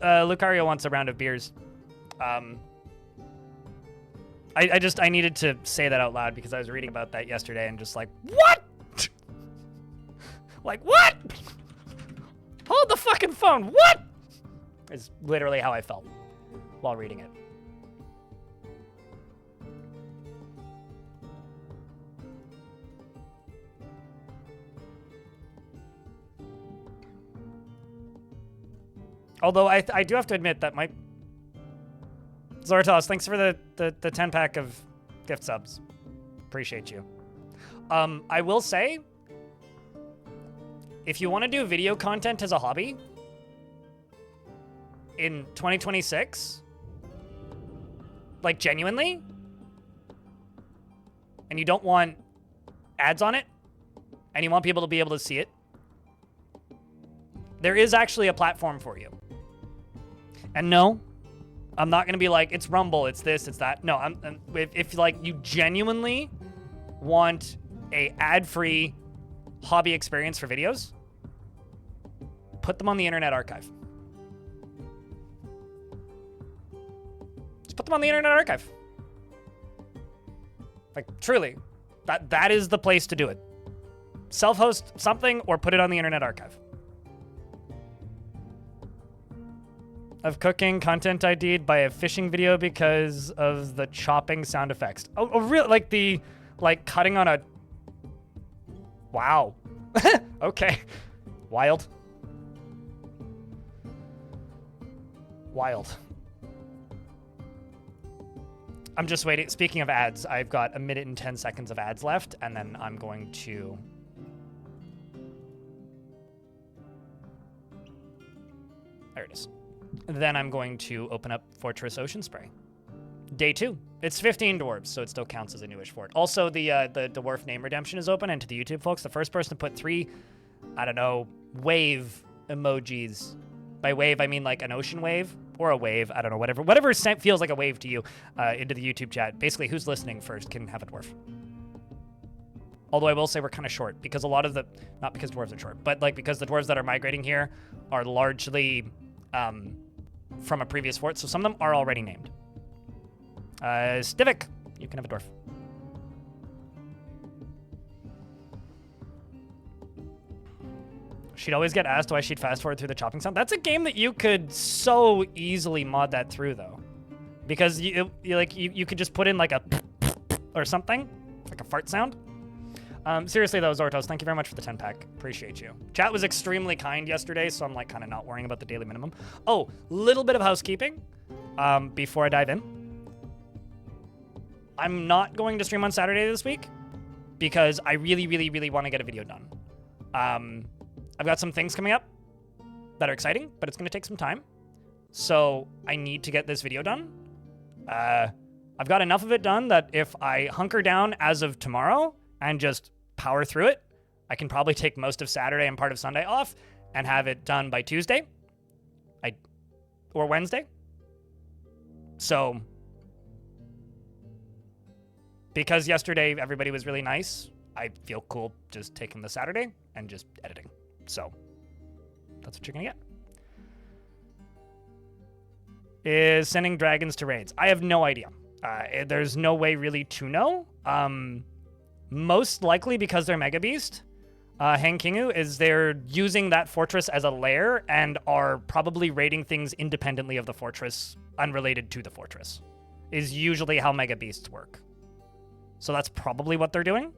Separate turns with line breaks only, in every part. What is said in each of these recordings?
Lucario wants a round of beers. I needed to say that out loud because I was reading about that yesterday and just like, what? Like, what? Hold the fucking phone. What? Is literally how I felt while reading it. Although I do have to admit that my... Zortos, thanks for the 10-pack of gift subs. Appreciate you. I will say, if you want to do video content as a hobby in 2026, like genuinely, and you don't want ads on it, and you want people to be able to see it, there is actually a platform for you. And no, I'm not going to be like, it's Rumble, it's this, it's that. No, if like you genuinely want a ad-free hobby experience for videos, put them on the Internet Archive. Just put them on the Internet Archive. Like, truly, that is the place to do it. Self-host something or put it on the Internet Archive. Of cooking, content ID'd by a fishing video because of the chopping sound effects. Oh, really? Like the, cutting on a... Wow. Okay. Wild. Wild. I'm just waiting. Speaking of ads, I've got 1 minute and 10 seconds of ads left, and then I'm going to... There it is. Then I'm going to open up Fortress Oceanspray. Day 2. It's 15 dwarves, so it still counts as a newish fort. Also, the Dwarf name redemption is open, and to the YouTube folks, the first person to put 3, I don't know, wave emojis. By wave, I mean like an ocean wave or a wave. I don't know, whatever feels like a wave to you into the YouTube chat. Basically, who's listening first can have a dwarf. Although I will say we're kind of short because a lot of the, not because dwarves are short, but like because the dwarves that are migrating here are largely from a previous fort, so some of them are already named. Stivik, you can have a dwarf. She'd always get asked why she'd fast forward through the chopping sound. That's a game that you could so easily mod that through, though, because you could just put in like a or something, like a fart sound. Seriously though, Zortos, thank you very much for the 10-pack. Appreciate you. Chat was extremely kind yesterday, so I'm like kind of not worrying about the daily minimum. Oh, little bit of housekeeping before I dive in. I'm not going to stream on Saturday this week because I really, really, really want to get a video done. I've got some things coming up that are exciting, but it's going to take some time. So I need to get this video done. I've got enough of it done that if I hunker down as of tomorrow and just power through it, I can probably take most of Saturday and part of Sunday off and have it done by Tuesday or Wednesday. So because yesterday everybody was really nice, I feel cool just taking the Saturday and just editing. So that's what you're gonna get. Is sending dragons to raids? I have no idea. There's no way really to know. Most likely because they're Mega Beast. Hankingu is they're using that fortress as a lair and are probably raiding things independently of the fortress, unrelated to the fortress, is usually how Mega Beasts work. So that's probably what they're doing.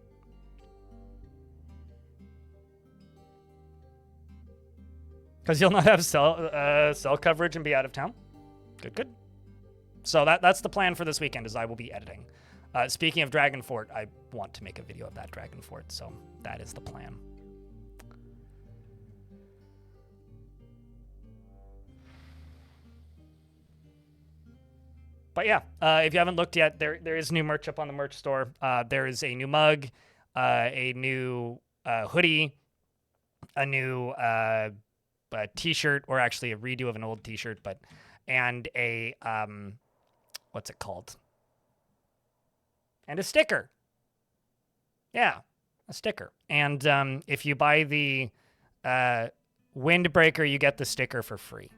Because you'll not have cell coverage and be out of town. Good. So that's the plan for this weekend, is I will be editing. Speaking of Dragon Fort, I want to make a video of that Dragon Fort, so that is the plan. But yeah, if you haven't looked yet, there is new merch up on the merch store. There is a new mug, a new hoodie, a new t-shirt, or actually a redo of an old t-shirt, and a what's it called? And a sticker. Yeah, a sticker. And if you buy the windbreaker, you get the sticker for free.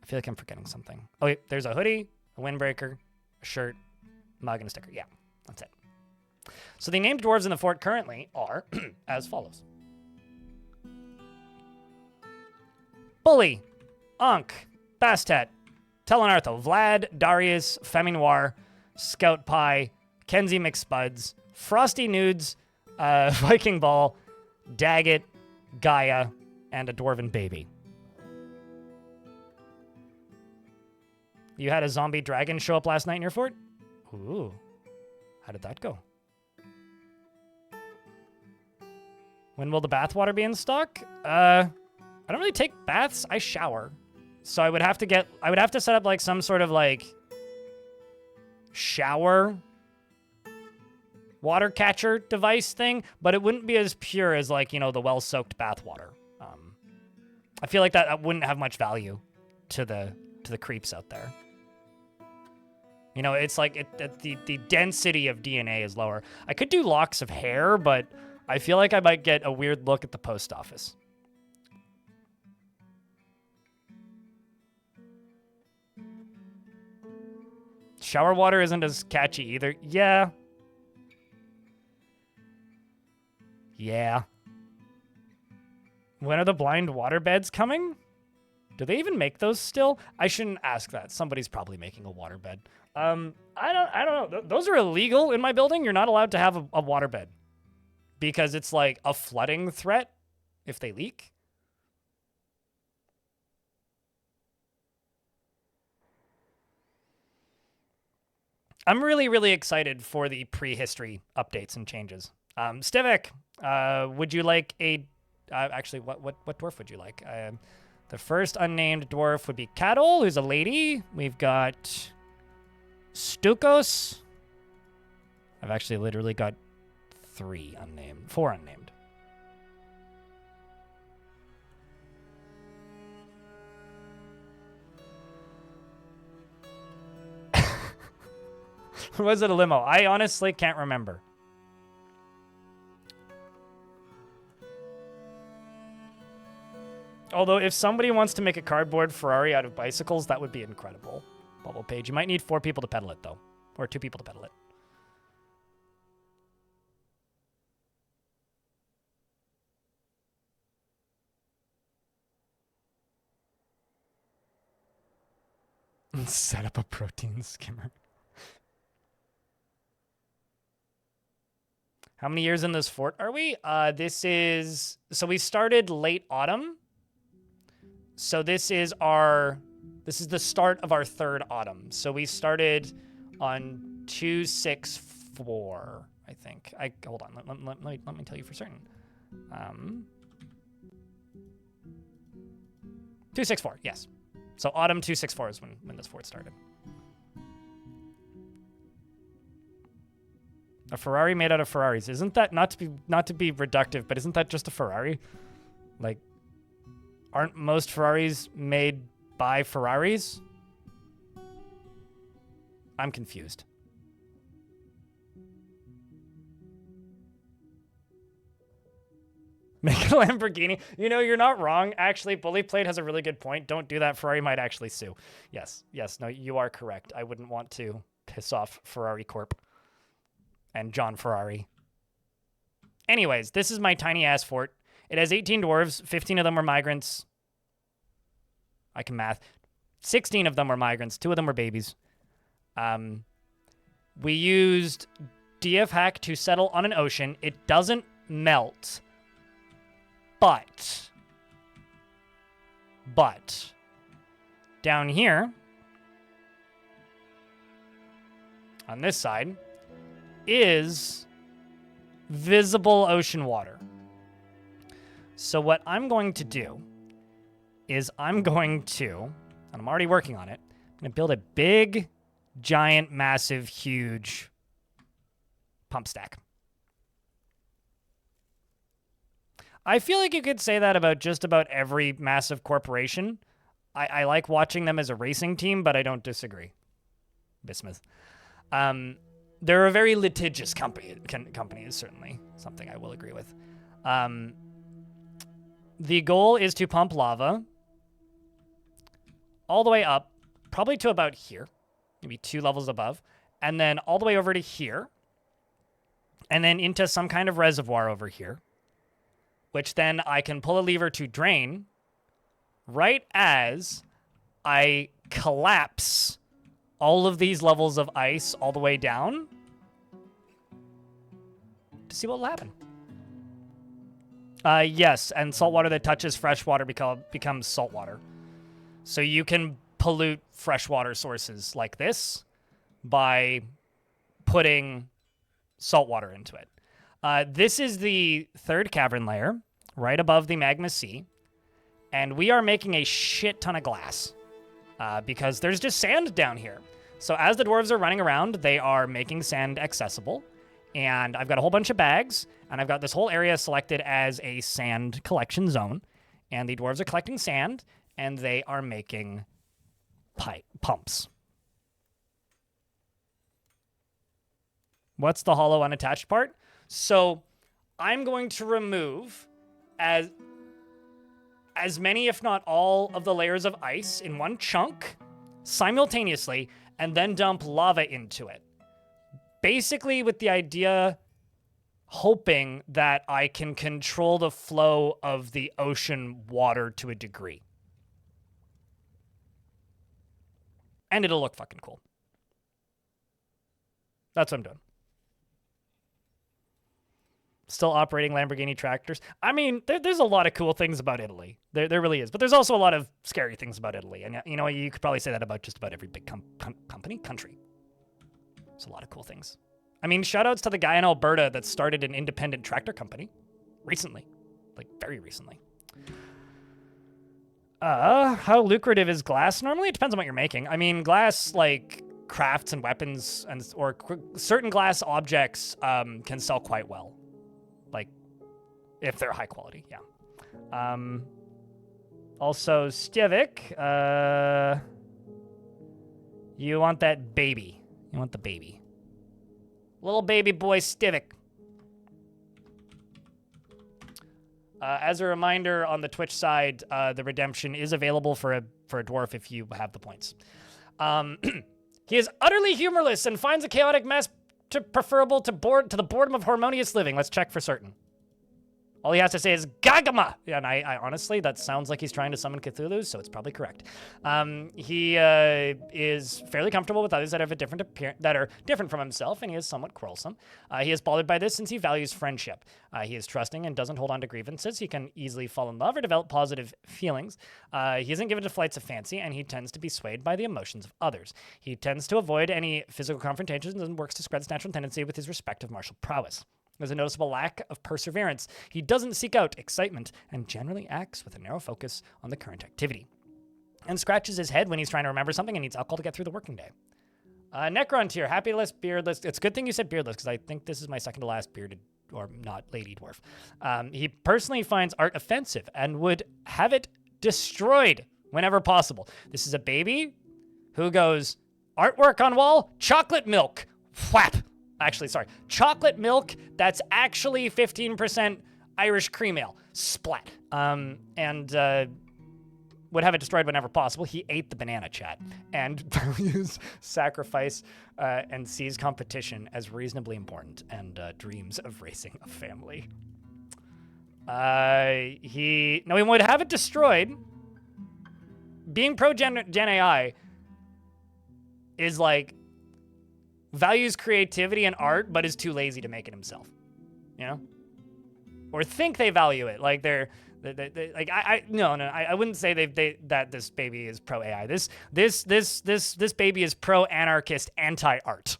I feel like I'm forgetting something. Oh, wait, there's a hoodie, a windbreaker, a shirt, mug, and a sticker. Yeah, that's it. So the named dwarves in the fort currently are as follows. Bully, Ankh, Bastet, Telenartho, Vlad, Darius, Feminoir, Scout Pie, Kenzie McSpuds, Frosty Nudes, Viking Ball, Daggett, Gaia, and a Dwarven Baby. You had a zombie dragon show up last night in your fort? Ooh. How did that go? When will the bathwater be in stock? I don't really take baths. I shower. So I would have to set up like some sort of like shower water catcher device thing, but it wouldn't be as pure as like, you know, the well-soaked bathwater. I feel like that wouldn't have much value to the creeps out there. You know, it's like the density of DNA is lower. I could do locks of hair, but I feel like I might get a weird look at the post office. Shower water isn't as catchy either. Yeah. Yeah. When are the blind water beds coming? Do they even make those still? I shouldn't ask that. Somebody's probably making a water bed. I don't know. Those are illegal in my building. You're not allowed to have a water bed because it's like a flooding threat if they leak. I'm really, really excited for the prehistory updates and changes. Stivik, would you like a... actually, what dwarf would you like? The first unnamed dwarf would be Cattle, who's a lady. We've got Stukos. I've actually literally got 4 unnamed. Was it a limo? I honestly can't remember. Although, if somebody wants to make a cardboard Ferrari out of bicycles, that would be incredible. Bubble page. You might need 4 people to pedal it, though. Or 2 people to pedal it. Set up a protein skimmer. How many years in this fort are we? So we started late autumn. So this is the start of our 3rd autumn. So we started on 264, I think. Hold on, let me tell you for certain. 264, yes. So autumn 264 is when this fort started. A Ferrari made out of Ferraris. Isn't that not to be reductive, but isn't that just a Ferrari? Like, aren't most Ferraris made by Ferraris? I'm confused. Make a Lamborghini. You know, you're not wrong. Actually, Bully Plate has a really good point. Don't do that. Ferrari might actually sue. Yes. No, you are correct. I wouldn't want to piss off Ferrari Corp. And John Ferrari. Anyways, this is my tiny-ass fort. It has 18 dwarves. 15 of them were migrants. I can math. 16 of them were migrants. 2 of them were babies. We used DF hack to settle on an ocean. It doesn't melt. But down here, on this side, is visible ocean water. So what I'm going to do is and I'm already working on it, I'm going to build a big, giant, massive, huge pump stack. I feel like you could say that about just about every massive corporation. I like watching them as a racing team, but I don't disagree. Bismuth. They're a very litigious company is certainly something I will agree with. The goal is to pump lava all the way up, probably to about here, maybe 2 levels above, and then all the way over to here, and then into some kind of reservoir over here, which then I can pull a lever to drain right as I collapse all of these levels of ice all the way down to see what will happen. Yes, and salt water that touches fresh water becomes salt water. So you can pollute freshwater sources like this by putting salt water into it. This is the 3rd cavern layer, right above the magma sea, and we are making a shit ton of glass because there's just sand down here. So as the dwarves are running around, they are making sand accessible, and I've got a whole bunch of bags, and I've got this whole area selected as a sand collection zone, and the dwarves are collecting sand, and they are making pumps. What's the hollow unattached part? So I'm going to remove as many, if not all, of the layers of ice in one chunk simultaneously, and then dump lava into it. Basically with the idea, hoping that I can control the flow of the ocean water to a degree. And it'll look fucking cool. That's what I'm doing. Still operating Lamborghini tractors. I mean, there's a lot of cool things about Italy. There really is. But there's also a lot of scary things about Italy. And, you know, you could probably say that about just about every big country. There's a lot of cool things. I mean, shout-outs to the guy in Alberta that started an independent tractor company. Recently. Like, very recently. How lucrative is glass? Normally, it depends on what you're making. I mean, glass, like, crafts and weapons or certain glass objects can sell quite well. Like, if they're high quality, yeah. Also, Stevik, you want that baby. You want the baby. Little baby boy Stevik. As a reminder, on the Twitch side, the redemption is available for a dwarf if you have the points. He is utterly humorless and finds a chaotic mess preferable to the boredom of harmonious living. Let's check for certain. All he has to say is Gagama! Yeah, and I honestly, that sounds like he's trying to summon Cthulhu, so it's probably correct. He is fairly comfortable with others that have that are different from himself, and he is somewhat quarrelsome. He is bothered by this since he values friendship. He is trusting and doesn't hold on to grievances. He can easily fall in love or develop positive feelings. He isn't given to flights of fancy, and he tends to be swayed by the emotions of others. He tends to avoid any physical confrontations and works to spread his natural tendency with his respective martial prowess. There's a noticeable lack of perseverance. He doesn't seek out excitement and generally acts with a narrow focus on the current activity. And scratches his head when he's trying to remember something and needs alcohol to get through the working day. Necron tier, happyless, beardless. It's a good thing you said beardless because I think this is my second to last bearded or not lady dwarf. He personally finds art offensive and would have it destroyed whenever possible. This is a baby who goes, artwork on wall, chocolate milk, whap. Actually, sorry, chocolate milk that's actually 15% Irish cream ale. Splat. And would have it destroyed whenever possible. He ate the banana, chat, and values sacrifice and sees competition as reasonably important and dreams of raising a family. He would have it destroyed. Being pro-Gen AI is like, values creativity and art, but is too lazy to make it himself, you know, or think they value it. Like they like I wouldn't say that this baby is pro AI. This baby is pro anarchist, anti art.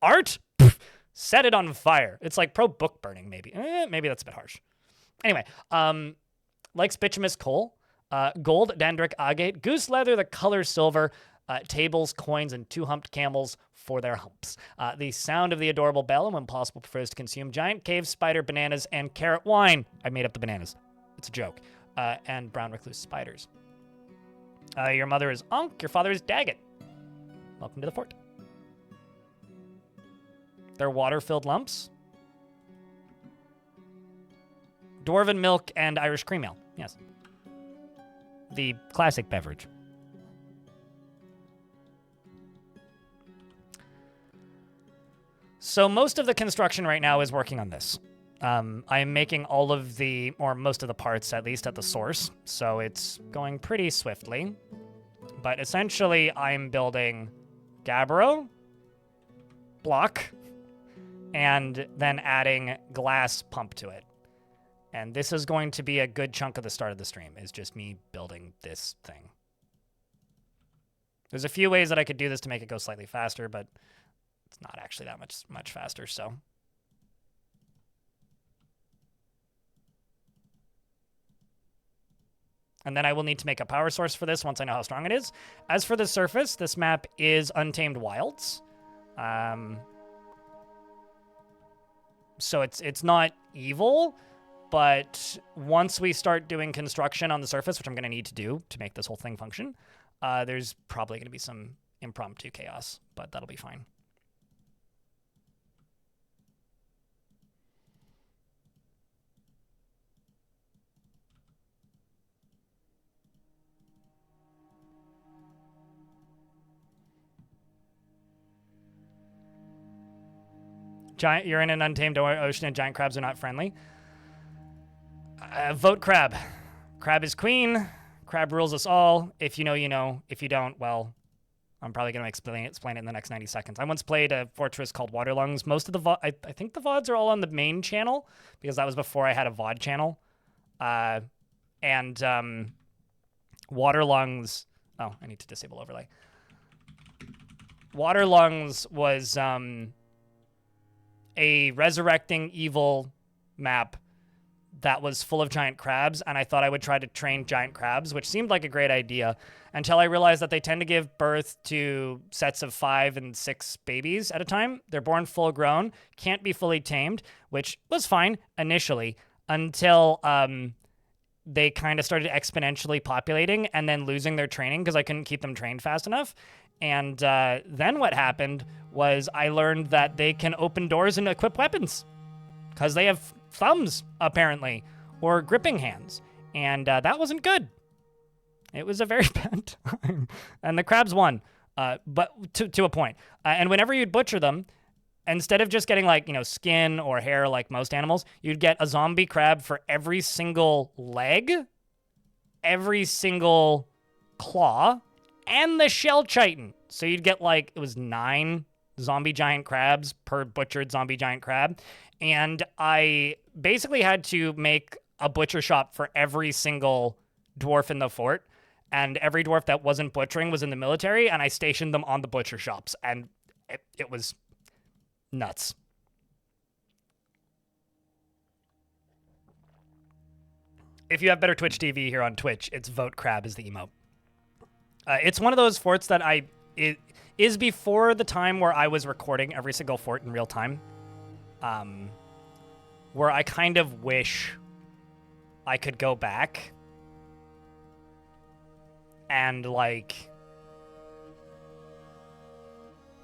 Art, pff, set it on fire. It's like pro book burning, maybe. Maybe that's a bit harsh. Anyway, likes bituminous coal, gold, dendric, agate, goose leather, the color silver. Tables, coins, and 2-humped camels for their humps. The sound of the adorable bell, and when possible, prefers to consume giant cave spider bananas and carrot wine. I made up the bananas. It's a joke. And brown recluse spiders. Your mother is Ankh. Your father is Daggett. Welcome to the fort. They're water-filled lumps. Dwarven milk and Irish cream ale. Yes. The classic beverage. So most of the construction right now is working on this. I'm making all of the, or most of the parts, at least at the source, so it's going pretty swiftly. But essentially, I'm building gabbro, block, and then adding glass pump to it. And this is going to be a good chunk of the start of the stream, is just me building this thing. There's a few ways that I could do this to make it go slightly faster, but it's not actually that much faster, so. And then I will need to make a power source for this once I know how strong it is. As for the surface, this map is Untamed Wilds. So it's not evil, but once we start doing construction on the surface, which I'm going to need to do to make this whole thing function, there's probably going to be some impromptu chaos, but that'll be fine. You're in an untamed ocean and giant crabs are not friendly. Vote crab. Crab is queen. Crab rules us all. If you know, you know. If you don't, well, I'm probably going to explain it in the next 90 seconds. I once played a fortress called Waterlungs. Most of the I think the VODs are all on the main channel because that was before I had a VOD channel. Waterlungs. Oh, I need to disable overlay. Waterlungs was a resurrecting evil map that was full of giant crabs, and I thought I would try to train giant crabs, which seemed like a great idea, until I realized that they tend to give birth to sets of 5 and 6 babies at a time. They're born full grown, can't be fully tamed, which was fine initially, until they kind of started exponentially populating and then losing their training because I couldn't keep them trained fast enough. And then what happened was I learned that they can open doors and equip weapons because they have thumbs, apparently, or gripping hands. And that wasn't good. It was a very bad time. And the crabs won, but to a point. And whenever you'd butcher them, instead of just getting, like, you know, skin or hair like most animals, you'd get a zombie crab for every single leg, every single claw, and the shell chitin. So you'd get, like, it was 9 zombie giant crabs per butchered zombie giant crab. And I basically had to make a butcher shop for every single dwarf in the fort. And every dwarf that wasn't butchering was in the military, and I stationed them on the butcher shops. And it was nuts. If you have better Twitch TV here on Twitch, it's Vote Crab is the emote. It's one of those forts that it is before the time where I was recording every single fort in real time. Where I kind of wish I could go back and, like,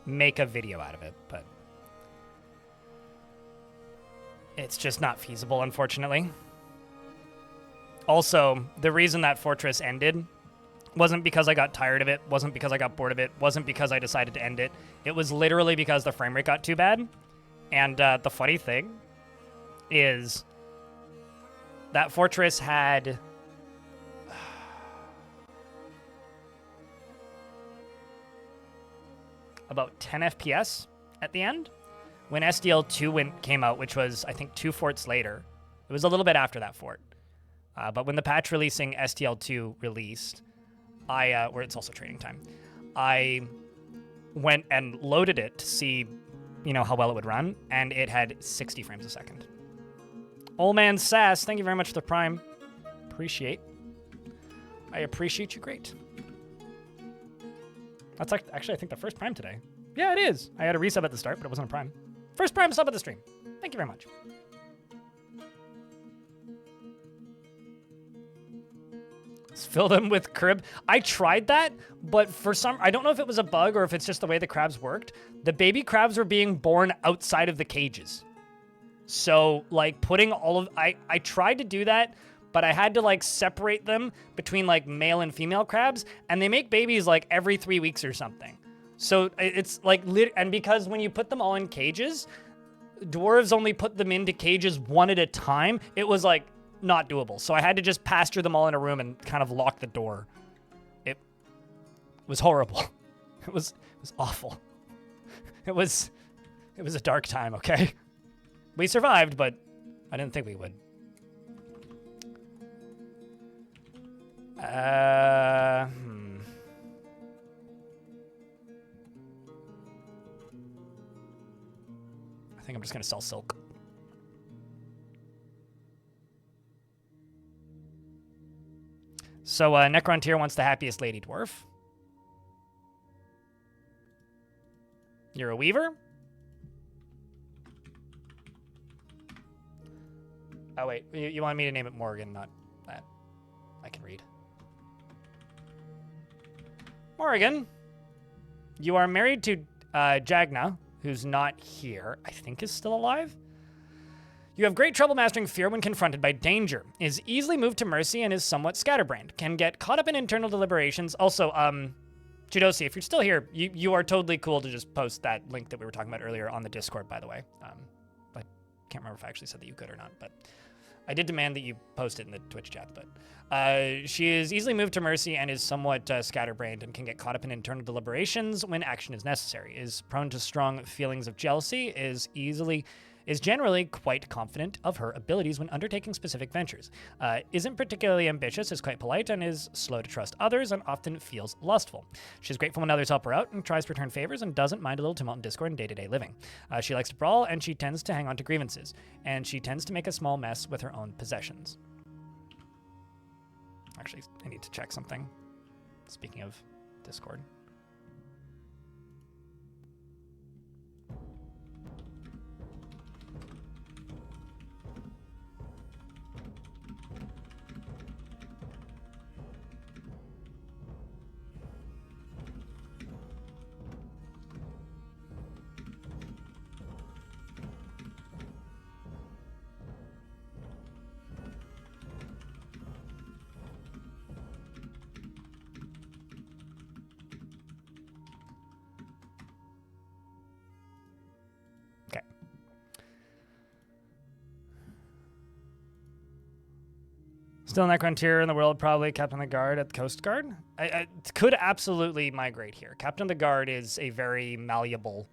make a video out of it, but it's just not feasible, unfortunately. Also, the reason that fortress ended wasn't because I got tired of it, wasn't because I got bored of it, wasn't because I decided to end it. It was literally because the frame rate got too bad. And the funny thing is that fortress had about 10 FPS at the end when SDL2 came out, which was, I think, 2 forts later. It was a little bit after that fort. But when the patch releasing SDL2 released, where it's also training time, I went and loaded it to see, you know, how well it would run, and it had 60 frames a second. Old Man Sass, thank you very much for the Prime. I appreciate you great. That's actually, I think, the first Prime today. Yeah, it is. I had a resub at the start, but it wasn't a Prime. First Prime sub at the stream. Thank you very much. Let's fill them with crib. I tried that, but for some, I don't know if it was a bug or if it's just the way the crabs worked. The baby crabs were being born outside of the cages. So, like, putting all of, I tried to do that, but I had to, like, separate them between, like, male and female crabs, and they make babies, like, every 3 weeks or something. So it's like, and because when you put them all in cages, dwarves only put them into cages one at a time, it was like not doable. So I had to just pasture them all in a room and kind of lock the door. It was horrible. It was awful. It was a dark time, okay? We survived, but I didn't think we would. I think I'm just gonna sell silk. So Necrontyr wants the happiest lady dwarf. You're a weaver? Oh wait, you want me to name it Morgan, not that. I can read. Morgan, you are married to Jagna, who's not here. I think is still alive. You have great trouble mastering fear when confronted by danger. Is easily moved to mercy and is somewhat scatterbrained. Can get caught up in internal deliberations. Also, Judosi, if you're still here, you are totally cool to just post that link that we were talking about earlier on the Discord, by the way. I can't remember if I actually said that you could or not, but I did demand that you post it in the Twitch chat. But she is easily moved to mercy and is somewhat scatterbrained and can get caught up in internal deliberations when action is necessary. Is prone to strong feelings of jealousy. Is generally quite confident of her abilities when undertaking specific ventures. Isn't particularly ambitious, is quite polite, and is slow to trust others, and often feels lustful. She's grateful when others help her out and tries to return favors and doesn't mind a little tumult and discord in day-to-day living. She likes to brawl, and she tends to hang on to grievances, and she tends to make a small mess with her own possessions. Actually, I need to check something. Speaking of Discord. Still Necrontyr in the world, probably Captain of the Guard at the Coast Guard. I could absolutely migrate here. Captain of the Guard is a very malleable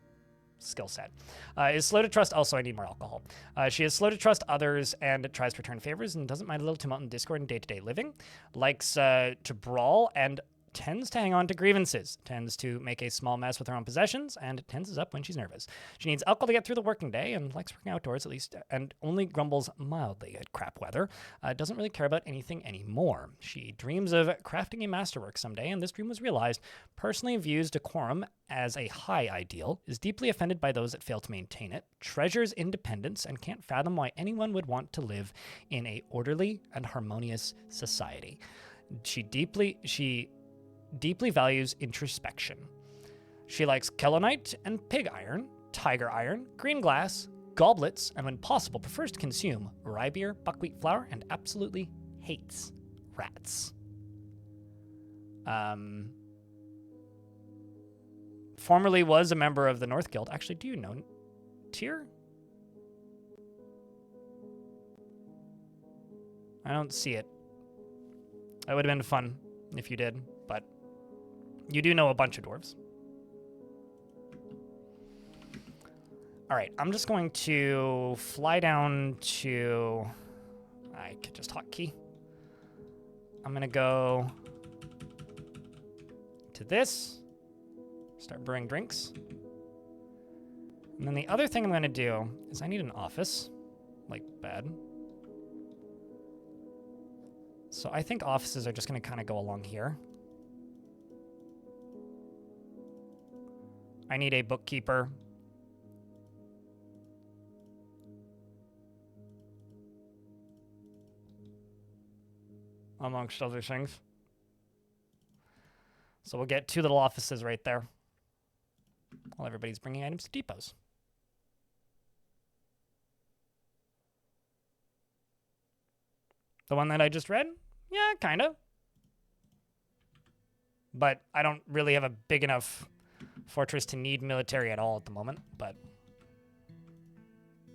skill set. Is slow to trust. Also, I need more alcohol. She is slow to trust others and tries to return favors and doesn't mind a little tumult and discord in day-to-day living. Likes to brawl and tends to hang on to grievances, tends to make a small mess with her own possessions, and tenses up when she's nervous. She needs alcohol to get through the working day and likes working outdoors at least, and only grumbles mildly at crap weather. Doesn't really care about anything anymore. She dreams of crafting a masterwork someday, and this dream was realized. Personally views decorum as a high ideal, is deeply offended by those that fail to maintain it, treasures independence, and can't fathom why anyone would want to live in a orderly and harmonious society. She deeply values introspection. She likes kelonite and pig iron, tiger iron, green glass, goblets, and when possible prefers to consume rye beer, buckwheat flour, and absolutely hates rats. Formerly was a member of the North Guild. Actually, do you know Tyr? I don't see it. That would have been fun if you did, but you do know a bunch of dwarves. All right, I'm just going to fly down to... I could just hotkey. I'm going to go to this, start brewing drinks. And then the other thing I'm going to do is I need an office, like bad. So I think offices are just going to kind of go along here. I need a bookkeeper. Amongst other things. So we'll get 2 little offices right there while everybody's bringing items to depots. The one that I just read? Yeah, kind of. But I don't really have a big enough fortress to need military at all at the moment, but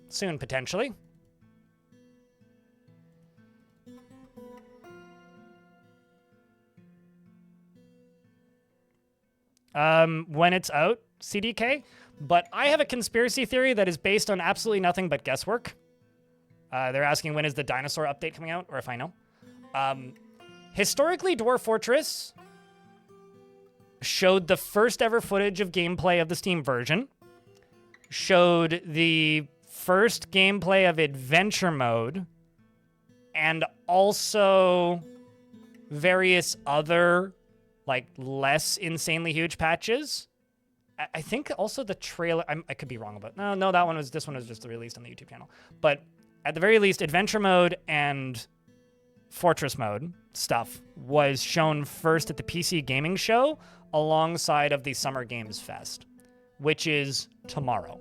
soon potentially. When it's out, CDK, but I have a conspiracy theory that is based on absolutely nothing but guesswork. They're asking when is the dinosaur update coming out, or if I know. Historically, Dwarf Fortress showed the first ever footage of gameplay of the Steam version, showed the first gameplay of adventure mode, and also various other, like, less insanely huge patches. I think also the trailer, I could be wrong about, no, this one was just released on the YouTube channel. But at the very least, adventure mode and fortress mode stuff was shown first at the PC Gaming Show alongside of the Summer Games Fest, which is tomorrow,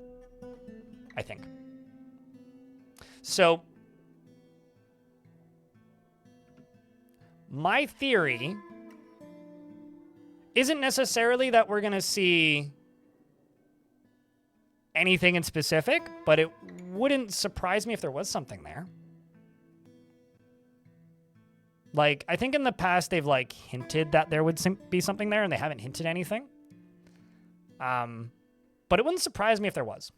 I think. So, my theory isn't necessarily that we're going to see anything in specific, but it wouldn't surprise me if there was something there. Like, I think in the past they've, like, hinted that there would be something there, and they haven't hinted anything. But it wouldn't surprise me if there was.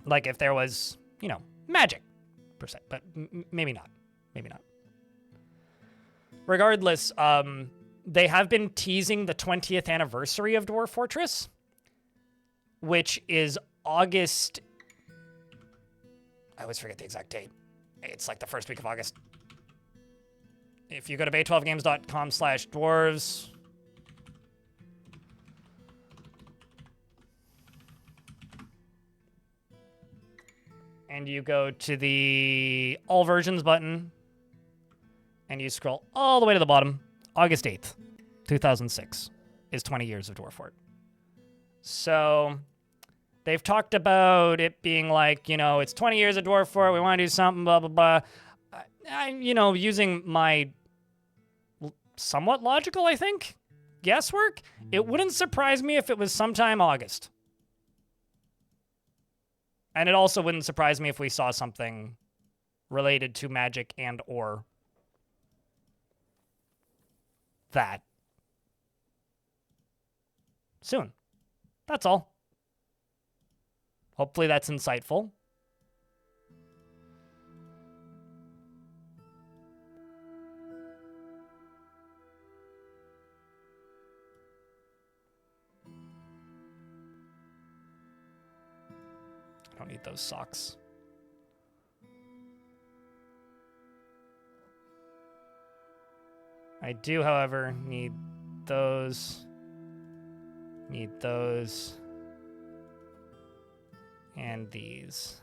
Like, if there was, you know, magic, per se. But maybe not. Maybe not. Regardless, they have been teasing the 20th anniversary of Dwarf Fortress, which is August. I always forget the exact date. It's like the first week of August. If you go to bay12games.com/dwarves, and you go to the All Versions button, and you scroll all the way to the bottom, August 8th, 2006 is 20 years of Dwarf Fort. So they've talked about it being like, you know, it's 20 years of Dwarf Fort, we want to do something, blah, blah, blah. You know, using my somewhat logical, I think, guesswork, it wouldn't surprise me if it was sometime August. And it also wouldn't surprise me if we saw something related to magic and or that soon. That's all. Hopefully that's insightful. I don't need those socks. I do, however, need those. Need those. And these.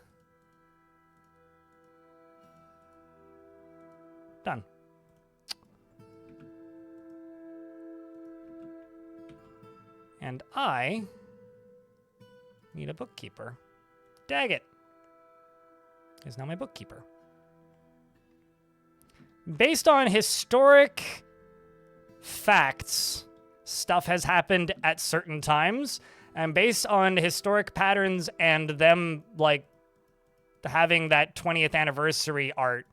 Done. And I need a bookkeeper. Daggit. Is now my bookkeeper. Based on historic facts, stuff has happened at certain times, and based on historic patterns and them, like, having that 20th anniversary art,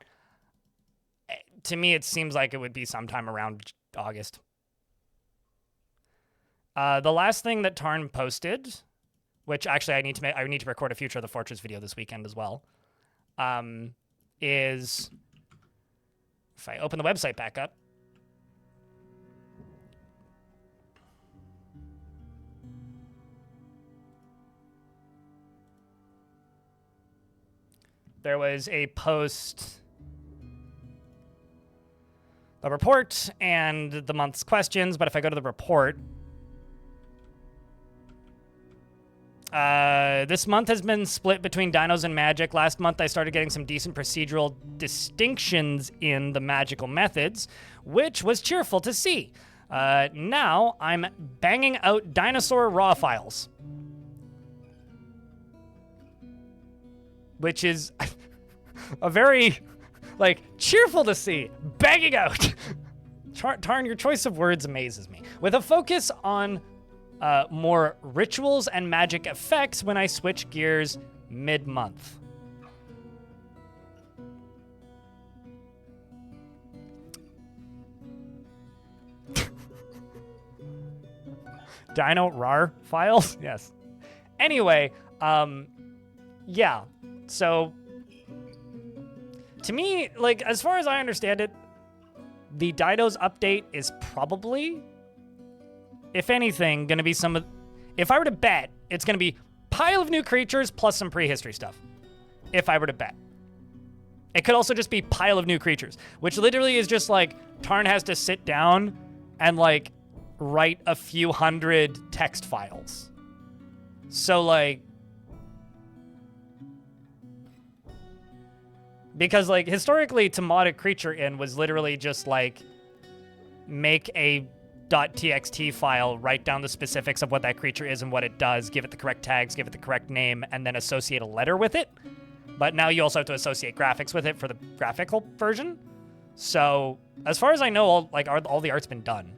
to me it seems like it would be sometime around August. The last thing that Tarn posted, which actually I need to record a Future of the Fortress video this weekend as well, is if I open the website back up, there was a post, a report, and the month's questions, but if I go to the report, this month has been split between dinos and magic. Last month, I started getting some decent procedural distinctions in the magical methods, which was cheerful to see. Now, I'm banging out dinosaur raw files, which is a very, like, cheerful to see. Banging out. Tarn, your choice of words amazes me. With a focus on more rituals and magic effects when I switch gears mid-month. Dino RAR files? Yes. Anyway, yeah. So, to me, like, as far as I understand it, the Dinos update is probably, if anything, going to be some of... If I were to bet, it's going to be pile of new creatures plus some prehistory stuff. If I were to bet. It could also just be pile of new creatures, which literally is just like, Tarn has to sit down and, like, write a few hundred text files. So, like... Because, like, historically, to mod a creature in was literally just, like, make a .txt file, write down the specifics of what that creature is and what it does, give it the correct tags, give it the correct name, and then associate a letter with it. But now you also have to associate graphics with it for the graphical version. So, as far as I know, all the art's been done.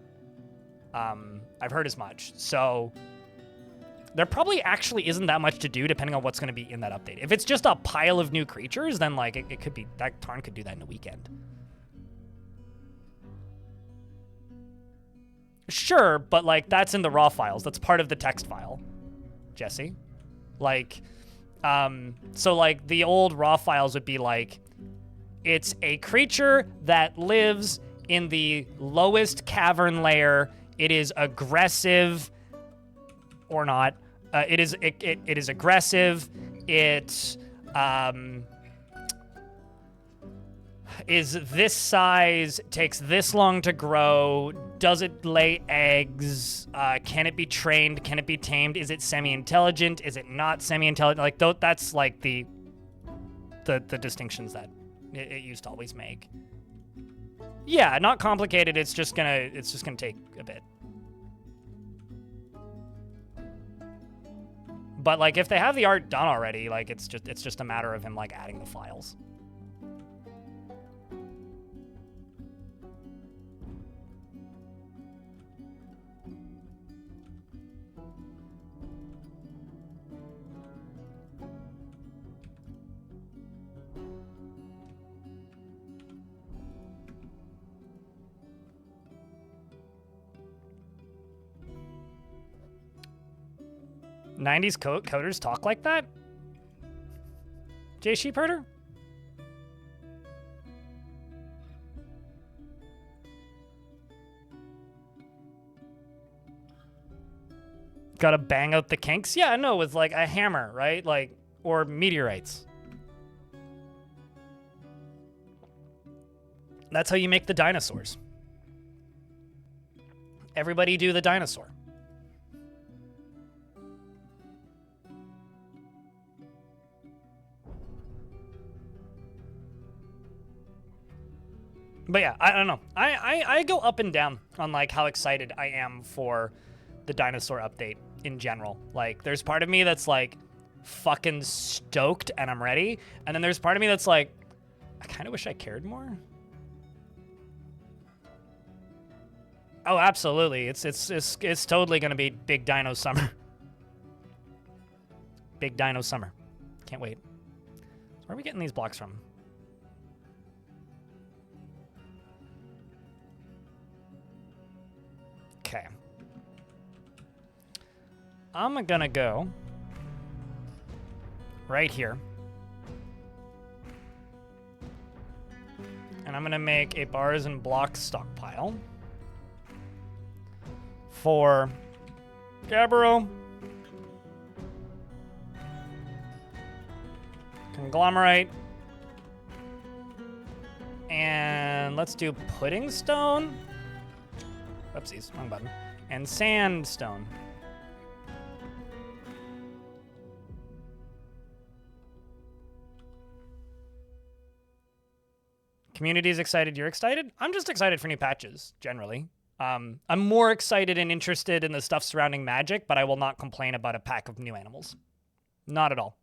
I've heard as much. So, there probably actually isn't that much to do depending on what's going to be in that update. If it's just a pile of new creatures, then, like, it could be... That Tarn could do that in a weekend. Sure, but, like, that's in the raw files. That's part of the text file, Jesse. Like, so, like, the old raw files would be, like, it's a creature that lives in the lowest cavern layer. It is aggressive, or not. It is aggressive. It is this size, takes this long to grow. Does it lay eggs? Can it be trained? Can it be tamed? Is it semi-intelligent? Is it not semi-intelligent? Like, that's like the distinctions that it used to always make. Yeah, not complicated. It's just gonna take a bit. But, like, if they have the art done already, like, it's just a matter of him, like, adding the files. '90s coders talk like that? Jay Sheepherder? Gotta bang out the kinks? Yeah, no, with, like, a hammer, right? Like, or meteorites. That's how you make the dinosaurs. Everybody do the dinosaur. But yeah, I don't know. I go up and down on, like, how excited I am for the dinosaur update in general. Like, there's part of me that's, like, fucking stoked and I'm ready. And then there's part of me that's like, I kind of wish I cared more. Oh, absolutely. It's totally going to be Big Dino Summer. Big Dino Summer. Can't wait. Where are we getting these blocks from? Okay. I'm gonna go right here. And I'm gonna make a bars and blocks stockpile for Gabbro, Conglomerate, and let's do Pudding Stone. Whoopsies, wrong button. And Sandstone. Community's excited, you're excited? I'm just excited for new patches, generally. I'm more excited and interested in the stuff surrounding magic, but I will not complain about a pack of new animals. Not at all.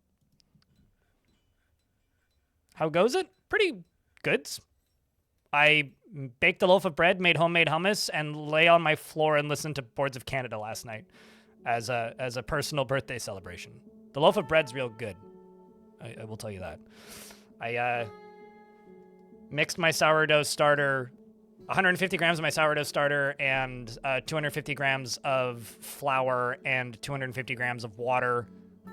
How goes it? Pretty good. I baked a loaf of bread, made homemade hummus, and lay on my floor and listened to Boards of Canada last night as a personal birthday celebration. The loaf of bread's real good. I will tell you that. I mixed my sourdough starter, 150 grams of my sourdough starter, and 250 grams of flour and 250 grams of water.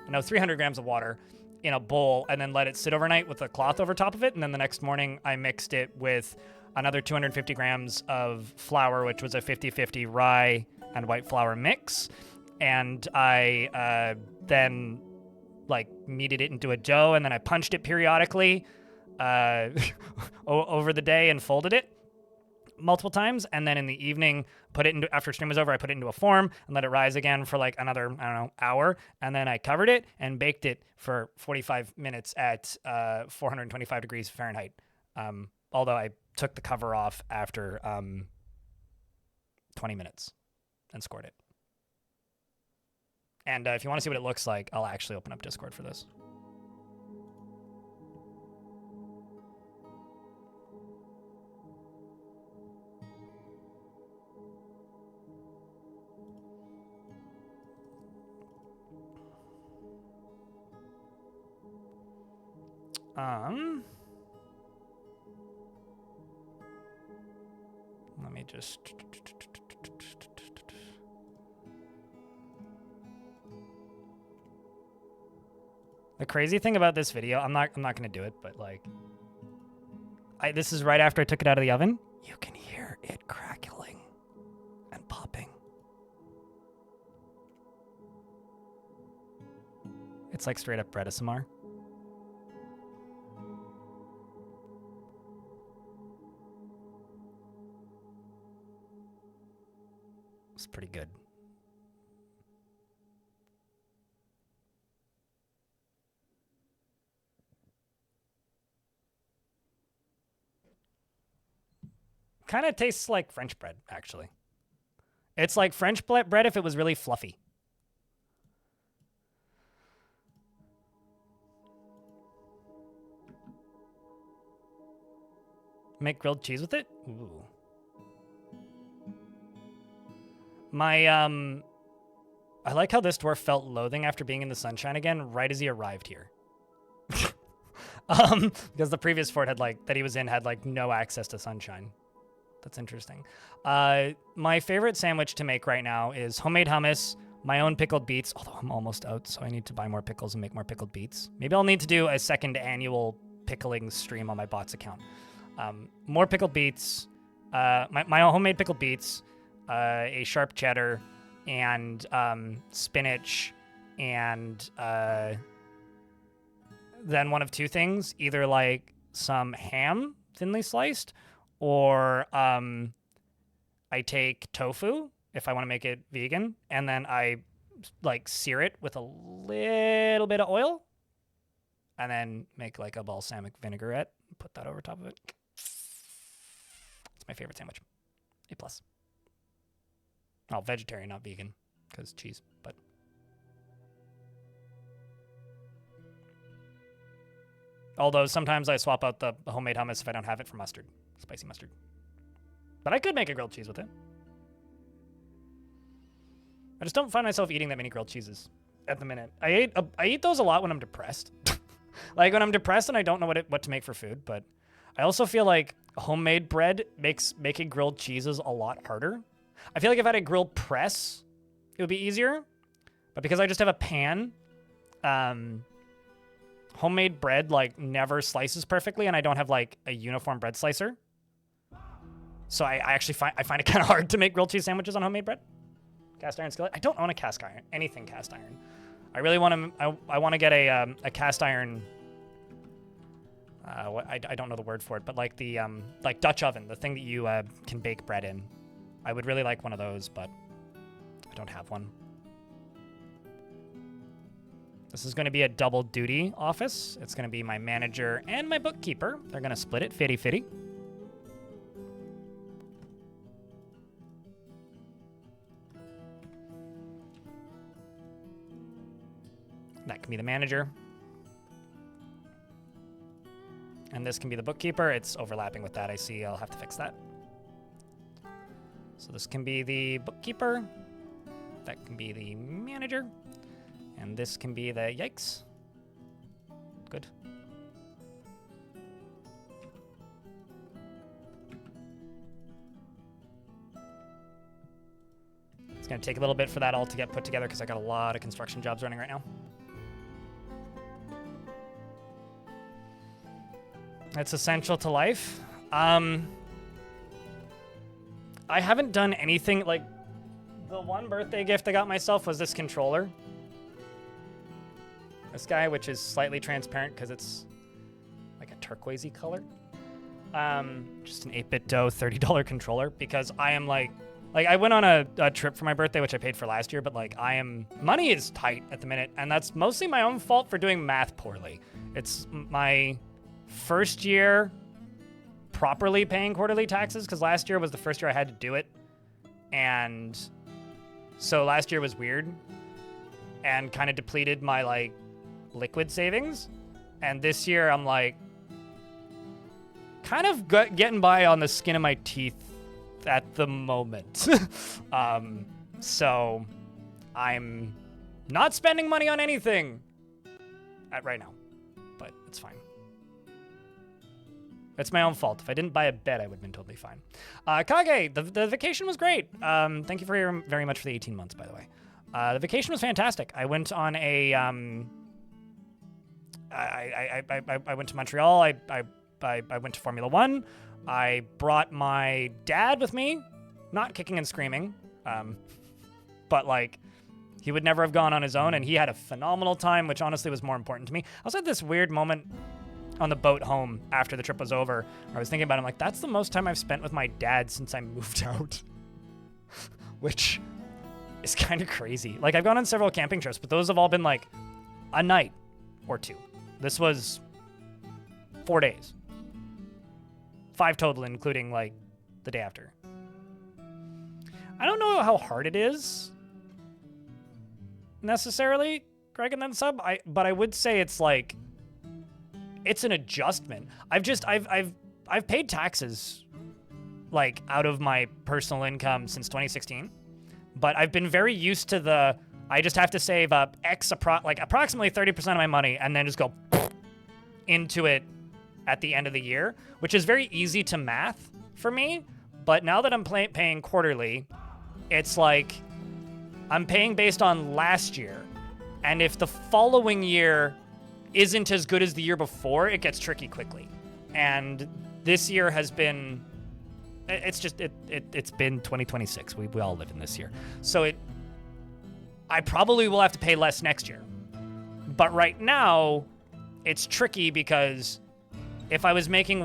No, 300 grams of water in a bowl, and then let it sit overnight with a cloth over top of it. And then the next morning, I mixed it with another 250 grams of flour, which was a 50-50 rye and white flour mix. And I then kneaded it into a dough, and then I punched it periodically over the day and folded it multiple times. And then in the evening, after stream was over, I put it into a form and let it rise again for another, hour. And then I covered it and baked it for 45 minutes at 425 degrees Fahrenheit. Although I took the cover off after 20 minutes and scored it. And if you want to see what it looks like, I'll actually open up Discord for this. Let me just... The crazy thing about this video, I'm not going to do it, but this is right after I took it out of the oven. You can hear it crackling and popping. It's like straight up bread ASMR. It's pretty good. Kind of tastes like French bread, actually. It's like French bread if it was really fluffy. Make grilled cheese with it? Ooh. I like how this dwarf felt loathing after being in the sunshine again right as he arrived here. Because the previous fort that he was in had no access to sunshine. That's interesting. My favorite sandwich to make right now is homemade hummus, my own pickled beets, although I'm almost out, so I need to buy more pickles and make more pickled beets. Maybe I'll need to do a second annual pickling stream on my bots account. More pickled beets, my own homemade pickled beets, a sharp cheddar, and spinach, and then one of two things, either some ham thinly sliced, or I take tofu if I want to make it vegan, and then I sear it with a little bit of oil, and then make a balsamic vinaigrette, put that over top of it. It's my favorite sandwich. A+. Oh, vegetarian, not vegan, because cheese, but. Although sometimes I swap out the homemade hummus if I don't have it for mustard, spicy mustard. But I could make a grilled cheese with it. I just don't find myself eating that many grilled cheeses at the minute. I eat those a lot when I'm depressed. When I'm depressed and I don't know what to make for food, but I also feel like homemade bread makes making grilled cheeses a lot harder. I feel like if I had a grilled press, it would be easier. But because I just have a pan, homemade bread never slices perfectly, and I don't have a uniform bread slicer. So I actually find it kind of hard to make grilled cheese sandwiches on homemade bread. Cast iron skillet. I don't own a cast iron. Anything cast iron. I really want to. I want to get a cast iron. I don't know the word for it, but the Dutch oven, the thing that you can bake bread in. I would really like one of those, but I don't have one. This is going to be a double duty office. It's going to be my manager and my bookkeeper. They're going to split it 50-50. That can be the manager. and this can be the bookkeeper. It's overlapping with that. I see. I'll have to fix that. So this can be the bookkeeper. That can be the manager. And this can be the yikes. Good. It's going to take a little bit for that all to get put together because I got a lot of construction jobs running right now. It's essential to life. I haven't done anything, like, the one birthday gift I got myself was this controller. This guy, which is slightly transparent because it's like a turquoisey color. Just an 8-bit dough $30 controller because I am like I went on a trip for my birthday, which I paid for last year, but like money is tight at the minute, and that's mostly my own fault for doing math poorly. It's my first year properly paying quarterly taxes because last year was the first year I had to do it. And so last year was weird and kind of depleted my like liquid savings. And this year I'm like kind of getting by on the skin of my teeth at the moment. So I'm not spending money on anything right now, but it's fine. It's my own fault. If I didn't buy a bed, I would have been totally fine. Kage, the vacation was great. Thank you very much for the 18 months, by the way. The vacation was fantastic. I went on a I went to Montreal. I went to Formula One. I brought my dad with me, not kicking and screaming, but like he would never have gone on his own, and he had a phenomenal time, which honestly was more important to me. I also had this weird moment on the boat home after the trip was over. I was thinking about it, I'm like, that's the most time I've spent with my dad since I moved out, which is kind of crazy. Like, I've gone on several camping trips, but those have all been like a night or two. This was 4 days. 5 total, including like the day after. I don't know how hard it is necessarily, Greg and then sub, but I would say it's like, it's an adjustment. I've paid taxes like out of my personal income since 2016, but I've been very used to I just have to save up approximately 30% of my money and then just go into it at the end of the year, which is very easy to math for me. But now that I'm paying quarterly, it's like I'm paying based on last year. And if the following year isn't as good as the year before, it gets tricky quickly. And this year has been, it's been 2026. We all live in this year. So I probably will have to pay less next year. But right now, it's tricky because if I was making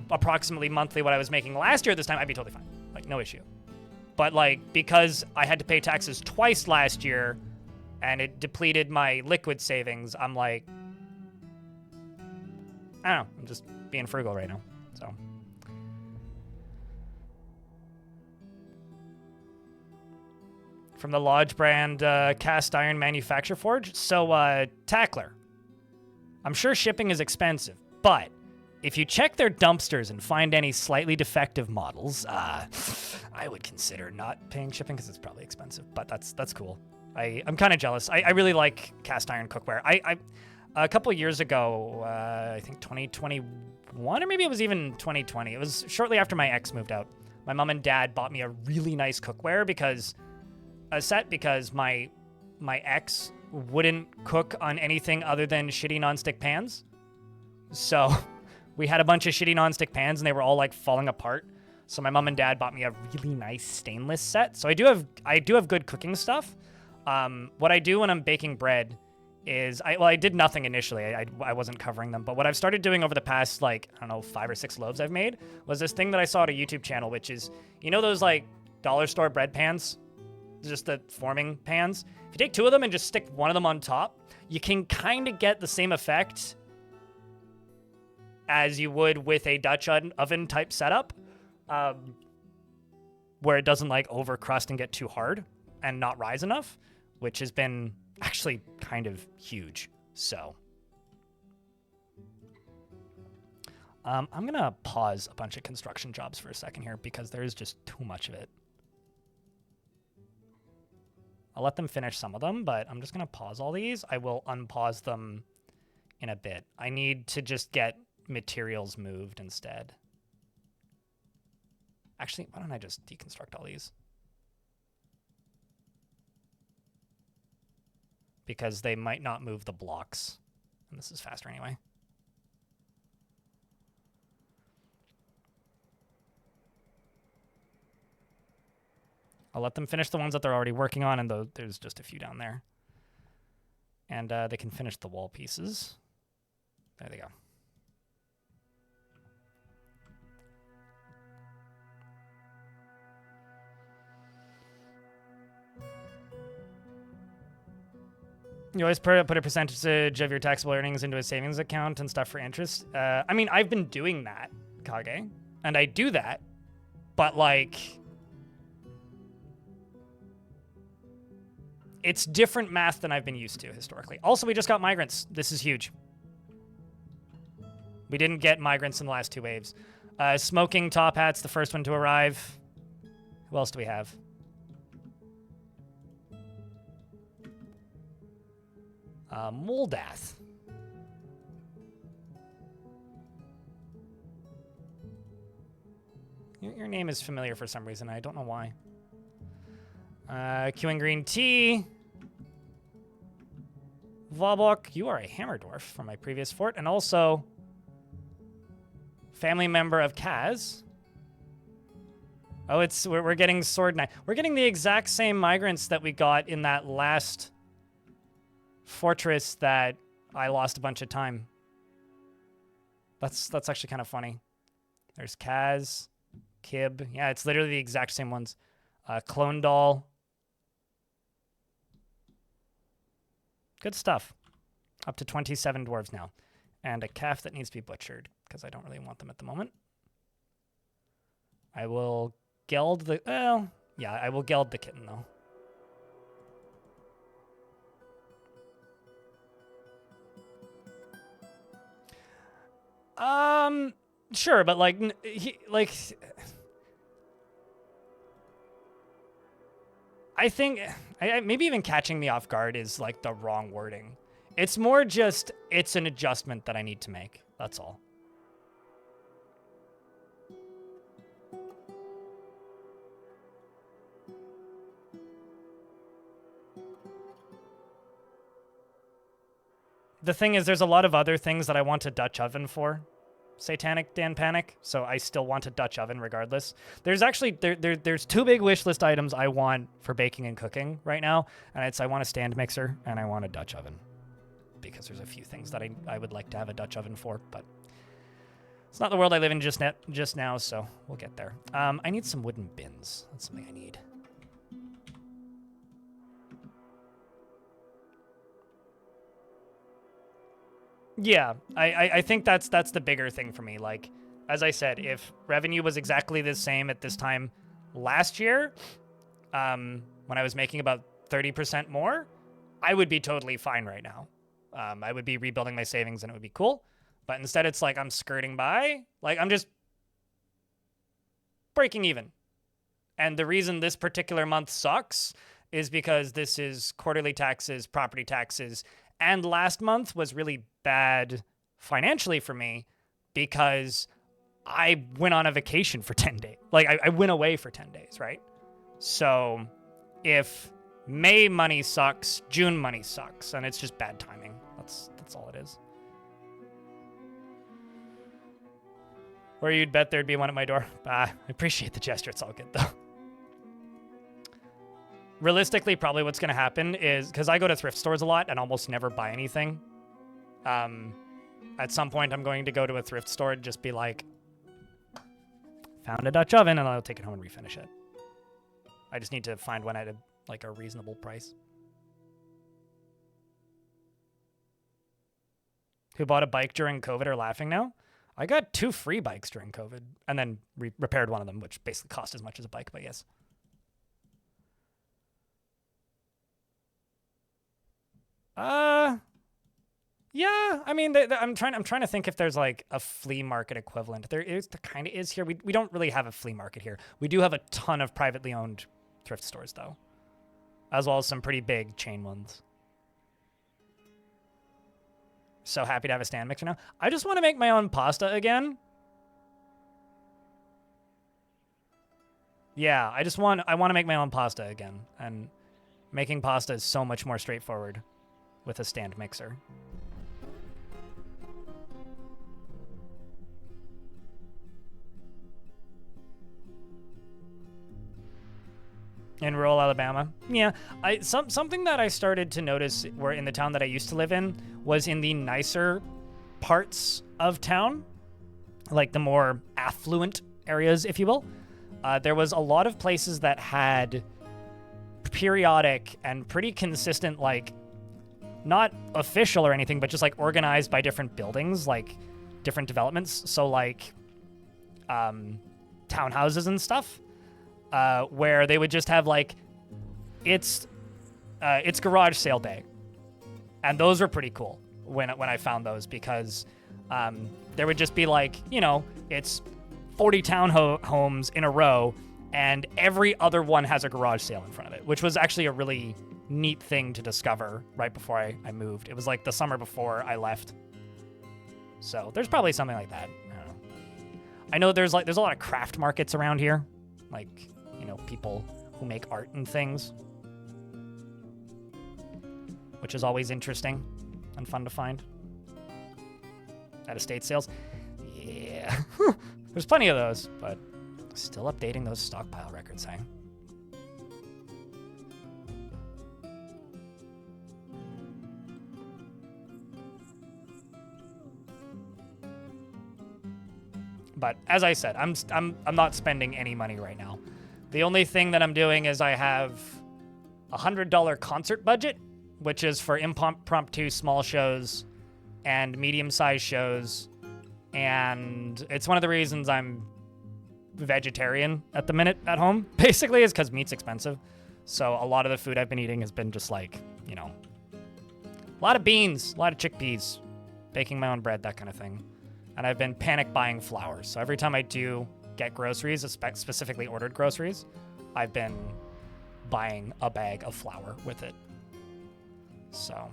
approximately monthly what I was making last year at this time, I'd be totally fine. Like, no issue. But like, because I had to pay taxes twice last year and it depleted my liquid savings, I'm like, I don't know. I'm just being frugal right now. So. From the Lodge brand cast iron manufacture forge. So, Tackler. I'm sure shipping is expensive, but if you check their dumpsters and find any slightly defective models, I would consider not paying shipping because it's probably expensive, but that's cool. I'm kind of jealous. I really like cast iron cookware. A couple years ago, I think 2021, or maybe it was even 2020. It was shortly after my ex moved out. My mom and dad bought me a really nice cookware because my ex wouldn't cook on anything other than shitty nonstick pans. So we had a bunch of shitty nonstick pans and they were all like falling apart. So my mom and dad bought me a really nice stainless set. So I do have good cooking stuff. What I do when I'm baking bread is I did nothing initially. I wasn't covering them, but what I've started doing over the past 5 or 6 loaves I've made was this thing that I saw at a YouTube channel, which is, those like dollar store bread pans, just the forming pans. If you take 2 of them and just stick one of them on top, you can kind of get the same effect as you would with a Dutch oven type setup, where it doesn't like over crust and get too hard and not rise enough, which has been actually kind of huge. So I'm gonna pause a bunch of construction jobs for a second here because there is just too much of it. I'll let them finish some of them, but I'm just gonna pause all these. I will unpause them in a bit. I need to just get materials moved instead. Actually, why don't I just deconstruct all these? Because they might not move the blocks. And this is faster anyway. I'll let them finish the ones that they're already working on, and there's just a few down there. And they can finish the wall pieces. There they go. You always put a percentage of your taxable earnings into a savings account and stuff for interest. I mean, I've been doing that, Kage, and I do that, but like, it's different math than I've been used to historically. Also, we just got migrants. This is huge. We didn't get migrants in the last 2 waves. Smoking top hat's the first one to arrive. Who else do we have? Moldath. Your name is familiar for some reason. I don't know why. Queuing green tea. Vabok, you are a hammer dwarf from my previous fort, and also family member of Kaz. Oh, we're getting sword knight. We're getting the exact same migrants that we got in that last fortress that I lost a bunch of time. That's actually kind of funny. There's Kaz, Kib. Yeah, it's literally the exact same ones. Clone doll. Good stuff. Up to 27 dwarves now. And a calf that needs to be butchered, because I don't really want them at the moment. I will geld the... Well, yeah, I will geld the kitten, though. Sure, but like, I think maybe even catching me off guard is like the wrong wording. It's more just, it's an adjustment that I need to make. That's all. The thing is, there's a lot of other things that I want a Dutch oven for. Satanic Dan Panic, so I still want a Dutch oven regardless. There's actually there's 2 big wish list items I want for baking and cooking right now, and it's I want a stand mixer and I want a Dutch oven, because there's a few things that I would like to have a Dutch oven for, but it's not the world I live in just now, so we'll get there. I need some wooden bins. That's something I need. Yeah, I think that's the bigger thing for me. Like, as I said, if revenue was exactly the same at this time last year, when I was making about 30% more, I would be totally fine right now. I would be rebuilding my savings and it would be cool. But instead, it's like I'm skirting by. Like, I'm just breaking even. And the reason this particular month sucks is because this is quarterly taxes, property taxes, and last month was really bad financially for me because I went on a vacation for 10 days. Like, I went away for 10 days, right? So if May money sucks, June money sucks, and it's just bad timing. That's all it is. Or you'd bet there'd be one at my door. I appreciate the gesture. It's all good, though. Realistically, probably what's going to happen is, because I go to thrift stores a lot and almost never buy anything, at some point I'm going to go to a thrift store and just be like, found a Dutch oven, and I'll take it home and refinish it. I just need to find one at a reasonable price. Who bought a bike during COVID are laughing now? I got 2 free bikes during COVID, and then repaired one of them, which basically cost as much as a bike, but yes. Yeah, I mean, I'm trying to think if there's like a flea market equivalent. There kind of is here. We don't really have a flea market here. We do have a ton of privately owned thrift stores though, as well as some pretty big chain ones. So happy to have a stand mixer now. I just want to make my own pasta again. Yeah, I want to make my own pasta again, and making pasta is so much more straightforward with a stand mixer. In rural Alabama. Yeah, something that I started to notice where in the town that I used to live in was in the nicer parts of town, like the more affluent areas, if you will. There was a lot of places that had periodic and pretty consistent, like, not official or anything, but just like organized by different buildings, like different developments. So like townhouses and stuff. Where they would just have like it's garage sale day, and those were pretty cool when I found those, because there would just be like, you know, it's 40 townhomes in a row, and every other one has a garage sale in front of it, which was actually a really neat thing to discover right before I moved. It was like the summer before I left, so there's probably something like that. I don't know. I know there's a lot of craft markets around here, like, you know, people who make art and things, which is always interesting and fun to find. At estate sales. Yeah. There's plenty of those, but still updating those stockpile records, hey? But as I said, I'm not spending any money right now. The only thing that I'm doing is I have a $100 concert budget, which is for impromptu small shows and medium-sized shows. And it's one of the reasons I'm vegetarian at the minute at home, basically, is because meat's expensive. So a lot of the food I've been eating has been just like, you know, a lot of beans, a lot of chickpeas, baking my own bread, that kind of thing. And I've been panic buying flour. So every time I do get groceries, specifically ordered groceries, I've been buying a bag of flour with it. So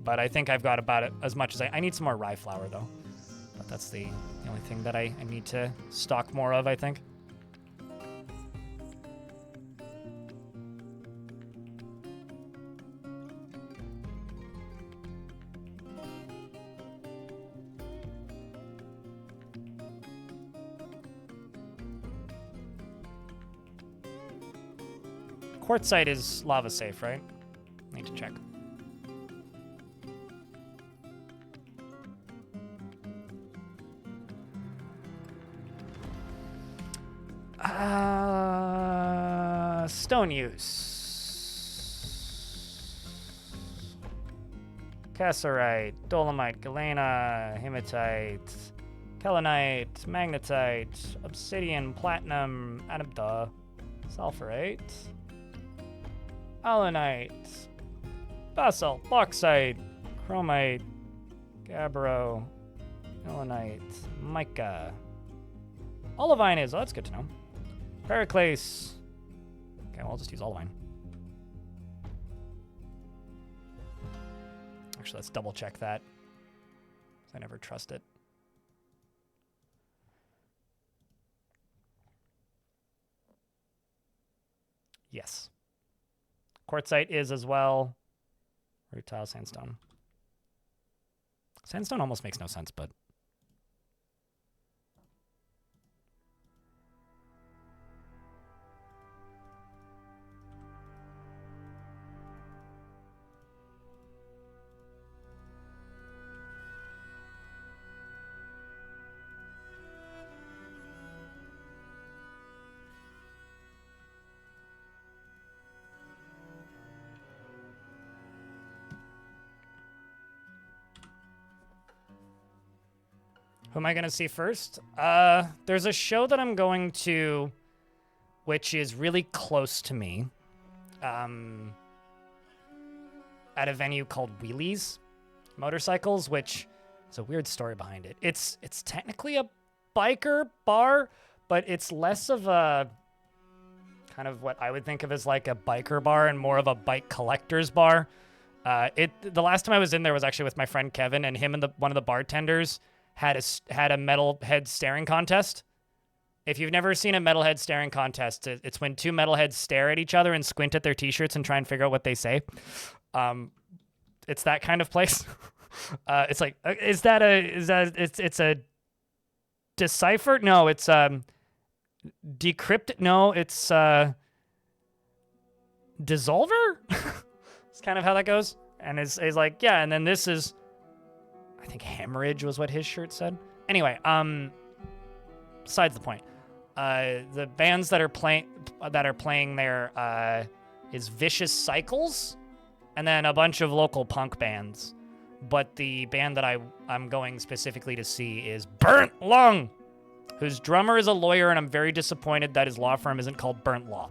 but I think I've got about as much as I need some more rye flour though. But that's the only thing that I need to stock more of, I think. Quartzite is lava safe, right? Need to check. Stone use. Cassiterite, dolomite, galena, hematite, kaolinite, magnetite, obsidian, platinum, sulfurite, alunite, basalt, bauxite, chromite, gabbro, alunite, mica. Olivine is, oh, that's good to know. Periclase. Okay, well, I'll just use olivine. Actually, let's double check that. I never trust it. Yes. Quartzite is as well. Rutile, sandstone. Sandstone almost makes no sense, but who am I going to see first? There's a show that I'm going to which is really close to me, at a venue called Wheelies Motorcycles, which is a weird story behind it. It's technically a biker bar, but it's less of a kind of what I would think of as like a biker bar and more of a bike collector's bar. The last time I was in there was actually with my friend Kevin, and him and one of the bartenders had a metalhead staring contest. If you've never seen a metalhead staring contest, it's when two metalheads stare at each other and squint at their t-shirts and try and figure out what they say. It's that kind of place. It's like, it's a decipher? No, it's decrypt. No, it's dissolver. It's kind of how that goes. And it's like, yeah. And then this is, I think hemorrhage was what his shirt said. Anyway, besides the point, the bands that are playing there is Vicious Cycles, and then a bunch of local punk bands. But the band that I'm going specifically to see is Burnt Lung, whose drummer is a lawyer, and I'm very disappointed that his law firm isn't called Burnt Law.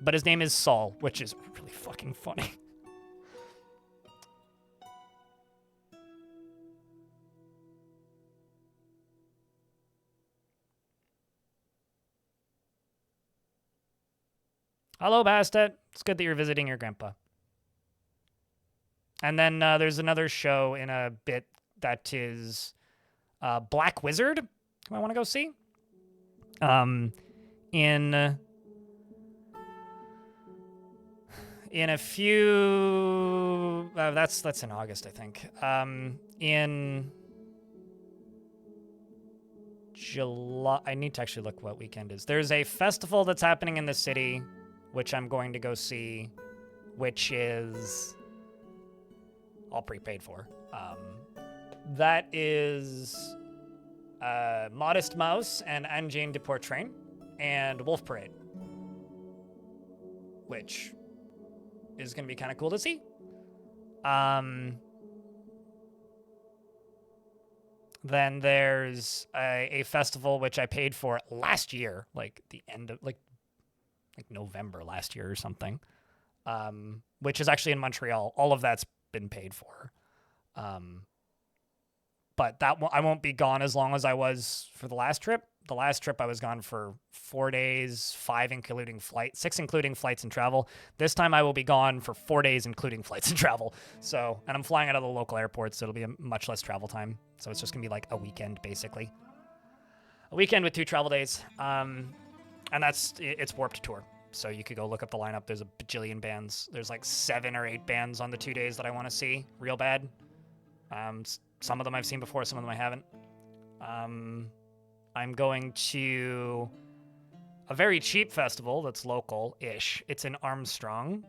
But his name is Saul, which is really fucking funny. Hello, Bastet. It's good that you're visiting your grandpa. And then there's another show in a bit that is Black Wizard, who I want to go see. In a few... that's in August, I think. In July... I need to actually look what weekend is. There's a festival that's happening in the city, which I'm going to go see, which is all prepaid for. That is Modest Mouse and Anne-Jane de Portrain and Wolf Parade, which is going to be kind of cool to see. Then there's a festival which I paid for last year, like the end of like November last year or something, which is actually in Montreal. All of that's been paid for. But I won't be gone as long as I was for the last trip. The last trip I was gone for 4 days, 6 including flights and travel. This time I will be gone for 4 days, including flights and travel. So, and I'm flying out of the local airport, so it'll be a much less travel time. So it's just gonna be like a weekend, basically. A weekend with 2 travel days. And it's Warped Tour. So you could go look up the lineup. There's a bajillion bands. There's like 7 or 8 bands on the 2 days that I want to see real bad. Some of them I've seen before, some of them I haven't. I'm going to a very cheap festival that's local-ish. It's in Armstrong.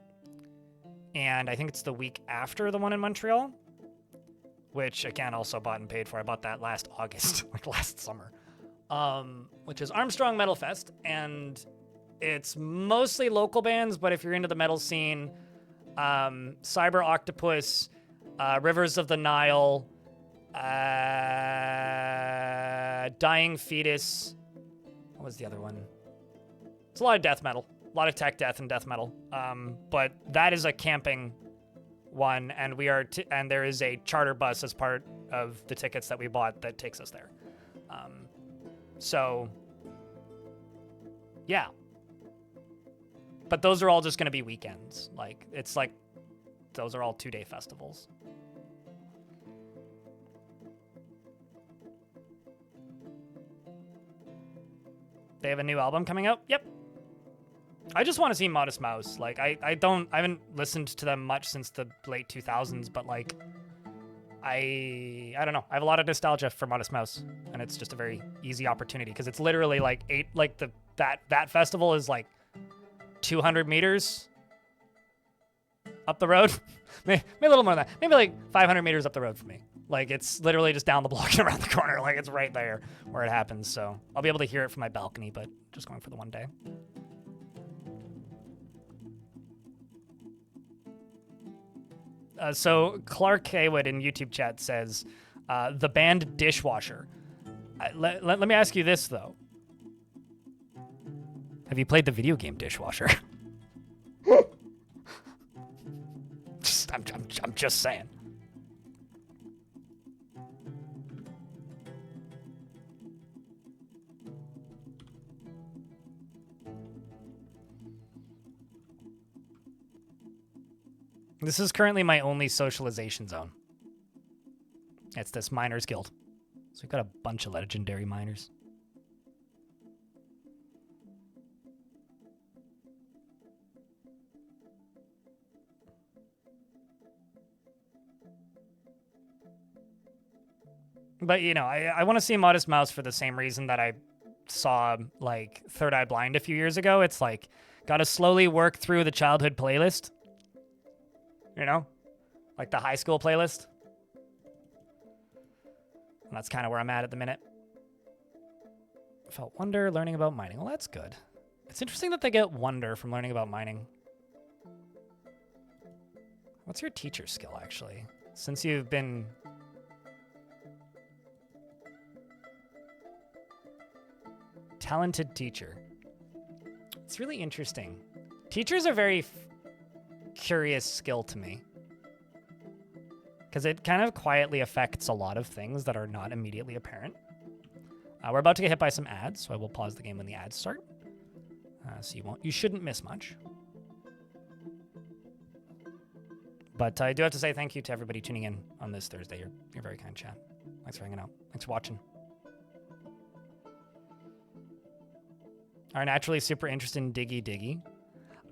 And I think it's the week after the one in Montreal, which, again, also bought and paid for. I bought that last August, like last summer, which is Armstrong Metal Fest. And it's mostly local bands, but if you're into the metal scene, Cyber Octopus, Rivers of the Nile, Dying Fetus. What was the other one? It's a lot of death metal, a lot of tech death and death metal. But that is a camping one, and and there is a charter bus as part of the tickets that we bought that takes us there. So yeah. But those are all just going to be weekends. Like, it's like, those are all 2-day festivals. They have a new album coming out? Yep. I just want to see Modest Mouse. Like, I haven't listened to them much since the late 2000s, but like, I don't know. I have a lot of nostalgia for Modest Mouse, and it's just a very easy opportunity because it's literally like that festival is like 200 meters up the road. maybe a little more than that. Maybe like 500 meters up the road from me. Like, it's literally just down the block and around the corner. Like, it's right there where it happens. So I'll be able to hear it from my balcony, but just going for the one day. So Clark Haywood in YouTube chat says, the band Dishwasher. Let me ask you this, though. Have you played the video game Dishwasher? I'm just saying. This is currently my only socialization zone. It's this Miners Guild. So we've got a bunch of legendary miners. But, you know, I want to see Modest Mouse for the same reason that I saw, like, Third Eye Blind a few years ago. It's like, gotta slowly work through the childhood playlist. You know? Like the high school playlist. And that's kind of where I'm at the minute. Felt wonder learning about mining. Well, that's good. It's interesting that they get wonder from learning about mining. What's your teacher skill, actually? Since you've been... Talented teacher. It's really interesting. Teachers are very curious skill to me. Because it kind of quietly affects a lot of things that are not immediately apparent. We're about to get hit by some ads, so I will pause the game when the ads start. So you shouldn't miss much. But I do have to say thank you to everybody tuning in on this Thursday. You're very kind, chat. Thanks for hanging out. Thanks for watching. Are naturally super interested in Diggy Diggy.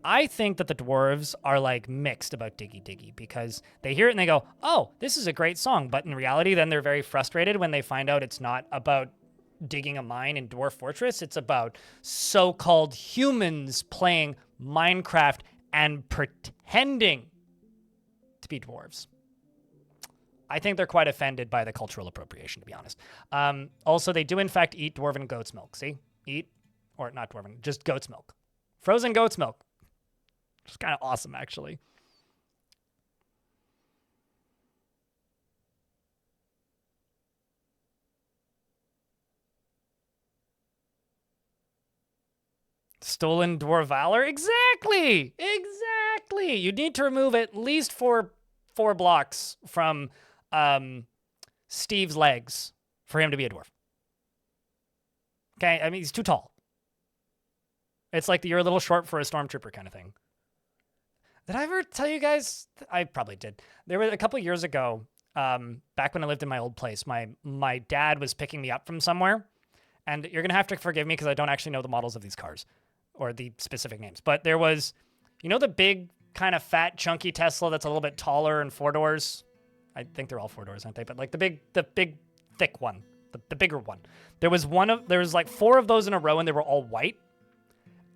I think that the dwarves are like mixed about Diggy Diggy because they hear it and they go, oh, this is a great song. But in reality, then they're very frustrated when they find out it's not about digging a mine in Dwarf Fortress. It's about so-called humans playing Minecraft and pretending to be dwarves. I think they're quite offended by the cultural appropriation, to be honest. Also, they do in fact eat dwarven goat's milk. See? Eat. Or not dwarven, just goat's milk. Frozen goat's milk. It's kind of awesome, actually. Stolen dwarf valor? Exactly! Exactly! You need to remove at least four blocks from Steve's legs for him to be a dwarf. Okay? I mean, he's too tall. It's like you're a little short for a stormtrooper kind of thing. Did I ever tell you guys? I probably did. There was a couple years ago, back when I lived in my old place, my dad was picking me up from somewhere. And you're going to have to forgive me because I don't actually know the models of these cars or the specific names. But there was, you know, the big kind of fat, chunky Tesla that's a little bit taller and 4 doors? I think they're all 4 doors, aren't they? But like the big, thick one, the bigger one. There was like 4 of those in a row and they were all white.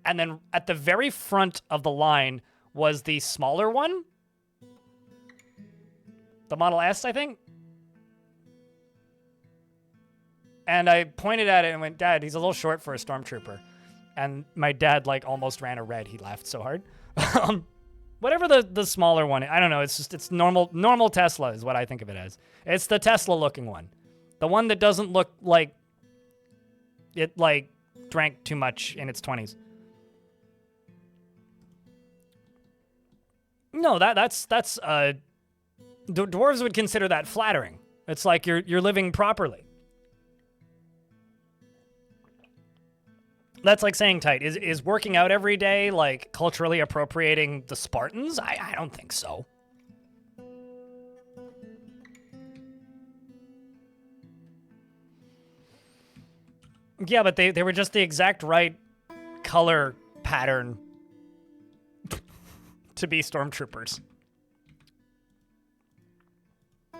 And then at the very front of the line was the smaller one. The Model S, I think. And I pointed at it and went, Dad, he's a little short for a stormtrooper. And my dad like almost ran a red. He laughed so hard. Whatever the smaller one, I don't know. It's normal Tesla is what I think of it as. It's the Tesla looking one. The one that doesn't look like it like drank too much in its 20s. No, that's dwarves would consider that flattering. It's like you're living properly. That's like saying tight. Is working out every day like culturally appropriating the Spartans? I don't think so. Yeah, but they were just the exact right color pattern to be stormtroopers. I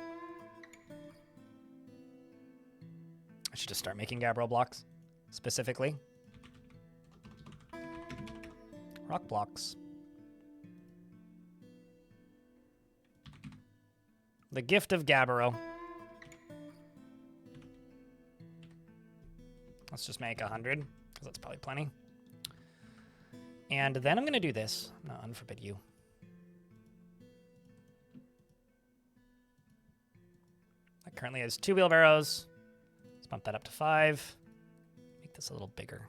should just start making Gabbro blocks, specifically. Rock blocks. The gift of Gabbro. Let's just make 100, because that's probably plenty. And then I'm going to do this. No, unforbid you. That currently has 2 wheelbarrows. Let's bump that up to 5. Make this a little bigger.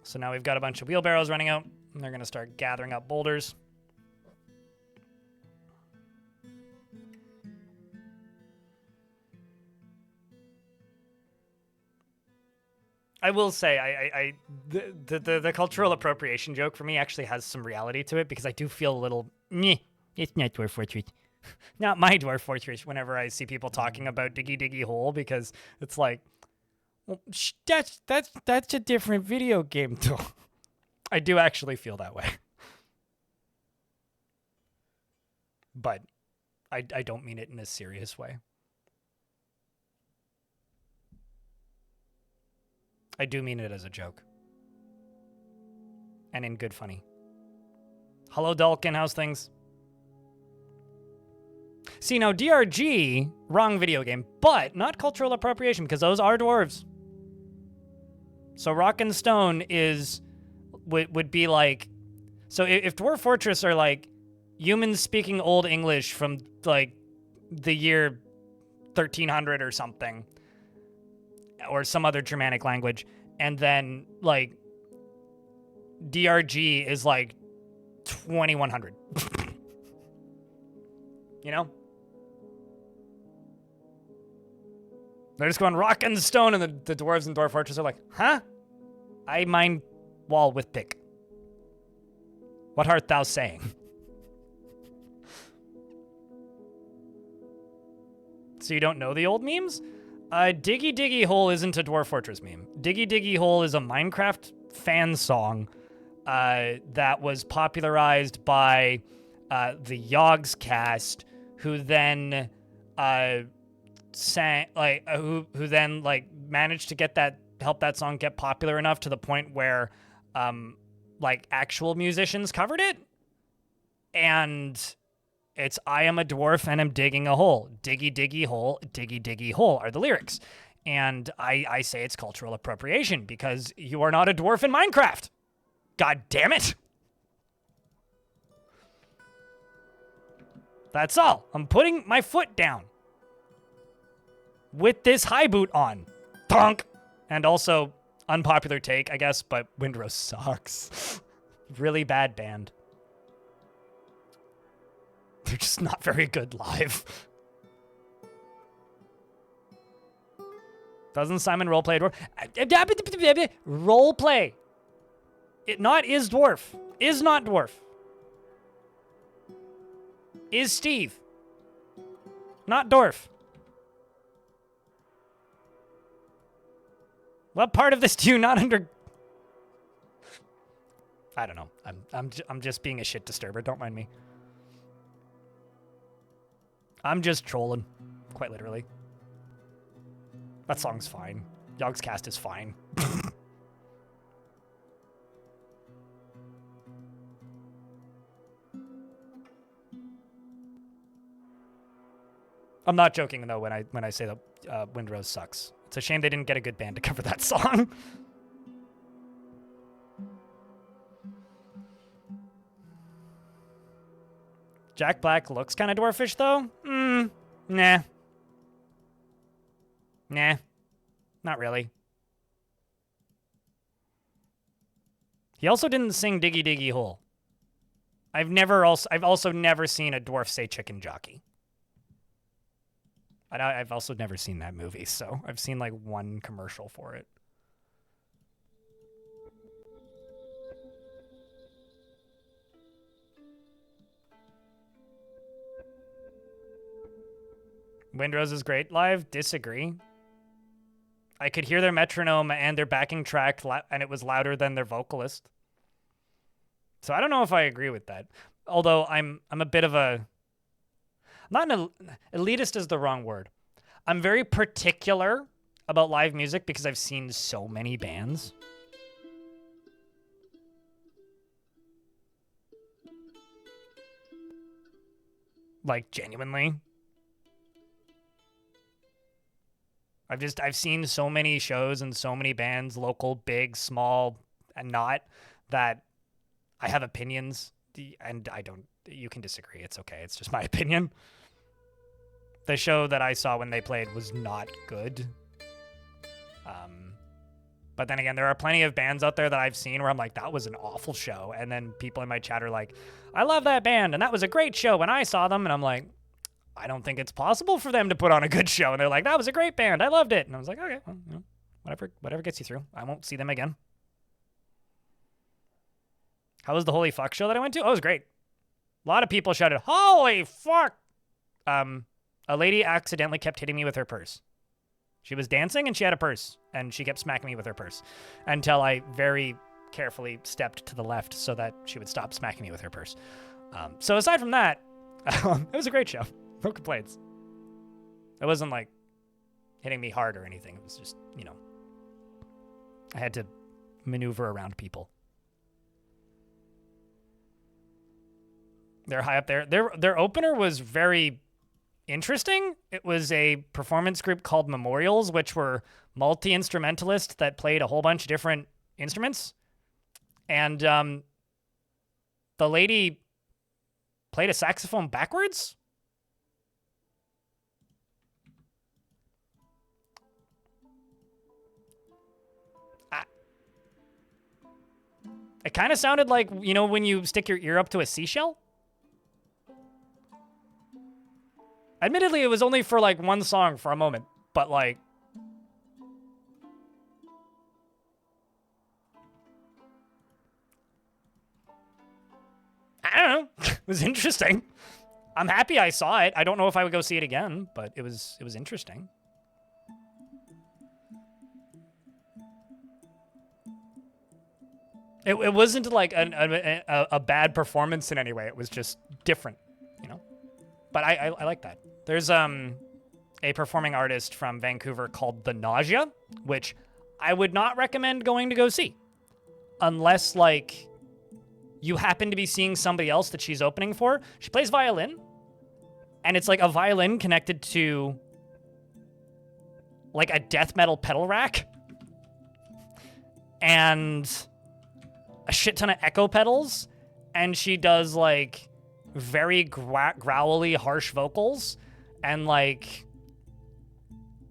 So now we've got a bunch of wheelbarrows running out, and they're going to start gathering up boulders. I will say, the cultural appropriation joke for me actually has some reality to it, because I do feel a little, it's not Dwarf Fortress. Not my Dwarf Fortress whenever I see people talking about Diggy Diggy Hole, because it's like, well, that's a different video game though. I do actually feel that way. But I don't mean it in a serious way. I do mean it as a joke. And in good funny. Hello, Dulkin. How's things? See, now, DRG, wrong video game, but not cultural appropriation, because those are dwarves. So Rock and Stone would be like... So if Dwarf Fortress are like humans speaking Old English from like the year 1300 or something, or some other Germanic language, and then like DRG is like 2100. You know? They're just going Rock and Stone, and the dwarves in Dwarf Fortress are like, huh? I mine wall with pick. What art thou saying? So you don't know the old memes? Diggy Diggy Hole isn't a Dwarf Fortress meme. Diggy Diggy Hole is a Minecraft fan song that was popularized by the Yogscast, who then sang who then like managed to help that song get popular enough to the point where like actual musicians covered it. And it's I am a dwarf and I'm digging a hole. Diggy diggy hole are the lyrics. And I say it's cultural appropriation because you are not a dwarf in Minecraft. God damn it. That's all. I'm putting my foot down. With this high boot on. Thunk. And also, unpopular take, I guess, but Windrose sucks. Really bad band. They're just not very good live. Doesn't Simon roleplay dwarf? Roleplay. It not is dwarf. Is not dwarf. Is Steve. Not dwarf. What part of this do you not under... I don't know. I'm just being a shit disturber. Don't mind me. I'm just trolling, quite literally. That song's fine. Yogscast is fine. I'm not joking though when I say that Windrose sucks. It's a shame they didn't get a good band to cover that song. Jack Black looks kind of dwarfish though. Nah. Nah. Not really. He also didn't sing Diggy Diggy Hole. I've also never seen a dwarf say chicken jockey. I've also never seen that movie, so I've seen like one commercial for it. Windrose is great live. Disagree. I could hear their metronome and their backing track, and it was louder than their vocalist. So I don't know if I agree with that. Although I'm a bit of a... elitist is the wrong word. I'm very particular about live music because I've seen so many bands. Like, genuinely. I've seen so many shows and so many bands, local, big, small, and not, that I have opinions, and you can disagree. It's okay. It's just my opinion. The show that I saw when they played was not good. But then again, there are plenty of bands out there that I've seen where I'm like, that was an awful show. And then people in my chat are like, I love that band, and that was a great show when I saw them. And I'm like, I don't think it's possible for them to put on a good show. And they're like, that was a great band. I loved it. And I was like, okay, well, you know, whatever gets you through. I won't see them again. How was the Holy Fuck show that I went to? Oh, it was great. A lot of people shouted, holy fuck. A lady accidentally kept hitting me with her purse. She was dancing and she had a purse, and she kept smacking me with her purse until I very carefully stepped to the left so that she would stop smacking me with her purse. So aside from that, it was a great show. No complaints. It wasn't like hitting me hard or anything. It was just, you know, I had to maneuver around people. They're high up there. Their opener was very interesting. It was a performance group called Memorials, which were multi-instrumentalists that played a whole bunch of different instruments. And the lady played a saxophone backwards. It kind of sounded like, you know, when you stick your ear up to a seashell. Admittedly, it was only for like one song for a moment, but like, I don't know. It was interesting. I'm happy I saw it. I don't know if I would go see it again, but it was interesting. It wasn't like a bad performance in any way. It was just different, you know? But I like that. There's a performing artist from Vancouver called The Nausea, which I would not recommend going to go see. Unless, like, you happen to be seeing somebody else that she's opening for. She plays violin. And it's like a violin connected to, like, a death metal pedal rack. And a shit ton of echo pedals, and she does like very growly, harsh vocals, and like,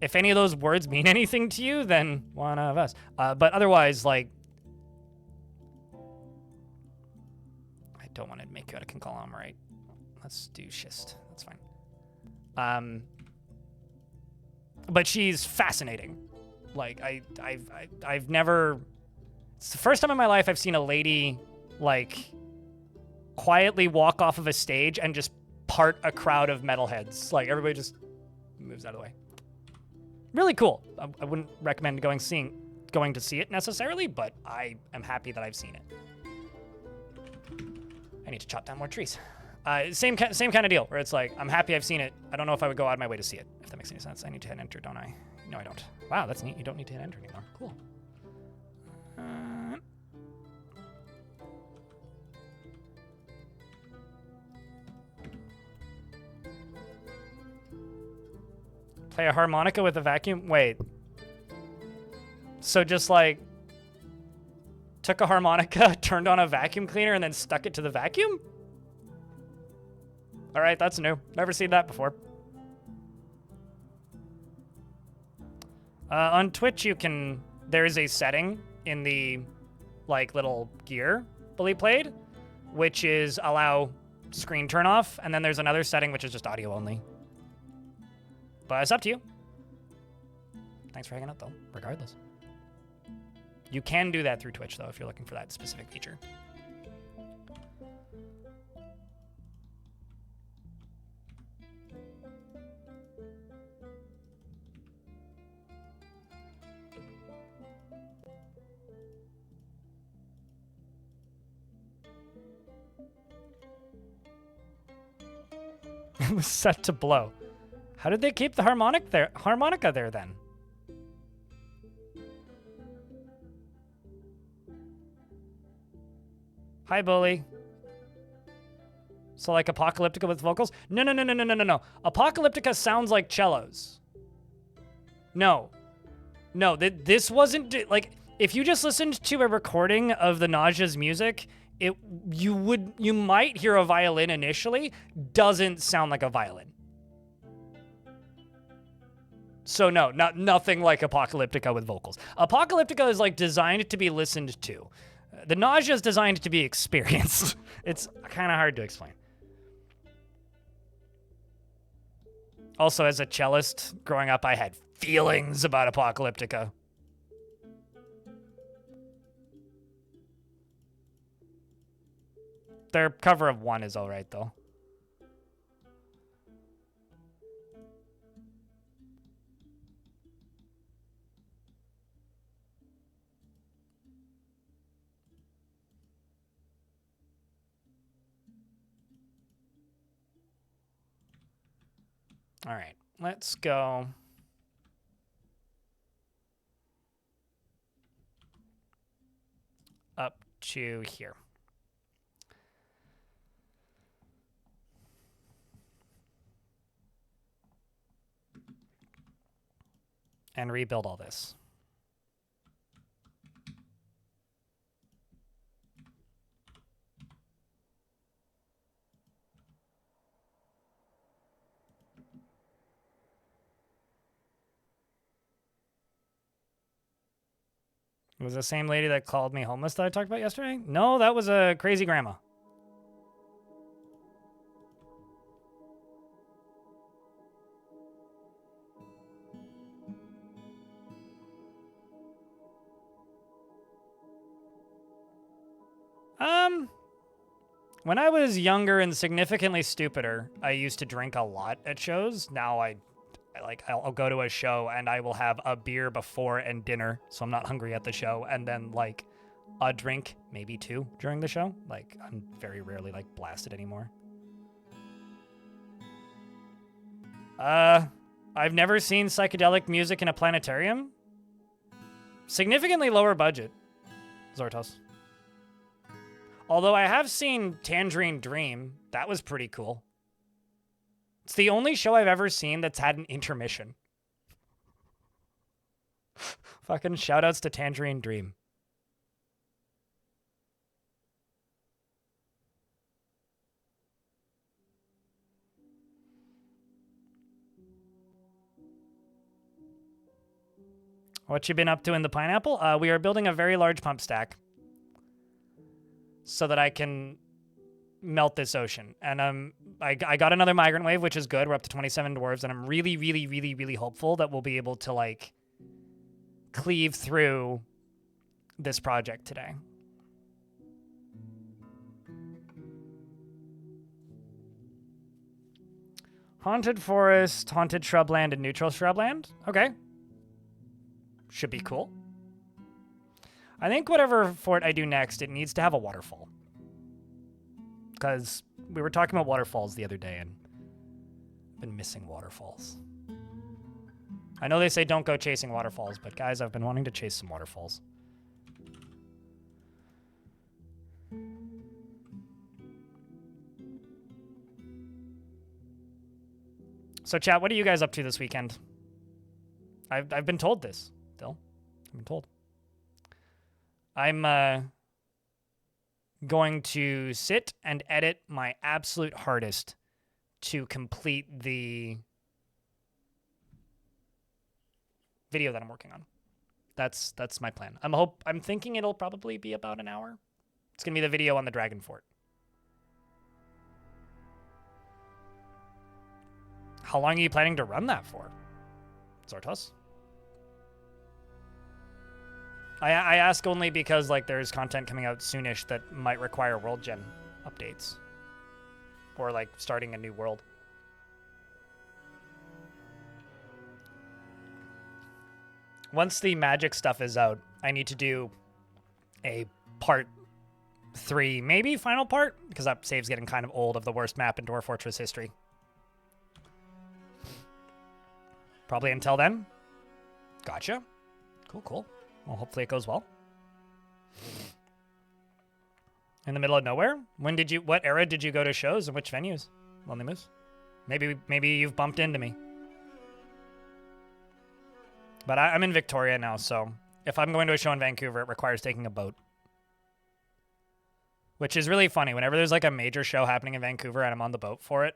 if any of those words mean anything to you, then one of us. But otherwise, like, I don't want to make you out a conglomerate. Let's do schist. That's fine. But she's fascinating. Like, I've never. It's the first time in my life I've seen a lady, like, quietly walk off of a stage and just part a crowd of metalheads. Like, everybody just moves out of the way. Really cool. I wouldn't recommend going to see it necessarily, but I am happy that I've seen it. I need to chop down more trees. Same kind of deal, where it's like, I'm happy I've seen it. I don't know if I would go out of my way to see it, if that makes any sense. I need to hit enter, don't I? No, I don't. Wow, that's neat. You don't need to hit enter anymore. Cool. Play a harmonica with a vacuum? Wait. So just like took a harmonica, turned on a vacuum cleaner, and then stuck it to the vacuum? All right, that's new. Never seen that before. On Twitch, there is a setting in the like little gear Billy played, which is allow screen turn off, and then there's another setting which is just audio only. But it's up to you. Thanks for hanging out, though, regardless. You can do that through Twitch, though, if you're looking for that specific feature. It was set to blow. How did they keep the harmonica there then? Hi, Bully. So like Apocalyptica with vocals? No. Apocalyptica sounds like cellos. No, this wasn't like, if you just listened to a recording of the Nausea's music, you might hear a violin initially. Doesn't sound like a violin. So no, nothing like Apocalyptica with vocals. Apocalyptica is like designed to be listened to. The nausea is designed to be experienced. It's kind of hard to explain. Also, as a cellist growing up, I had feelings about Apocalyptica. Their cover of 1 is alright, though. All right, let's go. Up to here. And rebuild all this. It was the same lady that called me homeless that I talked about yesterday? No, that was a crazy grandma. When I was younger and significantly stupider, I used to drink a lot at shows. Now I'll go to a show and I will have a beer before and dinner, so I'm not hungry at the show, and then like a drink, maybe 2 during the show. Like I'm very rarely like blasted anymore. I've never seen psychedelic music in a planetarium. Significantly lower budget, Zortos. Although I have seen Tangerine Dream. That was pretty cool. It's the only show I've ever seen that's had an intermission. Fucking shoutouts to Tangerine Dream. What you been up to in the pineapple? We are building a very large pump stack so that I can melt this ocean. And I got another migrant wave, which is good. We're up to 27 dwarves, and I'm really, really, really, really hopeful that we'll be able to like cleave through this project today. Haunted forest, haunted shrubland, and neutral shrubland. Okay. Should be cool. I think whatever fort I do next, it needs to have a waterfall. Because we were talking about waterfalls the other day, and I've been missing waterfalls. I know they say don't go chasing waterfalls, but guys, I've been wanting to chase some waterfalls. So chat, what are you guys up to this weekend? I've been told this, Dill. I've been told. I'm going to sit and edit my absolute hardest to complete the video that I'm working on. That's my plan. I'm thinking it'll probably be about an hour. It's gonna be the video on the Dragon Fort. How long are you planning to run that for, Zortos? I ask only because like there's content coming out soonish that might require world gen updates. Or like starting a new world. Once the magic stuff is out, I need to do a part 3, maybe final part, because that save's getting kind of old, of the worst map in Dwarf Fortress history. Probably until then. Gotcha. Cool, cool. Well, hopefully it goes well. In the middle of nowhere? What era did you go to shows and which venues? Lonely Moose? Maybe you've bumped into me. But I'm in Victoria now, so if I'm going to a show in Vancouver, it requires taking a boat. Which is really funny. Whenever there's like a major show happening in Vancouver and I'm on the boat for it,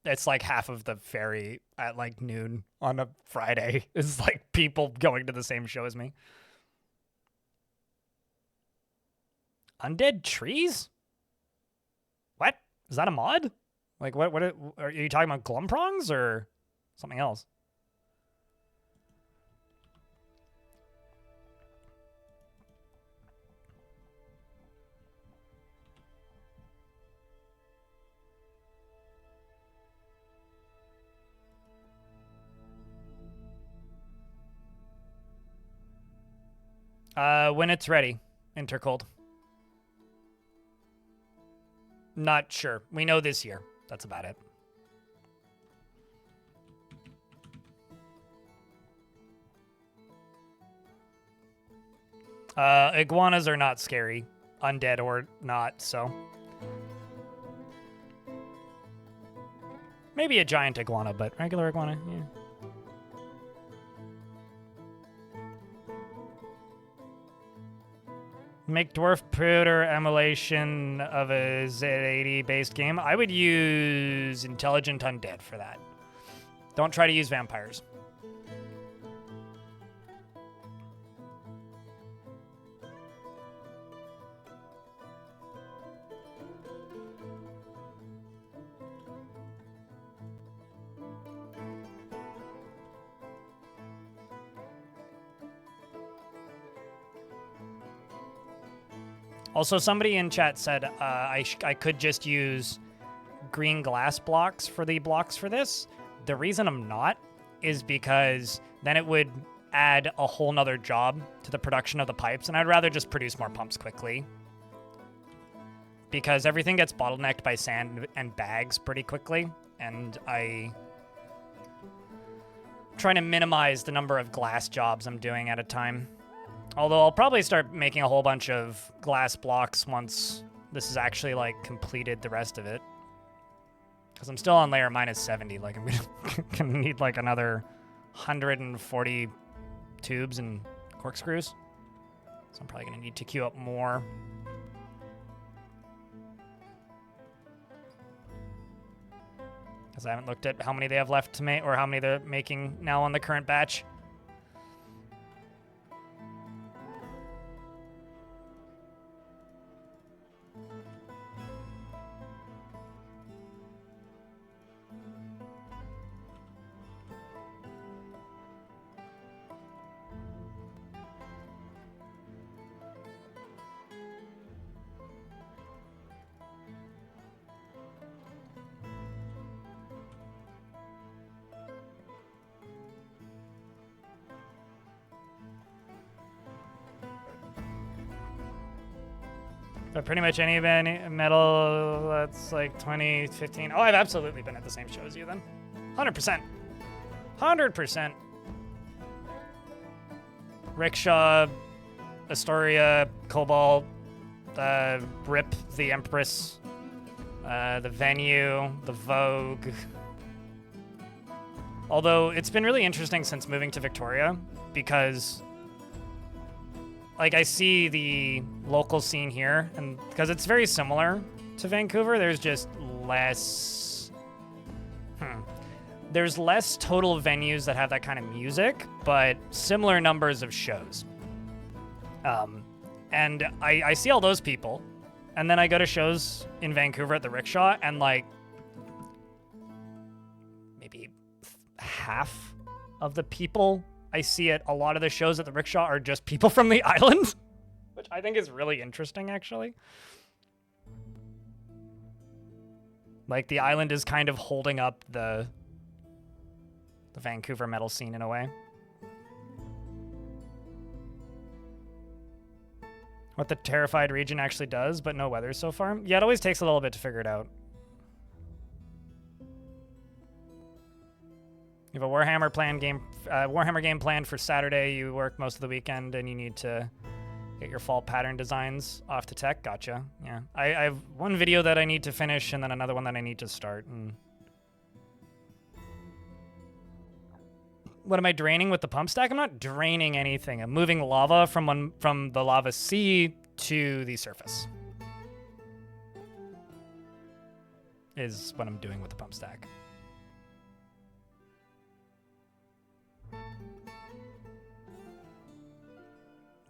It's like half of the ferry at like noon on a Friday is like people going to the same show as me. Undead trees? What? Is that a mod? Like what are you talking about, Glumprongs or something else? When it's ready, Intercold. Not sure. We know this year. That's about it. Iguanas are not scary, undead or not, so. Maybe a giant iguana, but regular iguana, yeah. Make Dwarf Pooter emulation of a Z80 based game. I would use Intelligent Undead for that. Don't try to use vampires. Also, somebody in chat said I could just use green glass blocks for the blocks for this. The reason I'm not is because then it would add a whole nother job to the production of the pipes, and I'd rather just produce more pumps quickly. Because everything gets bottlenecked by sand and bags pretty quickly, and I'm trying to minimize the number of glass jobs I'm doing at a time. Although I'll probably start making a whole bunch of glass blocks once this is actually, like, completed the rest of it. Because I'm still on layer minus 70. Like, I'm gonna need, like, another 140 tubes and corkscrews. So I'm probably gonna need to queue up more. Because I haven't looked at how many they have left to make, or how many they're making now on the current batch. But pretty much any metal that's like 2015. Oh, I've absolutely been at the same show as you then. 100%. 100%. Rickshaw, Astoria, Cobalt, Rip, the Empress, the Venue, the Vogue. Although it's been really interesting since moving to Victoria because like I see the local scene here, and because it's very similar to Vancouver, there's just less. There's less total venues that have that kind of music, but similar numbers of shows. And I see all those people, and then I go to shows in Vancouver at the Rickshaw, and like maybe half of the people I see at a lot of the shows at the Rickshaw are just people from the island, which I think is really interesting, actually. Like, the island is kind of holding up the Vancouver metal scene in a way. What the Terrified region actually does, but no weather so far. Yeah, it always takes a little bit to figure it out. You have a Warhammer game planned for Saturday. You work most of the weekend, and you need to get your fall pattern designs off to tech. Gotcha. Yeah, I have one video that I need to finish, and then another one that I need to start. And what am I draining with the pump stack? I'm not draining anything. I'm moving lava from the lava sea to the surface. Is what I'm doing with the pump stack.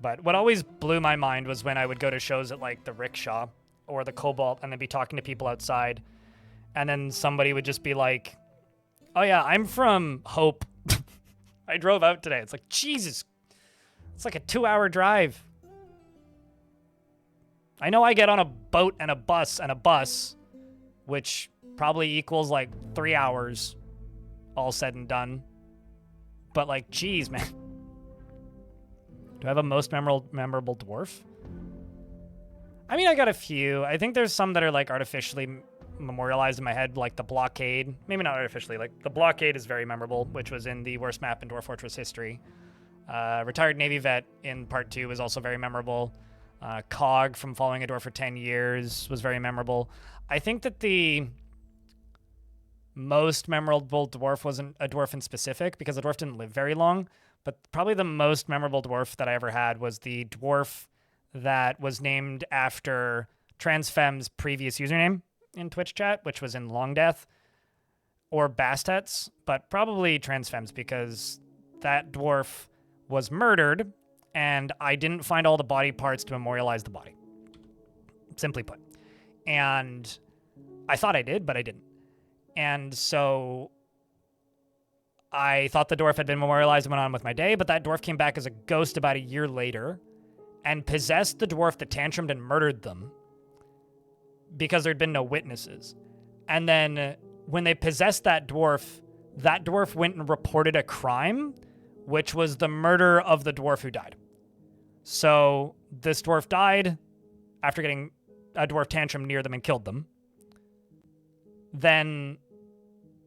But what always blew my mind was when I would go to shows at like the Rickshaw or the Cobalt and then be talking to people outside. And then somebody would just be like, oh yeah, I'm from Hope. I drove out today. It's like, Jesus, it's like a 2-hour drive. I know I get on a boat and a bus, which probably equals like 3 hours all said and done. But like, geez, man. Do I have a most memorable dwarf? I mean, I got a few. I think there's some that are like artificially memorialized in my head, like the blockade. Maybe not artificially. Like the blockade is very memorable, which was in the worst map in Dwarf Fortress history. Retired Navy vet in part 2 was also very memorable. Cog from following a dwarf for 10 years was very memorable. I think that the most memorable dwarf wasn't a dwarf in specific because the dwarf didn't live very long, but probably the most memorable dwarf that I ever had was the dwarf that was named after Transfem's previous username in Twitch chat, which was in Long Death or Bastet's, but probably Transfem's because that dwarf was murdered and I didn't find all the body parts to memorialize the body, simply put. And I thought I did, but I didn't. And so I thought the dwarf had been memorialized and went on with my day, but that dwarf came back as a ghost about a year later and possessed the dwarf that tantrumed and murdered them because there'd been no witnesses. And then when they possessed that dwarf went and reported a crime, which was the murder of the dwarf who died. So this dwarf died after getting a dwarf tantrum near them and killed them. Then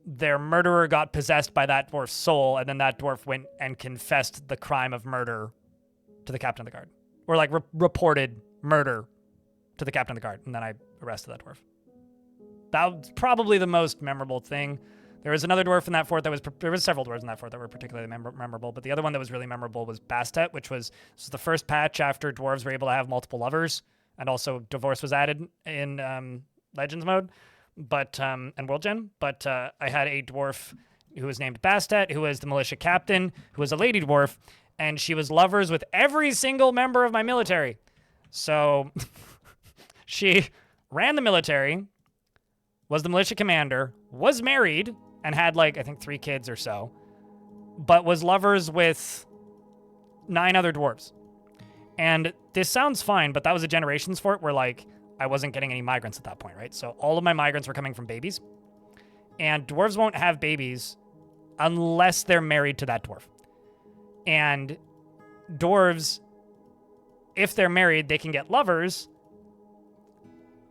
their murderer got possessed by that dwarf's soul, and then that dwarf went and confessed the crime of murder to the captain of the guard. Or like reported murder to the captain of the guard, and then I arrested that dwarf. That was probably the most memorable thing. There was another dwarf in that fort there was several dwarves in that fort that were particularly memorable, but the other one that was really memorable was Bastet, which was the first patch after dwarves were able to have multiple lovers, and also divorce was added in Legends mode, but and World Gen. But I had a dwarf who was named Bastet, who was the militia captain, who was a lady dwarf, and she was lovers with every single member of my military. So she ran the military, was the militia commander, was married, and had like, I think 3 kids or so, but was lovers with 9 other dwarves. And this sounds fine, but that was a generations fort where like I wasn't getting any migrants at that point, right? So all of my migrants were coming from babies. And dwarves won't have babies unless they're married to that dwarf. And dwarves, if they're married, they can get lovers,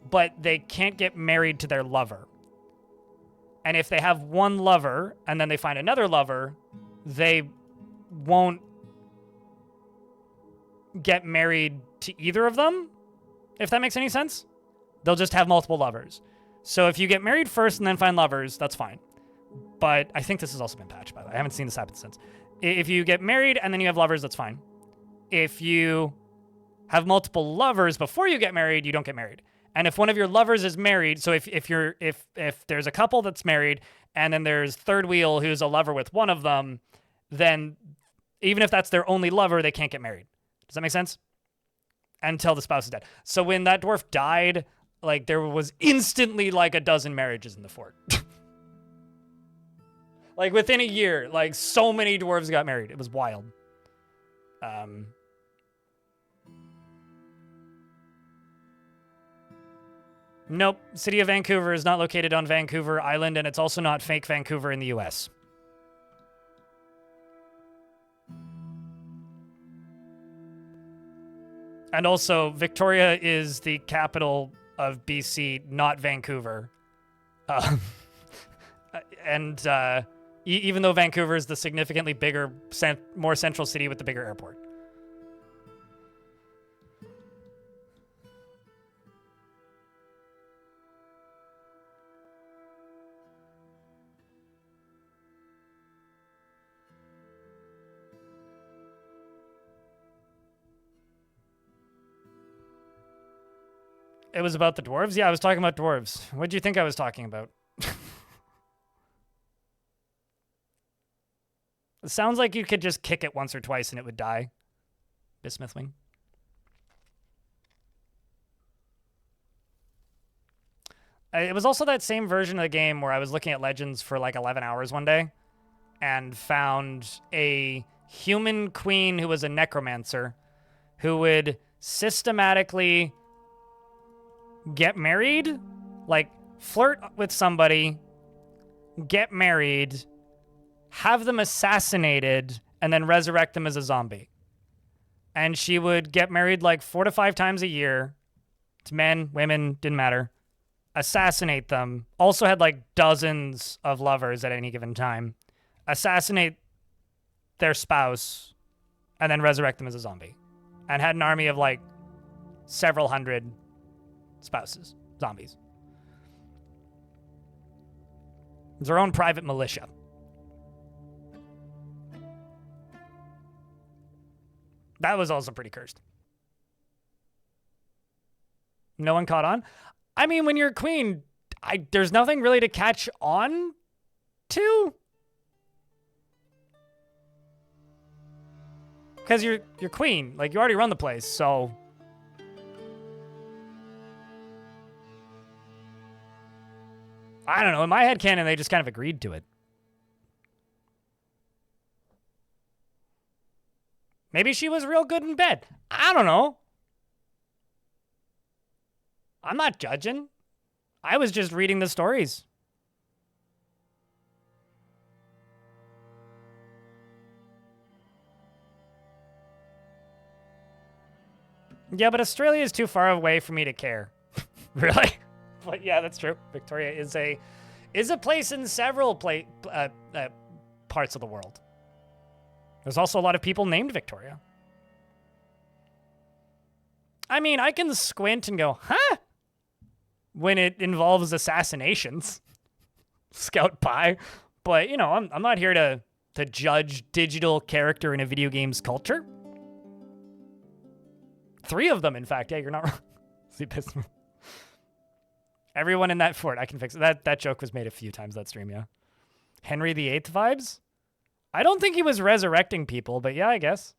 but they can't get married to their lover. And if they have one lover and then they find another lover, they won't get married to either of them, if that makes any sense. They'll just have multiple lovers. So if you get married first and then find lovers, that's fine. But I think this has also been patched, by the way. I haven't seen this happen since. If you get married and then you have lovers, that's fine. If you have multiple lovers before you get married, you don't get married. And if one of your lovers is married, so if there's a couple that's married and then there's third wheel who's a lover with one of them, then even if that's their only lover, they can't get married. Does that make sense? Until the spouse is dead. So when that dwarf died, like there was instantly like a dozen marriages in the fort. Like within a year, like so many dwarves got married. It was wild. Nope. City of Vancouver is not located on Vancouver Island, and it's also not fake Vancouver in the US. And also, Victoria is the capital of BC, not Vancouver. Even though Vancouver is the significantly bigger, more central city with the bigger airport. It was about the dwarves? Yeah, I was talking about dwarves. What do you think I was talking about? It sounds like you could just kick it once or twice and it would die. Bismuth wing. It was also that same version of the game where I was looking at Legends for like 11 hours one day and found a human queen who was a necromancer who would systematically get married, like flirt with somebody, get married, have them assassinated, and then resurrect them as a zombie. And she would get married like 4 to 5 times a year to men, women, didn't matter. Assassinate them. Also had like dozens of lovers at any given time. Assassinate their spouse and then resurrect them as a zombie. And had an army of like several hundred spouses, zombies. It's their own private militia. That was also pretty cursed. No one caught on? I mean, when you're a queen, there's nothing really to catch on to. Because you're queen. Like, you already run the place, so... I don't know. In my headcanon, they just kind of agreed to it. Maybe she was real good in bed. I don't know. I'm not judging. I was just reading the stories. Yeah, but Australia is too far away for me to care. Really? But yeah, that's true. Victoria is a place in several parts of the world. There's also a lot of people named Victoria. I mean, I can squint and go, huh? When it involves assassinations. Scout pie. But, you know, I'm not here to judge digital character in a video game's culture. 3 of them, in fact. Yeah, you're not wrong. See, piss me. Everyone in that fort, I can fix it. That joke was made a few times that stream, yeah. Henry VIII vibes? I don't think he was resurrecting people, but yeah, I guess.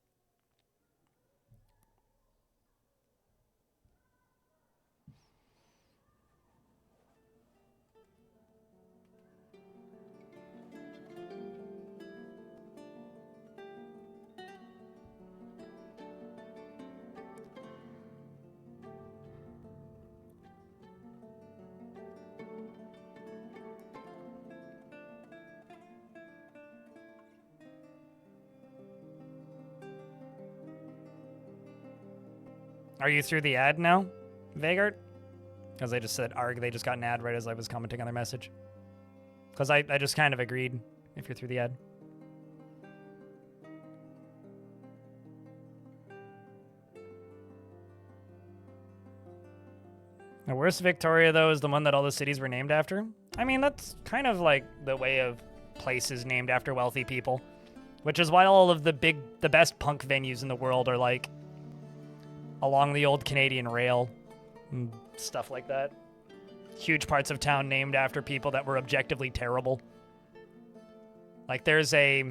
Are you through the ad now, Vagart? Because I just said arg, they just got an ad right as I was commenting on their message. Because I just kind of agreed if you're through the ad. The worst Victoria, though, is the one that all the cities were named after. I mean, that's kind of like the way of places named after wealthy people. Which is why all of the best punk venues in the world are like along the old Canadian rail and stuff like that. Huge parts of town named after people that were objectively terrible. Like there's a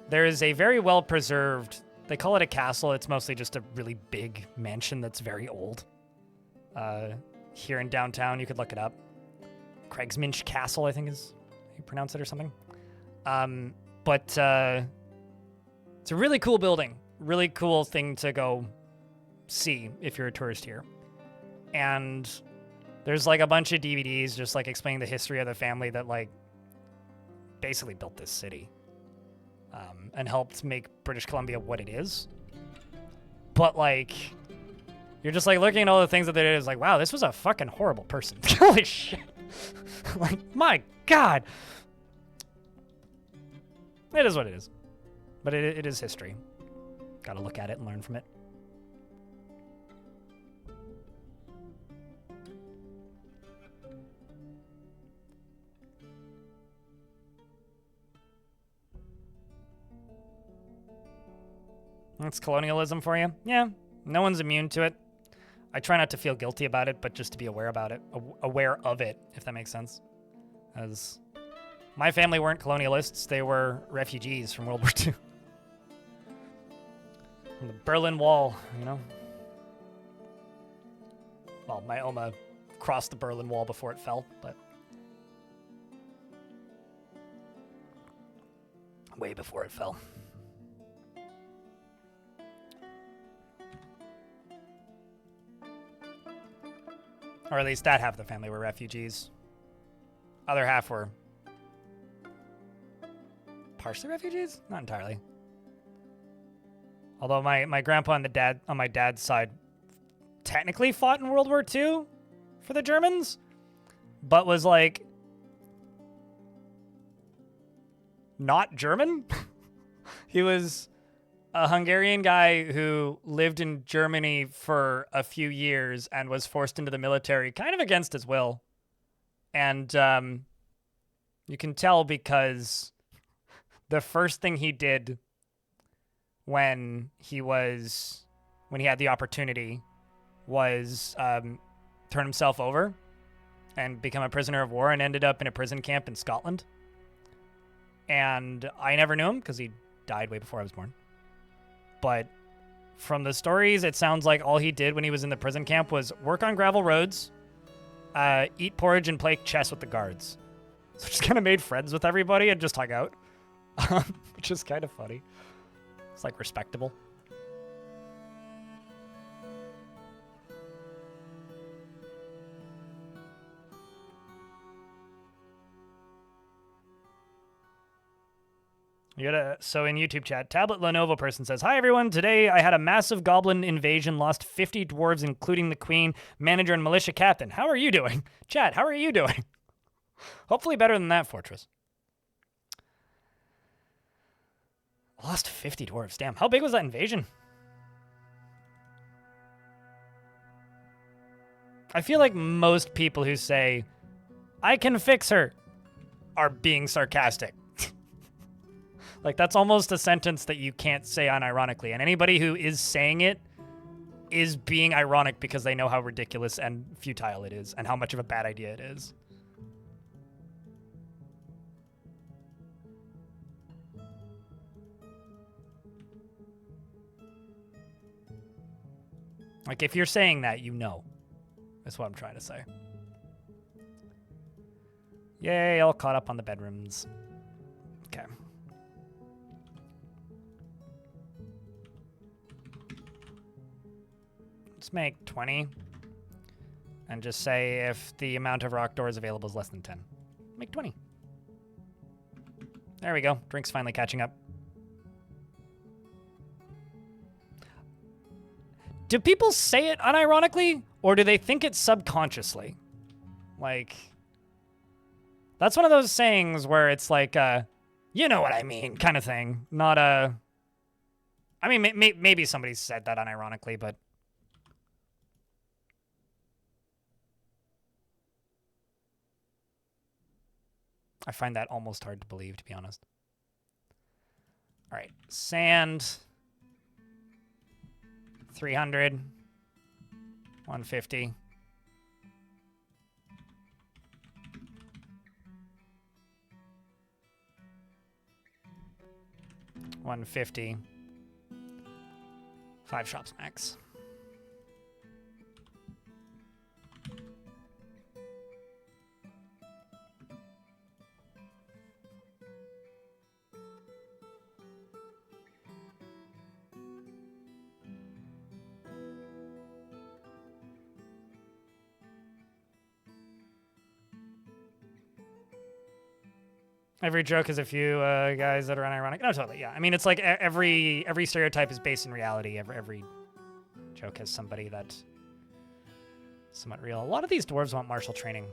very well preserved, they call it a castle, it's mostly just a really big mansion that's very old. Here in downtown, you could look it up. Craigsminch Castle, I think is how you pronounce it or something. But it's a really cool building. Really cool thing to go see if you're a tourist here. And there's like a bunch of DVDs just like explaining the history of the family that like basically built this city and helped make British Columbia what it is. But like, you're just like looking at all the things that they did, is like, wow, this was a fucking horrible person. Holy shit. Like, my God. It is what it is. But it is history. Gotta look at it and learn from it. That's colonialism for you? Yeah, no one's immune to it. I try not to feel guilty about it, but just to be aware about it, aware of it, if that makes sense. As My family weren't colonialists. They were refugees from World War II. From the Berlin Wall, you know? Well, my Oma crossed the Berlin Wall before it fell, but... way before it fell. Or at least that half of the family were refugees. Other half were partially refugees? Not entirely. Although my grandpa on my dad's side technically fought in World War II for the Germans, but was like not German. He was a Hungarian guy who lived in Germany for a few years and was forced into the military kind of against his will. And you can tell because the first thing he did when he had the opportunity was turn himself over and become a prisoner of war, and ended up in a prison camp in Scotland. And I never knew him because he died way before I was born. But from the stories, it sounds like all he did when he was in the prison camp was work on gravel roads, eat porridge, and play chess with the guards. So just kind of made friends with everybody and just hung out, which is kind of funny. It's like respectable. So in YouTube chat, Tablet Lenovo person says, "Hi everyone, today I had a massive goblin invasion, lost 50 dwarves including the queen, manager, and militia captain. How are you doing?" Chat, how are you doing? Hopefully better than that, Fortress. Lost 50 dwarves, damn. How big was that invasion? I feel like most people who say, "I can fix her," are being sarcastic. Like, that's almost a sentence that you can't say unironically. And anybody who is saying it is being ironic because they know how ridiculous and futile it is and how much of a bad idea it is. Like, if you're saying that, you know. That's what I'm trying to say. Yay, all caught up on the bedrooms. Okay. Let's make 20 and just say if the amount of rock doors available is less than 10. Make 20. There we go. Drink's finally catching up. Do people say it unironically, or do they think it subconsciously? Like, that's one of those sayings where it's like, you know what I mean, kind of thing. Not a... I mean, maybe somebody said that unironically, but... I find that almost hard to believe, to be honest. All right, sand, 300, 150. $150. 5 shops max. Every joke has a few guys that are unironic. No, totally, yeah. I mean, it's like every stereotype is based in reality. Every joke has somebody that's somewhat real. A lot of these dwarves want martial training.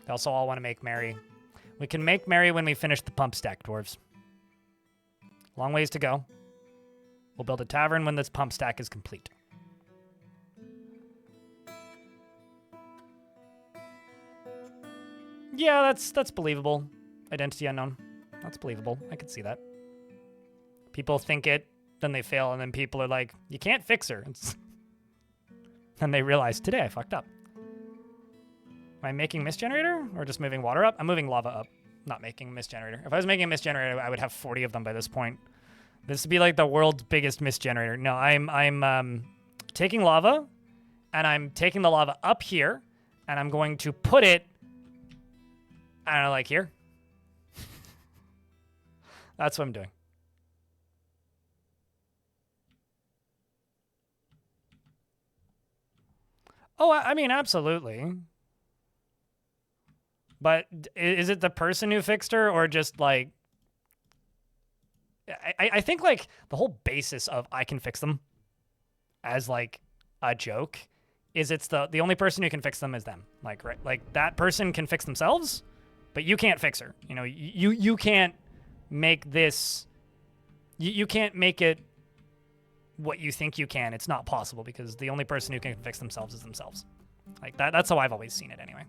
They also all want to make merry. We can make merry when we finish the pump stack, dwarves. Long ways to go. We'll build a tavern when this pump stack is complete. Yeah, that's believable. Identity unknown. That's believable. I could see that. People think it, then they fail, and then people are like, you can't fix her. Then they realize, today I fucked up. Am I making mist generator or just moving water up? I'm moving lava up, not making a mist generator. If I was making a mist generator, I would have 40 of them by this point. This would be like the world's biggest mist generator. No, I'm taking lava, and I'm taking the lava up here, and I'm going to put it, I don't know, like here. That's what I'm doing. Oh, I mean, absolutely. But is it the person who fixed her, or just like... I think like the whole basis of I can fix them as like a joke is it's the only person who can fix them is them. Like, right, like that person can fix themselves, but you can't fix her. You know, you can't make this, you can't make it what you think you can. It's not possible because the only person who can fix themselves is themselves. Like that's how I've always seen it anyway.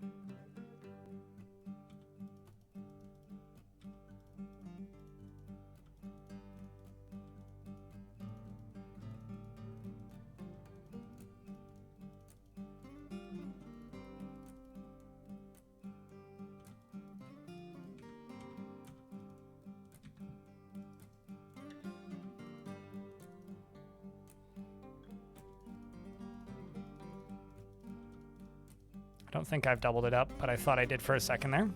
I don't think I've doubled it up, but I thought I did for a second there.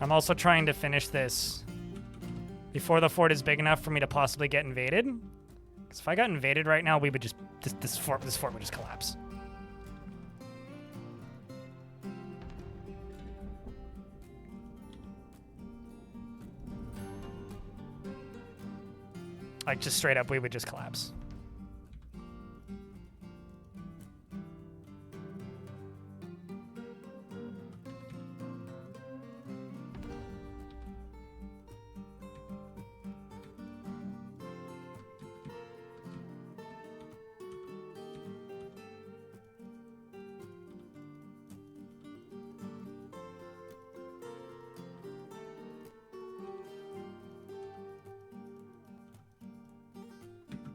I'm also trying to finish this before the fort is big enough for me to possibly get invaded. Because if I got invaded right now, we would just this fort would just collapse. Like, just straight up, we would just collapse.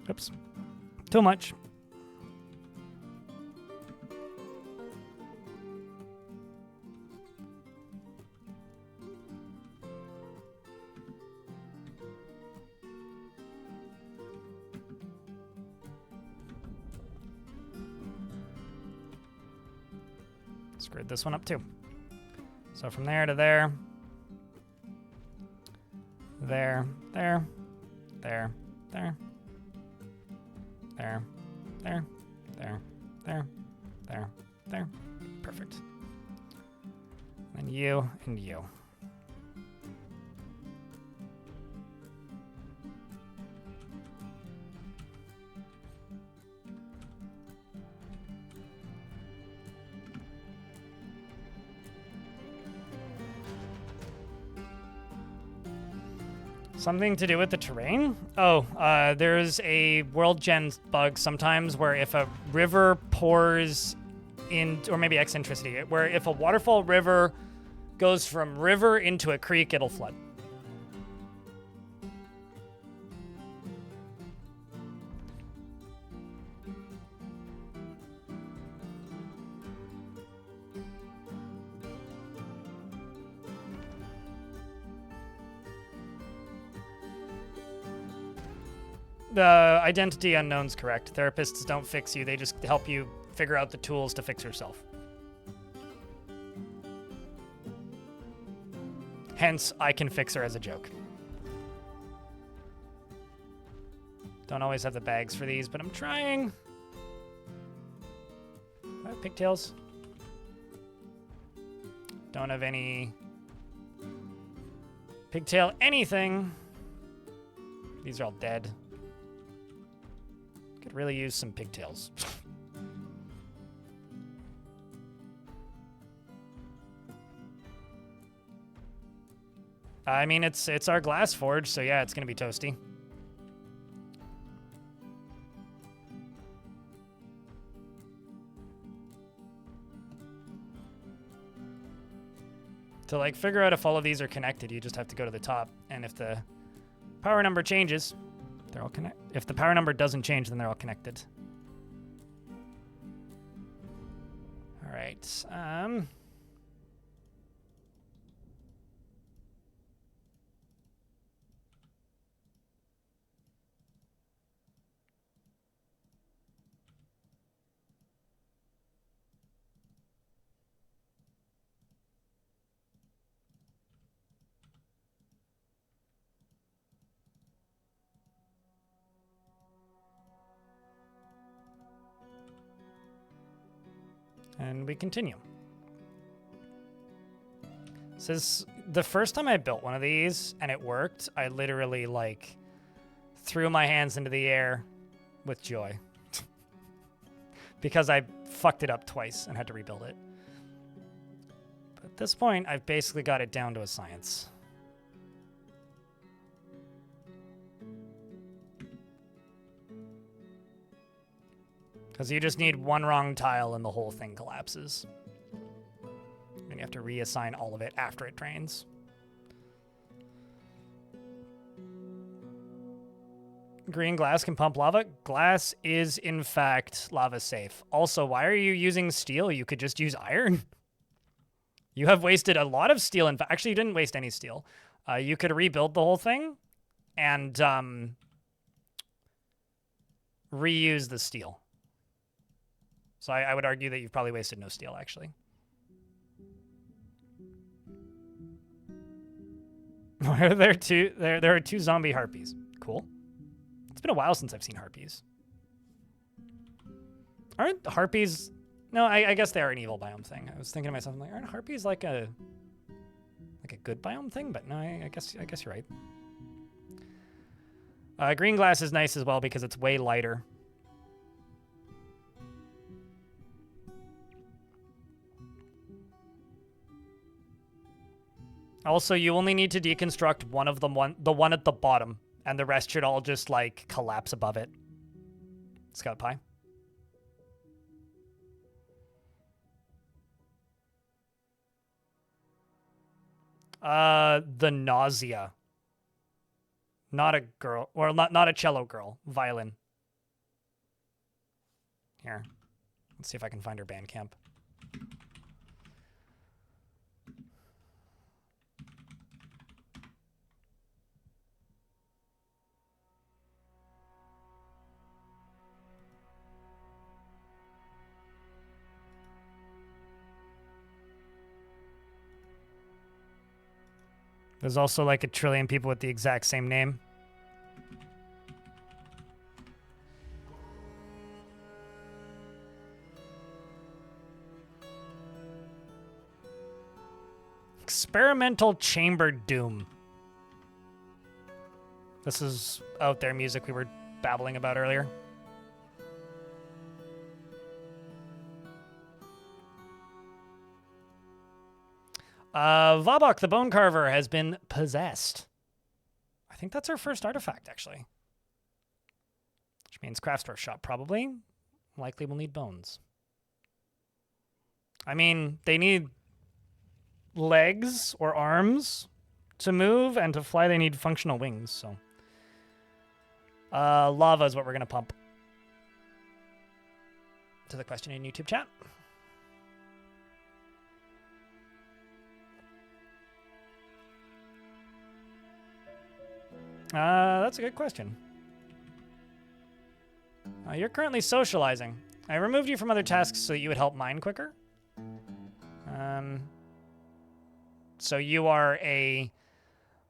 Oops. Too much. Screwed this one up too. So from there to there. There. There. There. There. There, there, there, there, there, there. Perfect. And you, and you. Something to do with the terrain? Oh, there's a world gen bug sometimes where if a river pours in, or maybe eccentricity, where if a waterfall river goes from river into a creek, it'll flood. The identity unknown's correct. Therapists don't fix you. They just help you figure out the tools to fix yourself. Hence, I can fix her as a joke. Don't always have the bags for these, but I'm trying. Do I have pigtails? Don't have any pigtail anything. These are all dead. Could really use some pigtails. I mean, it's our glass forge, so yeah, it's gonna be toasty. To like figure out if all of these are connected, you just have to go to the top, and if the power number changes, they're all connected. If the power number doesn't change, then they're all connected. All right. And we continue. Says the first time I built one of these and it worked, I literally like threw my hands into the air with joy because I fucked it up twice and had to rebuild it. But at this point, I've basically got it down to a science. Because you just need one wrong tile and the whole thing collapses. And you have to reassign all of it after it drains. Green glass can pump lava. Glass is, in fact, lava safe. Also, why are you using steel? You could just use iron. You have wasted a lot of steel. In fact, actually, you didn't waste any steel. You could rebuild the whole thing and reuse the steel. So I would argue that you've probably wasted no steel, actually. Why are there two? There are two zombie harpies. Cool. It's been a while since I've seen harpies. Aren't harpies... No, I guess they are an evil biome thing. I was thinking to myself, like, aren't harpies like a good biome thing? But no, I guess you're right. Green glass is nice as well because it's way lighter. Also, you only need to deconstruct one of them, the one at the bottom, and the rest should all just, like, collapse above it. Scout Pie. The nausea. Not a girl, or not a cello girl. Violin. Here. Let's see if I can find her band camp. There's also like a trillion people with the exact same name. Experimental Chamber Doom. This is out there music we were babbling about earlier. Vabok, the Bone Carver, has been possessed. I think that's our first artifact, actually. Which means craft store shop, probably. Likely will need bones. I mean, they need legs or arms to move, and to fly they need functional wings, so. Lava is what we're going to pump. To the question in YouTube chat. That's a good question. You're currently socializing. I removed you from other tasks so that you would help mine quicker. So you are a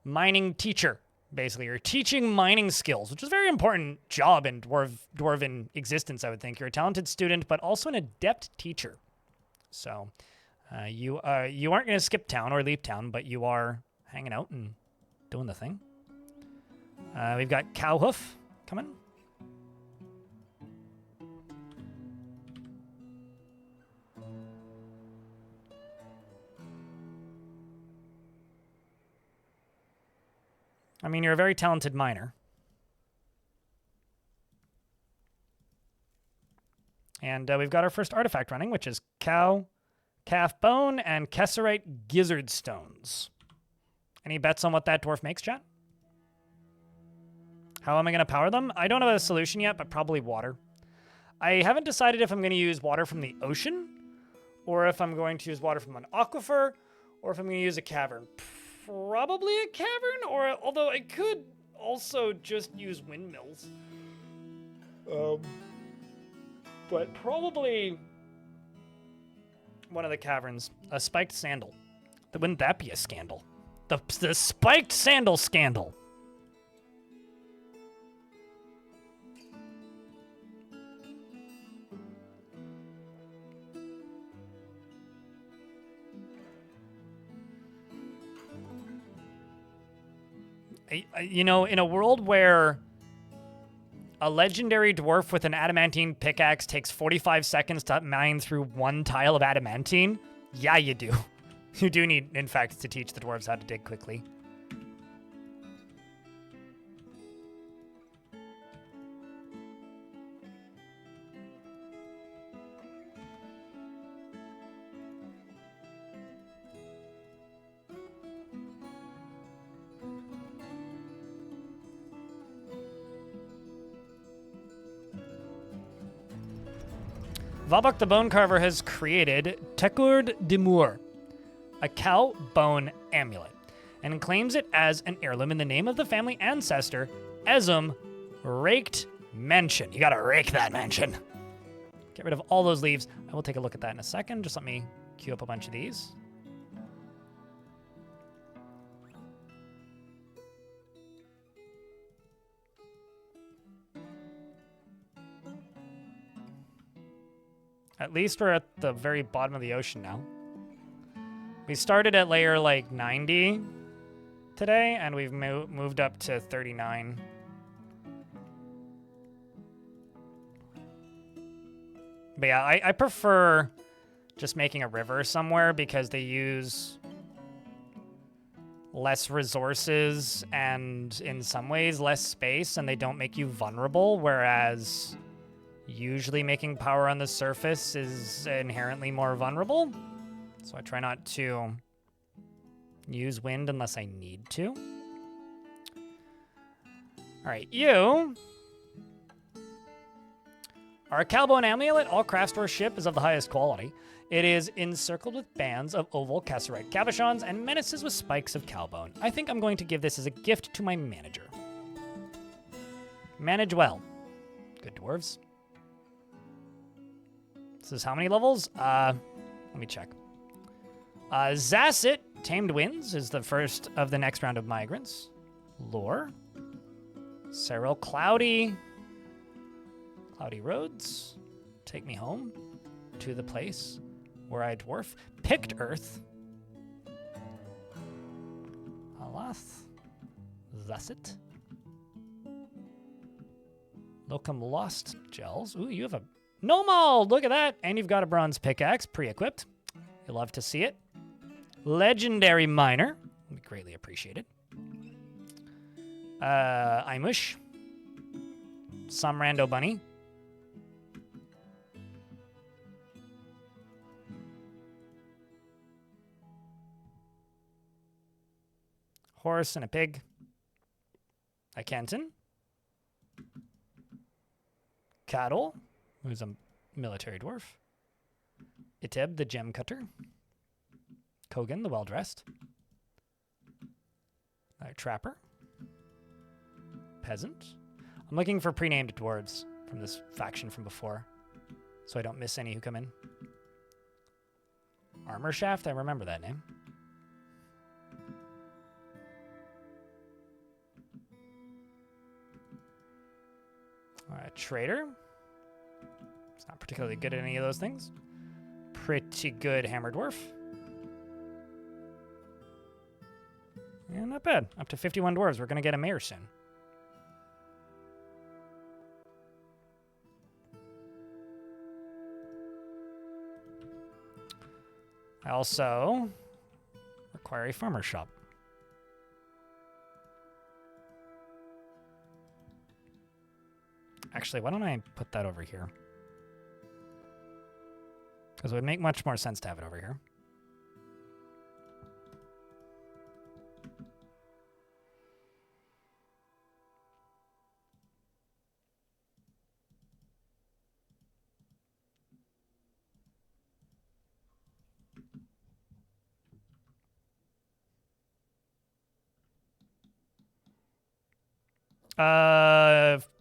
mining teacher, basically. You're teaching mining skills, which is a very important job in dwarven existence, I would think. You're a talented student, but also an adept teacher. So you aren't going to skip town or leave town, but you are hanging out and doing the thing. We've got Cowhoof coming. I mean, you're a very talented miner. And we've got our first artifact running, which is Cow, calf bone, and Kesserite gizzard stones. Any bets on what that dwarf makes, chat? How am I going to power them? I don't have a solution yet, but probably water. I haven't decided if I'm going to use water from the ocean, or if I'm going to use water from an aquifer, or if I'm going to use a cavern. Probably a cavern, or although I could also just use windmills. But probably one of the caverns. A spiked sandal. Wouldn't that be a scandal? The spiked sandal scandal. You know, in a world where a legendary dwarf with an adamantine pickaxe takes 45 seconds to mine through one tile of adamantine, yeah, you do. You do need, in fact, to teach the dwarves how to dig quickly. Vabak the Bone Carver has created Tekur Dimur, a cow bone amulet, and claims it as an heirloom in the name of the family ancestor, Ezum Raked Mansion. You gotta rake that mansion. Get rid of all those leaves. I will take a look at that in a second. Just let me queue up a bunch of these. At least we're at the very bottom of the ocean now. We started at layer like 90 today, and we've moved up to 39. But yeah, I prefer just making a river somewhere because they use less resources and in some ways less space, and they don't make you vulnerable, whereas usually making power on the surface is inherently more vulnerable. So I try not to use wind unless I need to. All right, you are a cowbone amulet. All craft store ship is of the highest quality. It is encircled with bands of oval Kesserite cabochons and menaces with spikes of cowbone. I think I'm going to give this as a gift to my manager. Manage well. Good dwarves. This is how many levels? Let me check. Zasset, Tamed Winds, is the first of the next round of migrants. Lore. Cyril, Cloudy Roads. Take me home to the place where I dwarf. Picked Earth. Alath. Zasset. Locum Lost Gels. Ooh, you have a Nomal! Look at that! And you've got a bronze pickaxe pre-equipped. You'll love to see it. Legendary Miner. Would be greatly appreciated. Imush. Some rando bunny. Horse and a pig. A Kenton. Cattle, who's a military dwarf. Iteb, the gem cutter. Kogan, the well-dressed. Trapper. Peasant. I'm looking for pre-named dwarves from this faction from before, so I don't miss any who come in. Armor Shaft, I remember that name. Trader. It's not particularly good at any of those things. Pretty good hammer dwarf. Yeah, not bad. Up to 51 dwarves. We're going to get a mayor soon. I also require a farmer shop. Actually, why don't I put that over here? Because it would make much more sense to have it over here.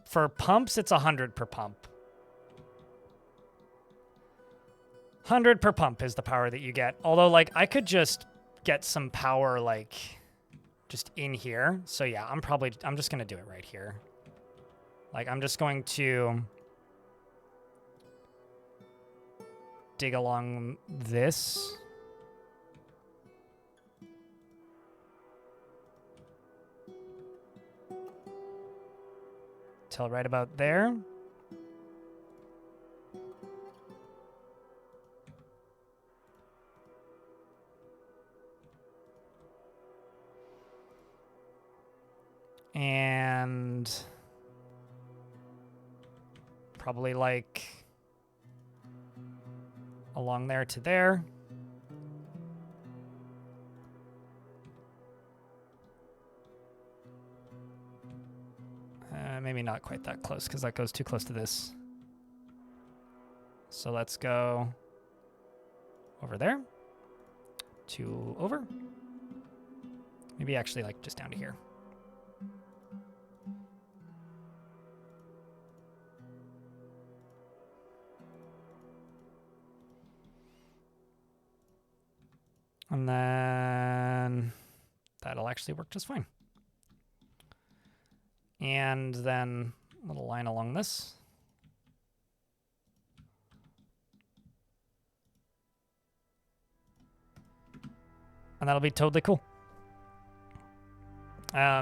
For pumps, it's 100 per pump. 100 per pump is the power that you get. Although, like, I could just get some power, like, just in here. So, yeah, I'm just going to do it right here. Like, I'm just going to dig along this. Till right about there. And probably like along there to there. Maybe not quite that close because that goes too close to this. So let's go over there to over. Maybe actually like just down to here. And then that'll actually work just fine. And then a little line along this. And that'll be totally cool.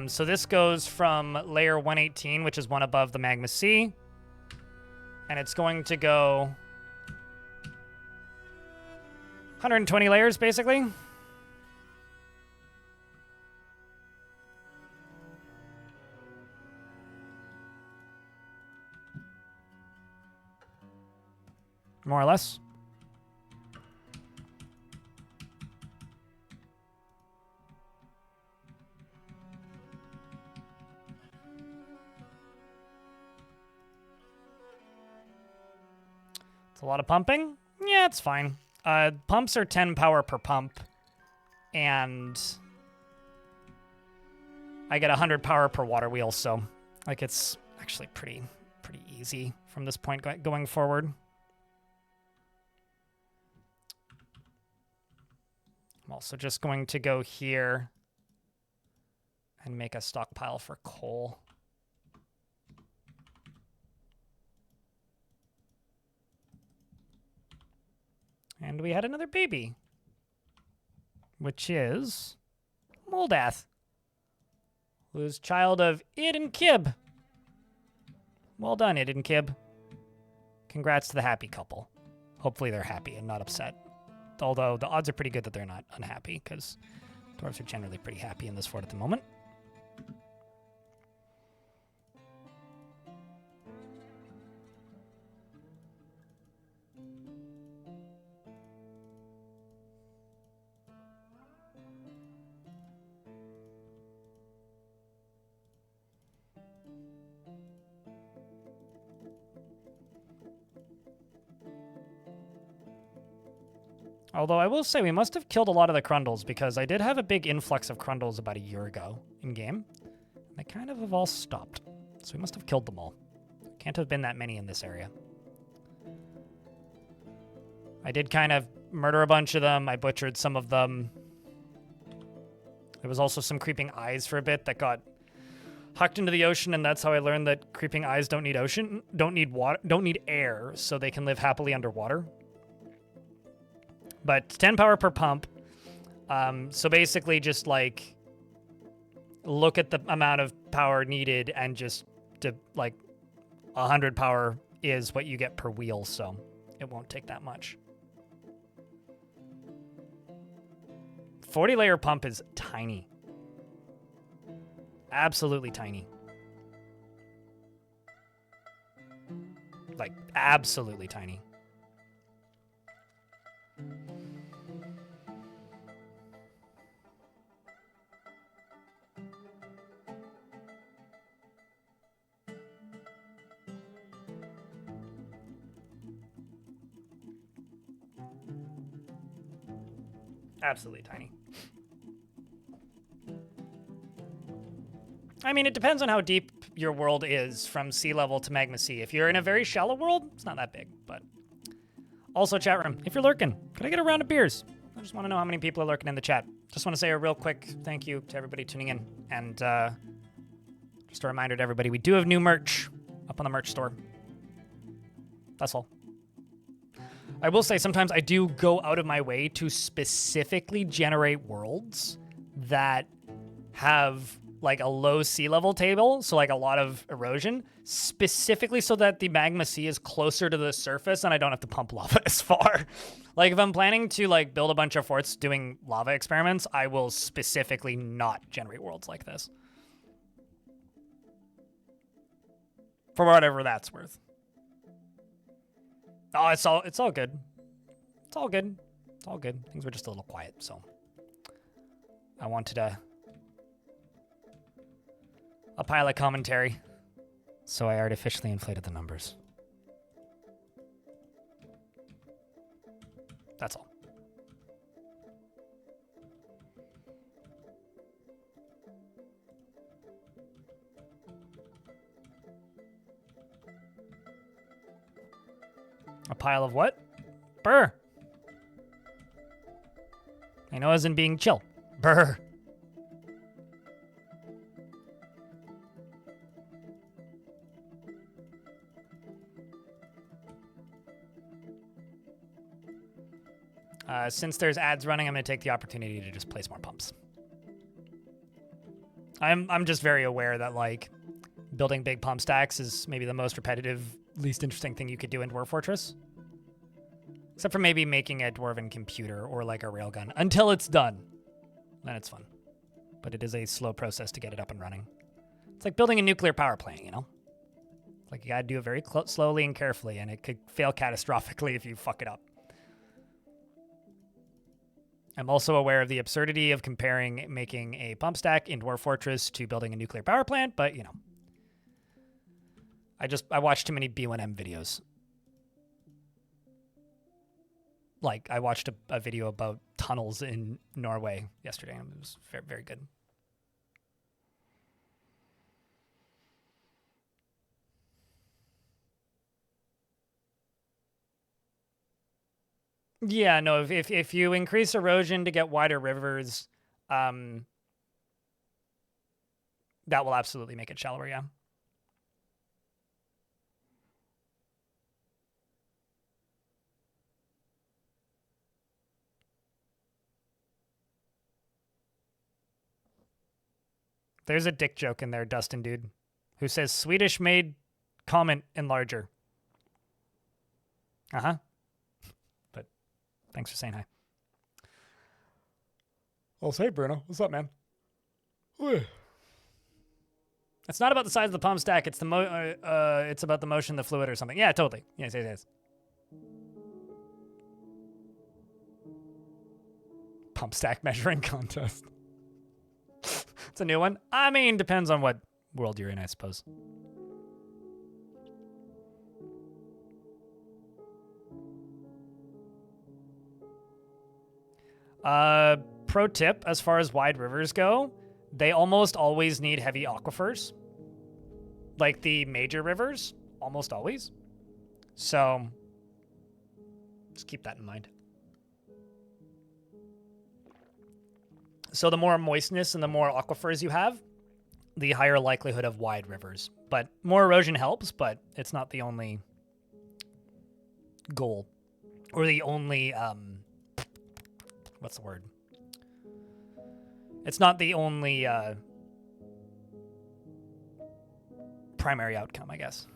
So this goes from layer 118, which is one above the magma sea. And it's going to go 120 layers, basically. More or less. It's a lot of pumping. Yeah, it's fine. Pumps are 10 power per pump, and I get 100 power per water wheel, so like it's actually pretty easy from this point going forward. I'm also just going to go here and make a stockpile for coal. And we had another baby, which is Moldath, who's child of Id and Kib. Well done, Id and Kib. Congrats to the happy couple. Hopefully they're happy and not upset. Although the odds are pretty good that they're not unhappy, because dwarves are generally pretty happy in this fort at the moment. Although I will say we must have killed a lot of the Crundles, because I did have a big influx of Crundles about a year ago in game. They kind of have all stopped. So we must have killed them all. Can't have been that many in this area. I did kind of murder a bunch of them. I butchered some of them. There was also some creeping eyes for a bit that got hucked into the ocean, and that's how I learned that creeping eyes don't need water, don't need air, so they can live happily underwater. But 10 power per pump. So basically just like look at the amount of power needed and just like 100 power is what you get per wheel. So it won't take that much. 40 layer pump is tiny. Absolutely tiny. Like absolutely tiny. Absolutely tiny. I mean, it depends on how deep your world is from sea level to magma sea. If you're in a very shallow world, it's not that big, but... Also, chat room, if you're lurking, could I get a round of beers? I just want to know how many people are lurking in the chat. Just want to say a real quick thank you to everybody tuning in. And just a reminder to everybody, we do have new merch up on the merch store. That's all. I will say sometimes I do go out of my way to specifically generate worlds that have like a low sea level table, so like a lot of erosion, specifically so that the magma sea is closer to the surface and I don't have to pump lava as far. Like if I'm planning to like build a bunch of forts doing lava experiments, I will specifically not generate worlds like this. For whatever that's worth. Oh, it's all good. It's all good. It's all good. Things were just a little quiet, so I wanted a pile of commentary, so I artificially inflated the numbers. That's all. A pile of what? Brr. I know as in being chill. Brr. Since there's ads running, I'm going to take the opportunity to just place more pumps. I'm just very aware that, like, building big pump stacks is maybe the most repetitive, least interesting thing you could do in Dwarf Fortress. Except for maybe making a dwarven computer or, like, a railgun. Until it's done. Then it's fun. But it is a slow process to get it up and running. It's like building a nuclear power plant, you know? Like, you gotta do it very slowly and carefully, and it could fail catastrophically if you fuck it up. I'm also aware of the absurdity of comparing making a pump stack in Dwarf Fortress to building a nuclear power plant, but, you know. I watched too many B1M videos. Like, I watched a video about tunnels in Norway yesterday, and it was very, very good. Yeah, no, if you increase erosion to get wider rivers, that will absolutely make it shallower, yeah. There's a dick joke in there, Dustin dude, who says Swedish made comment enlarger. Uh-huh. But thanks for saying hi. Well, say Bruno. What's up, man? It's not about the size of the pump stack. It's it's about the motion of the fluid or something. Yeah, totally. Yes. Pump stack measuring contest. It's a new one. I mean, depends on what world you're in, I suppose. Pro tip, as far as wide rivers go, they almost always need heavy aquifers. Like the major rivers, almost always. So, just keep that in mind. So the more moistness and the more aquifers you have, the higher likelihood of wide rivers. But more erosion helps, but it's not the only goal. Or the only, what's the word? It's not the only primary outcome, I guess.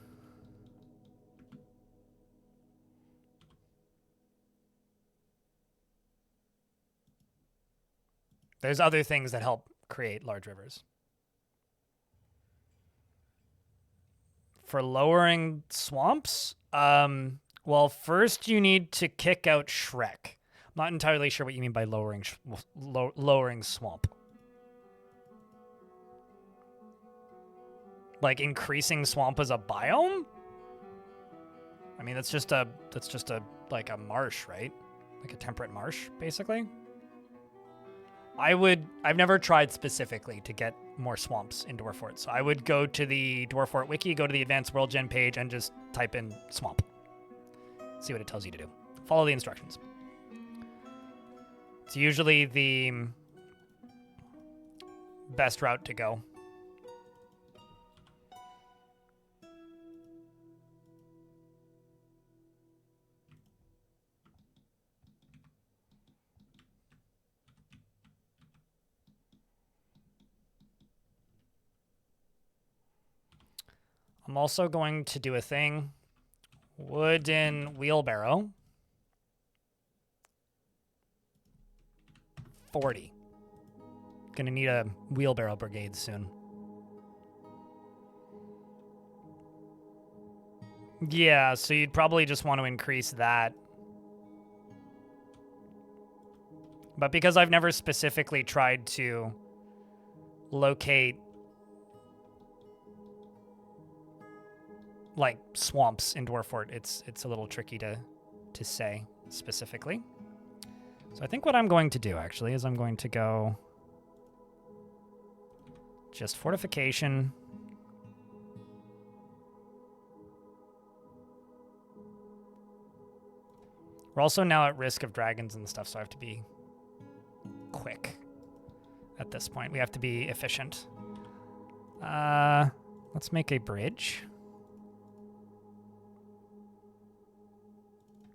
There's other things that help create large rivers. For lowering swamps, well, first you need to kick out Shrek. I'm not entirely sure what you mean by lowering swamp. Like increasing swamp as a biome? I mean, that's just a like a marsh, right? Like a temperate marsh, basically. I've never tried specifically to get more swamps in Dwarf Fort, so I would go to the Dwarf Fort wiki, go to the Advanced World Gen page, and just type in swamp. See what it tells you to do. Follow the instructions. It's usually the best route to go. I'm also going to do a thing. Wooden wheelbarrow. 40. Gonna need a wheelbarrow brigade soon. Yeah, so you'd probably just want to increase that. But because I've never specifically tried to locate like swamps in Dwarf Fort, it's a little tricky to say specifically. So I think what I'm going to do actually is I'm going to go just fortification. We're also now at risk of dragons and stuff, so I have to be quick at this point. We have to be efficient. Let's make a bridge.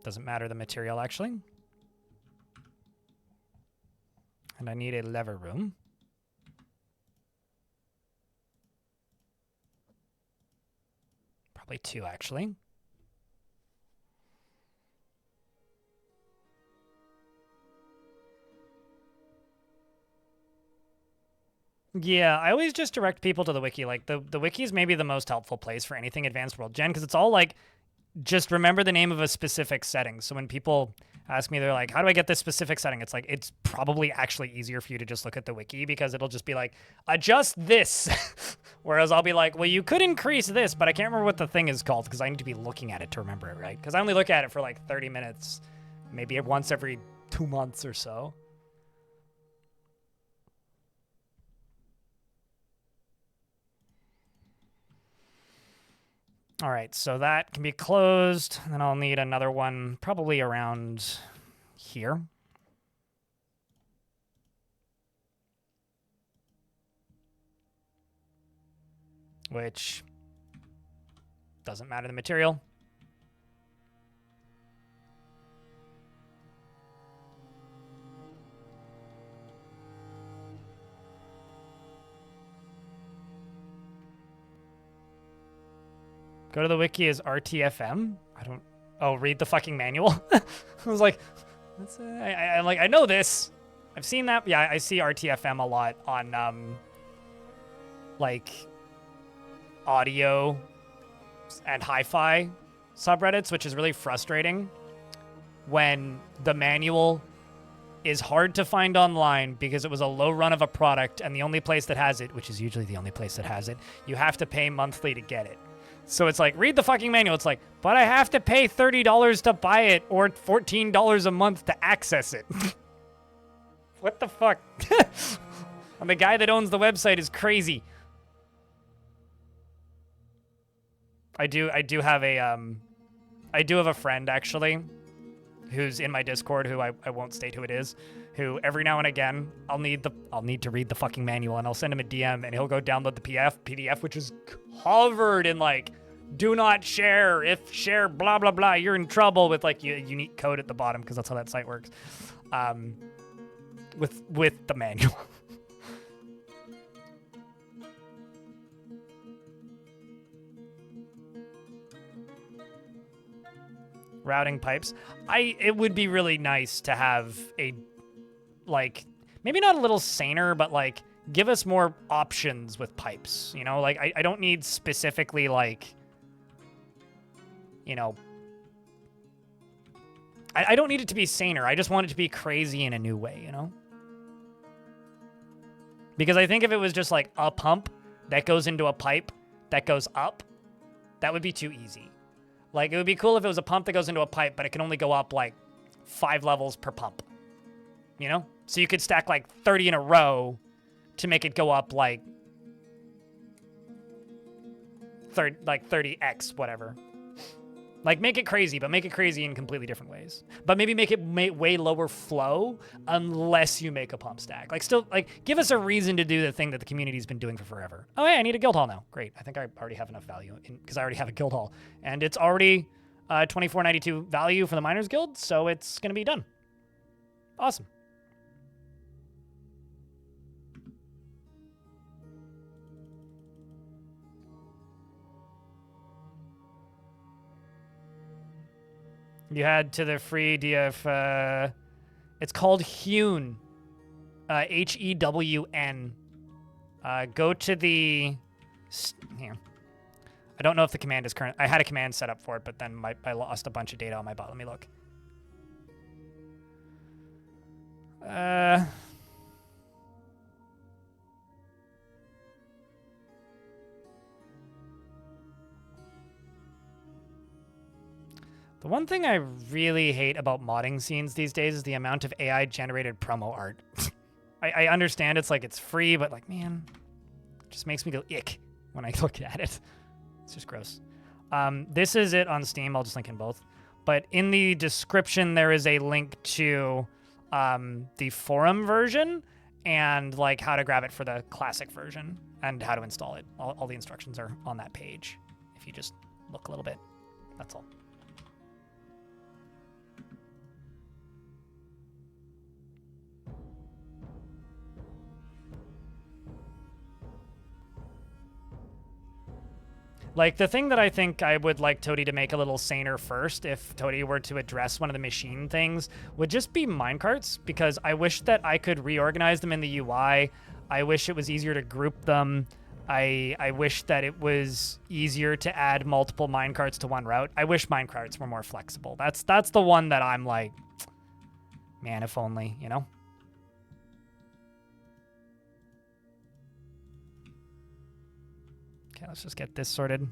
Doesn't matter the material, actually. And I need a lever room. Probably 2, actually. Yeah, I always just direct people to the wiki. Like, the wiki is maybe the most helpful place for anything Advanced World Gen, because it's all like, just remember the name of a specific setting. So when people ask me, they're like, how do I get this specific setting? It's like, it's probably actually easier for you to just look at the wiki, because it'll just be like, adjust this. Whereas I'll be like, well, you could increase this, but I can't remember what the thing is called because I need to be looking at it to remember it, right? Because I only look at it for like 30 minutes, maybe once every 2 months or so. All right, so that can be closed. And then I'll need another one probably around here. Which doesn't matter the material. Go to the wiki as RTFM. I don't... Oh, read the fucking manual? I was like, that's I know this. I've seen that. Yeah, I see RTFM a lot on, like, audio and hi-fi subreddits, which is really frustrating when the manual is hard to find online because it was a low run of a product, and the only place that has it, which is usually the only place that has it, you have to pay monthly to get it. So it's like, read the fucking manual. It's like, but I have to pay $30 to buy it or $14 a month to access it. What the fuck? And the guy that owns the website is crazy. I do have a friend actually who's in my Discord who I won't state who it is, who every now and again I'll need to read the fucking manual, and I'll send him a DM and he'll go download the PDF, which is covered in like, do not share, if share blah blah blah, you're in trouble, with like unique code at the bottom, because that's how that site works. With the manual. Routing pipes. It would be really nice to have a, like, maybe not a little saner, but like give us more options with pipes, you know? Like I don't need specifically like, you know, I don't need it to be saner. I just want it to be crazy in a new way, you know? Because I think if it was just like a pump that goes into a pipe that goes up, that would be too easy. Like, it would be cool if it was a pump that goes into a pipe, but it can only go up like 5 levels per pump. You know? So you could stack like 30 in a row to make it go up like 30x whatever. Like, make it crazy, but make it crazy in completely different ways. But maybe make it way lower flow unless you make a pump stack. Like, still, like, give us a reason to do the thing that the community's been doing for forever. Oh, hey, I need a guild hall now. Great. I think I already have enough value because I already have a guild hall. And it's already 24.92 value for the Miners Guild, so it's going to be done. Awesome. You had to the free DF. It's called Hewn. Hewn. Go to the. Here. I don't know if the command is current. I had a command set up for it, but then I lost a bunch of data on my bot. Let me look. The one thing I really hate about modding scenes these days is the amount of AI-generated promo art. I understand it's like it's free, but like, man, it just makes me go ick when I look at it. It's just gross. This is it on Steam. I'll just link in both. But in the description, there is a link to the forum version and like how to grab it for the classic version and how to install it. All the instructions are on that page if you just look a little bit. That's all. Like, the thing that I think I would like Toady to make a little saner first, if Toady were to address one of the machine things, would just be minecarts, because I wish that I could reorganize them in the UI. I wish it was easier to group them. I wish that it was easier to add multiple minecarts to one route. I wish minecarts were more flexible. That's the one that I'm like, man, if only, you know? Okay, let's just get this sorted.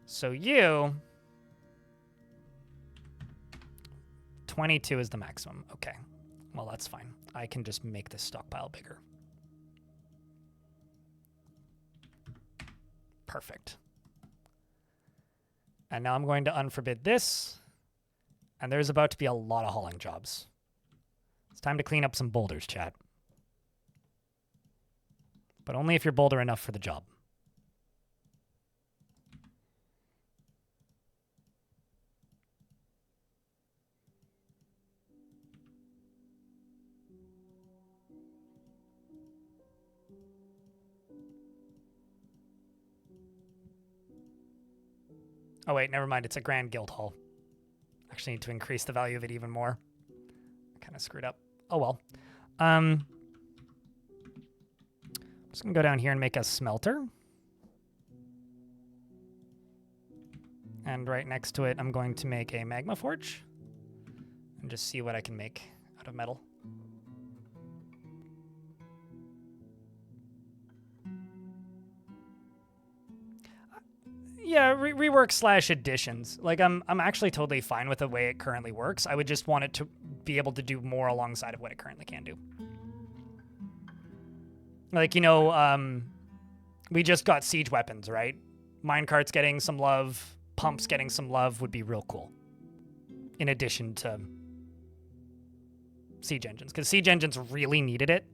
So you... 22 is the maximum. Okay. Well, that's fine. I can just make this stockpile bigger. Perfect. And now I'm going to unforbid this. And there's about to be a lot of hauling jobs. It's time to clean up some boulders, chat. But only if you're boulder enough for the job. Oh wait, never mind. It's a grand guild hall. Actually need to increase the value of it even more. Kind of screwed up. Oh well. I'm just gonna go down here and make a smelter. And right next to it, I'm going to make a magma forge. And just see what I can make out of metal. Yeah, rework / additions. Like, I'm actually totally fine with the way it currently works. I would just want it to be able to do more alongside of what it currently can do. Like, you know, we just got siege weapons, right? Minecarts getting some love, pumps getting some love would be real cool. In addition to siege engines, because siege engines really needed it.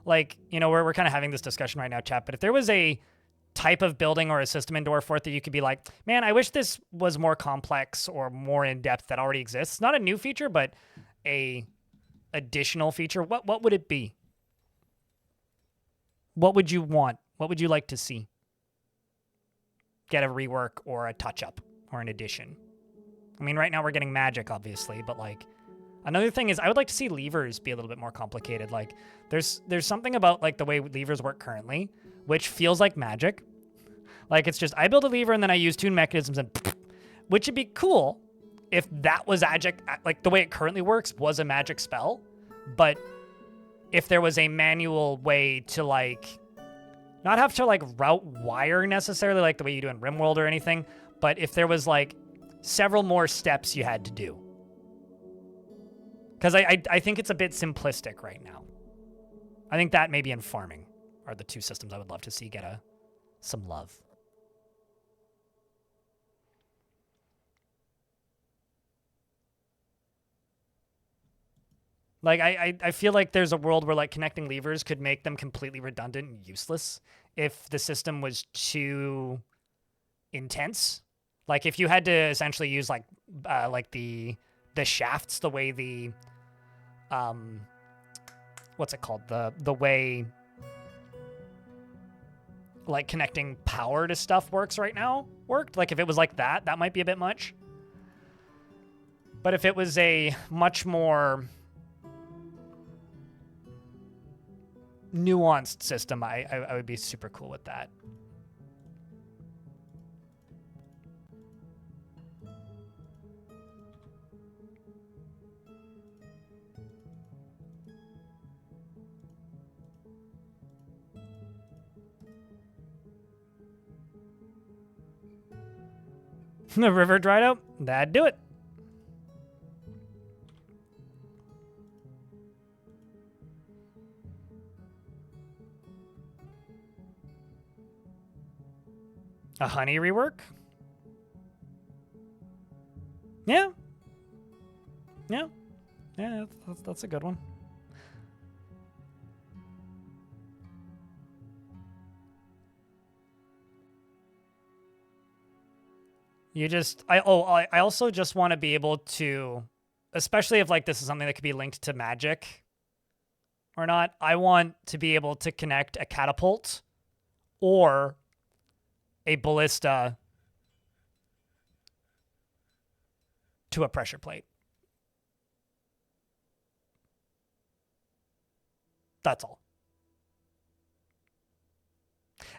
Like, you know, we're kind of having this discussion right now, chat, but if there was a type of building or a system in Dwarf that you could be like, man, I wish this was more complex or more in-depth that already exists. Not a new feature, but a additional feature. What would it be? What would you want? What would you like to see? Get a rework or a touch-up or an addition. I mean, right now we're getting magic, obviously, but like, another thing is I would like to see levers be a little bit more complicated. Like, there's something about like the way levers work currently, which feels like magic. Like, it's just, I build a lever and then I use tune mechanisms and which would be cool if that was magic, like the way it currently works was a magic spell. But if there was a manual way to like, not have to like route wire necessarily like the way you do in RimWorld or anything, but if there was like several more steps you had to do. Because I think it's a bit simplistic right now. I think that maybe in farming are the two systems I would love to see get some love. Like, I feel like there's a world where, like, connecting levers could make them completely redundant and useless if the system was too intense. Like, if you had to essentially use, like the shafts the way the, what's it called? The way, like, connecting power to stuff works right now worked. Like, if it was like that, that might be a bit much. But if it was a much more nuanced system, I would be super cool with that. The river dried out? That'd do it. A honey rework? Yeah. Yeah. Yeah, that's a good one. You just, I also just want to be able to, especially if like this is something that could be linked to magic or not, I want to be able to connect a catapult or a ballista to a pressure plate. That's all.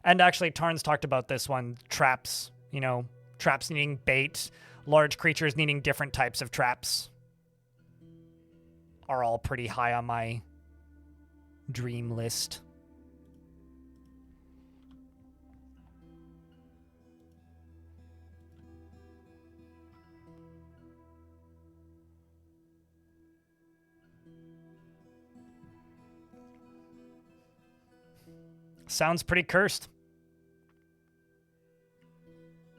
And actually, Tarn's talked about this one, traps, you know, traps needing bait, large creatures needing different types of traps are all pretty high on my dream list. Sounds pretty cursed.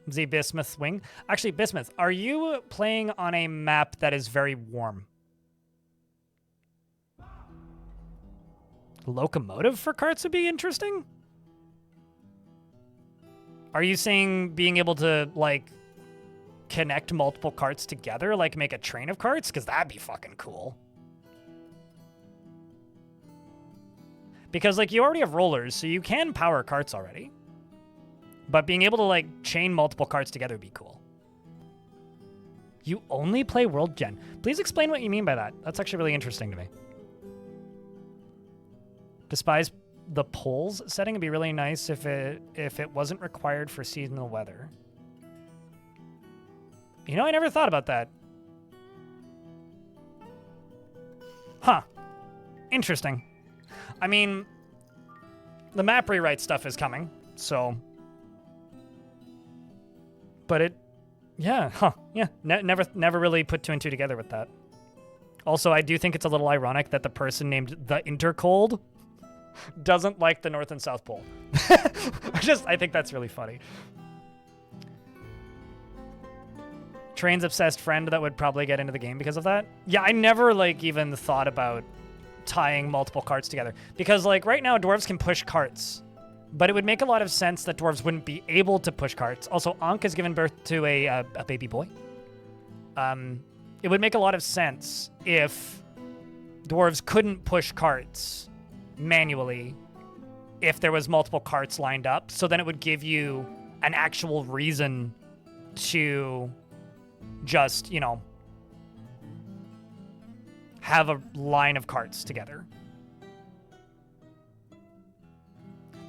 The Bismuth Wing. Actually, Bismuth, are you playing on a map that is very warm? Locomotive for carts would be interesting? Are you saying being able to, like, connect multiple carts together, like make a train of carts? Because that'd be fucking cool. Because, like, you already have rollers, so you can power carts already. But being able to, like, chain multiple carts together would be cool. You only play World Gen. Please explain what you mean by that. That's actually really interesting to me. Despise the polls setting would be really nice if it wasn't required for seasonal weather. You know, I never thought about that. Huh. Interesting. I mean, the map rewrite stuff is coming, so... But it... Yeah, huh. Yeah, never really put two and two together with that. Also, I do think it's a little ironic that the person named the Intercold doesn't like the North and South Pole. I think that's really funny. Train's obsessed friend that would probably get into the game because of that. Yeah, I never, like, even thought about tying multiple carts together. Because, like, right now, dwarves can push carts. But it would make a lot of sense that dwarves wouldn't be able to push carts. Also, Ankh has given birth to a baby boy. It would make a lot of sense if dwarves couldn't push carts manually if there was multiple carts lined up. So then it would give you an actual reason to just, you know, have a line of carts together.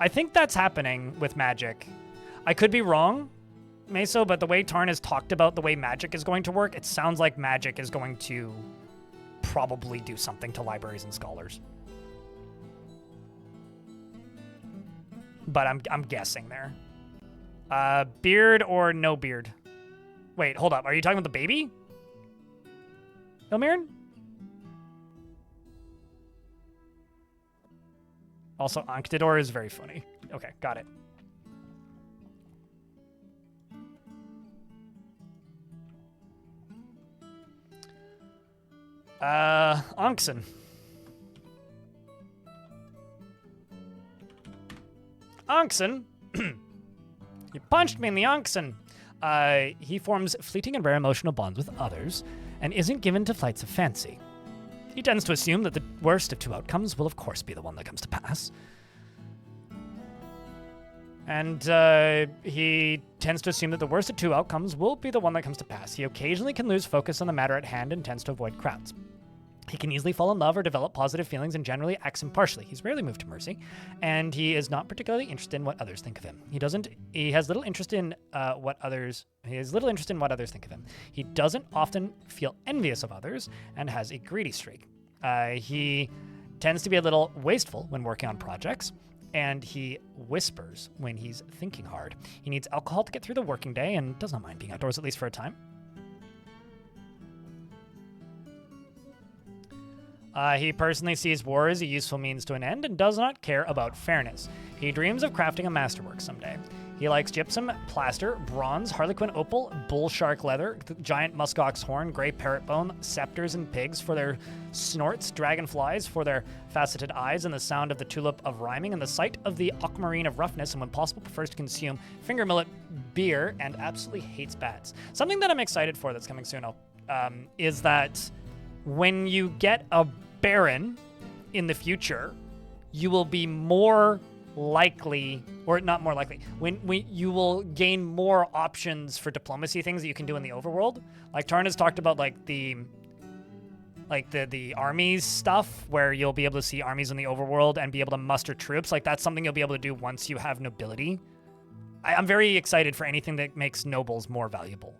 I think that's happening with Magic. I could be wrong, Meso, but the way Tarn has talked about the way magic is going to work, it sounds like magic is going to probably do something to libraries and scholars. But I'm guessing there. Beard or no beard? Wait, hold up. Are you talking about the baby? Ilmirin? Also, Anktador is very funny. Okay, got it. Onkson. Onkson? You punched me in the Onkson. He forms fleeting and rare emotional bonds with others and isn't given to flights of fancy. He tends to assume that the worst of two outcomes will of course be the one that comes to pass. And he tends to assume that the worst of two outcomes will be the one that comes to pass. He occasionally can lose focus on the matter at hand and tends to avoid crowds. He can easily fall in love or develop positive feelings and generally acts impartially. He's rarely moved to mercy, and he is not particularly interested in what others think of him. He has little interest in what others think of him. He doesn't often feel envious of others and has a greedy streak. He tends to be a little wasteful when working on projects, and he whispers when he's thinking hard. He needs alcohol to get through the working day and does not mind being outdoors, at least for a time. He personally sees war as a useful means to an end and does not care about fairness. He dreams of crafting a masterwork someday. He likes gypsum, plaster, bronze, harlequin opal, bull shark leather, giant muskox horn, gray parrot bone, scepters and pigs for their snorts, dragonflies for their faceted eyes, and the sound of the tulip of rhyming, and the sight of the aquamarine of roughness, and when possible prefers to consume finger millet beer and absolutely hates bats. Something that I'm excited for that's coming soon is that when you get a baron in the future, you will be more likely, or not more likely, when you will gain more options for diplomacy things that you can do in the overworld. Like Tarn has talked about the armies stuff, where you'll be able to see armies in the overworld and be able to muster troops. Like that's something you'll be able to do once you have nobility. I'm very excited for anything that makes nobles more valuable,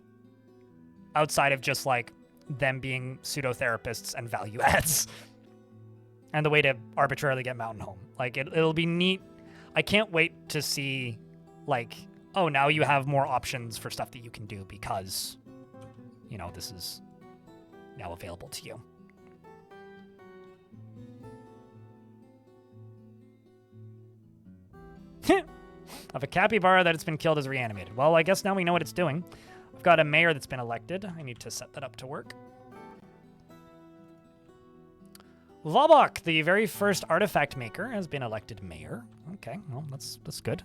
outside of just like them being pseudo-therapists and value adds. And the way to arbitrarily get Mountain Home. Like, it'll be neat. I can't wait to see, like, oh, now you have more options for stuff that you can do because, you know, this is now available to you. Of a capybara that it's been killed is reanimated. Well, I guess now we know what it's doing. I've got a mayor that's been elected. I need to set that up to work. Vabok, the very first artifact maker, has been elected mayor. Okay, well, that's good.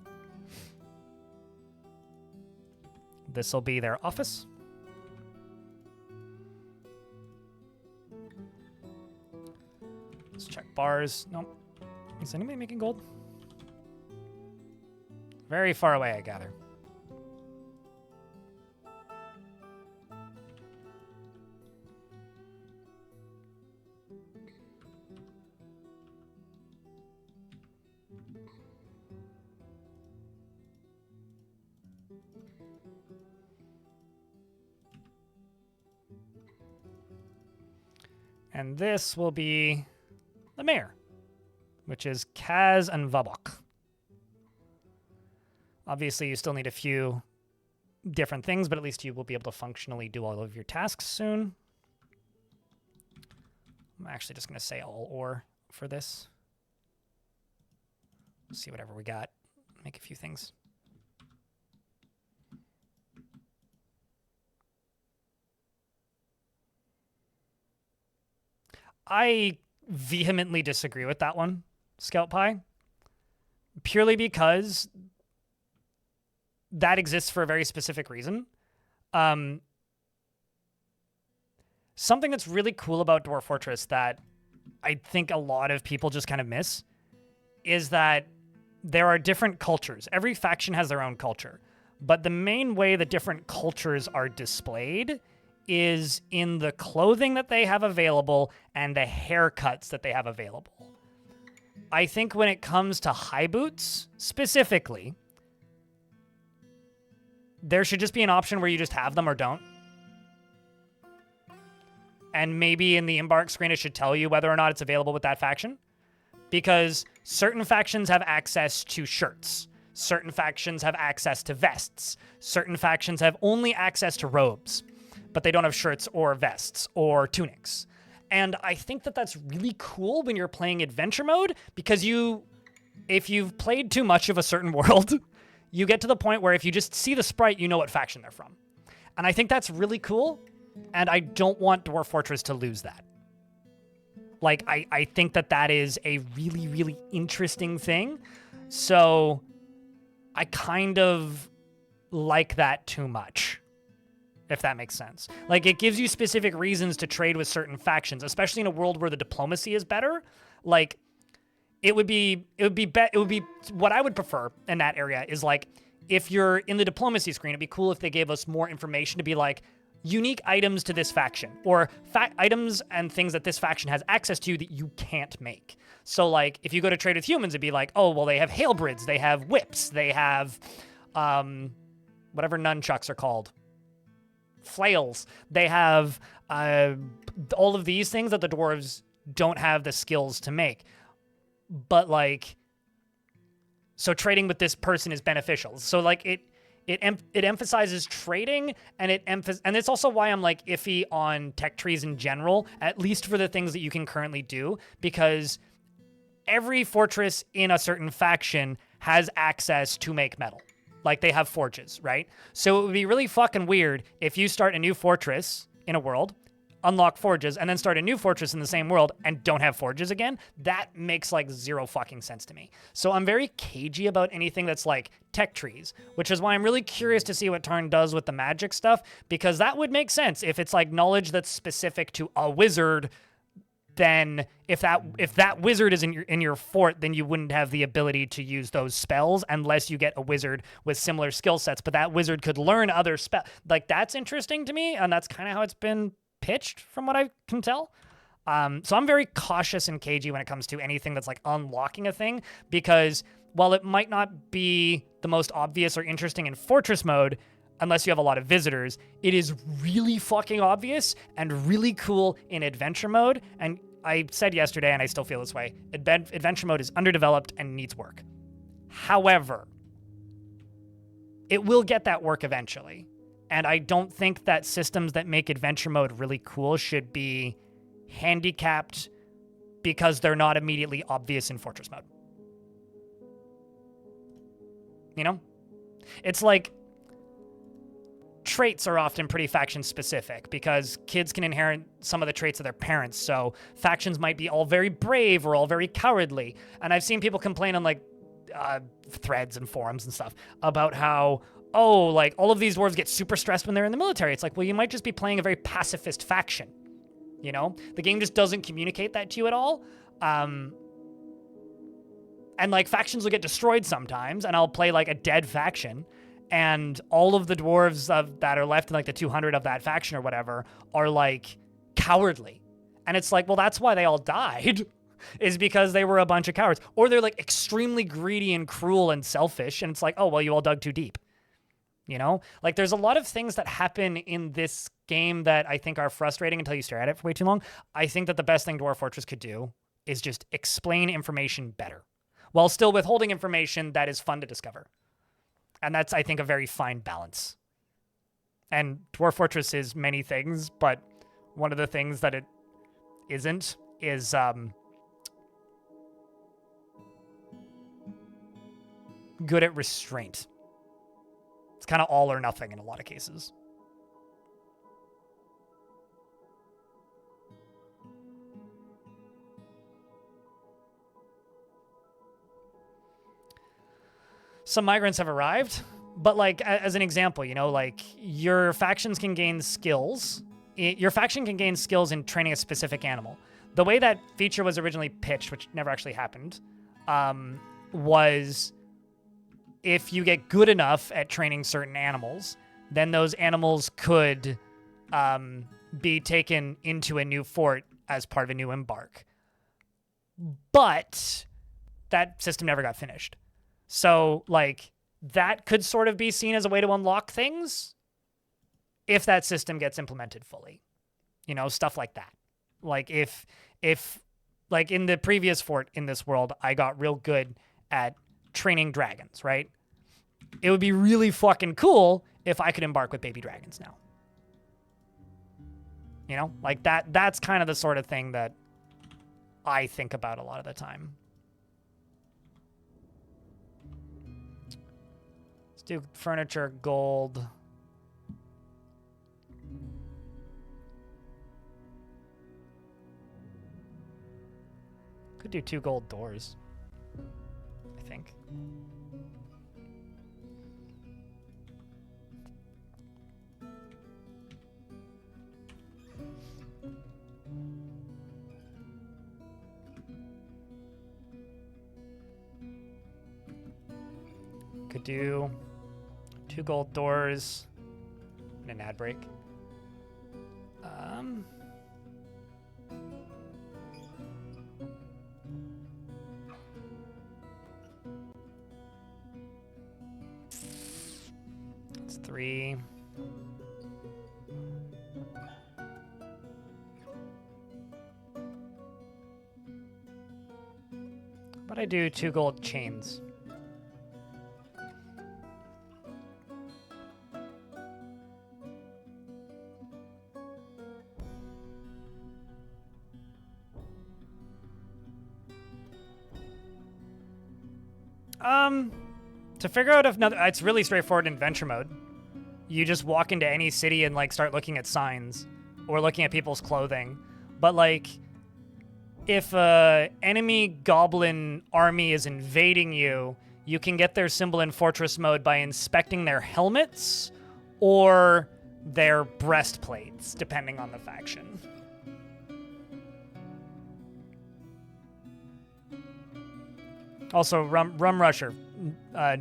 This will be their office. Let's check bars. Nope. Is anybody making gold? Very far away, I gather. And this will be the mayor, which is Kaz and Vabok. Obviously, you still need a few different things, but at least you will be able to functionally do all of your tasks soon. I'm actually just going to say all or for this. See whatever we got. Make a few things. I vehemently disagree with that one, Scout Pie, purely because that exists for a very specific reason. Something that's really cool about Dwarf Fortress that I think a lot of people just kind of miss is that there are different cultures. Every faction has their own culture, but the main way the different cultures are displayed is in the clothing that they have available and the haircuts that they have available. I think when it comes to high boots, specifically, there should just be an option where you just have them or don't. And maybe in the embark screen, it should tell you whether or not it's available with that faction. Because certain factions have access to shirts. Certain factions have access to vests. Certain factions have only access to robes, but they don't have shirts or vests or tunics. And I think that that's really cool when you're playing adventure mode, because if you've played too much of a certain world, you get to the point where if you just see the sprite, you know what faction they're from. And I think that's really cool, and I don't want Dwarf Fortress to lose that. Like, I think that that is a really, really interesting thing. So I kind of like that too much, if that makes sense. Like, it gives you specific reasons to trade with certain factions, especially in a world where the diplomacy is better. Like, it would be what I would prefer in that area is, like, if you're in the diplomacy screen, it'd be cool if they gave us more information to be like, unique items to this faction, or items and things that this faction has access to that you can't make. So, like, if you go to trade with humans, it'd be like, oh, well, they have halberds, they have whips, they have whatever nunchucks are called, flails. They have all of these things that the dwarves don't have the skills to make. But, like, so trading with this person is beneficial. So, like, it emphasizes trading, and and it's also why I'm, like, iffy on tech trees in general, at least for the things that you can currently do, because every fortress in a certain faction has access to make metal. Like, they have forges, right? So it would be really fucking weird if you start a new fortress in a world, unlock forges, and then start a new fortress in the same world and don't have forges again. That makes, like, zero fucking sense to me. So I'm very cagey about anything that's like tech trees, which is why I'm really curious to see what Tarn does with the magic stuff, because that would make sense if it's like knowledge that's specific to a wizard. Then if that wizard is in your fort, then you wouldn't have the ability to use those spells unless you get a wizard with similar skill sets. But that wizard could learn other spells. Like, that's interesting to me, and that's kind of how it's been pitched from what I can tell. So I'm very cautious and cagey when it comes to anything that's like unlocking a thing, because while it might not be the most obvious or interesting in fortress mode, unless you have a lot of visitors, it is really fucking obvious and really cool in adventure mode. And I said yesterday, and I still feel this way, adventure mode is underdeveloped and needs work. However, it will get that work eventually. And I don't think that systems that make adventure mode really cool should be handicapped because they're not immediately obvious in fortress mode. You know? It's like traits are often pretty faction specific because kids can inherit some of the traits of their parents. So factions might be all very brave or all very cowardly. And I've seen people complain on, like, threads and forums and stuff about how, oh, like, all of these dwarves get super stressed when they're in the military. It's like, well, you might just be playing a very pacifist faction, you know? The game just doesn't communicate that to you at all. And, like, factions will get destroyed sometimes, and I'll play, like, a dead faction, and all of the dwarves that are left in, like, the 200 of that faction or whatever are, like, cowardly. And it's like, well, that's why they all died, is because they were a bunch of cowards. Or they're, like, extremely greedy and cruel and selfish, and it's like, oh, well, you all dug too deep. You know? Like, there's a lot of things that happen in this game that I think are frustrating until you stare at it for way too long. I think that the best thing Dwarf Fortress could do is just explain information better, while still withholding information that is fun to discover. And that's, I think, a very fine balance. And Dwarf Fortress is many things, but one of the things that it isn't is good at restraint. It's kind of all or nothing in a lot of cases. Some migrants have arrived, but, like, as an example, you know, like, your factions can gain skills. Your faction can gain skills in training a specific animal. The way that feature was originally pitched, which never actually happened, was if you get good enough at training certain animals, then those animals could be taken into a new fort as part of a new embark. But that system never got finished. So, like, that could sort of be seen as a way to unlock things if that system gets implemented fully. You know, stuff like that. Like if like in the previous fort in this world, I got real good at training dragons, right? It would be really fucking cool if I could embark with baby dragons now. You know, like that's kind of the sort of thing that I think about a lot of the time. Let's do furniture, gold. Could do 2 gold doors, I think. Could do 2 gold doors and an ad break. That's 3. But I do 2 gold chains. To figure out if it's really straightforward in adventure mode. You just walk into any city and like start looking at signs or looking at people's clothing. But like if a enemy goblin army is invading you, you can get their symbol in fortress mode by inspecting their helmets or their breastplates, depending on the faction. Also, Rum Rusher,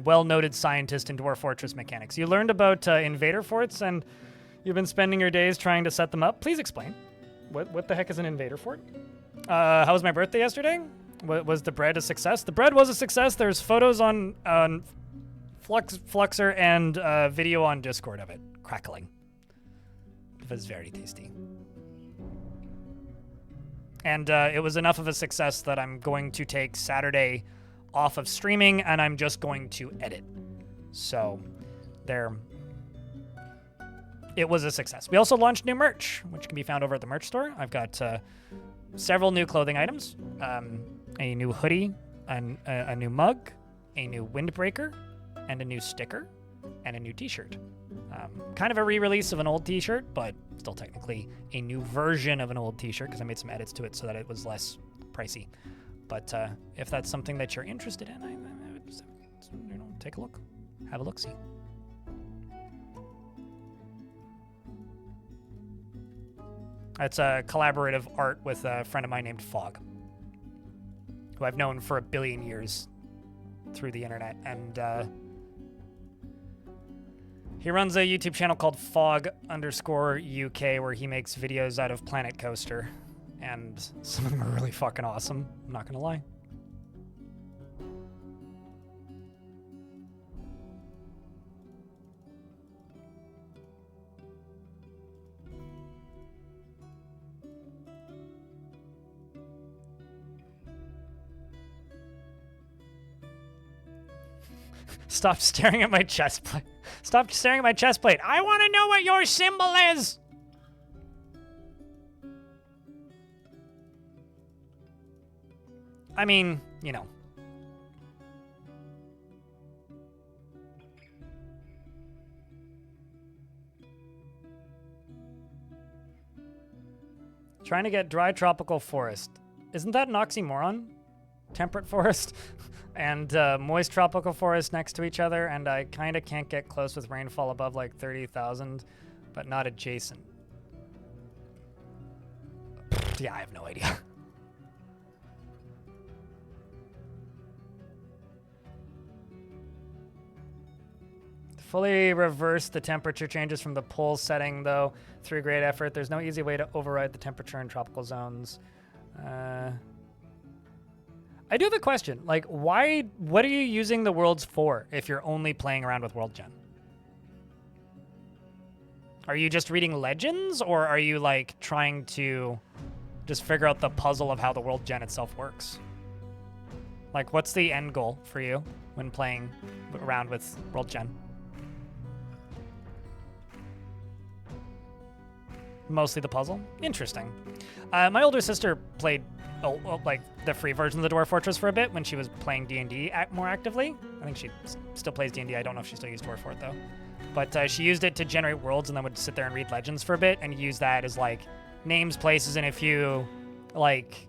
well-noted scientist in Dwarf Fortress mechanics. You learned about invader forts, and you've been spending your days trying to set them up. Please explain. What the heck is an invader fort? How was my birthday yesterday? Was the bread a success? The bread was a success. There's photos on Fluxer and video on Discord of it crackling. It was very tasty. And it was enough of a success that I'm going to take Saturday off of streaming, and I'm just going to edit. So, it was a success. We also launched new merch, which can be found over at the merch store. I've got several new clothing items, a new hoodie, a new mug, a new windbreaker, and a new sticker, and a new t-shirt. Kind of a re-release of an old t-shirt, but still technically a new version of an old t-shirt because I made some edits to it so that it was less pricey. But if that's something that you're interested in, I would take a look. Have a look-see. It's a collaborative art with a friend of mine named Fog, who I've known for 1 billion years through the internet. And he runs a YouTube channel called Fog_UK where he makes videos out of Planet Coaster. And some of them are really fucking awesome. I'm not gonna lie. Stop staring at my chest plate. Stop staring at my chest plate. I want to know what your symbol is. I mean, you know. Trying to get dry tropical forest. Isn't that an oxymoron? Temperate forest and moist tropical forest next to each other, and I kind of can't get close with rainfall above like 30,000, but not adjacent. Yeah, I have no idea. Fully reverse the temperature changes from the pole setting, though, through great effort. There's no easy way to override the temperature in tropical zones. I do have a question. Like, why? What are you using the worlds for if you're only playing around with World Gen? Are you just reading legends, or are you like trying to just figure out the puzzle of how the World Gen itself works? Like, what's the end goal for you when playing around with World Gen? Mostly the puzzle? Interesting. My older sister played like the free version of the Dwarf Fortress for a bit when she was playing D&D more actively. I think she still plays D&D. I don't know if she still uses Dwarf for it though. But she used it to generate worlds and then would sit there and read legends for a bit and use that as like names, places, and a few like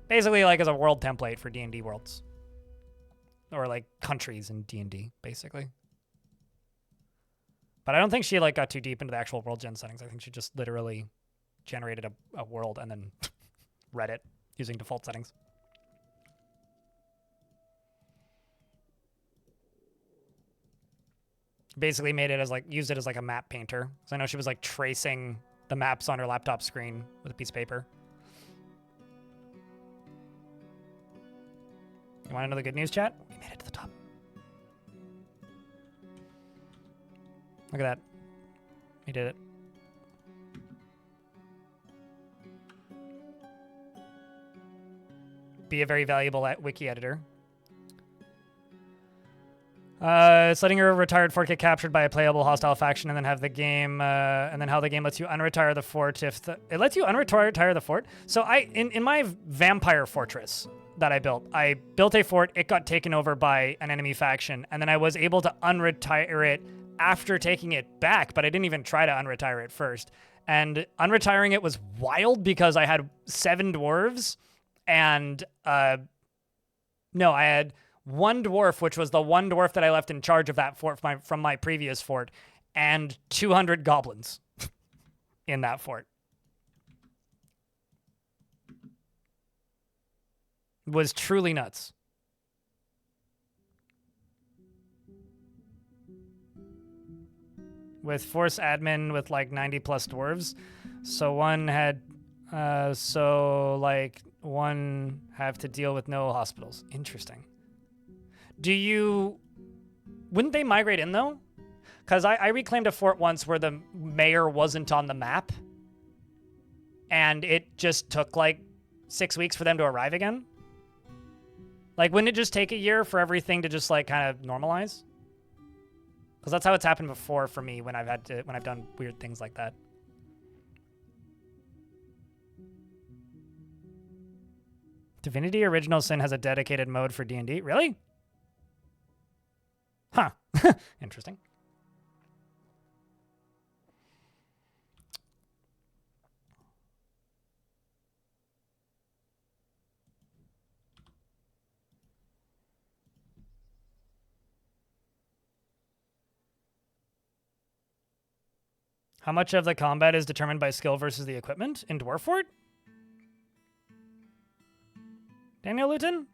basically like as a world template for D&D worlds. Or like countries in D&D, basically. But I don't think she like got too deep into the actual world gen settings. I think she just literally generated a world and then read it using default settings. Basically made it as like, used it as like a map painter. So I know she was like tracing the maps on her laptop screen with a piece of paper. You want another good news, chat? We made it to the top. Look at that. We did it. Be a very valuable wiki editor. It's letting your retired fort get captured by a playable hostile faction, and then have the game, and then how the game lets you unretire the fort if it lets you unretire the fort. So in my vampire fortress that I built a fort. It got taken over by an enemy faction, and then I was able to unretire it after taking it back, but I didn't even try to unretire it first. And unretiring it was wild because I had 7 dwarves, and no, I had 1 dwarf, which was the 1 dwarf that I left in charge of that fort from my previous fort, and 200 goblins in that fort. It was truly nuts. With force admin with like 90 plus dwarves. So one had, one have to deal with no hospitals. Interesting. Wouldn't they migrate in though? Because I reclaimed a fort once where the mayor wasn't on the map. And it just took like 6 weeks for them to arrive again. Like, wouldn't it just take a year for everything to just like kind of normalize? Because that's how it's happened before for me when I've done weird things like that. Divinity Original Sin has a dedicated mode for D&D. Really? Huh. Interesting. How much of the combat is determined by skill versus the equipment in Dwarf Fort? Daniel Luton?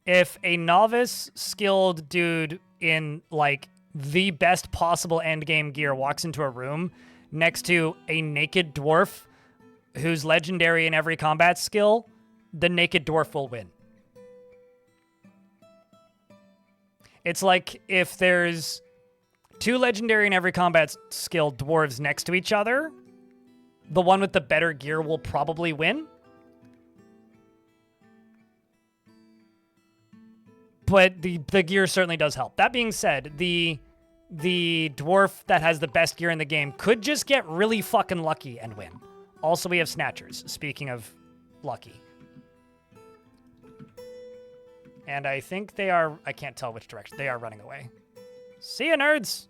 If a novice skilled dude in like the best possible endgame gear walks into a room next to a naked dwarf who's legendary in every combat skill, the naked dwarf will win. It's like if there's 2 legendary in every combat skill dwarves next to each other, the one with the better gear will probably win. But the gear certainly does help. That being said, the dwarf that has the best gear in the game could just get really fucking lucky and win. Also, we have snatchers, speaking of lucky. And I think they are, I can't tell which direction, they are running away. See ya, nerds!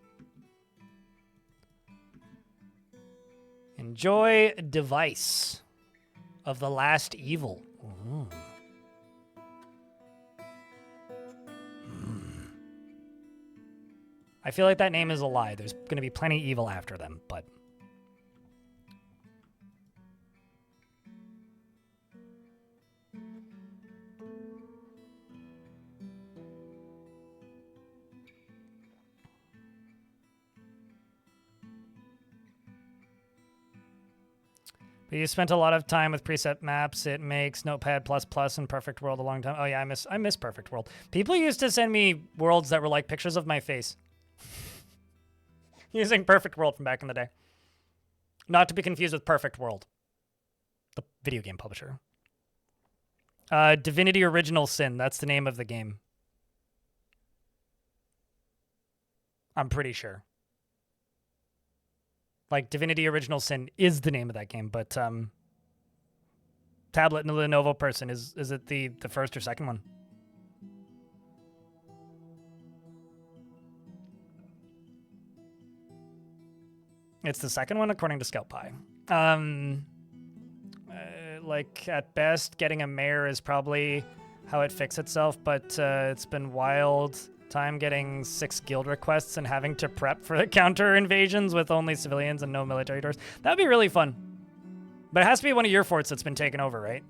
Enjoy Device of the Last Evil. Ooh. I feel like that name is a lie. There's going to be plenty evil after them, but... But you spent a lot of time with preset maps. It makes Notepad++ and Perfect World a long time. Oh yeah, I miss Perfect World. People used to send me worlds that were like pictures of my face. Using Perfect World from back in the day. Not to be confused with Perfect World, the video game publisher. Divinity Original Sin, that's the name of the game. I'm pretty sure. Like, Divinity Original Sin is the name of that game, but tablet and the Lenovo person, is it the first or second one? It's the second one, according to Scout Pie. Like, at best, getting a mayor is probably how it fixed itself, but it's been wild time getting 6 guild requests and having to prep for the counter invasions with only civilians and no military doors. That'd be really fun. But it has to be one of your forts that's been taken over, right?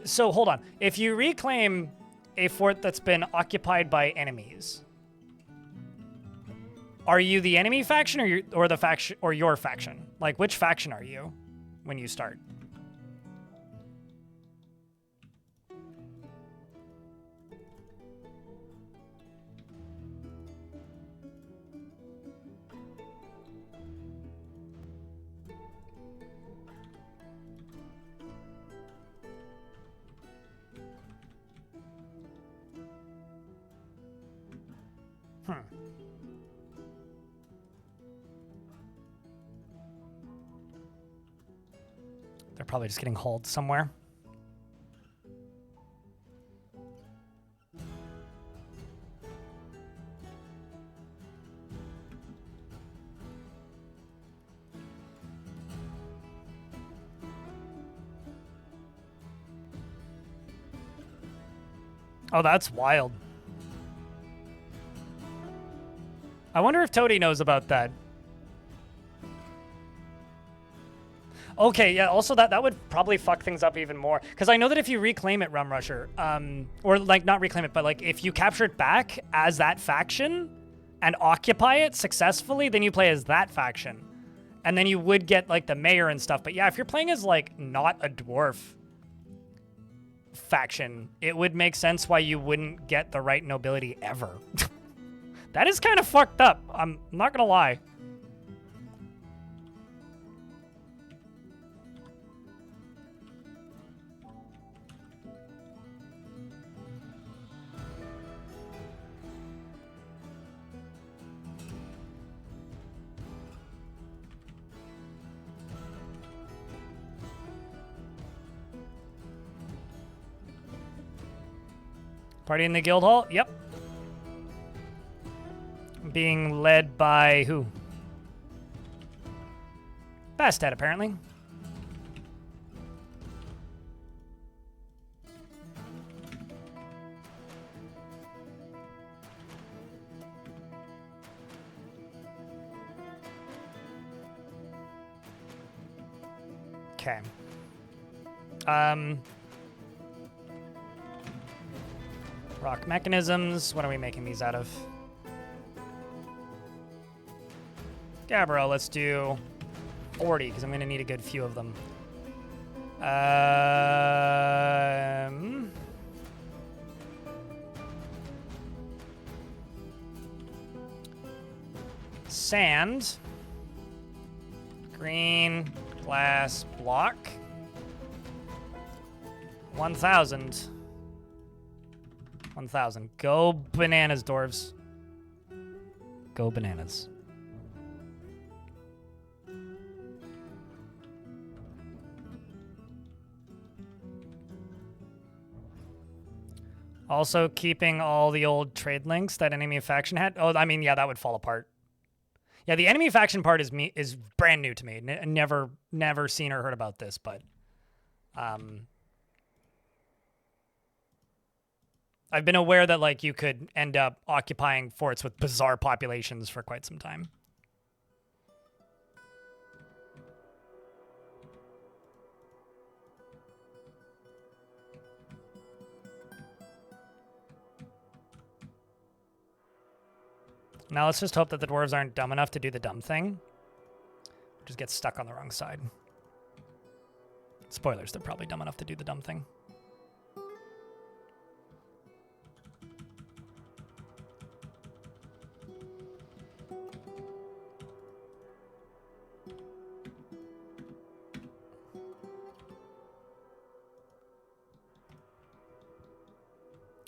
So hold on. If you reclaim a fort that's been occupied by enemies, are you the enemy faction or the faction or your faction? Like, which faction are you when you start? They're probably just getting hauled somewhere. Oh, that's wild. I wonder if Toady knows about that. Okay, yeah, also that would probably fuck things up even more. Because I know that if you reclaim it, Rum Rusher, or like not reclaim it, but like if you capture it back as that faction and occupy it successfully, then you play as that faction. And then you would get like the mayor and stuff. But yeah, if you're playing as like not a dwarf faction, it would make sense why you wouldn't get the right nobility ever. That is kind of fucked up. I'm not gonna lie. Party in the guild hall? Yep. Being led by who? Bastet, apparently. Okay. Rock mechanisms. What are we making these out of? Gabbro, let's do 40, because I'm going to need a good few of them. Sand. Green. Glass. Block. 1,000. 1,000. Go bananas, dwarves. Go bananas. Also keeping all the old trade links that enemy faction had. Oh, I mean, yeah, that would fall apart. Yeah, the enemy faction part is brand new to me. Never seen or heard about this, but I've been aware that like you could end up occupying forts with bizarre populations for quite some time. Now let's just hope that the dwarves aren't dumb enough to do the dumb thing, Just get stuck on the wrong side. Spoilers, they're probably dumb enough to do the dumb thing.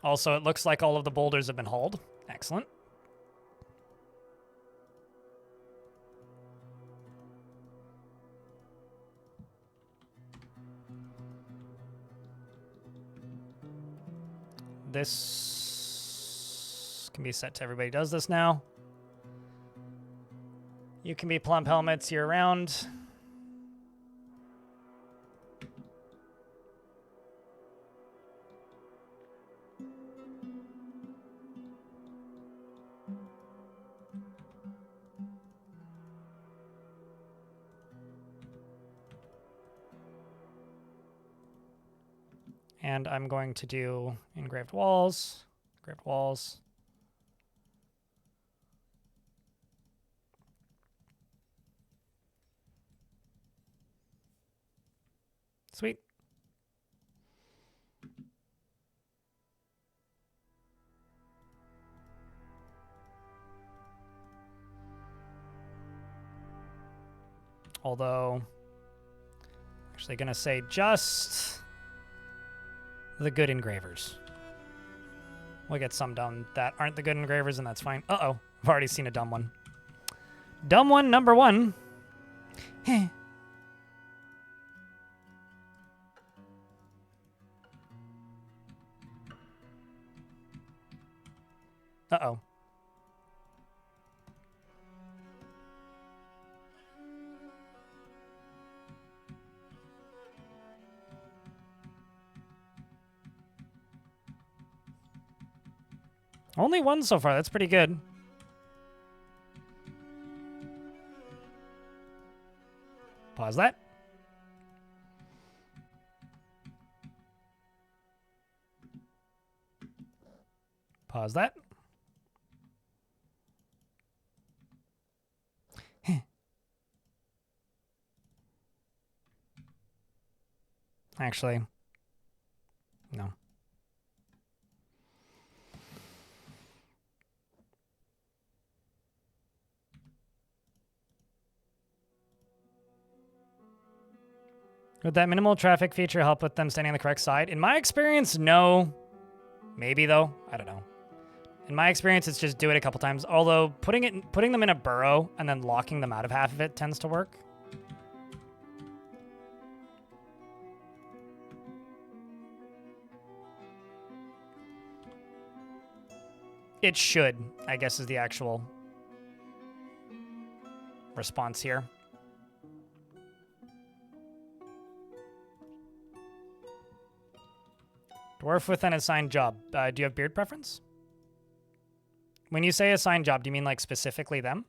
Also, it looks like all of the boulders have been hauled. Excellent. This can be set to everybody does this now. You can be plump helmets year round. And I'm going to do engraved walls, engraved walls. Sweet. Although, actually gonna say just the good engravers. We'll get some done that aren't the good engravers, and that's fine. Uh-oh, I've already seen a dumb one. Dumb one number one. Heh. Uh-oh. Only one so far. That's pretty good. Pause that. Pause that. Actually, no. Would that minimal traffic feature help with them standing on the correct side? In my experience, no. Maybe, though. I don't know. In my experience, it's just do it a couple times. Although putting them in a burrow and then locking them out of half of it tends to work. It should, I guess, is the actual response here. Dwarf with an assigned job. Do you have beard preference? When you say assigned job, do you mean like specifically them?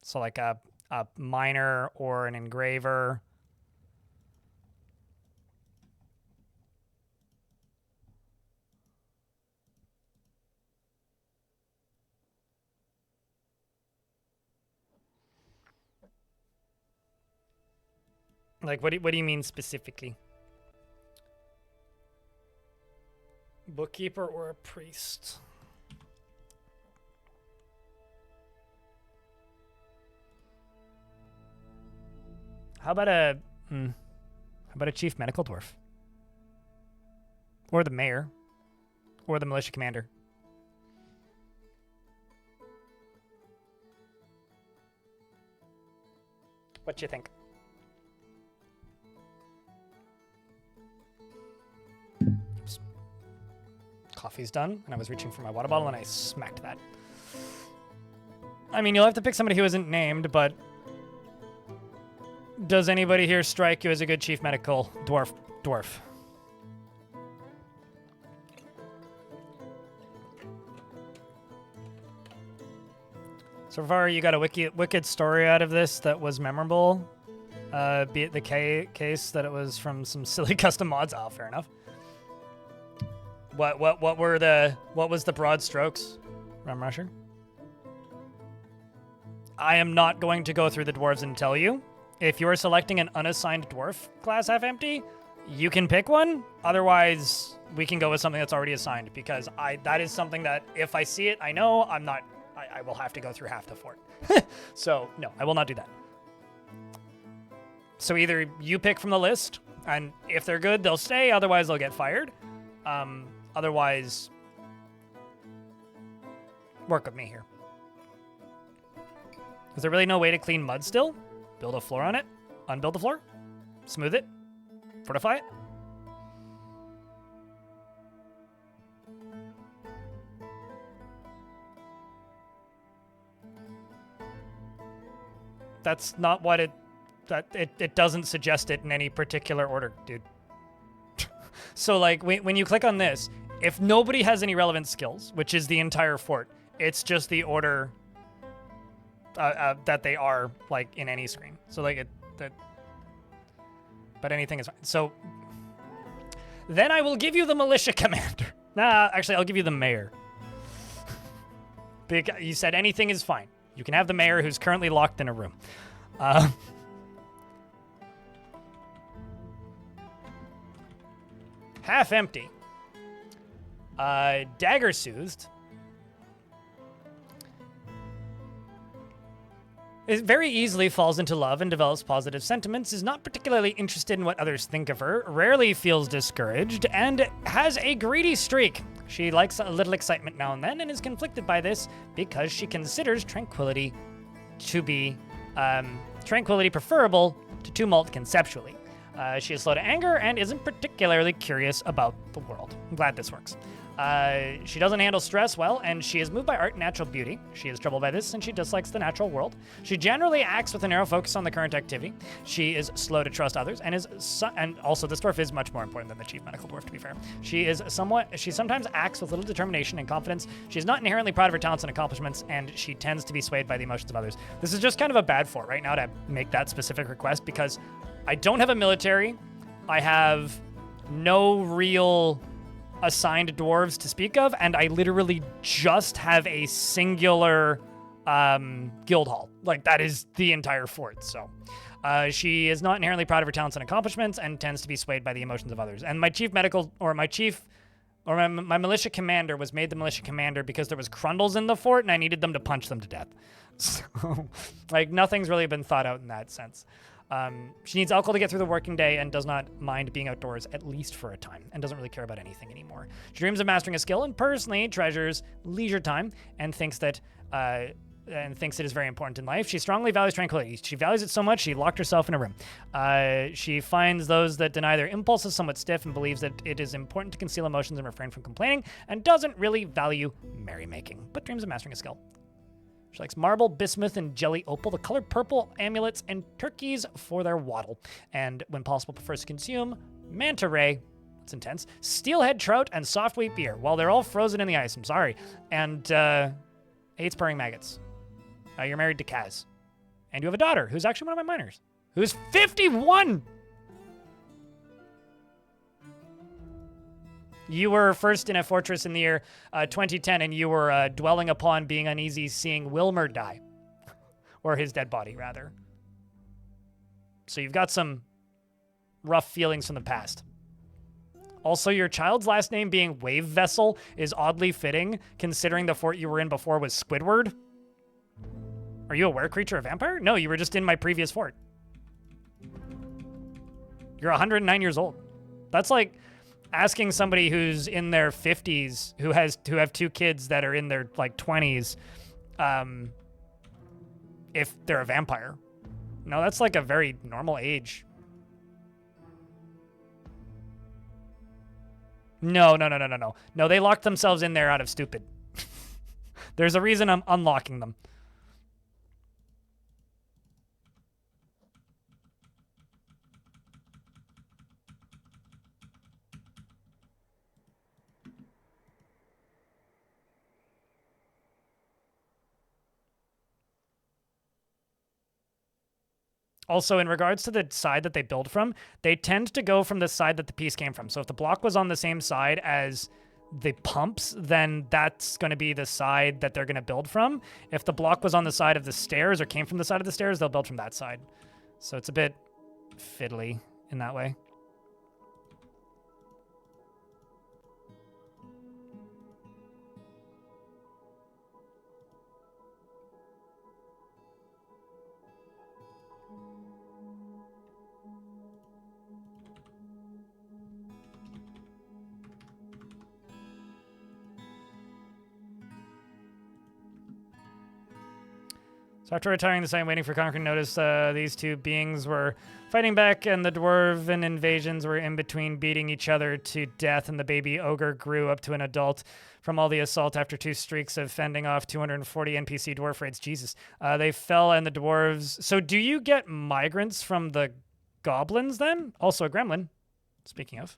So like a miner or an engraver. Like, what do you mean specifically? Bookkeeper or a priest? How about a chief medical dwarf? Or the mayor? Or the militia commander? What do you think? Coffee's done, and I was reaching for my water bottle, and I smacked that. I mean, you'll have to pick somebody who isn't named, but does anybody here strike you as a good chief medical dwarf? So far, you got a wicked story out of this that was memorable. Be it the case that it was from some silly custom mods. Oh, fair enough. What was the broad strokes, Rum Rusher? I am not going to go through the dwarves and tell you. If you are selecting an unassigned dwarf class half empty, you can pick one. Otherwise, we can go with something that's already assigned, because that is something that if I see it, I know I will have to go through half the fort. So no, I will not do that. So either you pick from the list, and if they're good, they'll stay. Otherwise, they'll get fired. Otherwise, work with me here. Is there really no way to clean mud still? Build a floor on it? Unbuild the floor? Smooth it? Fortify it? That's not what it doesn't suggest it in any particular order, dude. So like when you click on this, if nobody has any relevant skills, which is the entire fort, it's just the order that they are like in any screen. So like but anything is fine. So then I will give you the militia commander. Nah, actually I'll give you the mayor. Because you said anything is fine. You can have the mayor who's currently locked in a room. Half empty. Dagger soothed. It very easily falls into love and develops positive sentiments, is not particularly interested in what others think of her, rarely feels discouraged, and has a greedy streak. She likes a little excitement now and then and is conflicted by this because she considers tranquility to be tranquility preferable to tumult conceptually. She is slow to anger and isn't particularly curious about the world. I'm glad this works. She doesn't handle stress well, and she is moved by art and natural beauty. She is troubled by this, and she dislikes the natural world. She generally acts with a narrow focus on the current activity. She is slow to trust others, and and also this dwarf is much more important than the chief medical dwarf, to be fair. She sometimes acts with little determination and confidence. She is not inherently proud of her talents and accomplishments, and she tends to be swayed by the emotions of others. This is just kind of a bad fort right now to make that specific request, because I don't have a military. I have no real assigned dwarves to speak of, and I literally just have a singular guild hall. Like, that is the entire fort. So she is not inherently proud of her talents and accomplishments and tends to be swayed by the emotions of others. And my militia commander was made the militia commander because there was Crundles in the fort and I needed them to punch them to death. So like, nothing's really been thought out in that sense. She needs alcohol to get through the working day and does not mind being outdoors, at least for a time, and doesn't really care about anything anymore. She dreams of mastering a skill and personally treasures leisure time and thinks it is very important in life. She strongly values tranquility. She values it so much she locked herself in a room. She finds those that deny their impulses somewhat stiff and believes that it is important to conceal emotions and refrain from complaining, and doesn't really value merrymaking, but dreams of mastering a skill. She likes marble, bismuth, and jelly opal, the color purple, amulets, and turkeys for their waddle. And when possible, prefers to consume manta ray, that's intense, steelhead trout, and soft wheat beer, while they're all frozen in the ice. I'm sorry. And hates purring maggots. You're married to Kaz. And you have a daughter, who's actually one of my minors, who's 51! You were first in a fortress in the year 2010, and you were dwelling upon being uneasy seeing Wilmer die. Or his dead body, rather. So you've got some rough feelings from the past. Also, your child's last name being Wave Vessel is oddly fitting, considering the fort you were in before was Squidward. Are you a were-creature or vampire? No, you were just in my previous fort. You're 109 years old. That's like asking somebody who's in their 50s, who have two kids that are in their like 20s, if they're a vampire. No, that's like a very normal age. No. No, they locked themselves in there out of stupid. There's a reason I'm unlocking them. Also, in regards to the side that they build from, they tend to go from the side that the piece came from. So if the block was on the same side as the pumps, then that's going to be the side that they're going to build from. If the block was on the side of the stairs or came from the side of the stairs, they'll build from that side. So it's a bit fiddly in that way. So after retiring the site and waiting for conquering notice, these two beings were fighting back, and the dwarven invasions were in between, beating each other to death, and the baby ogre grew up to an adult from all the assault after 2 streaks of fending off 240 NPC dwarf raids. Jesus. They fell, and the dwarves... So do you get migrants from the goblins then? Also a gremlin, speaking of.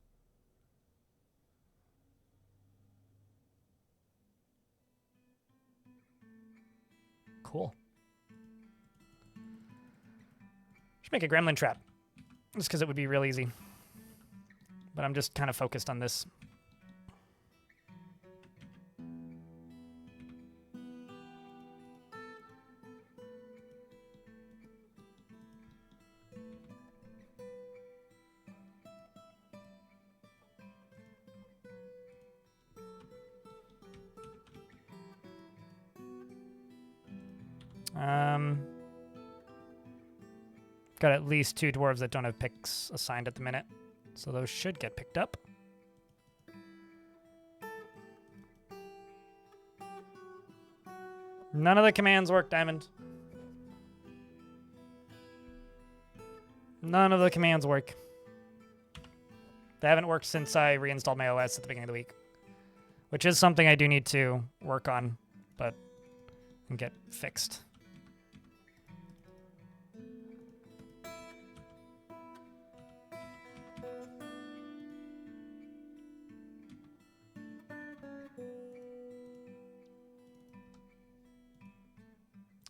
Cool. Make a gremlin trap, just because it would be real easy. But I'm just kind of focused on this. Got at least 2 dwarves that don't have picks assigned at the minute, so those should get picked up. None of the commands work, Diamond. None of the commands work. They haven't worked since I reinstalled my OS at the beginning of the week, which is something I do need to work on, but and get fixed.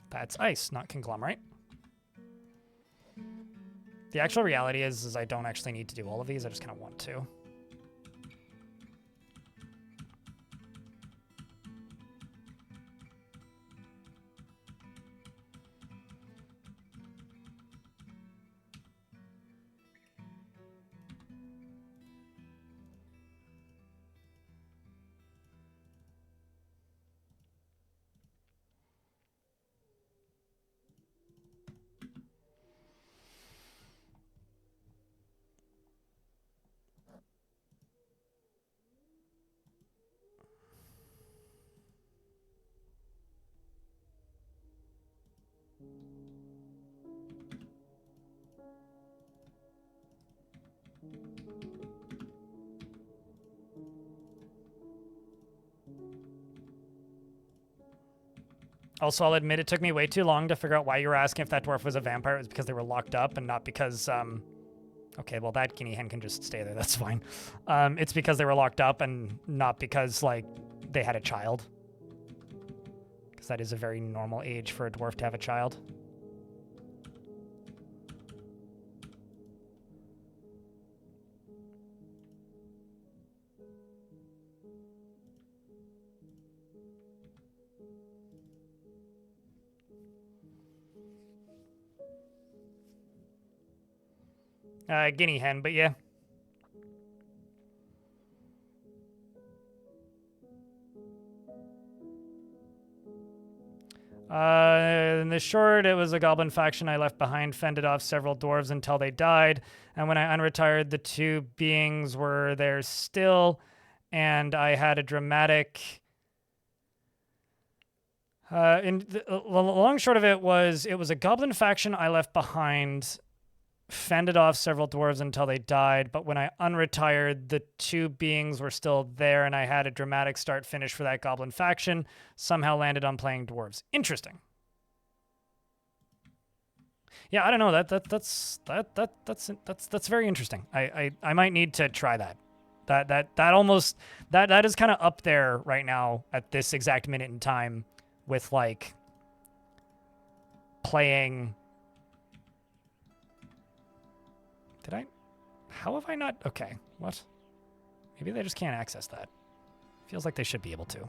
That's ice, not conglomerate. The actual reality is I don't actually need to do all of these. I just kind of want to. Also, I'll admit it took me way too long to figure out why you were asking if that dwarf was a vampire. It was because they were locked up and not because, okay, well, that guinea hen can just stay there. That's fine. It's because they were locked up and not because, like, they had a child. Because that is a very normal age for a dwarf to have a child. Guinea hen, but yeah. In the short, it was a goblin faction I left behind, fended off several dwarves until they died, and when I unretired, the 2 beings were there still, and I had a dramatic... the long short of it was a goblin faction I left behind, fended off several dwarves until they died, but when I unretired, the 2 beings were still there, and I had a dramatic start-finish for that goblin faction. Somehow landed on playing dwarves. Interesting. Yeah, I don't know. That's very interesting. I might need to try that. That is kind of up there right now at this exact minute in time with like playing. Did I? How have I not? Okay, what? Maybe they just can't access that. Feels like they should be able to.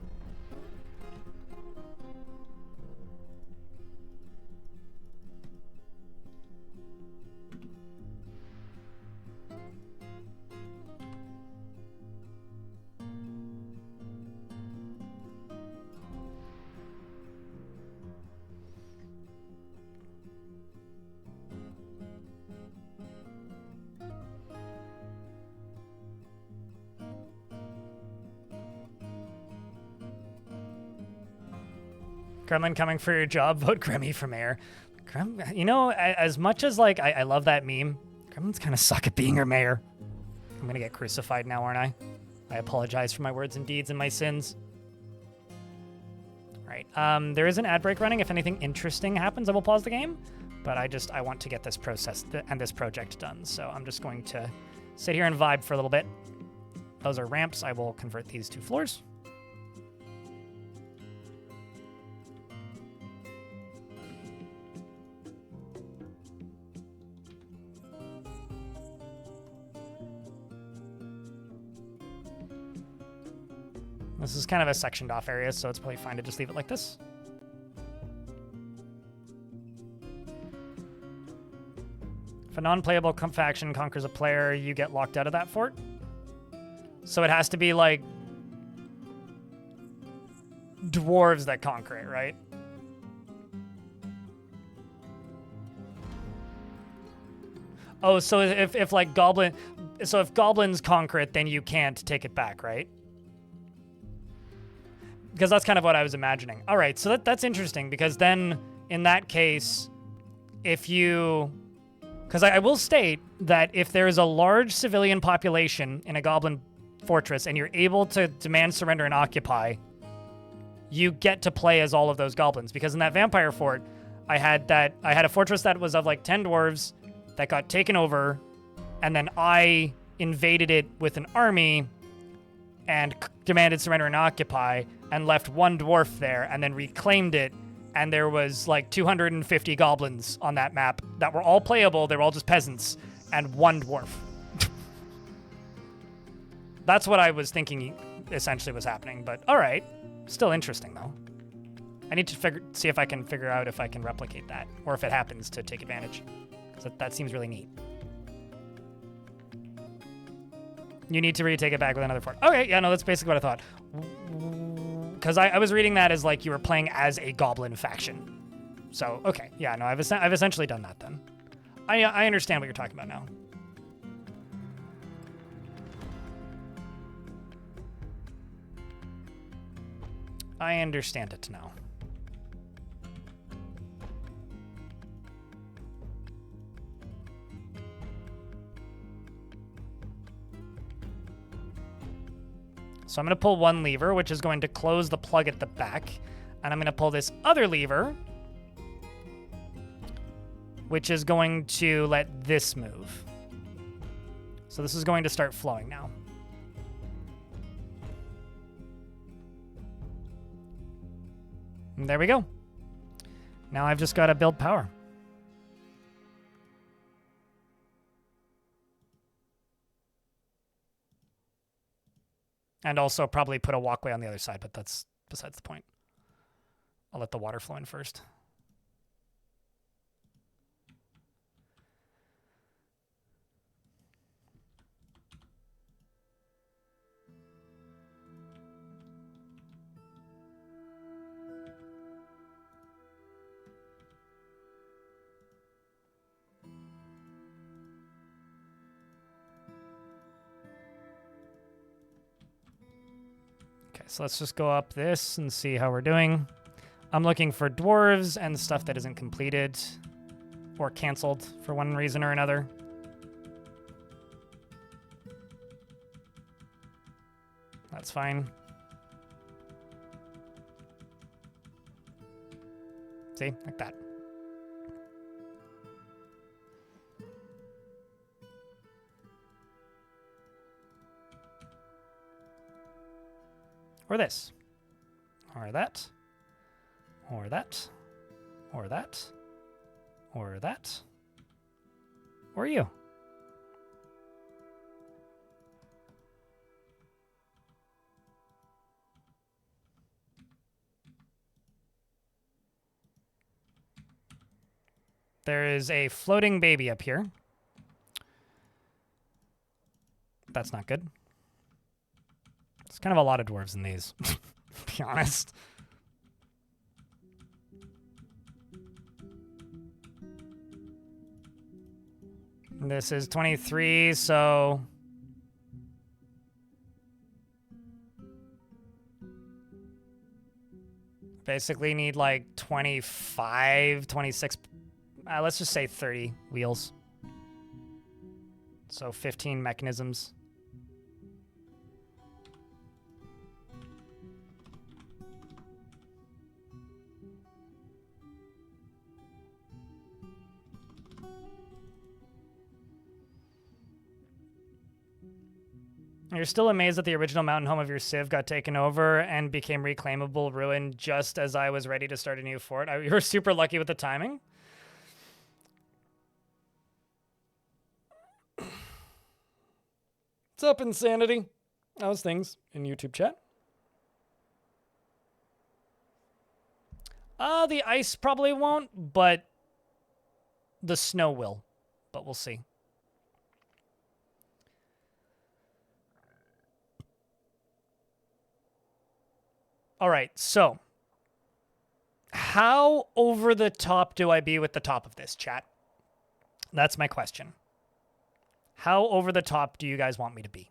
Gremlin coming for your job. Vote Grimmy for mayor. You know, as much as like I love that meme, Gremlins kind of suck at being your mayor. I'm gonna get crucified now, aren't I? I apologize for my words and deeds and my sins. All right. There is an ad break running. If anything interesting happens, I will pause the game. But I want to get this process and this project done. So I'm just going to sit here and vibe for a little bit. Those are ramps. I will convert these to floors. This is kind of a sectioned off area, so it's probably fine to just leave it like this. If a non-playable faction conquers a player, you get locked out of that fort. So it has to be like dwarves that conquer it, right? Oh, so if like if goblins conquer it, then you can't take it back, right? Because that's kind of what I was imagining. All right, so that's interesting, because then in that case, if you... Because I will state that if there is a large civilian population in a goblin fortress and you're able to demand surrender and occupy, you get to play as all of those goblins. Because in that vampire fort, I had a fortress that was of like 10 dwarves that got taken over, and then I invaded it with an army and demanded surrender and occupy, and left one dwarf there, and then reclaimed it, and there was like 250 goblins on that map that were all playable. They were all just peasants, and one dwarf. That's what I was thinking essentially was happening, but all right. Still interesting, though. I need to see if I can figure out if I can replicate that, or if it happens to take advantage, because that seems really neat. You need to retake it back with another fort. Okay, yeah, no, that's basically what I thought. Because I was reading that as like you were playing as a goblin faction. So, okay, yeah, no, I've essentially done that then. I understand what you're talking about now. I understand it now. So I'm going to pull one lever, which is going to close the plug at the back. And I'm going to pull this other lever, which is going to let this move. So this is going to start flowing now. And there we go. Now I've just got to build power. And also probably put a walkway on the other side, but that's besides the point. I'll let the water flow in first. So let's just go up this and see how we're doing. I'm looking for dwarves and stuff that isn't completed or canceled for one reason or another. That's fine. See, like that. Or this, or that, or that, or that, or that, or you. There is a floating baby up here. That's not good. There's kind of a lot of dwarves in these, to be honest. This is 23, so... basically need like 25, 26... let's just say 30 wheels. So 15 mechanisms. You're still amazed that the original mountain home of your civ got taken over and became reclaimable ruin just as I was ready to start a new fort. You were super lucky with the timing. What's up, Insanity? How's things in YouTube chat? The ice probably won't, but the snow will. But we'll see. All right, so how over the top do I be with the top of this, chat? That's my question. How over the top do you guys want me to be?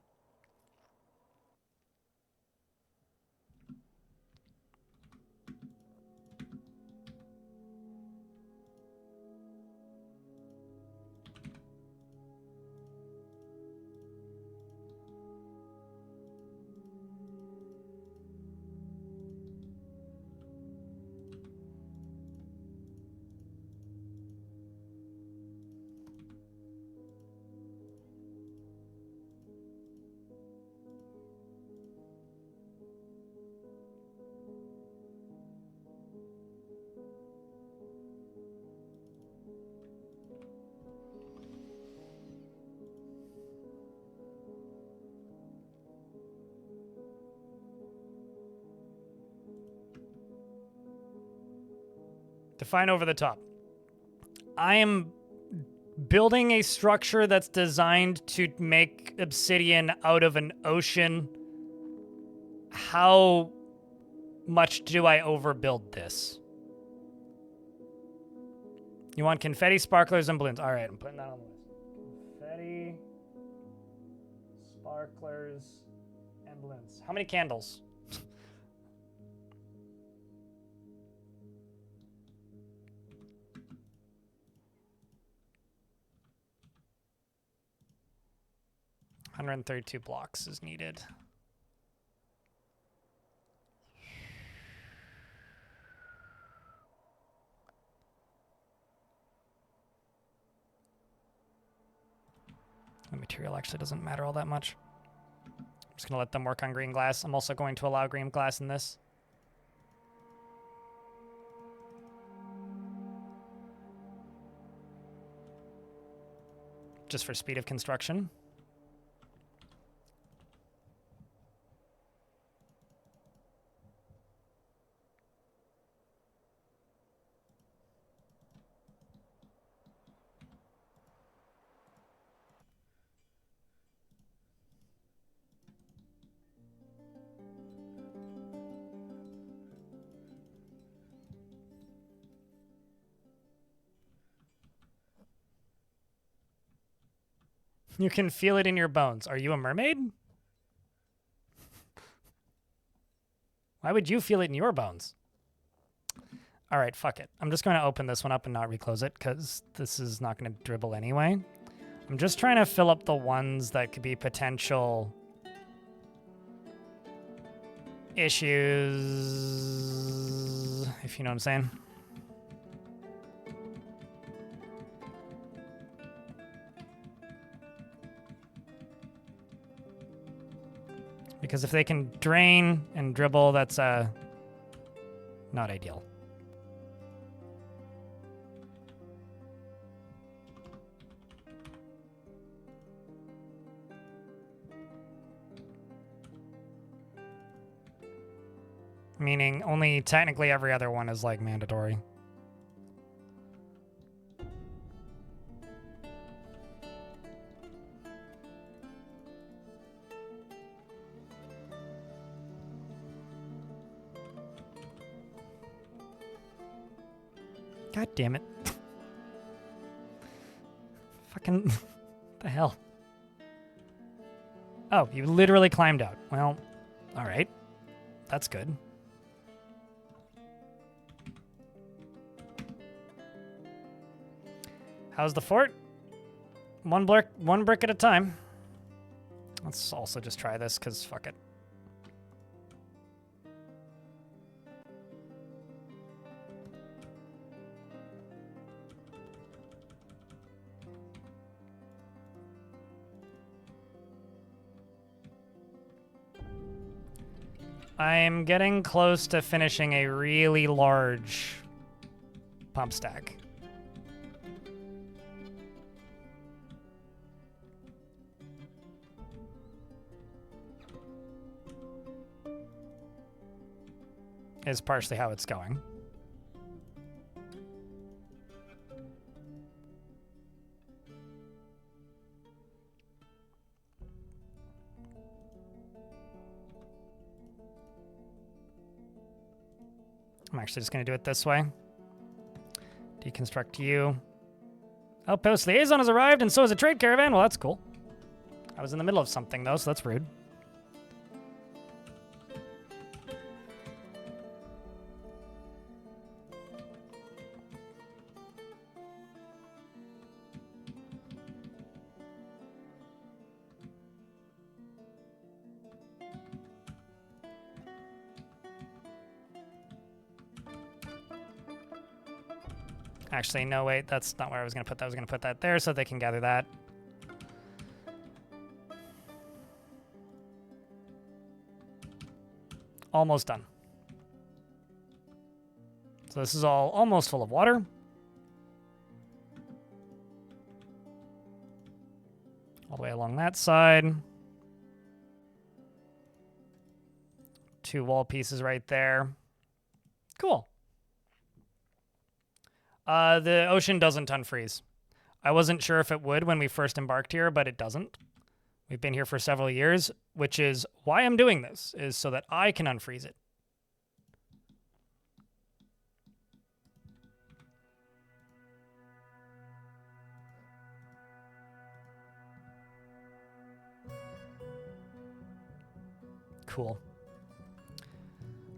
Define over the top. I am building a structure that's designed to make obsidian out of an ocean. How much do I overbuild this? You want confetti, sparklers, and balloons. All right, I'm putting that on the list. Confetti, sparklers, and balloons. How many candles? $132 blocks is needed. The material actually doesn't matter all that much. I'm just going to let them work on green glass. I'm also going to allow green glass in this. Just for speed of construction. You can feel it in your bones. Are you a mermaid? Why would you feel it in your bones? All right, fuck it. I'm just going to open this one up and not reclose it because this is not going to dribble anyway. I'm just trying to fill up the ones that could be potential issues, if you know what I'm saying. Because if they can drain and dribble, that's not ideal. Meaning only technically every other one is like mandatory. God damn it. Fucking... the hell? Oh, you literally climbed out. Well, alright. That's good. How's the fort? One brick at a time. Let's also just try this, because fuck it. I'm getting close to finishing a really large pump stack. Is partially how it's going. I'm actually just going to do it this way. Deconstruct you. Outpost liaison has arrived, and so has a trade caravan. Well, that's cool. I was in the middle of something, though, so that's rude. Actually, no, wait, that's not where I was going to put that. I was going to put that there so they can gather that. Almost done. So this is all almost full of water. All the way along that side. 2 wall pieces right there. Cool. The ocean doesn't unfreeze. I wasn't sure if it would when we first embarked here, but it doesn't. We've been here for several years, which is why I'm doing this, is so that I can unfreeze it. Cool.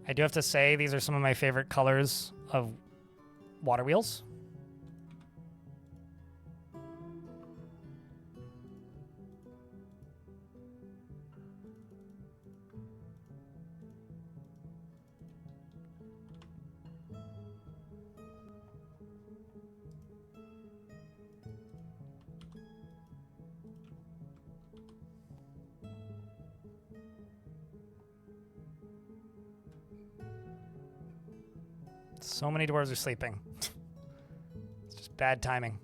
I do have to say, these are some of my favorite colors of water wheels. So many dwarves are sleeping. It's just bad timing.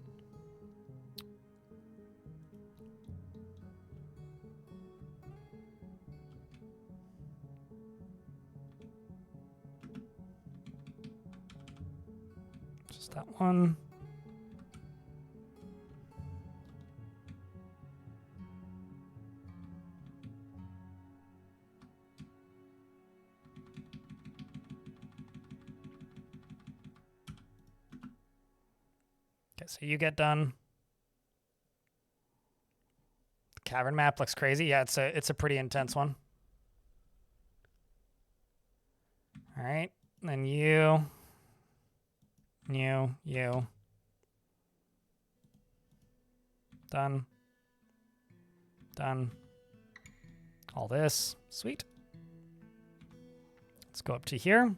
Just that one. So you get done. The cavern map looks crazy. Yeah, it's a pretty intense one. All right, then you. Done. Done. All this. Sweet. Let's go up to here.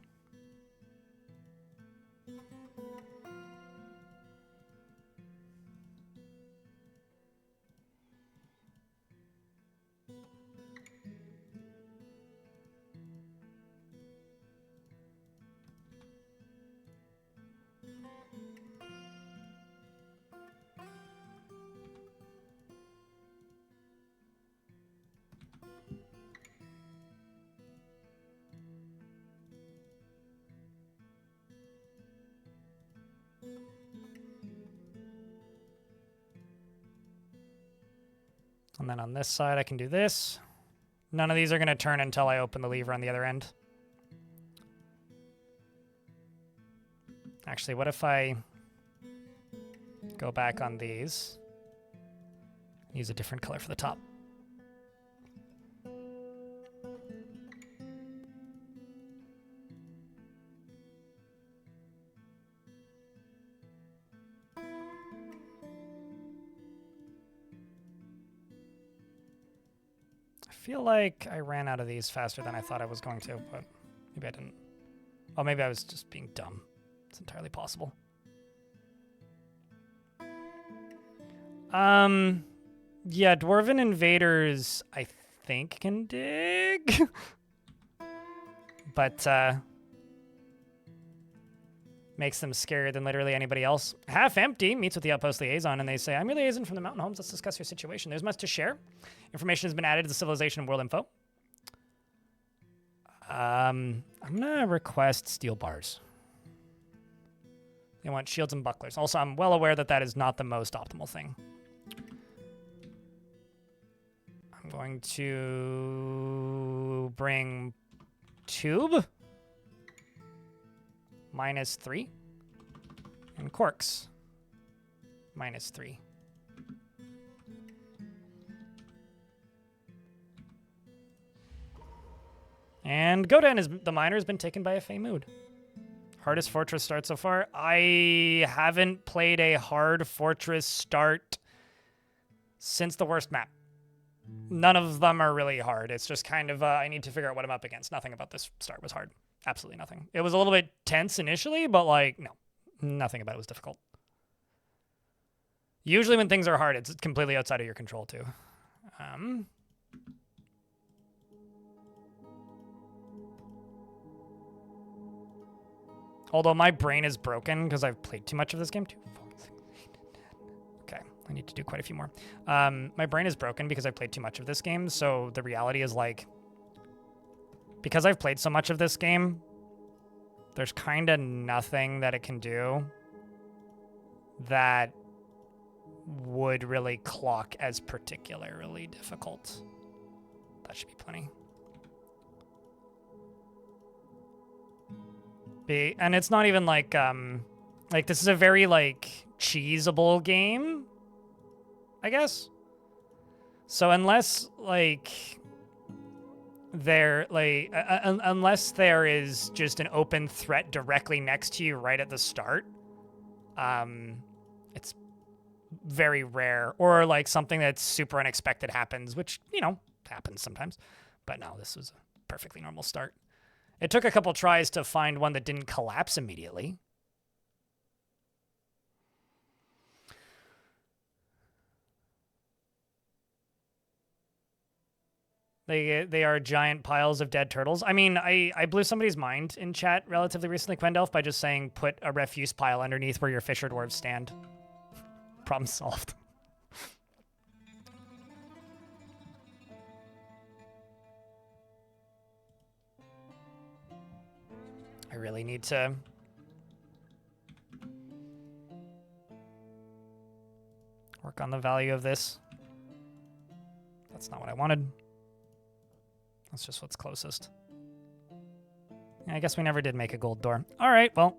And then on this side, I can do this. None of these are going to turn until I open the lever on the other end. Actually, what if I go back on these? Use a different color for the top. I feel like I ran out of these faster than I thought I was going to, but maybe I didn't. Oh, maybe I was just being dumb. It's entirely possible. Yeah, Dwarven invaders, I think, can dig. But, makes them scarier than literally anybody else. Half Empty meets with the Outpost Liaison, and they say, I'm your liaison from the Mountain Homes. Let's discuss your situation. There's much to share. Information has been added to the Civilization and World Info. I'm gonna request steel bars. They want shields and bucklers. Also, I'm well aware that that is not the most optimal thing. I'm going to bring tube. -3. And corks. -3. And Godan, the miner, has been taken by a Fey Mood. Hardest fortress start so far? I haven't played a hard fortress start since the worst map. None of them are really hard. It's just kind of, I need to figure out what I'm up against. Nothing about this start was hard. Absolutely nothing. It was a little bit tense initially, but like, no. Nothing about it was difficult. Usually when things are hard, it's completely outside of your control too. Although my brain is broken because I've played too much of this game. 2, 4, 6, 8, 10. Okay, I need to do quite a few more. My brain is broken because I've played too much of this game. So the reality is like, because I've played so much of this game, there's kind of nothing that it can do that would really clock as particularly difficult. That should be plenty. And it's not even like this is a very like cheesable game, I guess. So unless like unless there is just an open threat directly next to you right at the start, it's very rare, or like something that's super unexpected happens, which, you know, happens sometimes. But no, this was a perfectly normal start. It took a couple tries to find one that didn't collapse immediately. They are giant piles of dead turtles. I mean, I blew somebody's mind in chat relatively recently, Quendelf, by just saying put a refuse pile underneath where your fisher dwarves stand. Problem solved. I really need to work on the value of this. That's not what I wanted. That's just what's closest. Yeah, I guess we never did make a gold door. All right, well.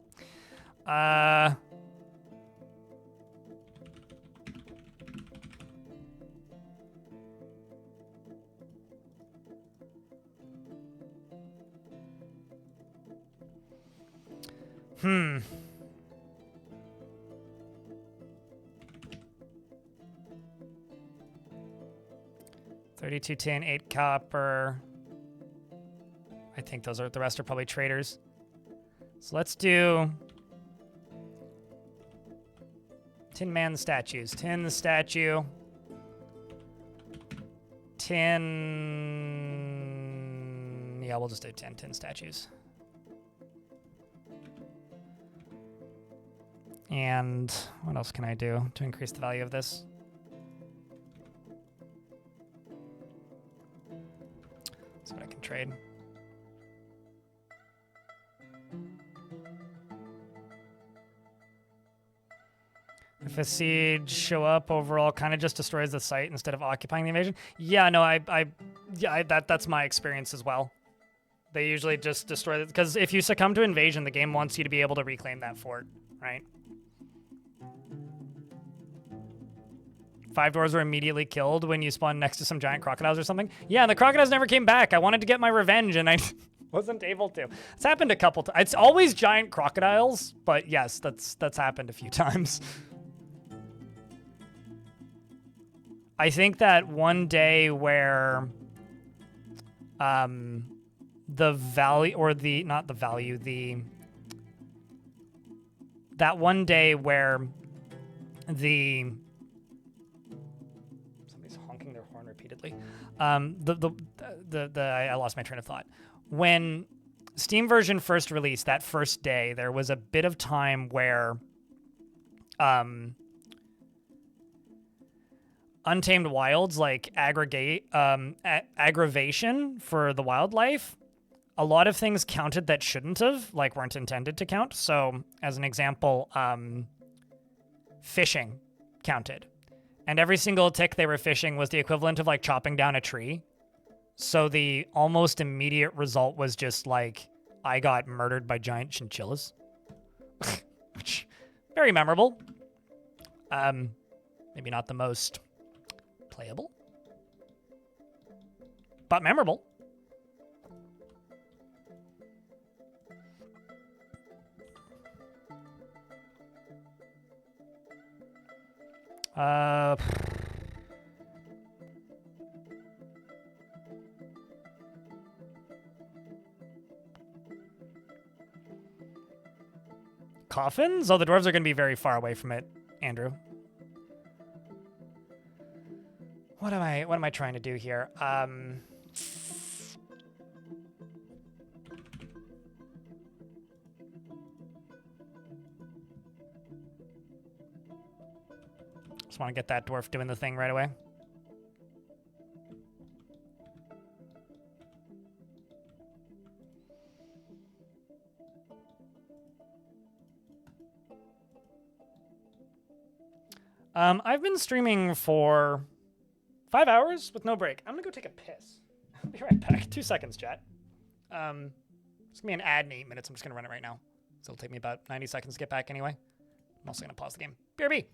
Hmm. $32 tin, 8 copper. I think those are the rest are probably traders. So let's do Tin Man statues. Tin statue. Tin. Yeah, we'll just do 10 tin statues. And what else can I do to increase the value of this? Let's see what I can trade. If a siege show up, overall kind of just destroys the site instead of occupying the invasion. Yeah, no, that's my experience as well. They usually just destroy it, because if you succumb to invasion, the game wants you to be able to reclaim that fort, right? 5 dwarves were immediately killed when you spawned next to some giant crocodiles or something. Yeah, the crocodiles never came back. I wanted to get my revenge, and I wasn't able to. It's happened a couple times. It's always giant crocodiles, but yes, that's happened a few times. I think that one day where the value, or the, not the value, that one day where somebody's honking their horn repeatedly. I lost my train of thought. When Steam version first released, that first day, there was a bit of time where Untamed Wilds, like aggravation for the wildlife, a lot of things counted that shouldn't have, like weren't intended to count. So as an example, fishing counted. And every single tick they were fishing was the equivalent of like chopping down a tree. So the almost immediate result was just like, I got murdered by giant chinchillas. Which, very memorable. Maybe not the most playable, but memorable. Coffins? Oh, the dwarves are going to be very far away from it, Andrew. What am I trying to do here? Just want to get that dwarf doing the thing right away. I've been streaming for 5 hours with no break. I'm gonna go take a piss. I'll be right back. 2 seconds, chat. It's gonna be an ad in 8 minutes. I'm just gonna run it right now. So it'll take me about 90 seconds to get back anyway. I'm also gonna pause the game. BRB.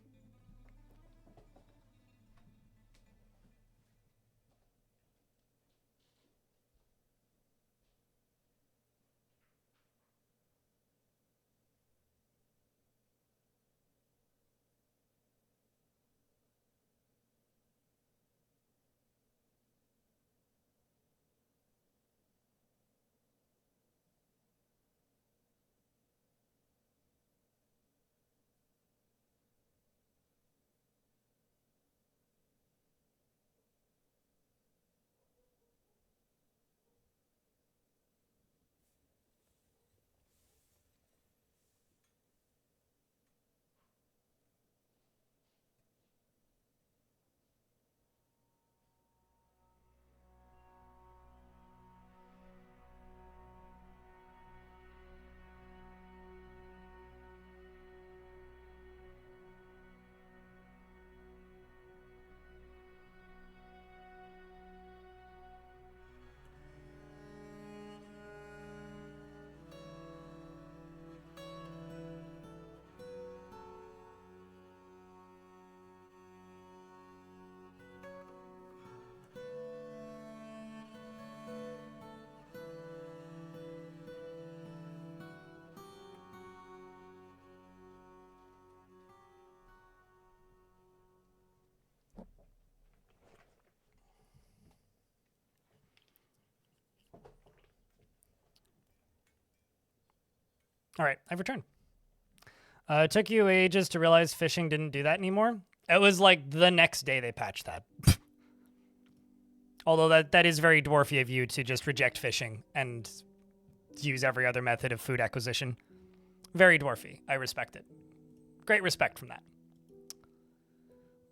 All right, I've returned. It took you ages to realize fishing didn't do that anymore. It was like the next day they patched that. Although that is very dwarfy of you to just reject fishing and use every other method of food acquisition. Very dwarfy. I respect it. Great respect from that.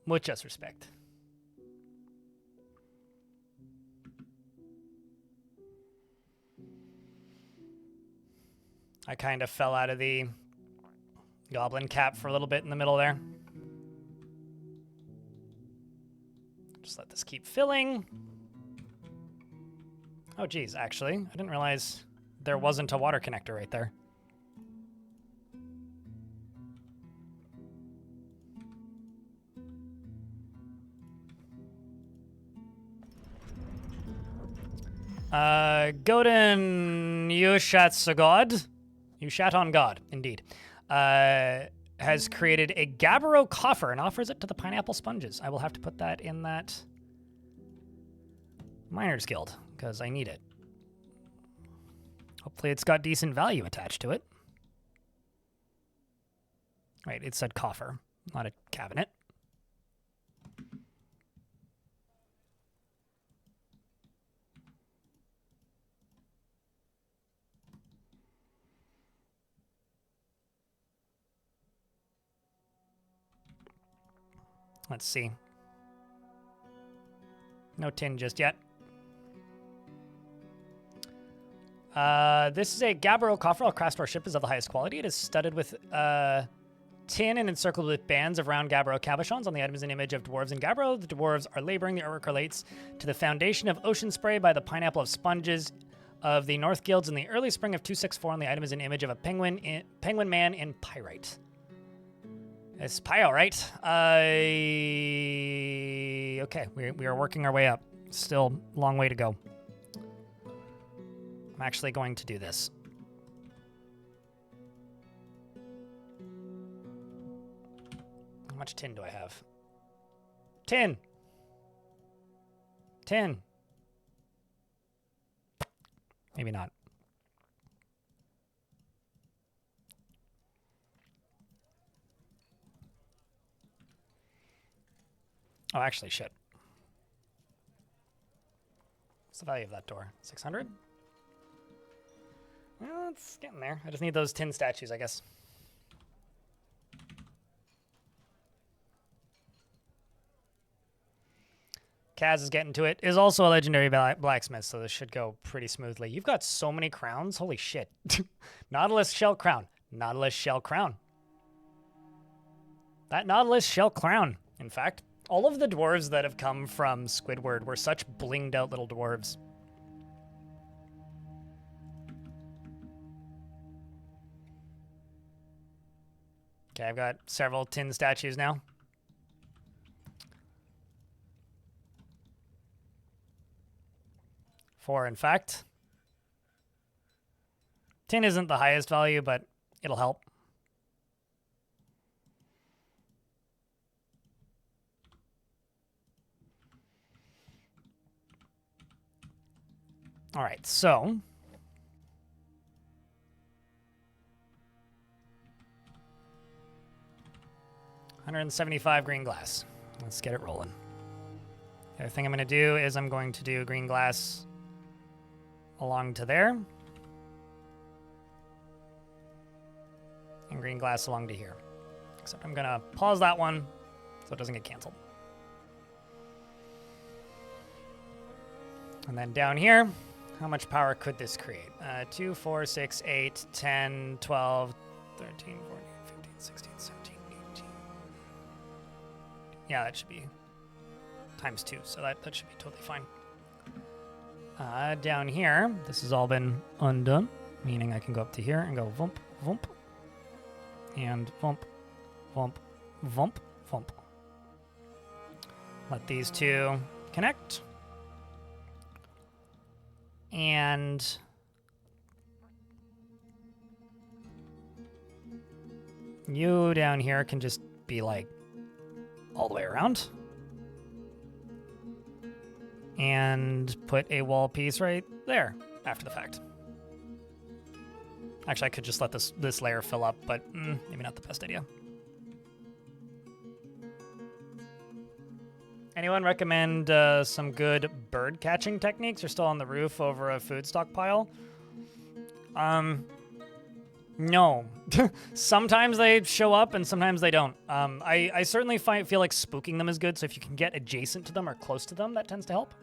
Muchas respect. I kind of fell out of the goblin cap for a little bit in the middle there. Just let this keep filling. Oh, geez, actually, I didn't realize there wasn't a water connector right there. Godin Yushatsagod, you shat on God, indeed, has created a Gabbro coffer and offers it to the pineapple sponges. I will have to put that in that Miners Guild, because I need it. Hopefully it's got decent value attached to it. Right, it said coffer, not a cabinet. Let's see. No tin just yet. This is a Gabbro coffer. All craft store ship is of the highest quality. It is studded with tin and encircled with bands of round Gabbro cabochons. On the item is an image of dwarves in Gabbro. The dwarves are laboring. The artwork relates to the foundation of Oceanspray by the pineapple of sponges of the North Guilds in the early spring of 264. On the item is an image of a penguin man in pyrite. It's Pyro, right? Okay, we are working our way up. Still a long way to go. I'm actually going to do this. How much tin do I have? Tin! Tin! Maybe not. Oh, actually, shit. What's the value of that door? 600? Well, it's getting there. I just need those tin statues, I guess. Kaz is getting to it. Is also a legendary blacksmith, so this should go pretty smoothly. You've got so many crowns. Holy shit. Nautilus shell crown. Nautilus shell crown. That Nautilus shell crown, in fact. All of the dwarves that have come from Squidward were such blinged out little dwarves. Okay, I've got several tin statues now. Four, in fact. Tin isn't the highest value, but it'll help. All right, so 175 green glass. Let's get it rolling. The other thing I'm going to do is I'm going to do green glass along to there. And green glass along to here. Except I'm going to pause that one so it doesn't get canceled. And then down here, how much power could this create? 2, 4, 6, 8, 10, 12, 13, 14, 15, 16, 17, 18. Yeah, that should be times 2, so that should be totally fine. Down here, this has all been undone, meaning I can go up to here and go vump, vump, and vump, vump, vump, vump. Let these two connect. And you down here can just be like all the way around. And put a wall piece right there after the fact. Actually, I could just let this layer fill up, but maybe not the best idea. Anyone recommend some good bird catching techniques? You're still on the roof over a food stockpile? No. Sometimes they show up and sometimes they don't. I certainly feel like spooking them is good, so if you can get adjacent to them or close to them, that tends to help.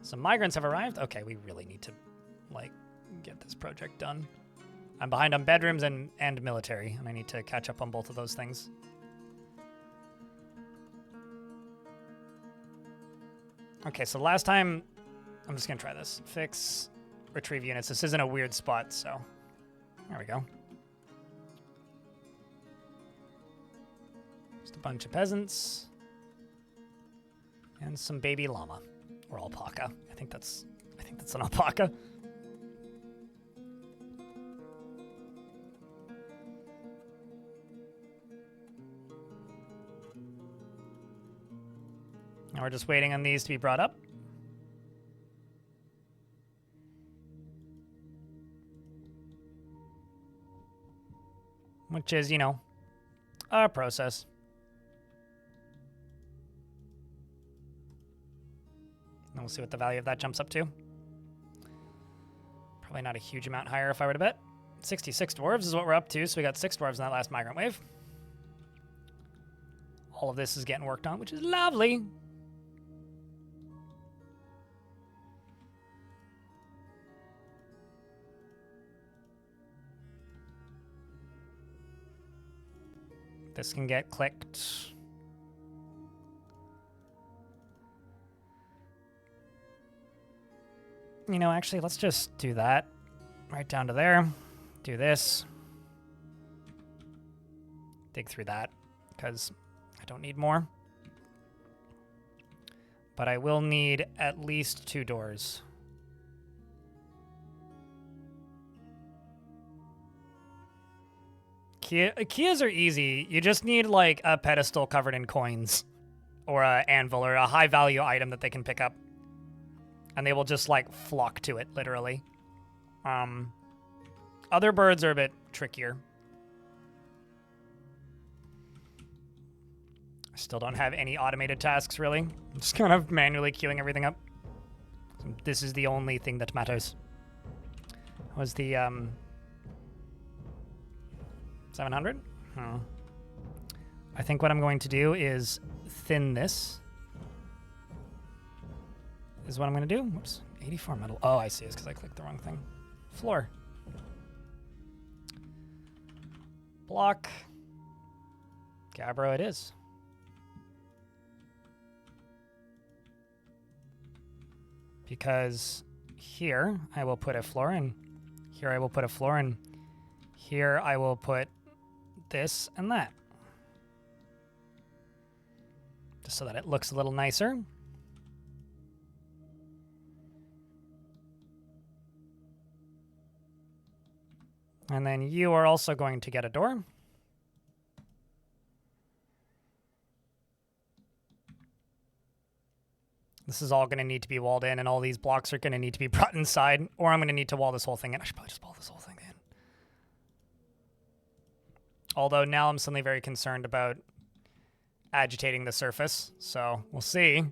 Some migrants have arrived. Okay, we really need to, like, get this project done. I'm behind on bedrooms and military, and I need to catch up on both of those things. Okay, so last time I'm just gonna try this. Fix, retrieve units. This isn't a weird spot, so there we go. Just a bunch of peasants and some baby llama or alpaca. I think that's an alpaca. Now we're just waiting on these to be brought up. Which is, you know, a process. And we'll see what the value of that jumps up to. Probably not a huge amount higher if I were to bet. 66 dwarves is what we're up to, so we got 6 dwarves in that last migrant wave. All of this is getting worked on, which is lovely. This can get clicked. You know, actually, let's just do that. Right down to there. Do this. Dig through that, because I don't need more. But I will need at least 2 doors. Kias are easy. You just need, like, a pedestal covered in coins. Or an anvil, or a high-value item that they can pick up. And they will just, like, flock to it, literally. Other birds are a bit trickier. I still don't have any automated tasks, really. I'm just kind of manually queuing everything up. So this is the only thing that matters. Was the, 700? I think what I'm going to do is thin this. Is what I'm going to do. Whoops. 84 metal. Oh, I see. It's because I clicked the wrong thing. Floor. Block. Gabbro it is. Because here I will put a floor, and here I will put a floor, and here I will put this and that. Just so that it looks a little nicer. And then you are also going to get a door. This is all going to need to be walled in, and all these blocks are going to need to be brought inside, or I'm going to need to wall this whole thing in. I should probably just wall this whole thing in. Although now I'm suddenly very concerned about agitating the surface, so we'll see.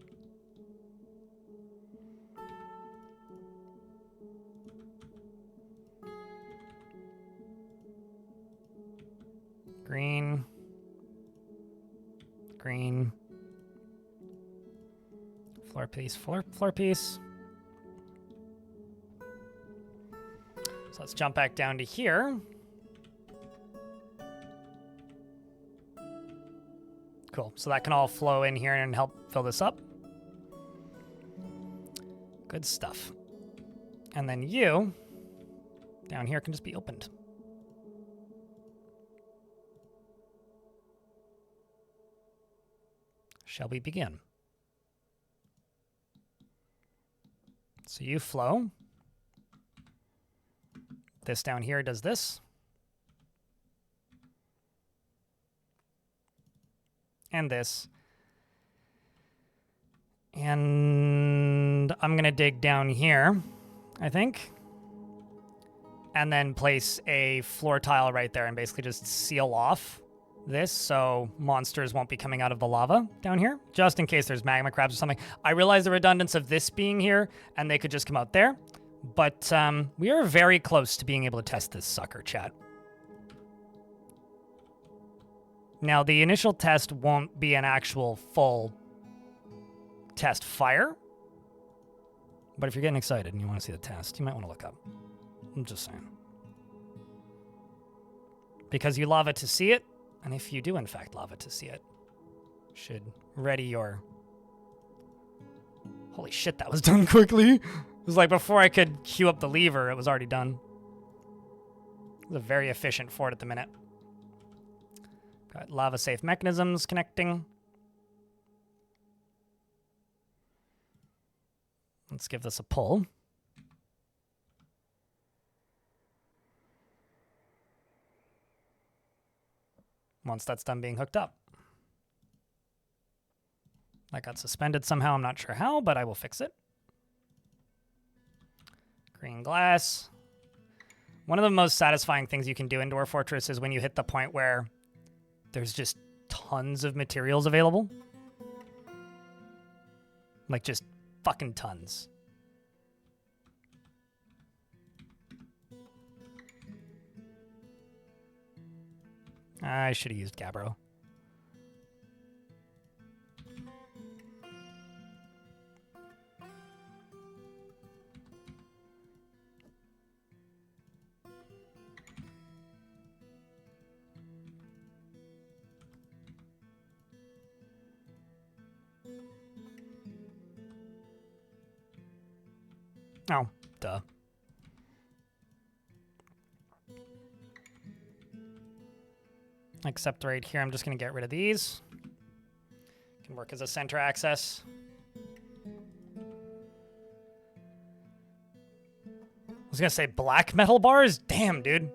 Green. Green. Floor piece, floor piece. So let's jump back down to here. Cool, so that can all flow in here and help fill this up. Good stuff. And then you, down here, can just be opened. Shall we begin? So you flow. This down here does this. And this. And I'm going to dig down here, I think. And then place a floor tile right there and basically just seal off this so monsters won't be coming out of the lava down here, just in case there's magma crabs or something. I realize the redundance of this being here, and they could just come out there. But we are very close to being able to test this sucker, chat. Now, the initial test won't be an actual full test fire. But if you're getting excited and you want to see the test, you might want to look up. I'm just saying. Because you love it to see it, and if you do, in fact, love it to see it, should ready your Holy shit, that was done quickly. It was like before I could queue up the lever, it was already done. It was a very efficient fort at the minute. Got lava safe mechanisms connecting. Let's give this a pull. Once that's done being hooked up. That got suspended somehow. I'm not sure how, but I will fix it. Green glass. One of the most satisfying things you can do in Dwarf Fortress is when you hit the point where there's just tons of materials available. Like, just fucking tons. I should have used Gabbro. Oh, duh. Except right here, I'm just going to get rid of these. Can work as a center access. I was going to say black metal bars? Damn, dude.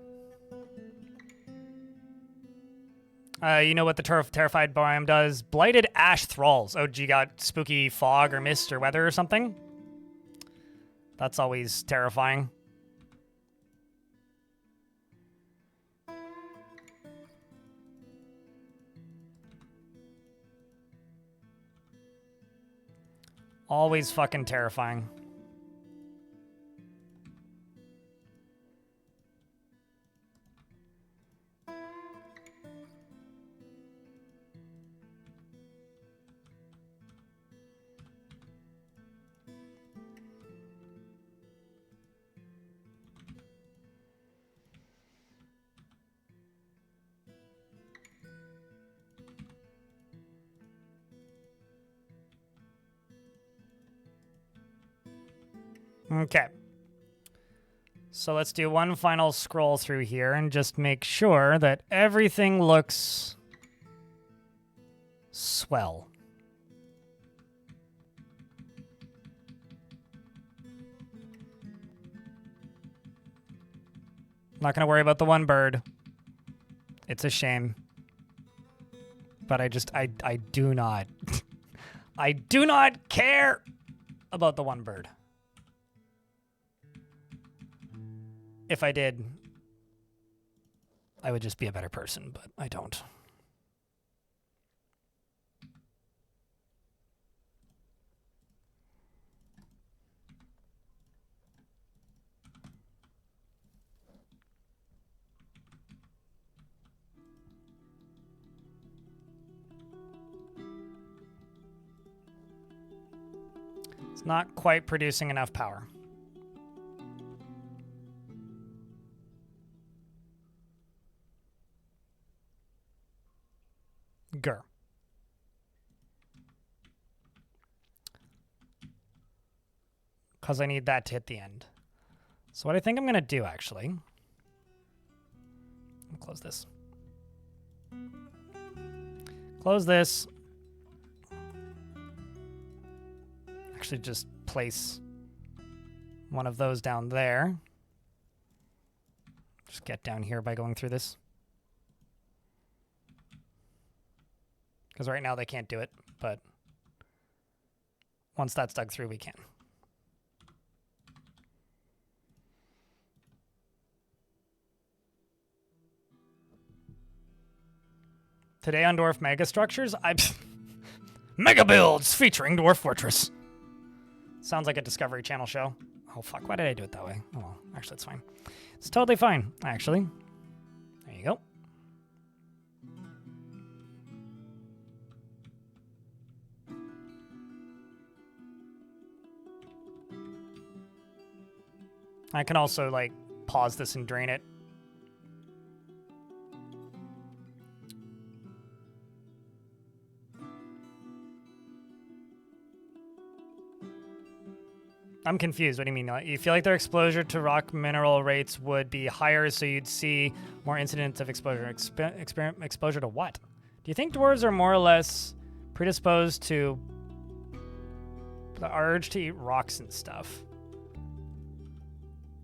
You know what the Terrified biome does? Blighted Ash Thralls. Oh, you got spooky fog or mist or weather or something? That's always terrifying. Always fucking terrifying. Okay. So let's do one final scroll through here and just make sure that everything looks swell. Not going to worry about the one bird. It's a shame. But I do not. I do not care about the one bird. If I did, I would just be a better person, but I don't. It's not quite producing enough power. Grr. Because I need that to hit the end. So what I think I'm going to do, actually... I'll close this. Close this. Actually, just place one of those down there. Just get down here by going through this. Because right now they can't do it, but once that's dug through, we can. Today on Dwarf Mega Structures, Mega Builds featuring Dwarf Fortress. Sounds like a Discovery Channel show. Oh, fuck. Why did I do it that way? Oh, well. Actually, it's fine. It's totally fine, actually. There you go. I can also, like, pause this and drain it. I'm confused. What do you mean? You feel like their exposure to rock mineral rates would be higher, so you'd see more incidents of exposure. Exposure to what? Do you think dwarves are more or less predisposed to the urge to eat rocks and stuff?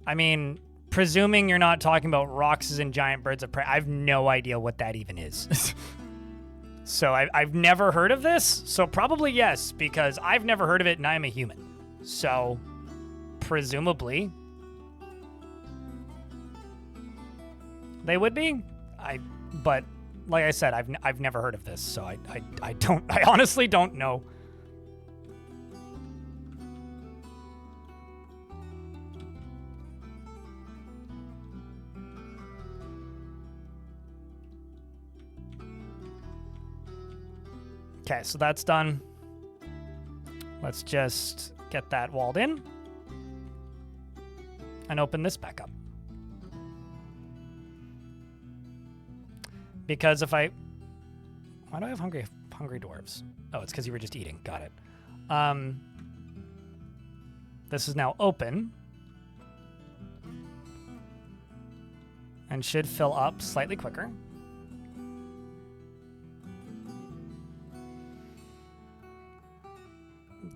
I mean, presuming you're not talking about rocks as in giant birds of prey, I have no idea what that even is. So I've never heard of this, so probably yes, because I've never heard of it and I'm a human. So, presumably, they would be. But like I said, I've never heard of this, so I honestly don't know. Okay, so that's done. Let's just get that walled in and open this back up. Because if I... Why do I have hungry dwarves? Oh, it's because you were just eating. Got it. This is now open. And should fill up slightly quicker.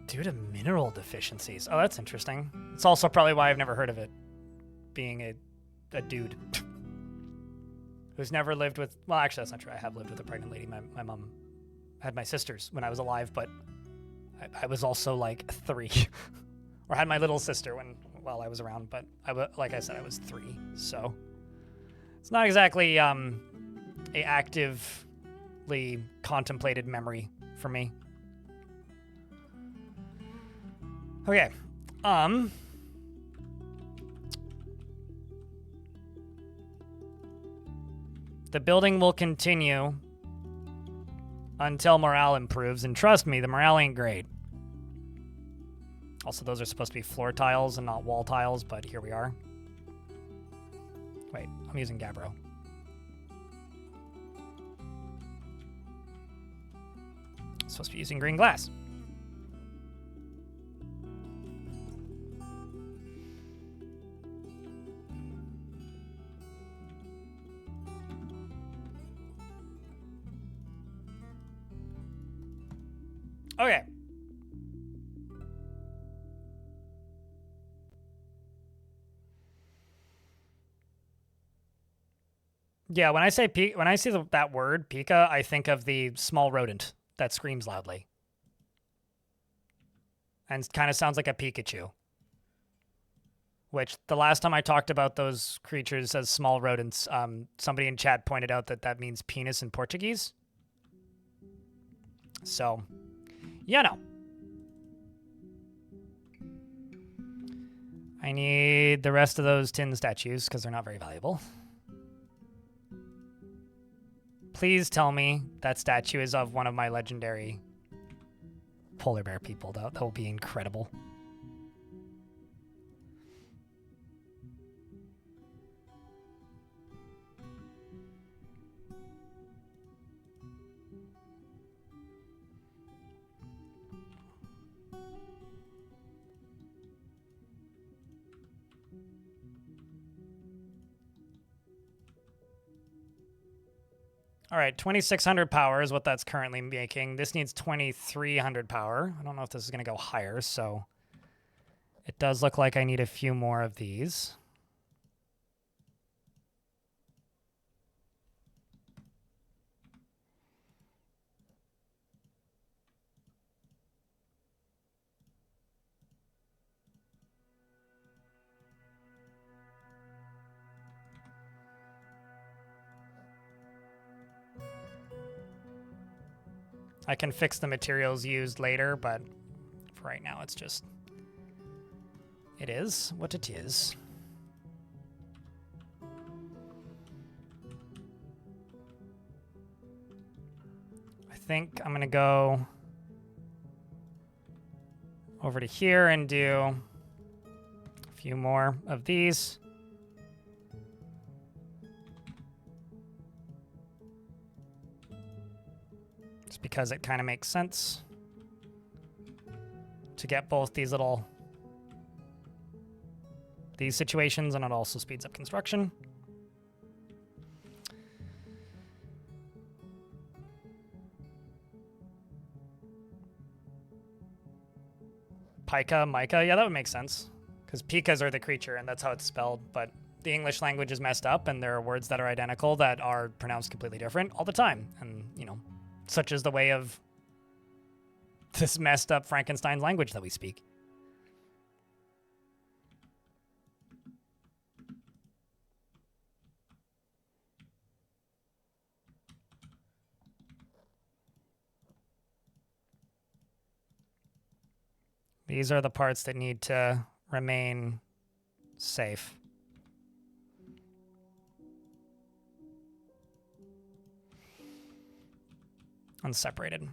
Due to mineral deficiencies. Oh, that's interesting. It's also probably why I've never heard of it. Being a dude who's never lived with... Well, actually, that's not true. I have lived with a pregnant lady. My mom had my sisters when I was alive, but I was also like 3. Or had my little sister while I was around, but like I said, I was 3. So it's not exactly a actively contemplated memory for me. Okay, the building will continue until morale improves, and trust me, the morale ain't great. Also, those are supposed to be floor tiles and not wall tiles, but here we are. Wait, I'm using Gabbro. I'm supposed to be using green glass. Okay. Yeah, when I see that word Pika, I think of the small rodent that screams loudly and kind of sounds like a Pikachu. Which the last time I talked about those creatures as small rodents, somebody in chat pointed out that means penis in Portuguese. So, you know. I need the rest of those tin statues because they're not very valuable. Please tell me that statue is of one of my legendary polar bear people. That will be incredible. All right, 2,600 power is what that's currently making. This needs 2,300 power. I don't know if this is going to go higher, so it does look like I need a few more of these. I can fix the materials used later, but for right now, it's just... It is what it is. I think I'm going to go over to here and do a few more of these. Because it kind of makes sense to get both these little these situations, and it also speeds up construction. Pika, Micah, yeah, that would make sense. Because Pikas are the creature, and that's how it's spelled, but the English language is messed up, and there are words that are identical that are pronounced completely different all the time. And, you know, such is the way of this messed up Frankenstein language that we speak. These are the parts that need to remain safe. Unseparated.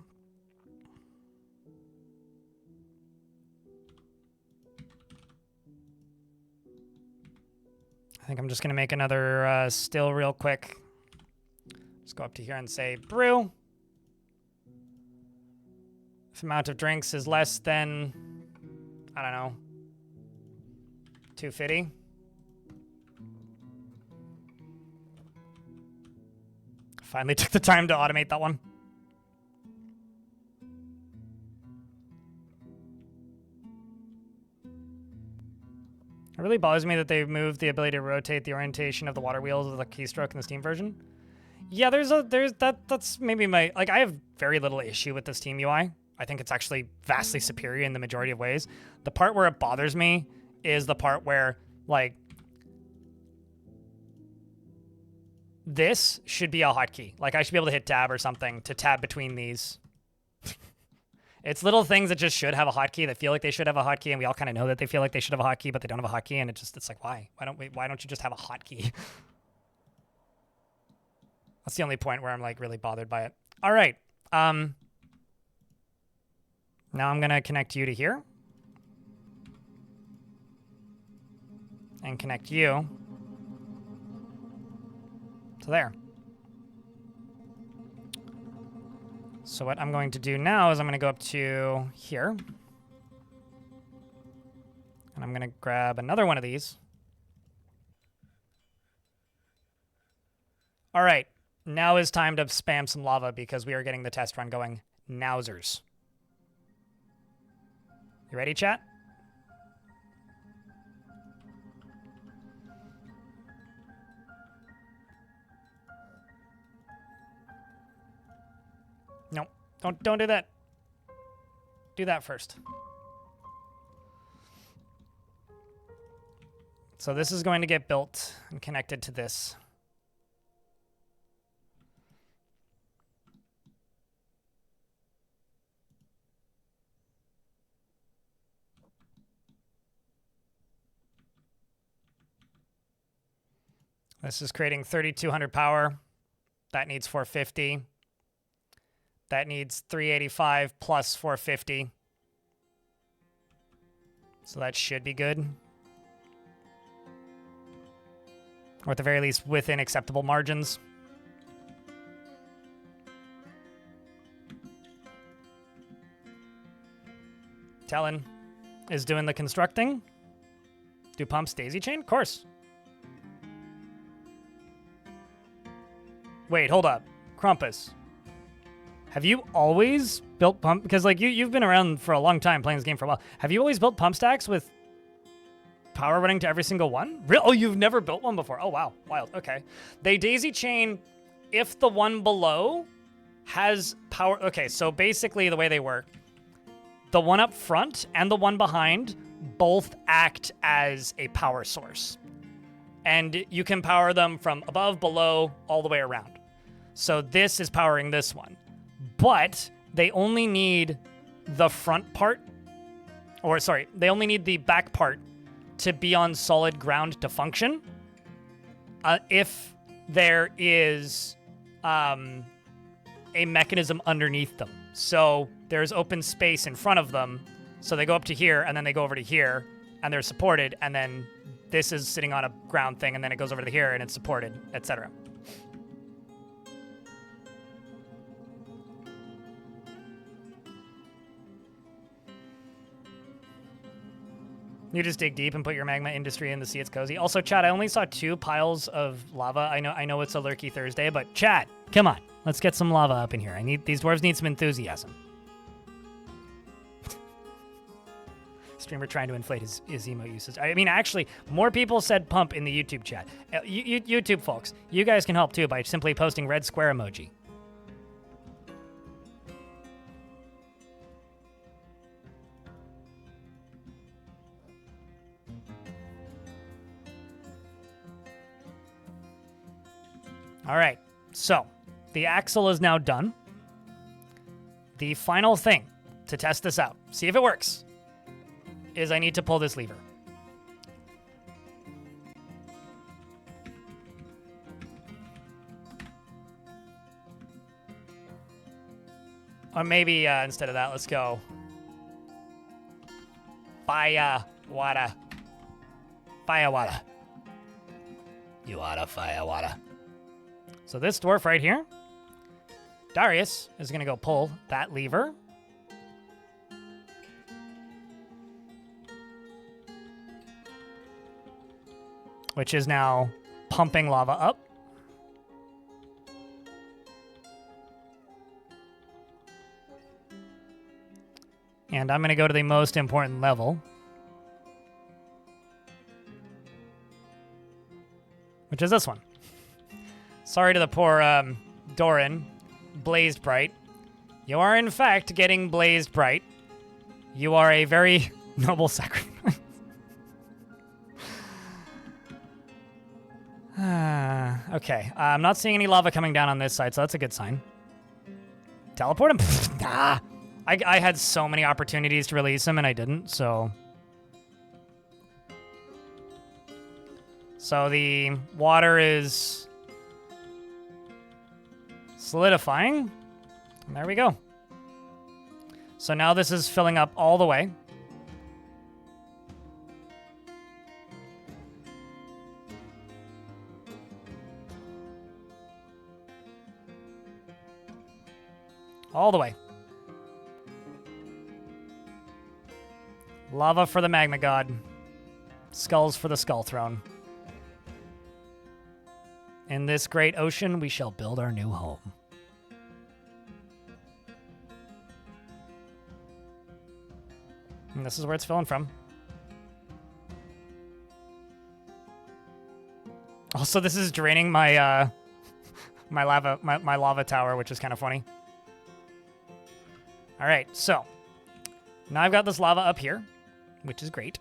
I think I'm just going to make another still real quick. Just go up to here and say brew. If the amount of drinks is less than, I don't know, 250. Finally took the time to automate that one. It really bothers me that they've moved the ability to rotate the orientation of the water wheels with the keystroke in the Steam version. Yeah, that's maybe my, like, I have very little issue with the Steam UI. I think it's actually vastly superior in the majority of ways. The part where it bothers me is the part where, like, this should be a hotkey. Like, I should be able to hit tab or something to tab between these. It's little things that just should have a hotkey, that feel like they should have a hotkey, and we all kind of know that they feel like they should have a hotkey, but they don't have a hotkey, and it's like, why? Why don't you just have a hotkey? That's the only point where I'm, like, really bothered by it. All right. Now I'm going to connect you to here. And connect you to there. So what I'm going to do now is I'm going to go up to here. And I'm going to grab another one of these. All right. Now is time to spam some lava because we are getting the test run going. Nowzers. You ready, chat? No, don't do that. Do that first. So this is going to get built and connected to this. This is creating 3,200 power. That needs 450. That needs 385 plus 450. So that should be good. Or at the very least, within acceptable margins. Talon is doing the constructing. Do pumps daisy chain? Of course. Wait, hold up. Krampus. Have you always built pump? Because, like, you've been around for a long time playing this game for a while. Have you always built pump stacks with power running to every single one? Oh, you've never built one before. Oh, wow. Wild. Okay. They daisy chain if the one below has power. Okay, so basically the way they work, the one up front and the one behind both act as a power source. And you can power them from above, below, all the way around. So this is powering this one. But they only need the front part, or sorry, they only need the back part to be on solid ground to function. If there is a mechanism underneath them. So there's open space in front of them. So they go up to here, and then they go over to here, and they're supported, and then this is sitting on a ground thing, and then it goes over to here, and it's supported, etc. You just dig deep and put your magma industry in to see it's cozy. Also, Chad, I only saw 2 piles of lava. I know it's a lurky Thursday, but Chad, come on. Let's get some lava up in here. These dwarves need some enthusiasm. Streamer trying to inflate his emote usage. I mean, actually, more people said pump in the YouTube chat. YouTube folks, you guys can help too by simply posting red square emoji. All right, so the axle is now done. The final thing to test this out, see if it works, is I need to pull this lever. Or maybe instead of that, let's go fire, water. Fire, water. You oughta fire, water. So this dwarf right here, Darius is going to go pull that lever. Which is now pumping lava up. And I'm going to go to the most important level, which is this one. Sorry to the poor Doran, blazed bright. You are in fact getting blazed bright. You are a very noble sacrifice. Okay, I'm not seeing any lava coming down on this side, so that's a good sign. Teleport him? Nah. I had so many opportunities to release him, and I didn't, so... So the water is solidifying. And there we go. So now this is filling up all the way. All the way. Lava for the magma god. Skulls for the skull throne. In this great ocean, we shall build our new home. And this is where it's filling from. Also, this is draining my my lava tower, which is kind of funny. All right, so now I've got this lava up here, which is great.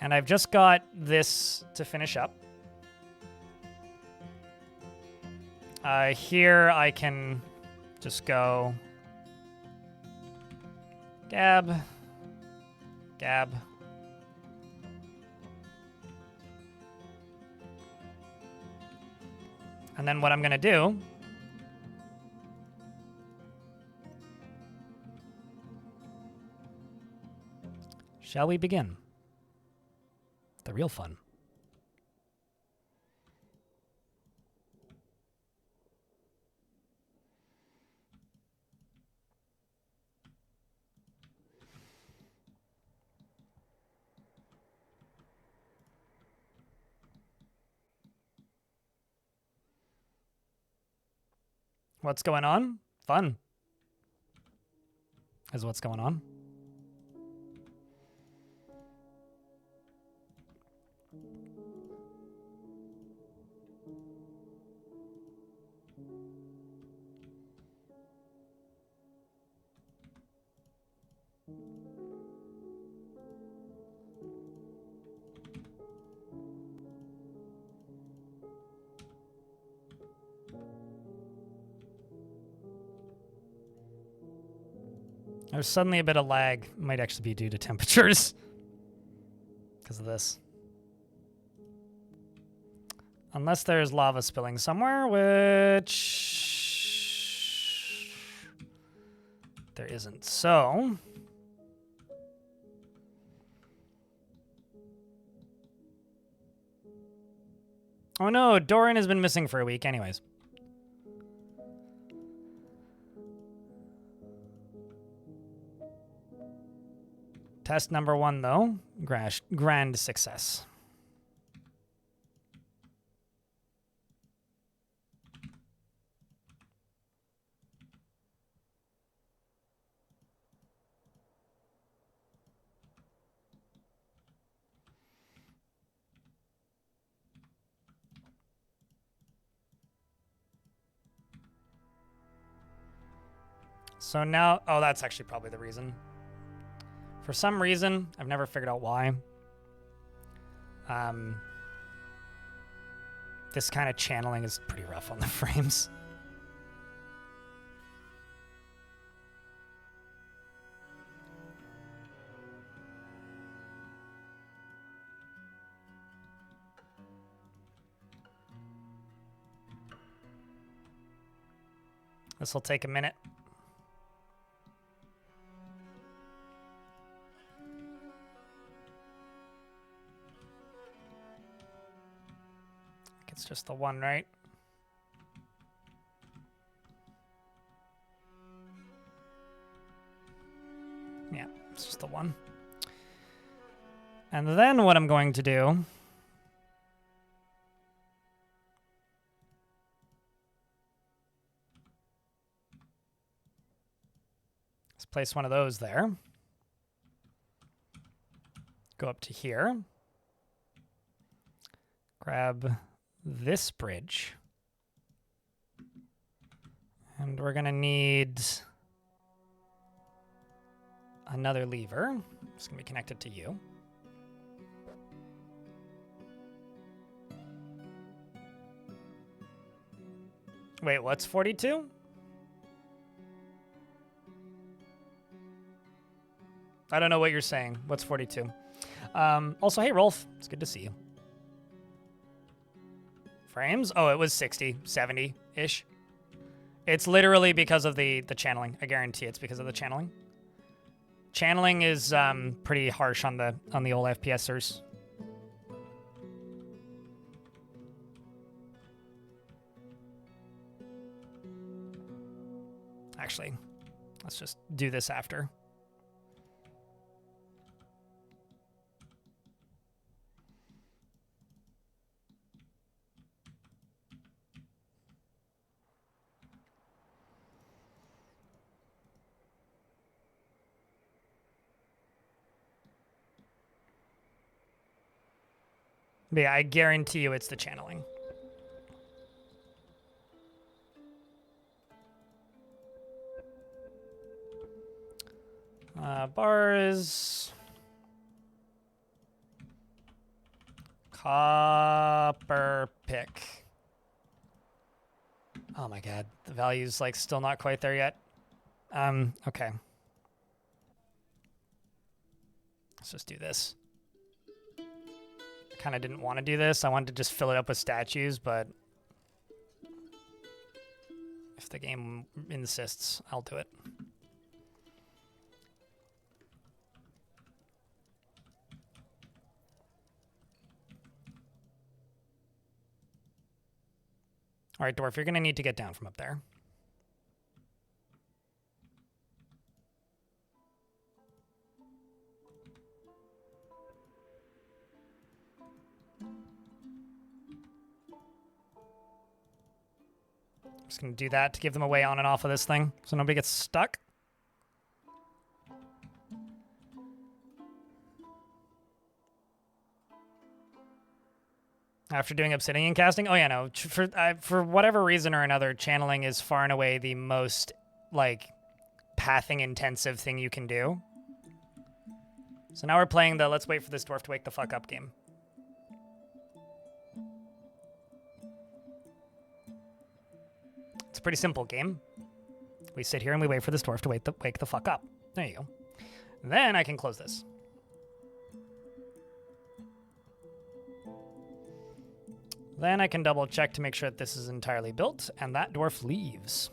And I've just got this to finish up. Here I can just go gab, gab. And then what I'm going to do shall we begin? The real fun. What's going on? Fun is what's going on. There's suddenly a bit of lag. Might actually be due to temperatures because of this. Unless there's lava spilling somewhere, which there isn't. So oh no, Doran has been missing for a week anyways. Test number 1, though. Grand success. So now, oh, that's actually probably the reason. For some reason, I've never figured out why. This kind of channeling is pretty rough on the frames. This will take a minute. It's just the one, right? Yeah, it's just the one. And then what I'm going to do is place one of those there. Go up to here. Grab this bridge. And we're going to need another lever. It's going to be connected to you. Wait, what's 42? I don't know what you're saying. What's 42? Also, hey, Rolf. It's good to see you. Frames? Oh, it was 60, 70-ish. It's literally because of the channeling. I guarantee it's because of the channeling. Channeling is pretty harsh on the old FPSers. Actually, let's just do this after. But yeah, I guarantee you it's the channeling. Bars. Copper pick. Oh my god, the value's like still not quite there yet. Okay. Let's just do this. Kind of didn't want to do this. I wanted to just fill it up with statues, but if the game insists, I'll do it. All right, Dwarf, you're going to need to get down from up there. Just going to do that to give them a way on and off of this thing so nobody gets stuck. After doing obsidian casting? Oh, yeah, no. For whatever reason or another, channeling is far and away the most, like, pathing-intensive thing you can do. So now we're playing the let's wait for this dwarf to wake the fuck up game. It's a pretty simple game. We sit here and we wait for this dwarf to wake the fuck up. There you go. Then I can close this. Then I can double check to make sure that this is entirely built, and that dwarf leaves.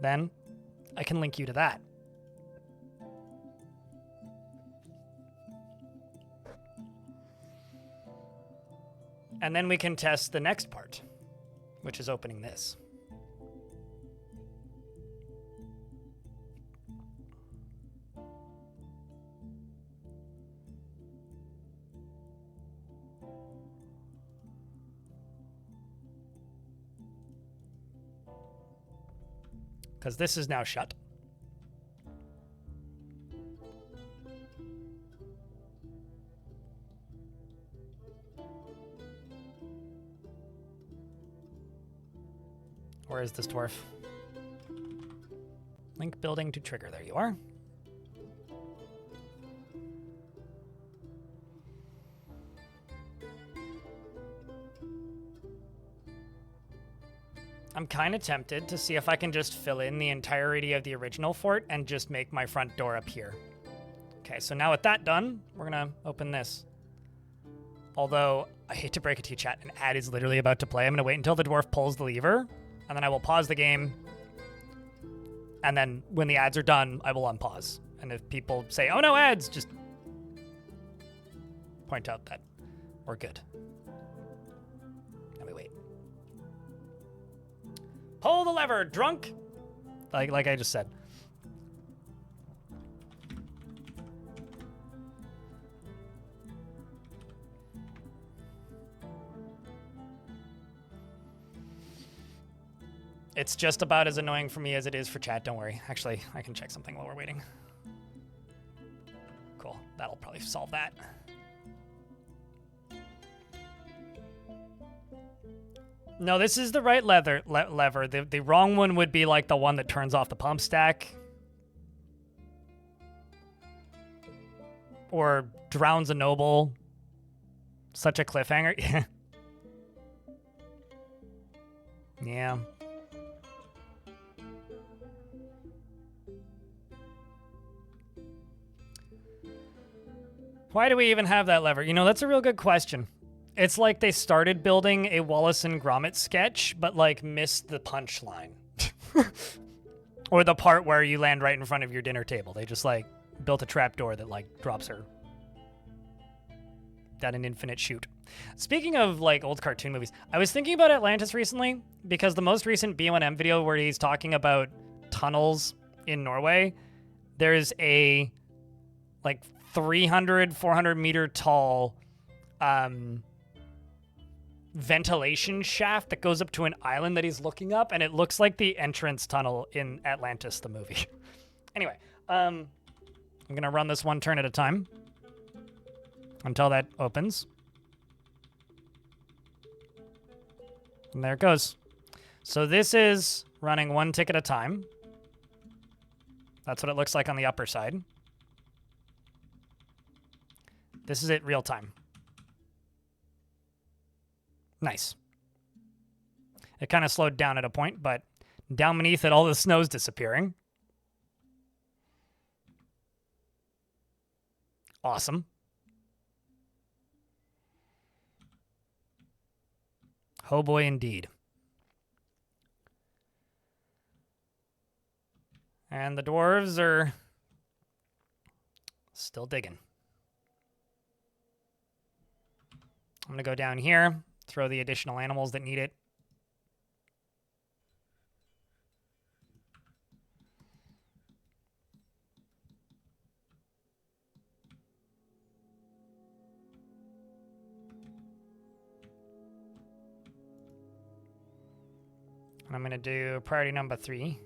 Then I can link you to that. And then we can test the next part, which is opening this. because this is now shut. Where is this dwarf? Link building to trigger. There you are. I'm kind of tempted to see if I can just fill in the entirety of the original fort and just make my front door up here. Okay, so now with that done, we're gonna open this. Although, I hate to break it to you, chat, an ad is literally about to play. I'm gonna wait until the dwarf pulls the lever, and then I will pause the game. And then when the ads are done, I will unpause. And if people say, oh no, ads, just point out that we're good. Let me wait. Pull the lever, drunk! Like I just said. It's just about as annoying for me as it is for chat, don't worry. Actually, I can check something while we're waiting. Cool, that'll probably solve that. No, this is the right lever. The wrong one would be like the one that turns off the pump stack. Or drowns a noble. Such a cliffhanger. Yeah. Why do we even have that lever? You know, that's a real good question. It's like they started building a Wallace and Gromit sketch, but like missed the punchline. Or the part where you land right in front of your dinner table. They just like built a trapdoor that like drops her down an infinite chute. Speaking of like old cartoon movies, I was thinking about Atlantis recently because the most recent B1M video where he's talking about tunnels in Norway, there's a like 300, 400 meter tall ventilation shaft that goes up to an island that he's looking up, and it looks like the entrance tunnel in Atlantis, the movie. Anyway, I'm gonna run this one turn at a time until that opens. And there it goes. So this is running one tick at a time. That's what it looks like on the upper side. This is it real time. Nice. It kind of slowed down at a point, but down beneath it, all the snow's disappearing. Awesome. Oh boy, indeed. And the dwarves are still digging. I'm going to go down here, throw the additional animals that need it. And I'm going to do priority number 3.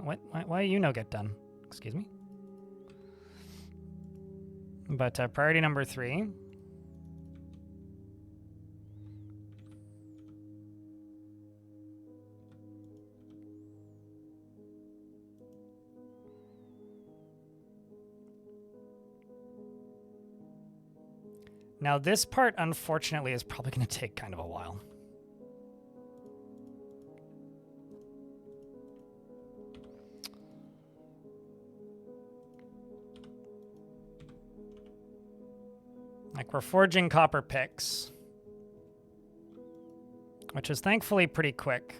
What? Why you no get done? Excuse me. But priority number 3. Now this part, unfortunately, is probably going to take kind of a while. Like, we're forging copper picks, which is thankfully pretty quick.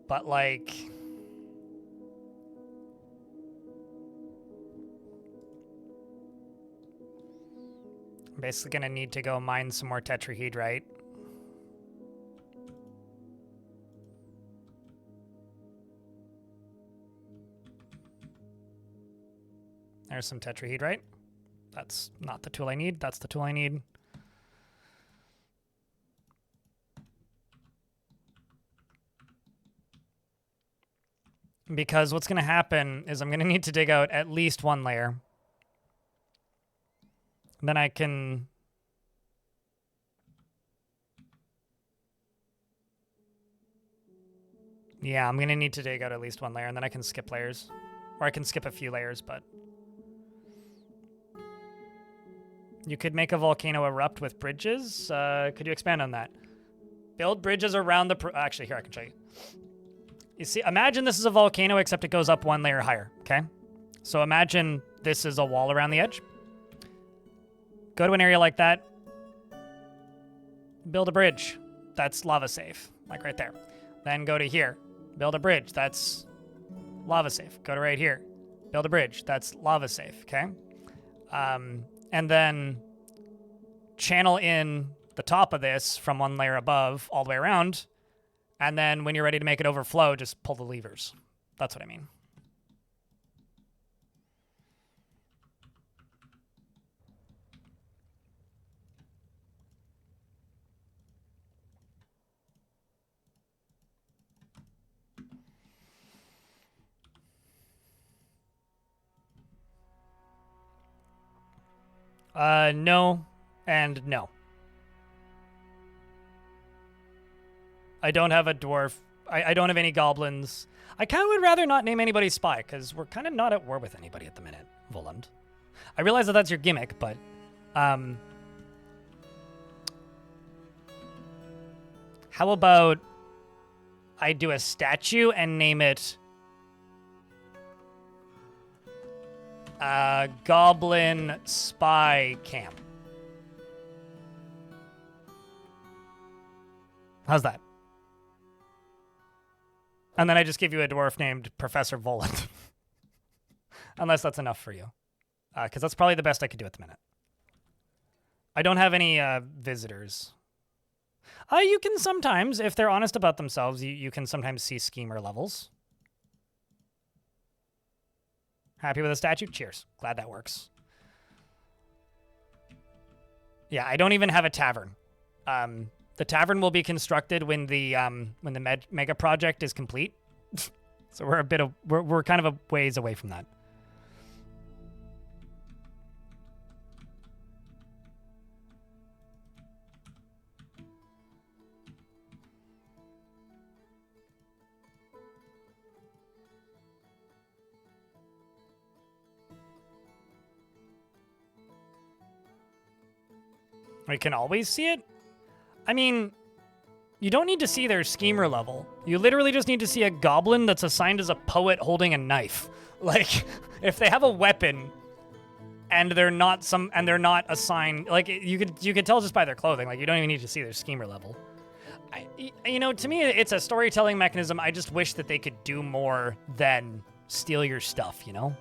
But, like, I'm basically going to need to go mine some more tetrahedrite. There's some tetrahedrite. That's not the tool I need. That's the tool I need. Because what's going to happen is I'm going to need to dig out at least one layer. Then I can... Yeah, I'm going to need to dig out at least one layer, and then I can skip layers. Or I can skip a few layers, but... You could make a volcano erupt with bridges. Could you expand on that? Build bridges around the... Actually, here, I can show you. You see, imagine this is a volcano, except it goes up one layer higher, okay? So imagine this is a wall around the edge. Go to an area like that. Build a bridge. That's lava safe, like right there. Then go to here. Build a bridge. That's lava safe. Go to right here. Build a bridge. That's lava safe, okay? And then channel in the top of this from one layer above all the way around. And then when you're ready to make it overflow, just pull the levers. That's what I mean. No and no. I don't have a dwarf. I don't have any goblins. I kind of would rather not name anybody spy, because we're kind of not at war with anybody at the minute, Voland. I realize that that's your gimmick, but... how about I do a statue and name it... Goblin Spy Cam. How's that? And then I just give you a dwarf named Professor Voland. Unless that's enough for you. Because that's probably the best I could do at the minute. I don't have any visitors. You can sometimes, if they're honest about themselves, you can sometimes see schemer levels. Happy with the statue? Cheers. Glad that works. Yeah, I don't even have a tavern. The tavern will be constructed when the mega project is complete. So we're kind of a ways away from that. We can always see it? I mean, you don't need to see their schemer level. You literally just need to see a goblin that's assigned as a poet holding a knife. Like, if they have a weapon and they're not assigned, like you could tell just by their clothing. Like, you don't even need to see their schemer level. You know, to me, it's a storytelling mechanism. I just wish that they could do more than steal your stuff, you know?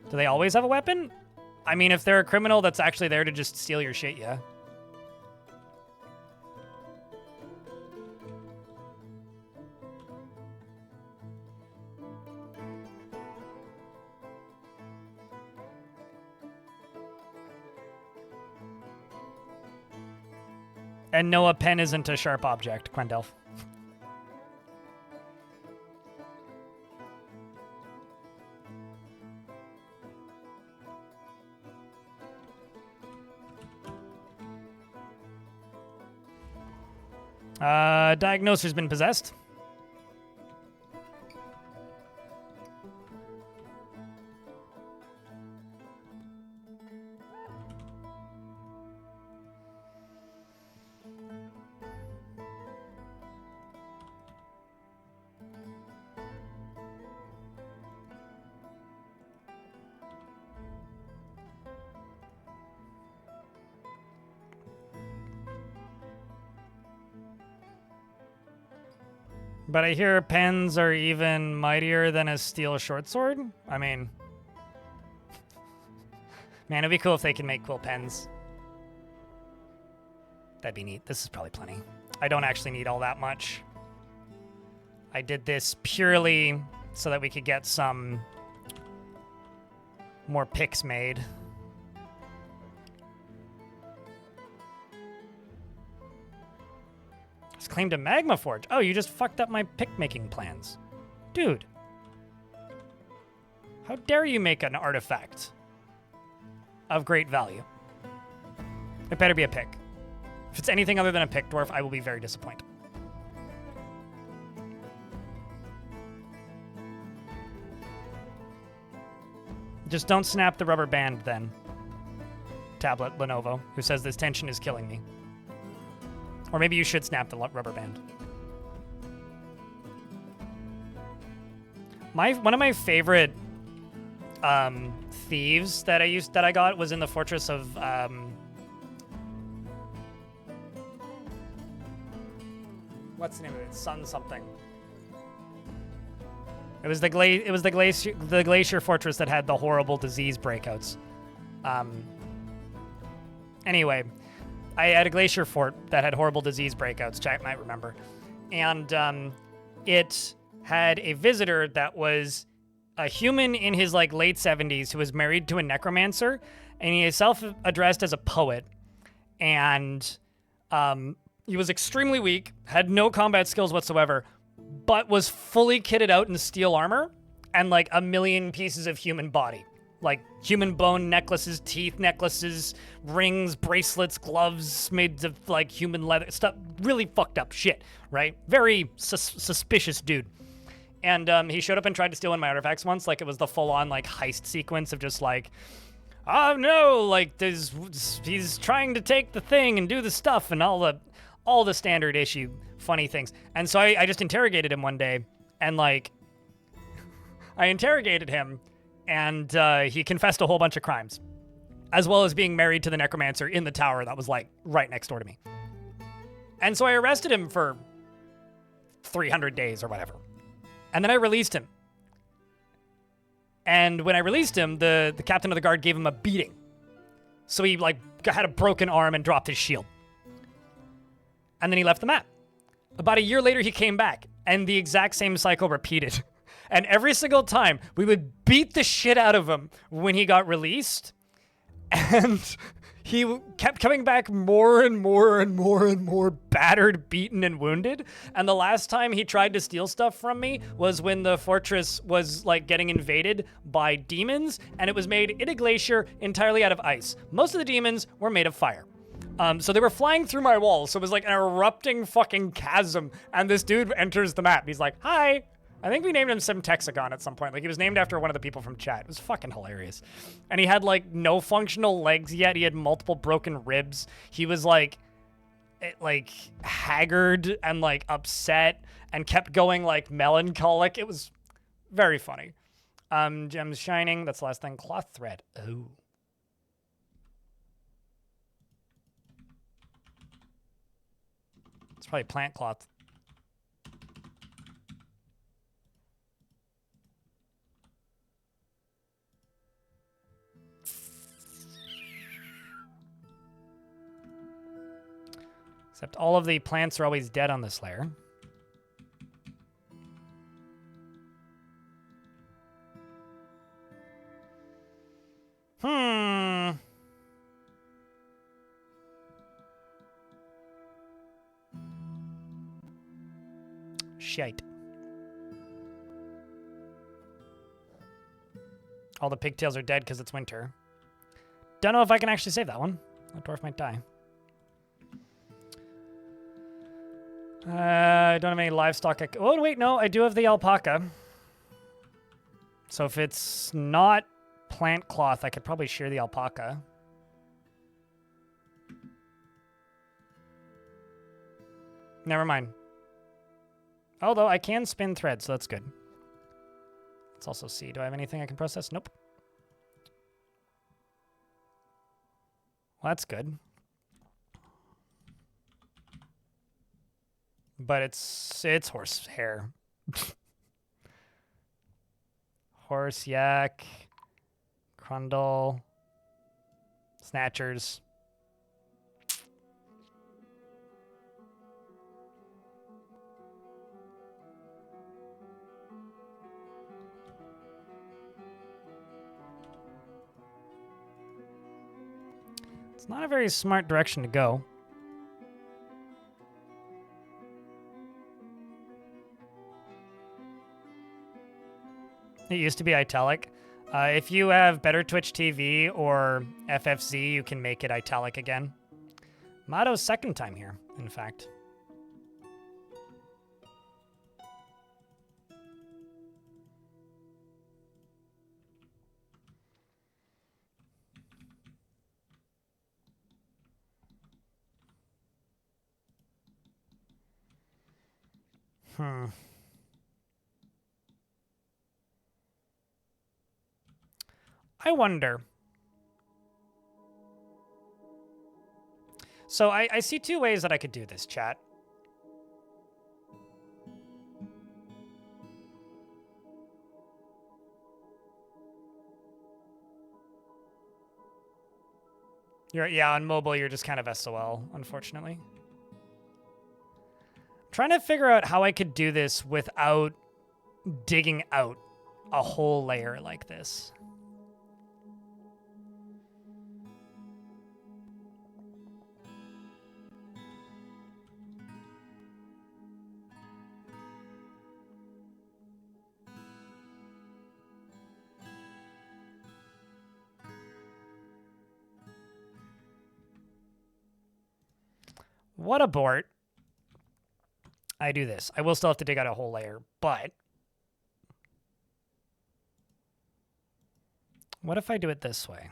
Do they always have a weapon? I mean, if they're a criminal that's actually there to just steal your shit, yeah. And no, a pen isn't a sharp object, Quendelf. Diagnoser's been possessed. But I hear pens are even mightier than a steel shortsword. I mean, man, it'd be cool if they can make cool pens. That'd be neat. This is probably plenty. I don't actually need all that much. I did this purely so that we could get some more picks made. Claimed a magma forge. Oh, you just fucked up my pick making plans. Dude. How dare you make an artifact of great value? It better be a pick. If it's anything other than a pick, Dwarf, I will be very disappointed. Just don't snap the rubber band then. Tablet Lenovo, who says this tension is killing me. Or maybe you should snap the rubber band. One of my favorite thieves that I got was in the Fortress of what's the name of it? Sun something. It was the glacier fortress that had the horrible disease breakouts. Anyway, I had a glacier fort that had horrible disease breakouts. Chat might remember, and it had a visitor that was a human in his like late 70s who was married to a necromancer, and he is self-addressed as a poet, and he was extremely weak, had no combat skills whatsoever, but was fully kitted out in steel armor and like a million pieces of human body. Like human bone necklaces, teeth necklaces, rings, bracelets, gloves made of like human leather stuff. Really fucked up shit, right? Very suspicious dude. And he showed up and tried to steal one of my artifacts once. Like it was the full-on like heist sequence of just like, oh no, like he's trying to take the thing and do the stuff and all the standard issue funny things. And so I just interrogated him one day, and like I interrogated him, and he confessed a whole bunch of crimes, as well as being married to the necromancer in the tower that was like right next door to me. And so I arrested him for 300 days or whatever. And then I released him. And when I released him, the captain of the guard gave him a beating. So he like had a broken arm and dropped his shield. And then he left the map. About a year later, he came back, and the exact same cycle repeated. And every single time, we would beat the shit out of him when he got released, and he kept coming back more and more and more and more battered, beaten, and wounded. And the last time he tried to steal stuff from me was when the fortress was like getting invaded by demons, and it was made in a glacier entirely out of ice. Most of the demons were made of fire. So they were flying through my walls, so it was like an erupting fucking chasm, and this dude enters the map. He's like, hi. I think we named him Simtexagon at some point. Like, he was named after one of the people from chat. It was fucking hilarious. And he had, like, no functional legs yet. He had multiple broken ribs. He was, like haggard and, like, upset and kept going, like, melancholic. It was very funny. Gems shining. That's the last thing. Cloth thread. Ooh. It's probably plant cloth. Except all of the plants are always dead on this layer. Shite. All the pigtails are dead because it's winter. Don't know if I can actually save that one. That dwarf might die. I don't have any livestock. Oh, wait, no, I do have the alpaca. So if it's not plant cloth, I could probably shear the alpaca. Never mind. Although I can spin thread, so that's good. Let's also see. Do I have anything I can process? Nope. Well, that's good. But it's horse hair. Horse, yak, crundle, snatchers. It's not a very smart direction to go. It used to be italic. If you have better Twitch TV or FFZ, you can make it italic again. Mato's second time here, in fact. I wonder. So I see two ways that I could do this, chat. Yeah, on mobile, you're just kind of SOL, unfortunately. I'm trying to figure out how I could do this without digging out a whole layer like this. What abort? I do this. I will still have to dig out a whole layer, but what if I do it this way?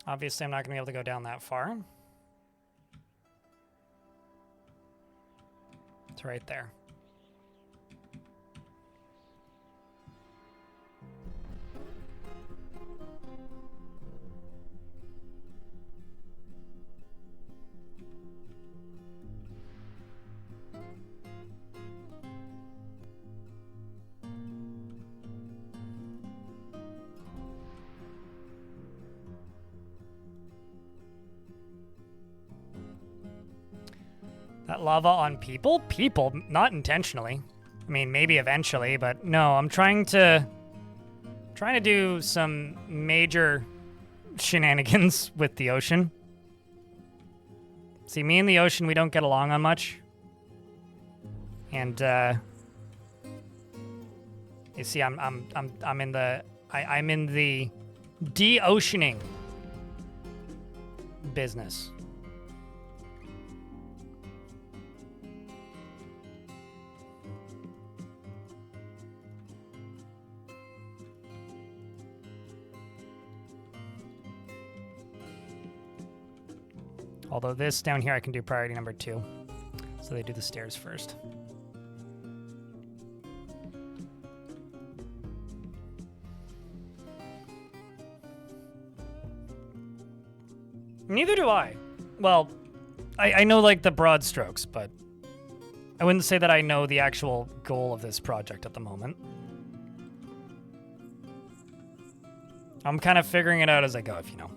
Obviously, I'm not going to be able to go down that far. It's right there. That lava on people? People, not intentionally. I mean, maybe eventually, but no, I'm trying to do some major shenanigans with the ocean. See, me and the ocean, we don't get along on much. And you see, I'm in the de-oceaning business. Although this down here I can do priority number 2. So they do the stairs first. Neither do I. Well, I know like the broad strokes, but I wouldn't say that I know the actual goal of this project at the moment. I'm kind of figuring it out as I go, if you know.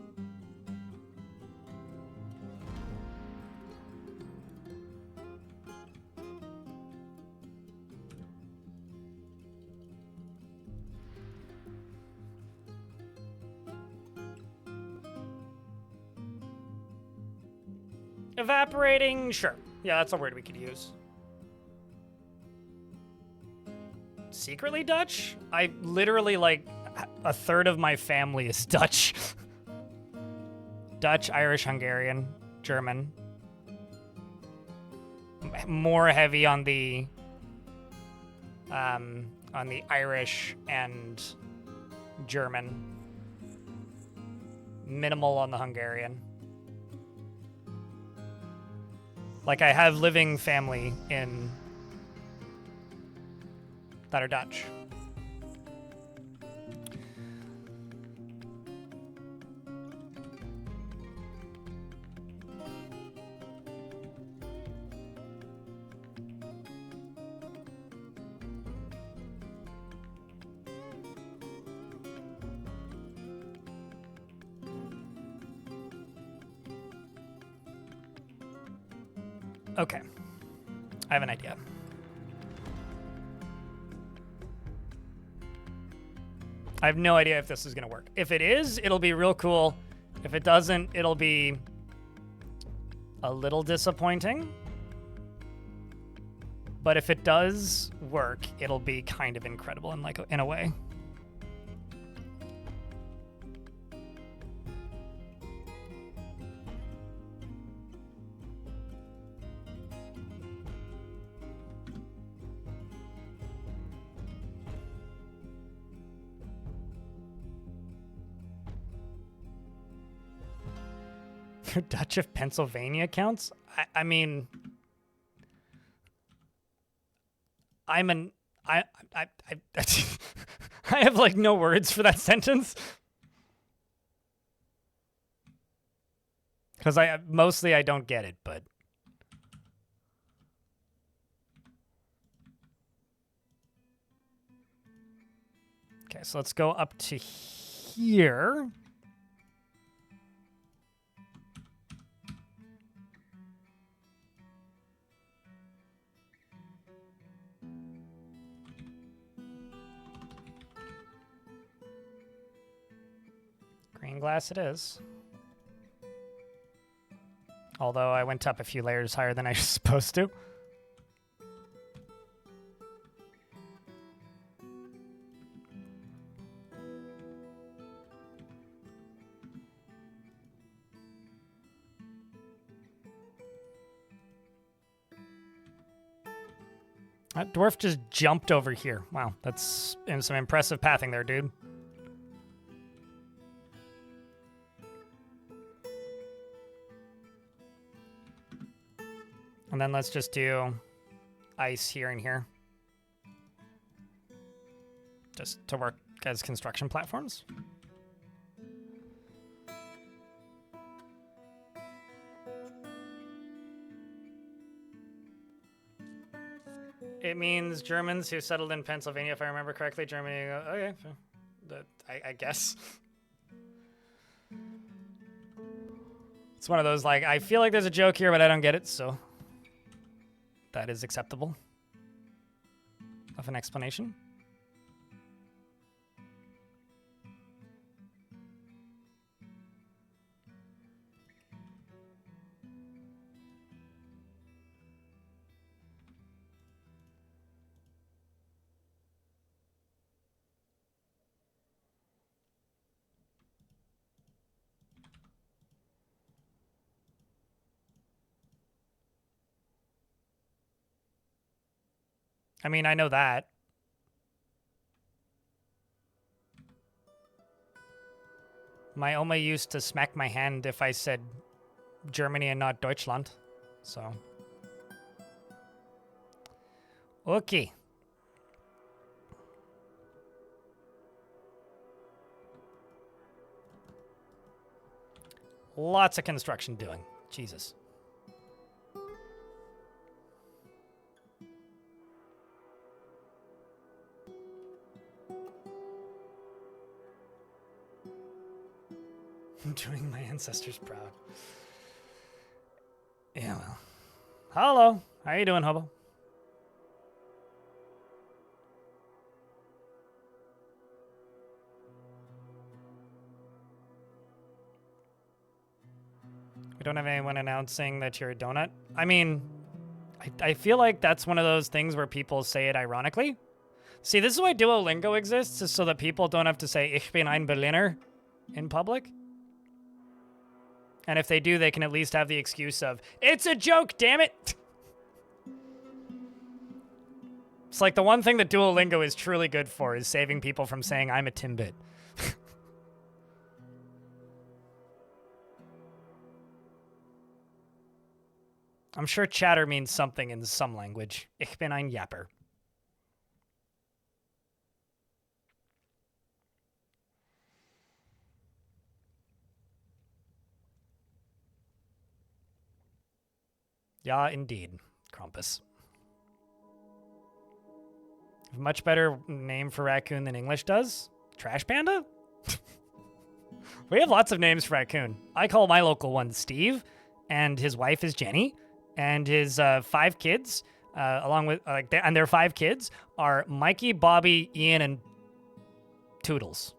Evaporating, sure. Yeah, that's a word we could use. Secretly Dutch? I literally, like, a third of my family is Dutch. Dutch, Irish, Hungarian, German. More heavy on the Irish and German. Minimal on the Hungarian. Like, I have living family in that are Dutch. Okay. I have an idea. I have no idea if this is going to work. If it is, it'll be real cool. If it doesn't, it'll be a little disappointing. But if it does work, it'll be kind of incredible in a way. Your Dutch of Pennsylvania counts? I mean, I have like no words for that sentence. Because mostly I don't get it, but okay, so let's go up to here. Green glass it is. Although I went up a few layers higher than I was supposed to. That dwarf just jumped over here. Wow, that's some impressive pathing there, dude. And then let's just do ice here and here. Just to work as construction platforms. It means Germans who settled in Pennsylvania, if I remember correctly. Germany, okay, I guess. It's one of those, like, I feel like there's a joke here, but I don't get it, so that is acceptable of an explanation. I mean, I know that. My Oma used to smack my hand if I said Germany and not Deutschland. So. Okay. Lots of construction doing. Jesus. I'm doing my ancestors proud. Yeah, well. Hello. How you doing, hobo? We don't have anyone announcing that you're a donut. I mean, I feel like that's one of those things where people say it ironically. See, this is why Duolingo exists, is so that people don't have to say Ich bin ein Berliner in public. And if they do, they can at least have the excuse of, it's a joke, damn it! It's like the one thing that Duolingo is truly good for is saving people from saying, I'm a Timbit. I'm sure chatter means something in some language. Ich bin ein Yapper. Yeah, indeed, Krampus. Much better name for raccoon than English does. Trash Panda? We have lots of names for raccoon. I call my local one Steve, and his wife is Jenny, And his 5 kids, along with and their 5 kids are Mikey, Bobby, Ian, and Toodles.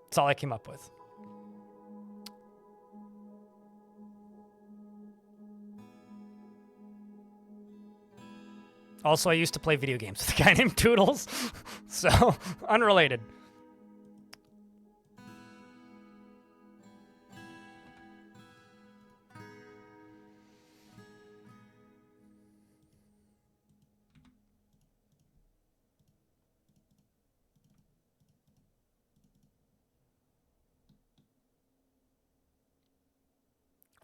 That's all I came up with. Also, I used to play video games with a guy named Toodles, so unrelated.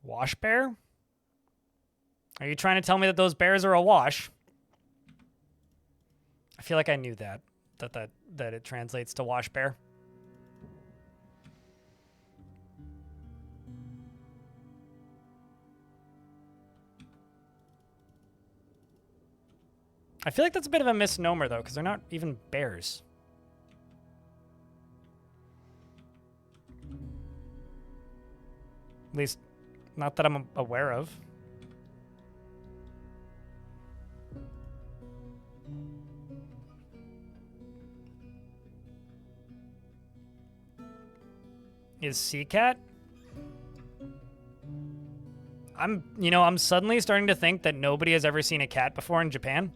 Wash bear? Are you trying to tell me that those bears are a wash? I feel like I knew that it translates to wash bear. I feel like that's a bit of a misnomer though, because they're not even bears. At least, not that I'm aware of. Is sea cat? I'm suddenly starting to think that nobody has ever seen a cat before in Japan.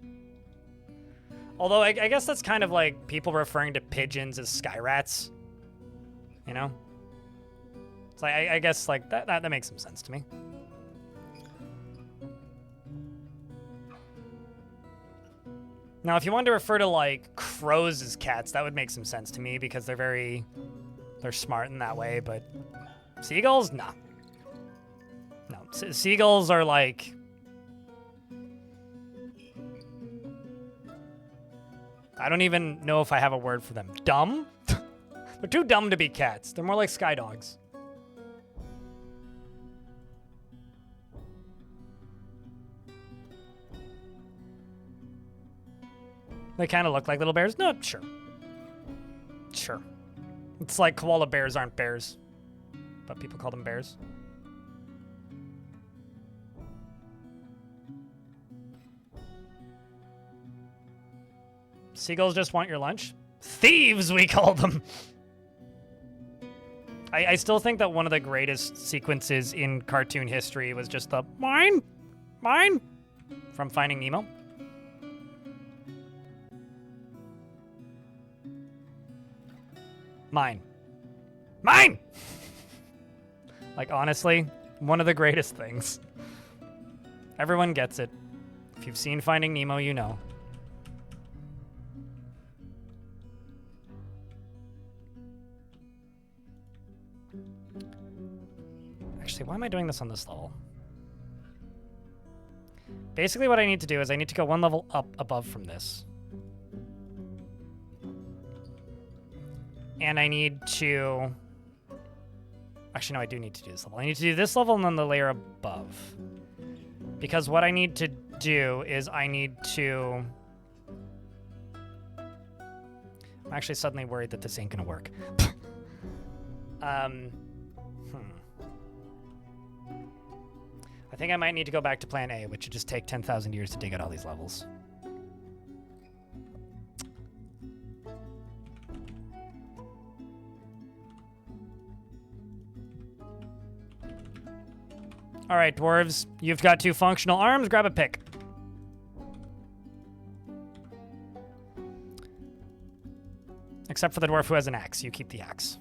Although I guess that's kind of like people referring to pigeons as sky rats. You know? It's like I guess like that makes some sense to me. Now, if you wanted to refer to like crows as cats, that would make some sense to me because they're smart in that way, but seagulls? Nah. No, seagulls are like... I don't even know if I have a word for them. Dumb? They're too dumb to be cats. They're more like sky dogs. They kind of look like little bears? No, sure. Sure. It's like koala bears aren't bears, but people call them bears. Seagulls just want your lunch? Thieves, we call them! I still think that one of the greatest sequences in cartoon history was just the mine, mine, from Finding Nemo. Mine. Mine! Like, honestly, one of the greatest things. Everyone gets it. If you've seen Finding Nemo, you know. Actually, why am I doing this on this level? Basically, what I need to do is I need to go one level up above from this. And I need to... Actually, no, I do need to do this level. I need to do this level and then the layer above. Because what I need to do is I need to... I'm actually suddenly worried that this ain't gonna work. I think I might need to go back to plan A, which would just take 10,000 years to dig out all these levels. All right, dwarves, you've got 2 functional arms. Grab a pick. Except for the dwarf who has an axe. You keep the axe.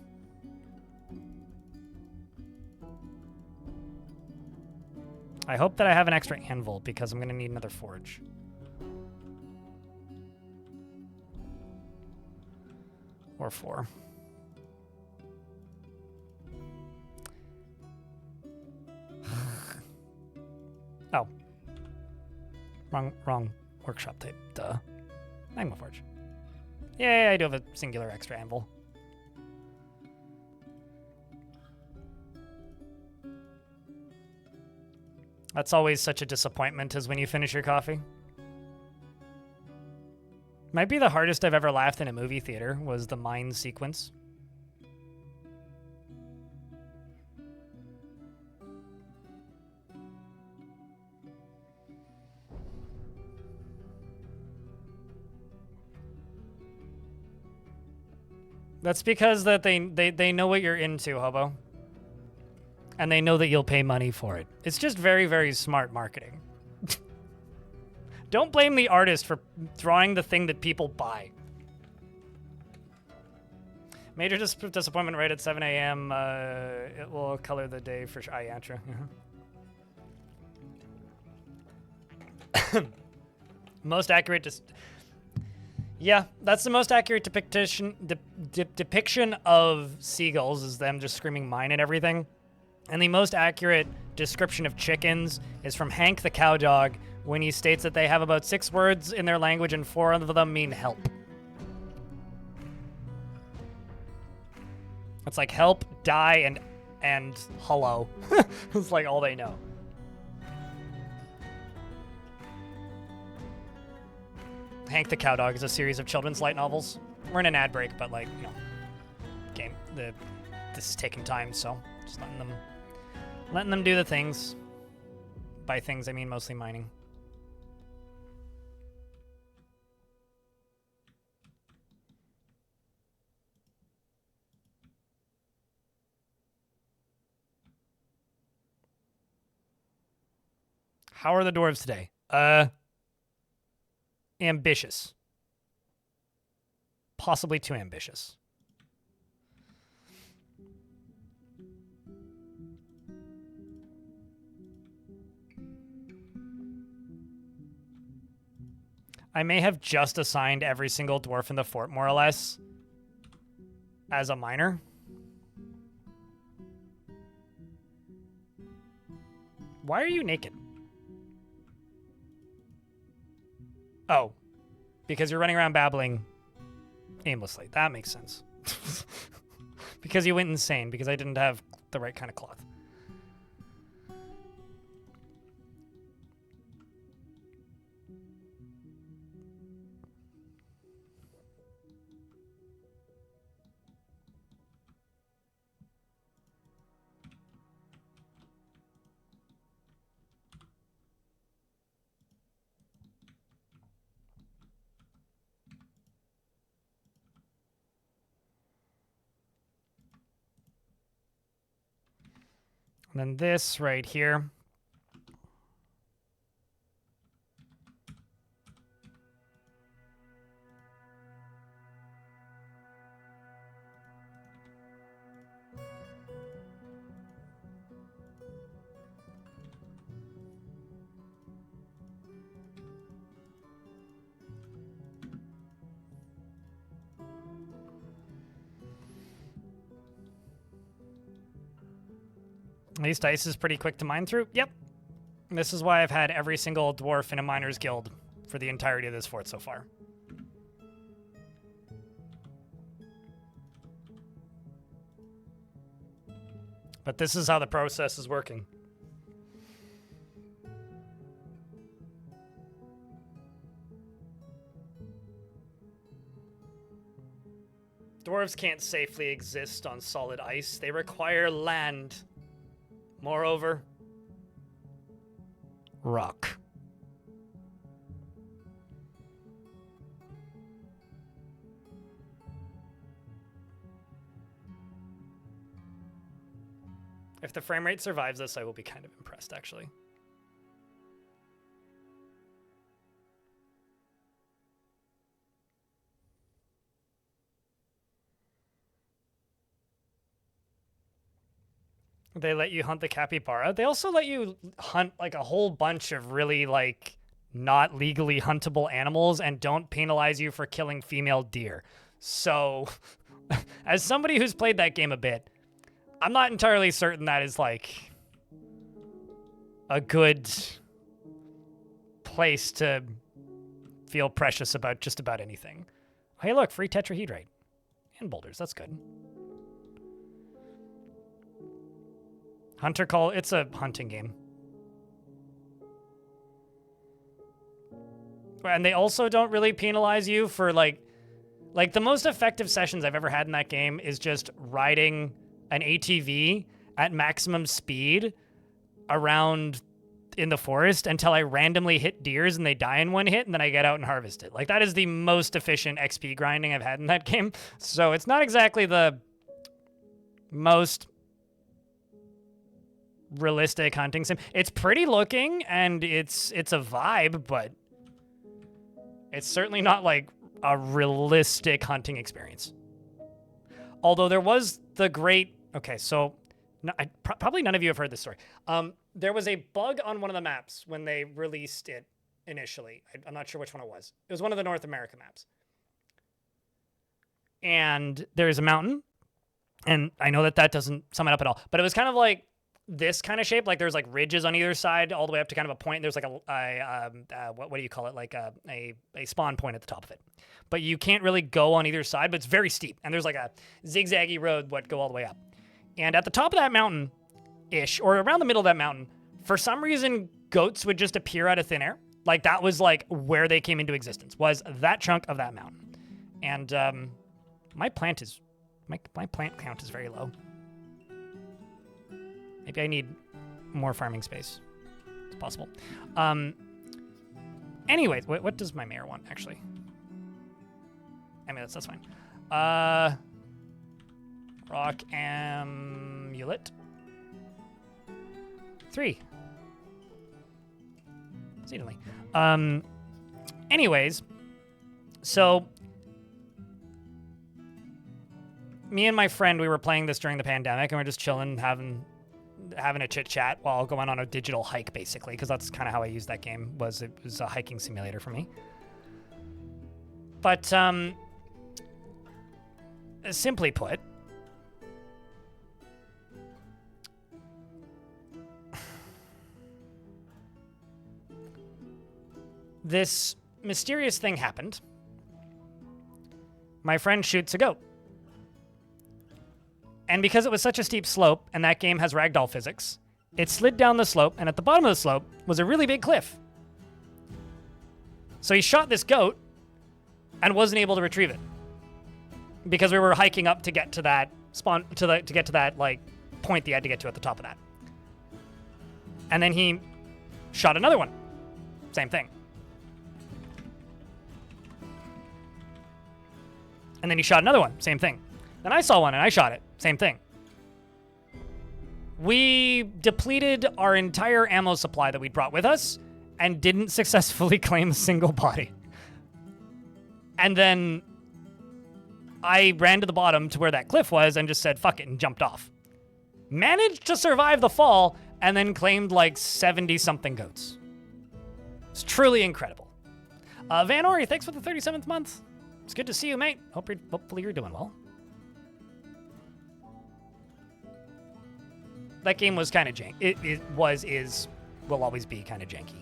I hope that I have an extra anvil because I'm going to need another forge. Or 4. Oh. Wrong workshop type. Duh. Magma Forge. Yeah, I do have a singular extra anvil. That's always such a disappointment is when you finish your coffee. Might be the hardest I've ever laughed in a movie theater was the mine sequence. That's because that they know what you're into, hobo. And they know that you'll pay money for it. It's just very, very smart marketing. Don't blame the artist for drawing the thing that people buy. Major disappointment right at 7 a.m. It will color the day for sure. Yeah, true. Most accurate. Yeah, that's the most accurate depiction of seagulls is them just screaming mine and everything. And the most accurate description of chickens is from Hank the cow dog when he states that they have about 6 words in their language and 4 of them mean help. It's like help, die, and hello. It's like all they know. Hank the Cow Dog is a series of children's light novels. We're in an ad break, but like, you know, this is taking time, so just letting them do the things. By things, I mean mostly mining. How are the dwarves today? Ambitious. Possibly too ambitious. I may have just assigned every single dwarf in the fort, more or less, as a miner. Why are you naked? Oh, because you're running around babbling aimlessly. That makes sense. Because you went insane, because I didn't have the right kind of cloth. And then this right here. At least ice is pretty quick to mine through. Yep. This is why I've had every single dwarf in a miner's guild for the entirety of this fort so far. But this is how the process is working. Dwarves can't safely exist on solid ice. They require land. Moreover, rock. If the frame rate survives this, I will be kind of impressed, actually. They let you hunt the capybara. They also let you hunt like a whole bunch of really like not legally huntable animals and don't penalize you for killing female deer. So as somebody who's played that game a bit, I'm not entirely certain that is like a good place to feel precious about just about anything. Hey, look, free tetrahedrite and boulders. That's good. Hunter Call, it's a hunting game. And they also don't really penalize you for like the most effective sessions I've ever had in that game is just riding an ATV at maximum speed around in the forest until I randomly hit deers and they die in one hit, and then I get out and harvest it. Like, that is the most efficient XP grinding I've had in that game. So it's not exactly the most realistic hunting sim. It's pretty looking and it's a vibe, but it's certainly not like a realistic hunting experience. Although there was the great... Okay, so probably none of you have heard this story. There was a bug on one of the maps when they released it initially. I'm not sure which one it was. It was one of the North America maps. And there's a mountain, and I know that doesn't sum it up at all, but it was kind of like this kind of shape. Like there's like ridges on either side all the way up to kind of a point. There's like what do you call it? Like a spawn point at the top of it. But you can't really go on either side, but it's very steep. And there's like a zigzaggy road what go all the way up. And at the top of that mountain-ish, or around the middle of that mountain, for some reason, goats would just appear out of thin air. Like that was like where they came into existence, was that chunk of that mountain. And my plant count is very low. Maybe I need more farming space. It's possible. Anyways, what does my mayor want, actually? I mean, that's fine. Rock amulet. 3. Exceedingly. Anyways, so me and my friend, we were playing this during the pandemic, and we're just chilling, having a chit chat while going on a digital hike, basically, because that's kind of how I used that game. It was a hiking simulator for me. But simply put, this mysterious thing happened. My friend shoots a goat. And because it was such a steep slope, and that game has ragdoll physics, it slid down the slope, and at the bottom of the slope was a really big cliff. So he shot this goat and wasn't able to retrieve it. Because we were hiking up to get to that to get to that like point that you had to get to at the top of that. And then he shot another one. Same thing. And then he shot another one. Same thing. Then I saw one and I shot it. Same thing. We depleted our entire ammo supply that we'd brought with us and didn't successfully claim a single body. And then I ran to the bottom to where that cliff was and just said, fuck it, and jumped off. Managed to survive the fall and then claimed like 70-something goats. It's truly incredible. Van Ori, thanks for the 37th month. It's good to see you, mate. Hopefully you're doing well. That game was kind of janky. It was, is, will always be kind of janky.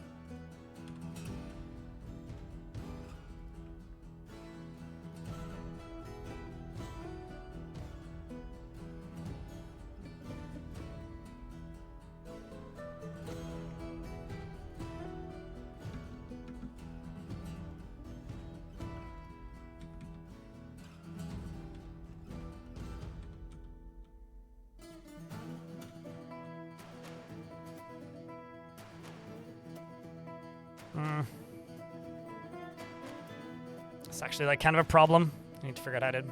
It's actually like kind of a problem. I need to figure out how to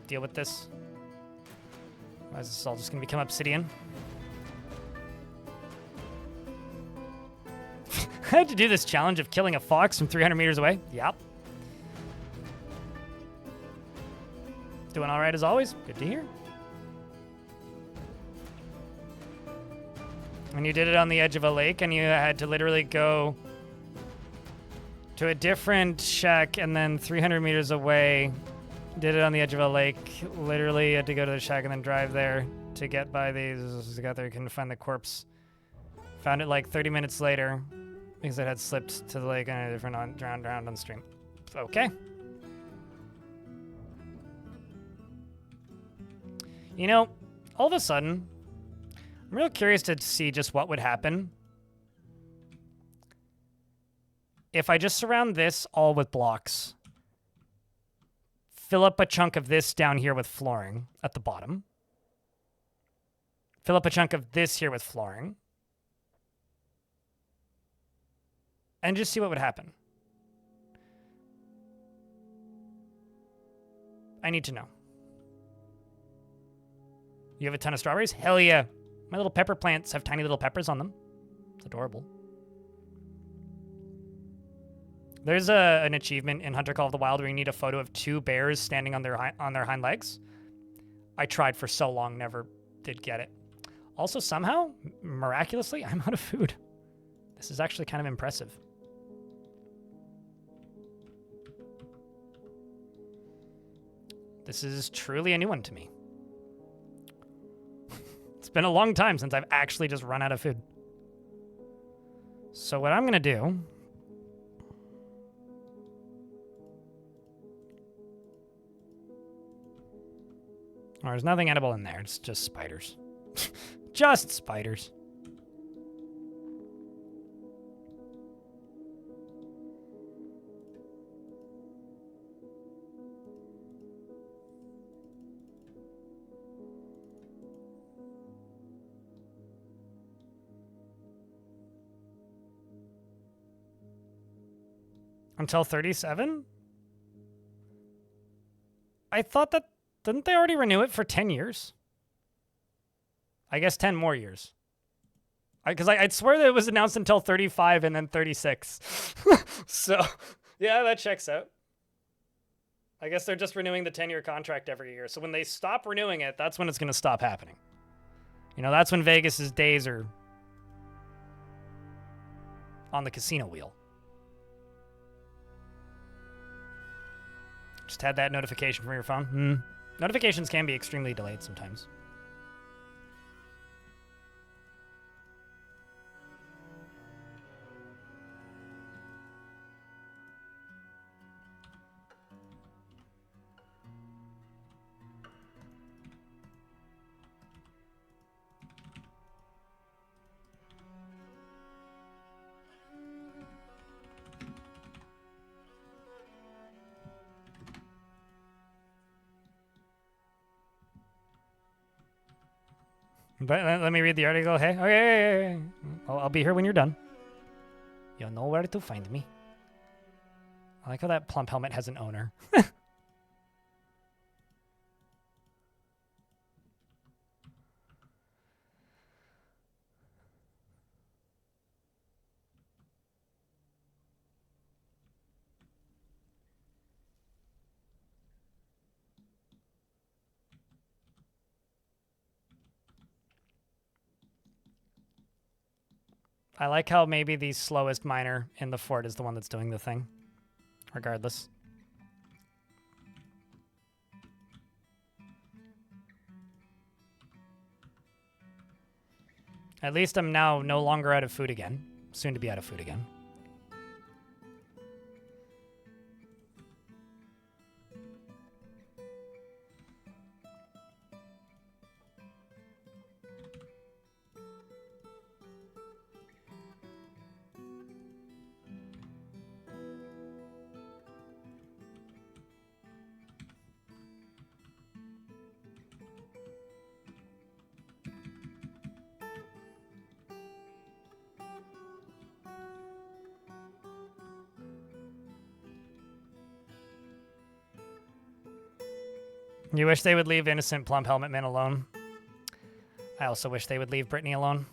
deal with this. Otherwise, this is all just gonna become obsidian. I had to do this challenge of killing a fox from 300 meters away. Yep. Doing all right as always. Good to hear. And you did it on the edge of a lake, and you had to literally go to a different shack, and then 300 meters away, did it on the edge of a lake. Literally had to go to the shack and then drive there to get by these. Got there, couldn't find the corpse. Found it like 30 minutes later because it had slipped to the lake and a different drowned on stream. Okay. You know, all of a sudden, I'm real curious to see just what would happen if I just surround this all with blocks, fill up a chunk of this down here with flooring at the bottom, fill up a chunk of this here with flooring, and just see what would happen. I need to know. You have a ton of strawberries? Hell yeah. My little pepper plants have tiny little peppers on them. It's adorable. There's an achievement in Hunter Call of the Wild where you need a photo of 2 bears standing on their hind legs. I tried for so long, never did get it. Also, somehow, miraculously, I'm out of food. This is actually kind of impressive. This is truly a new one to me. It's been a long time since I've actually just run out of food. So what I'm going to do... Well, there's nothing edible in there. It's just spiders. Just spiders. Until 37? I thought that... Didn't they already renew it for 10 years? I guess 10 more years. Because I'd swear that it was announced until 35 and then 36. So, yeah, that checks out. I guess they're just renewing the 10-year contract every year. So when they stop renewing it, that's when it's going to stop happening. You know, that's when Vegas's days are on the casino wheel. Just had that notification from your phone. Notifications can be extremely delayed sometimes. But let me read the article. Hey, okay. I'll be here when you're done. You'll know where to find me. I like how that plump helmet has an owner. I like how maybe the slowest miner in the fort is the one that's doing the thing. Regardless. At least I'm now no longer out of food again. Soon to be out of food again. You wish they would leave innocent plump helmet man alone. I also wish they would leave Brittany alone.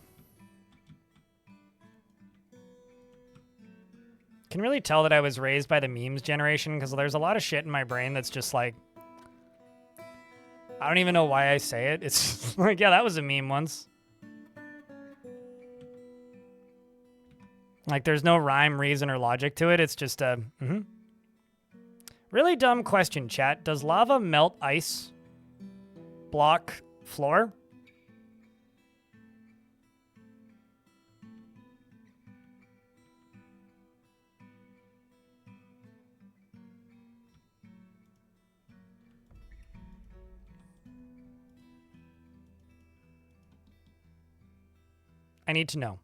Can really tell that I was raised by the memes generation because there's a lot of shit in my brain that's just like, I don't even know why I say it. It's like, yeah, that was a meme once. Like, there's no rhyme, reason, or logic to it. It's just a, Really dumb question, chat. Does lava melt ice? Block floor? I need to know.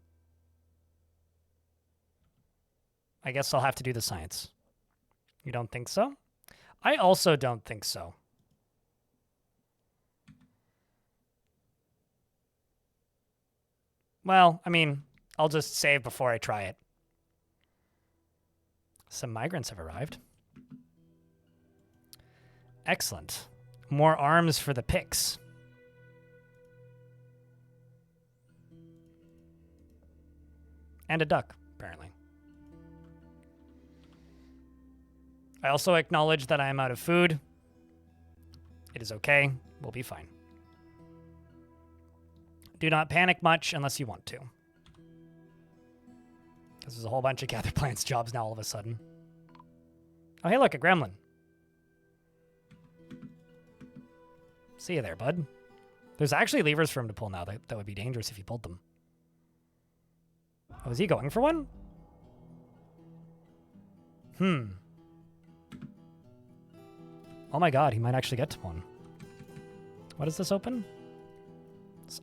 I guess I'll have to do the science. You don't think so? I also don't think so. Well, I mean, I'll just save before I try it. Some migrants have arrived. Excellent. More arms for the picks. And a duck, apparently. I also acknowledge that I am out of food. It is okay. We'll be fine. Do not panic much unless you want to. Because there's a whole bunch of gather plants jobs now all of a sudden. Oh, hey, look, a gremlin. See you there, bud. There's actually levers for him to pull now. That would be dangerous if he pulled them. Oh, is he going for one? Oh my god, he might actually get to one. What does this open? It's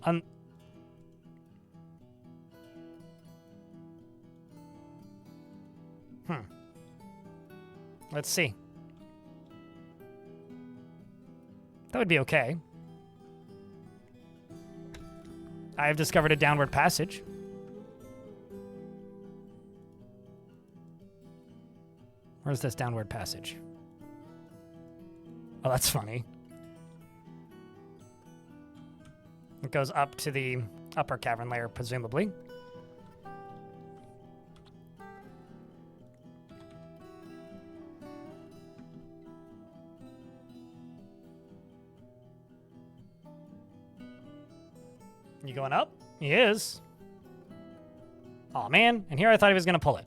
Let's see. That would be okay. I have discovered a downward passage. Where's this downward passage? Oh, that's funny. It goes up to the upper cavern layer, presumably. You going up? He is. Aw, man. And here I thought he was going to pull it.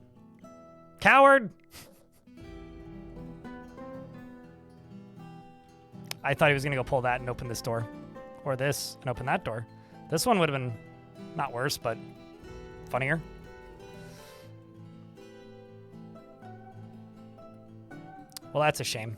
Coward! I thought he was going to go pull that and open this door. Or this and open that door. This one would have been not worse, but funnier. Well, that's a shame.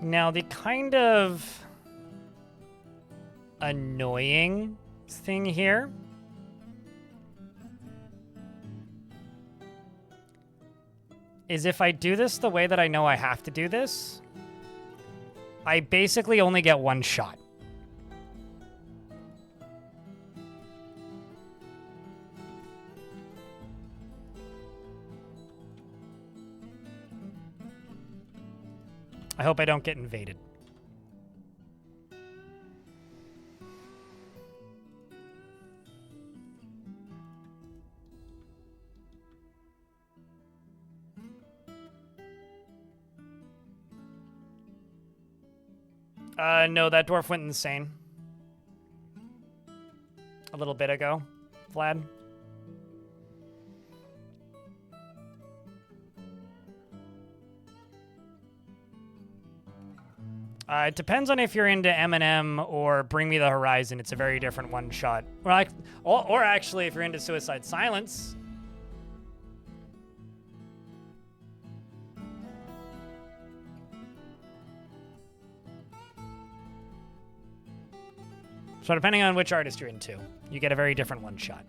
Now, the kind of annoying thing here is if I do this the way that I know I have to do this, I basically only get one shot. I hope I don't get invaded. No, that dwarf went insane. A little bit ago, Vlad. It depends on if you're into Eminem or Bring Me the Horizon. It's a very different one-shot. Or actually, if you're into Suicide Silence. So depending on which artist you're into, you get a very different one-shot.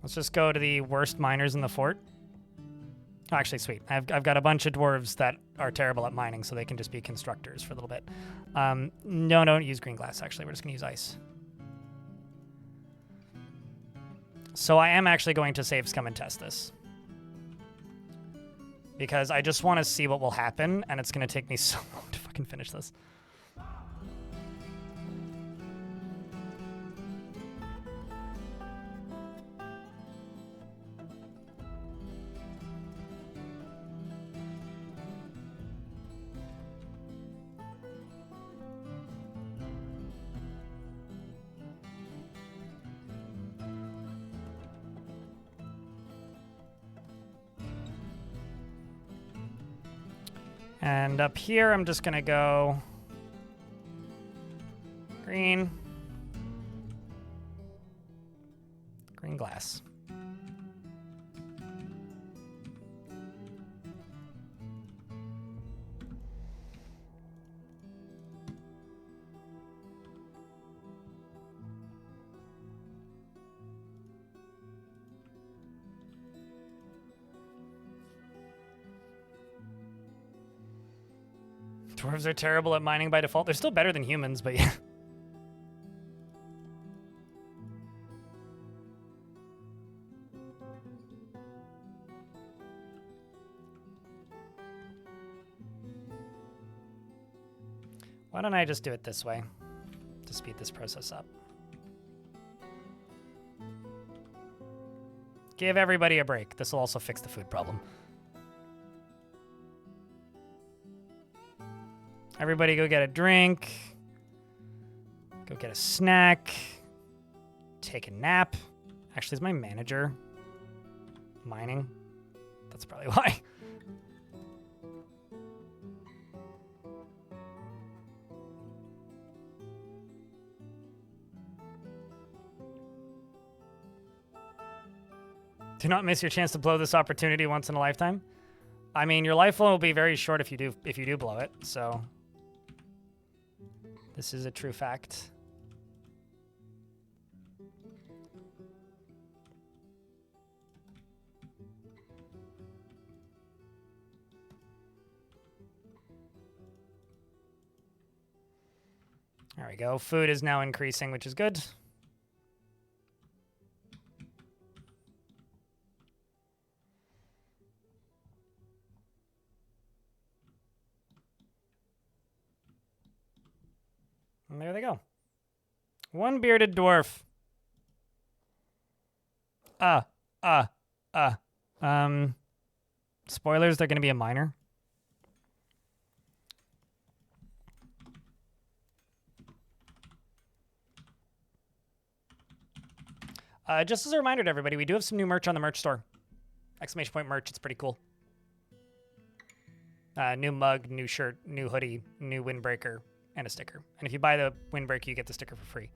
Let's just go to the worst miners in the fort. Oh, actually, sweet. I've got a bunch of dwarves that are terrible at mining, so they can just be constructors for a little bit. No, don't use green glass, actually. We're just going to use ice. So I am actually going to save Scum and test this. Because I just want to see what will happen, and it's going to take me so long to fucking finish this. And up here, I'm just going to go green, green glass. Dwarves are terrible at mining by default. They're still better than humans, but yeah. Why don't I just do it this way to speed this process up? Give everybody a break. This will also fix the food problem. Everybody go get a drink. Go get a snack. Take a nap. Actually, is my manager mining? That's probably why. Do not miss your chance to blow this opportunity once in a lifetime. I mean, your life will be very short if you do blow it, so this is a true fact. There we go. Food is now increasing, which is good. And there they go. One bearded dwarf. Spoilers, they're going to be a miner. Just as a reminder to everybody, we do have some new merch on the merch store. Exclamation point merch, it's pretty cool. New mug, new shirt, new hoodie, new windbreaker, and a sticker. And if you buy the windbreaker, you get the sticker for free.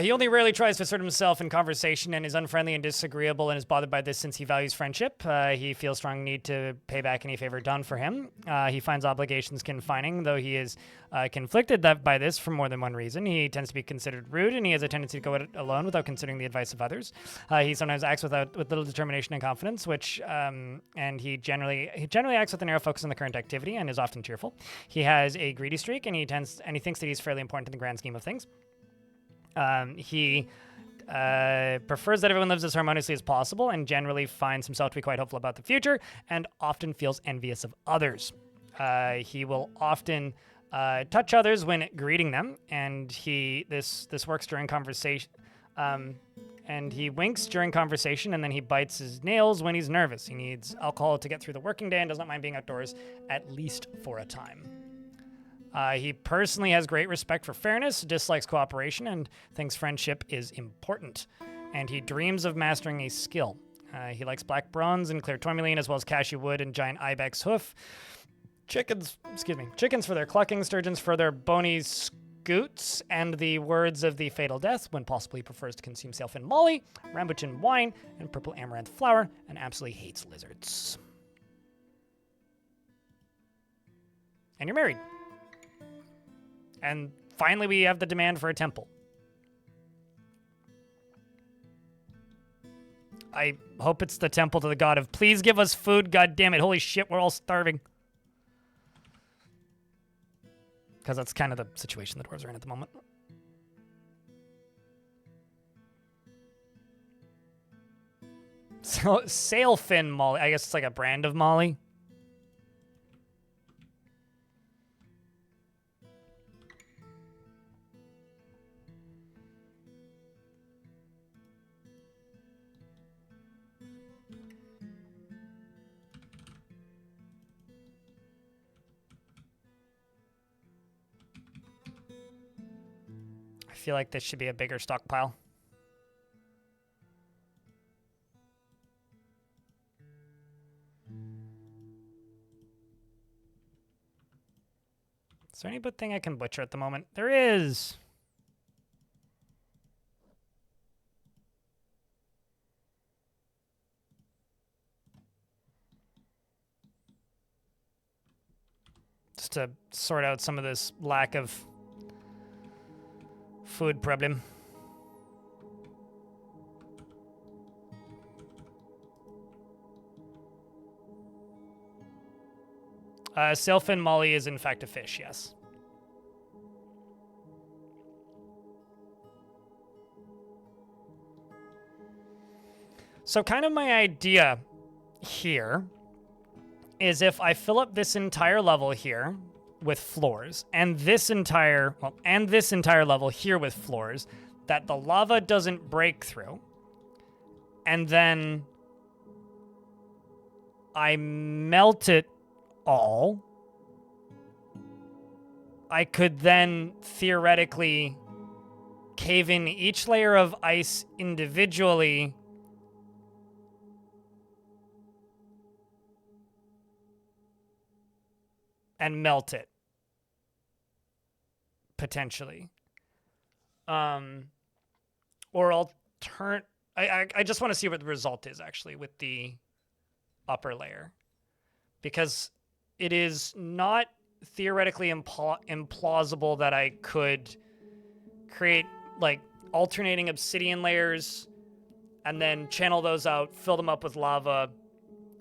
He only rarely tries to assert himself in conversation and is unfriendly and disagreeable and is bothered by this since he values friendship. He feels strong need to pay back any favor done for him. He finds obligations confining, though he is conflicted by this for more than one reason. He tends to be considered rude, and he has a tendency to go it alone without considering the advice of others. He sometimes acts with little determination and confidence, and he generally acts with a narrow focus on the current activity and is often cheerful. He has a greedy streak, and he thinks that he's fairly important in the grand scheme of things. He prefers that everyone lives as harmoniously as possible and generally finds himself to be quite hopeful about the future and often feels envious of others. He will often touch others when greeting them, and this works during conversation. And he winks during conversation, and then he bites his nails when he's nervous. He needs alcohol to get through the working day and does not mind being outdoors, at least for a time. He personally has great respect for fairness, dislikes cooperation, and thinks friendship is important. And he dreams of mastering a skill. He likes black bronze and clear tourmaline, as well as cashew wood and giant ibex hoof. Chickens for their clucking, sturgeons for their bony scoots, and the words of the fatal death, when possible he prefers to consume sailfin molly, rambutan wine, and purple amaranth flower, and absolutely hates lizards. And you're married. And finally, we have the demand for a temple. I hope it's the temple to the god of, please give us food, god damn it. Holy shit, we're all starving. Because that's kind of the situation the dwarves are in at the moment. So, sailfin molly. I guess it's like a brand of molly. I feel like this should be a bigger stockpile. Is there any good thing I can butcher at the moment? There is! Just to sort out some of this lack of food problem. Sailfin molly is in fact a fish, yes. So kind of my idea here is if I fill up this entire level here with floors and this entire level here with floors, that the lava doesn't break through, and then I melt it all, I could then theoretically cave in each layer of ice individually and melt it, potentially. Or I'll turn... I just want to see what the result is, actually, with the upper layer. Because it is not theoretically implausible that I could create, like, alternating obsidian layers and then channel those out, fill them up with lava,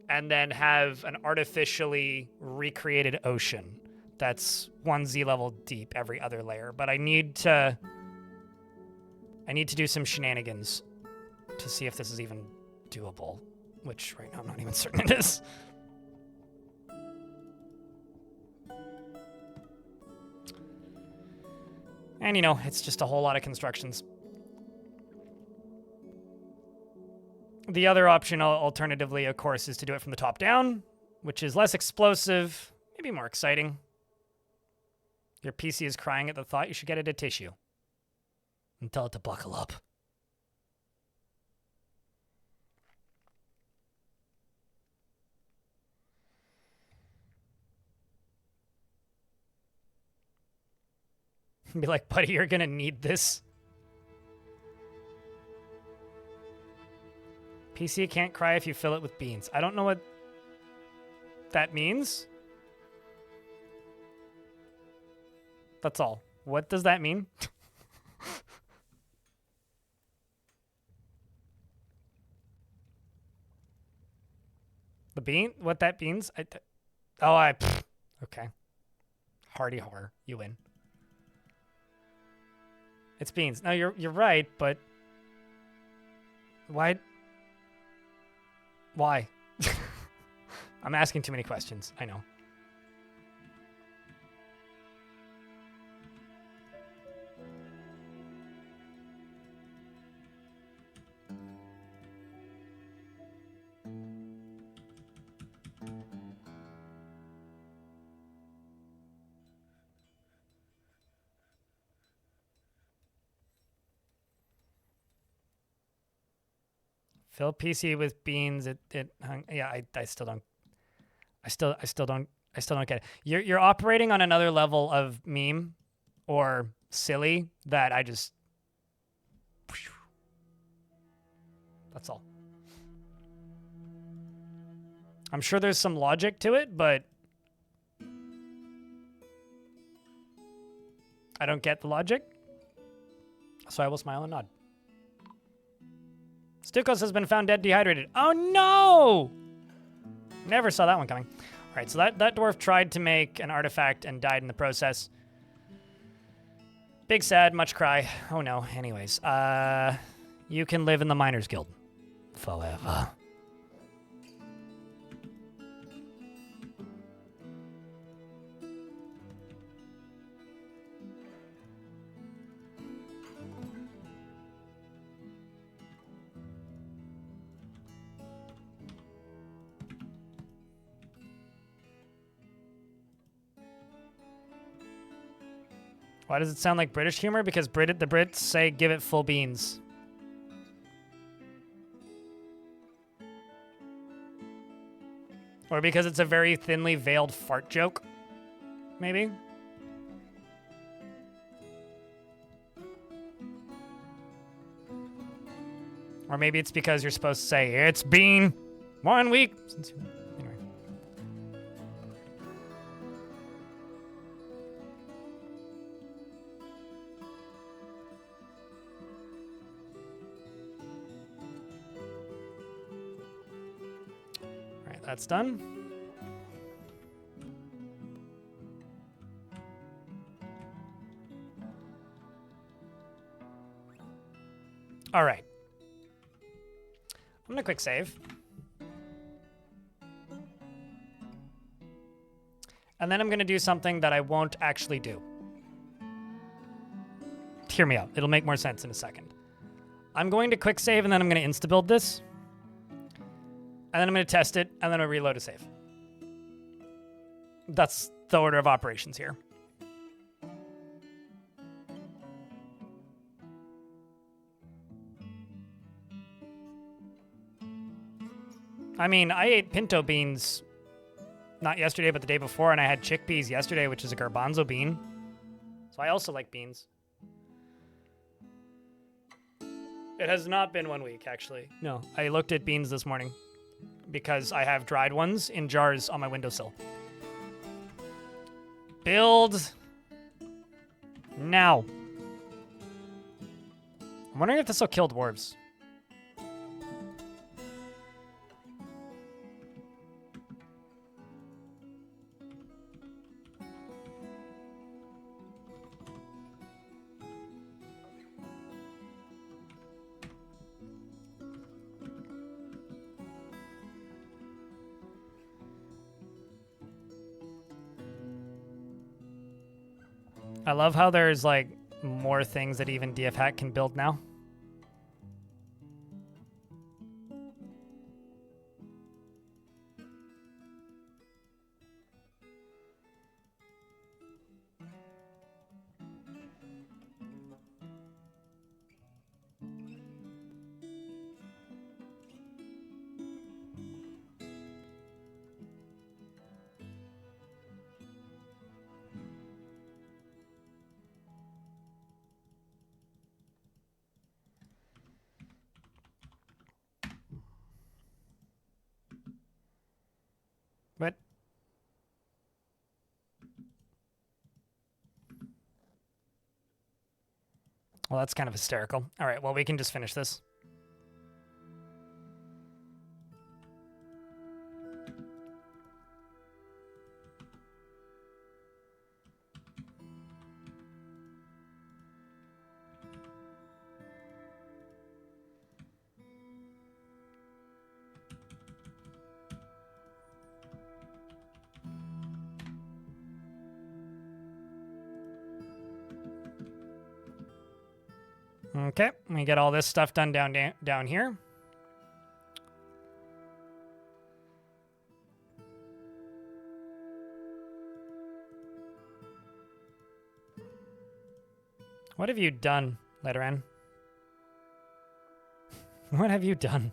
and then have an artificially recreated ocean that's 1Z level deep every other layer. But I need to do some shenanigans to see if this is even doable, which right now I'm not even certain it is. And, you know, it's just a whole lot of constructions. The other option, alternatively, of course, is to do it from the top down, which is less explosive, maybe more exciting. Your PC is crying at the thought. You should get it a tissue and tell it to buckle up. Be like, buddy, you're gonna need this. PC can't cry if you fill it with beans. I don't know what that means. That's all. What does that mean? The bean? What that means? Okay. Hardy horror. You win. It's beans. No, you're right, but why? Why? I'm asking too many questions. I know. Fill PC with beans. Yeah, I still don't get it. You're operating on another level of meme or silly that I just... That's all. I'm sure there's some logic to it, but I don't get the logic. So I will smile and nod. Stukos has been found dead dehydrated. Oh no! Never saw that one coming. All right, so that dwarf tried to make an artifact and died in the process. Big sad, much cry. Oh no, anyways. You can live in the Miners Guild. Forever. Why does it sound like British humor? Because the Brits say give it full beans. Or because it's a very thinly veiled fart joke, maybe? Or maybe it's because you're supposed to say, it's been 1 week since you... Anyway. All right, that's done. All right. I'm going to quick save. And then I'm going to do something that I won't actually do. Hear me out. It'll make more sense in a second. I'm going to quick save, and then I'm going to insta-build this. And then I'm going to test it, and then I'll reload a save. That's the order of operations here. I mean, I ate pinto beans not yesterday, but the day before, and I had chickpeas yesterday, which is a garbanzo bean. So I also like beans. It has not been 1 week, actually. No, I looked at beans this morning because I have dried ones in jars on my windowsill. Build now. I'm wondering if this will kill dwarves. I love how there's, like, more things that even DF Hack can build now. What? Well, that's kind of hysterical. All right, well, we can just finish this. Okay, we get all this stuff done down here. What have you done, Letteran? What have you done?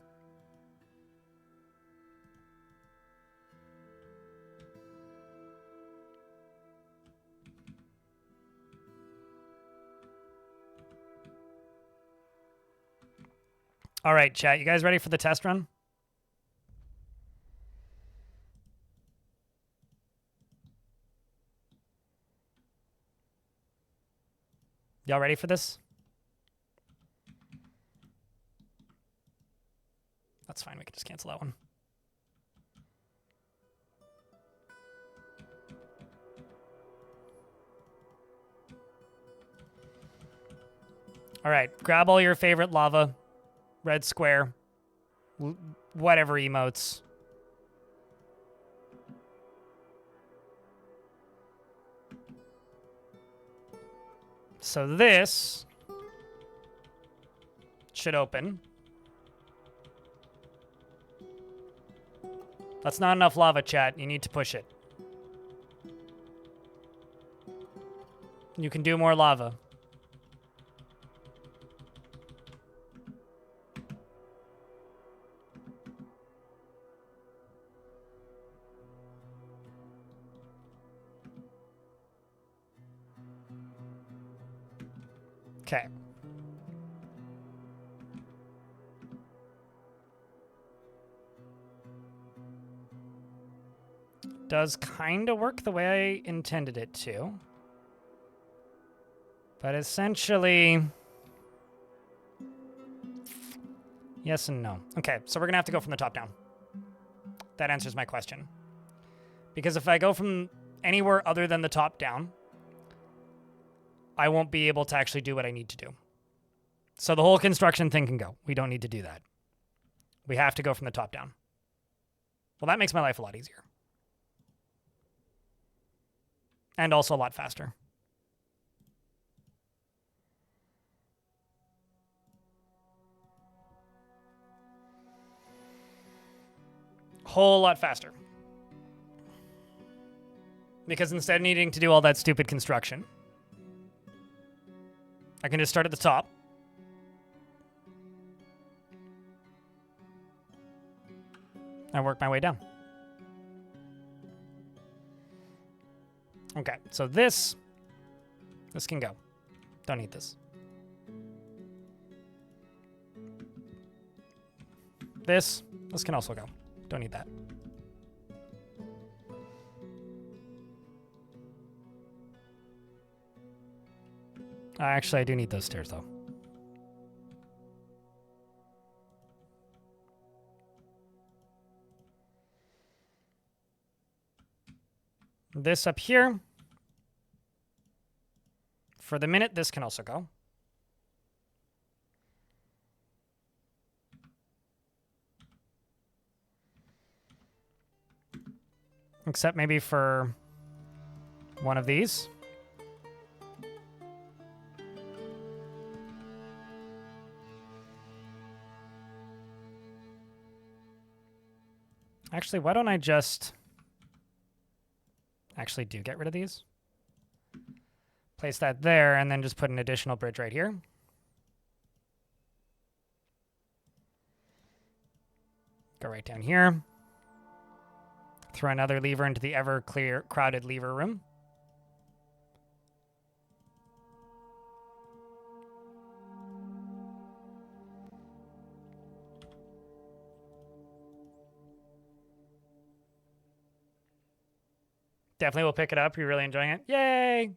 All right, chat. You guys ready for the test run? Y'all ready for this? That's fine. We can just cancel that one. All right. Grab all your favorite lava. Red square, whatever emotes. So this should open. That's not enough lava, chat. You need to push it. You can do more lava. Okay. Does kind of work the way I intended it to. But essentially... yes and no. Okay, so we're going to have to go from the top down. That answers my question. Because if I go from anywhere other than the top down, I won't be able to actually do what I need to do. So the whole construction thing can go. We don't need to do that. We have to go from the top down. Well, that makes my life a lot easier. And also a lot faster. Whole lot faster. Because instead of needing to do all that stupid construction, I can just start at the top. And work my way down. Okay, so this can go. Don't need this. This can also go. Don't need that. Actually, I do need those stairs, though. This up here. For the minute, this can also go. Except maybe for one of these. Actually, why don't I just actually do get rid of these? Place that there, and then just put an additional bridge right here. Go right down here. Throw another lever into the ever crowded lever room. Definitely will pick it up. You're really enjoying it. Yay!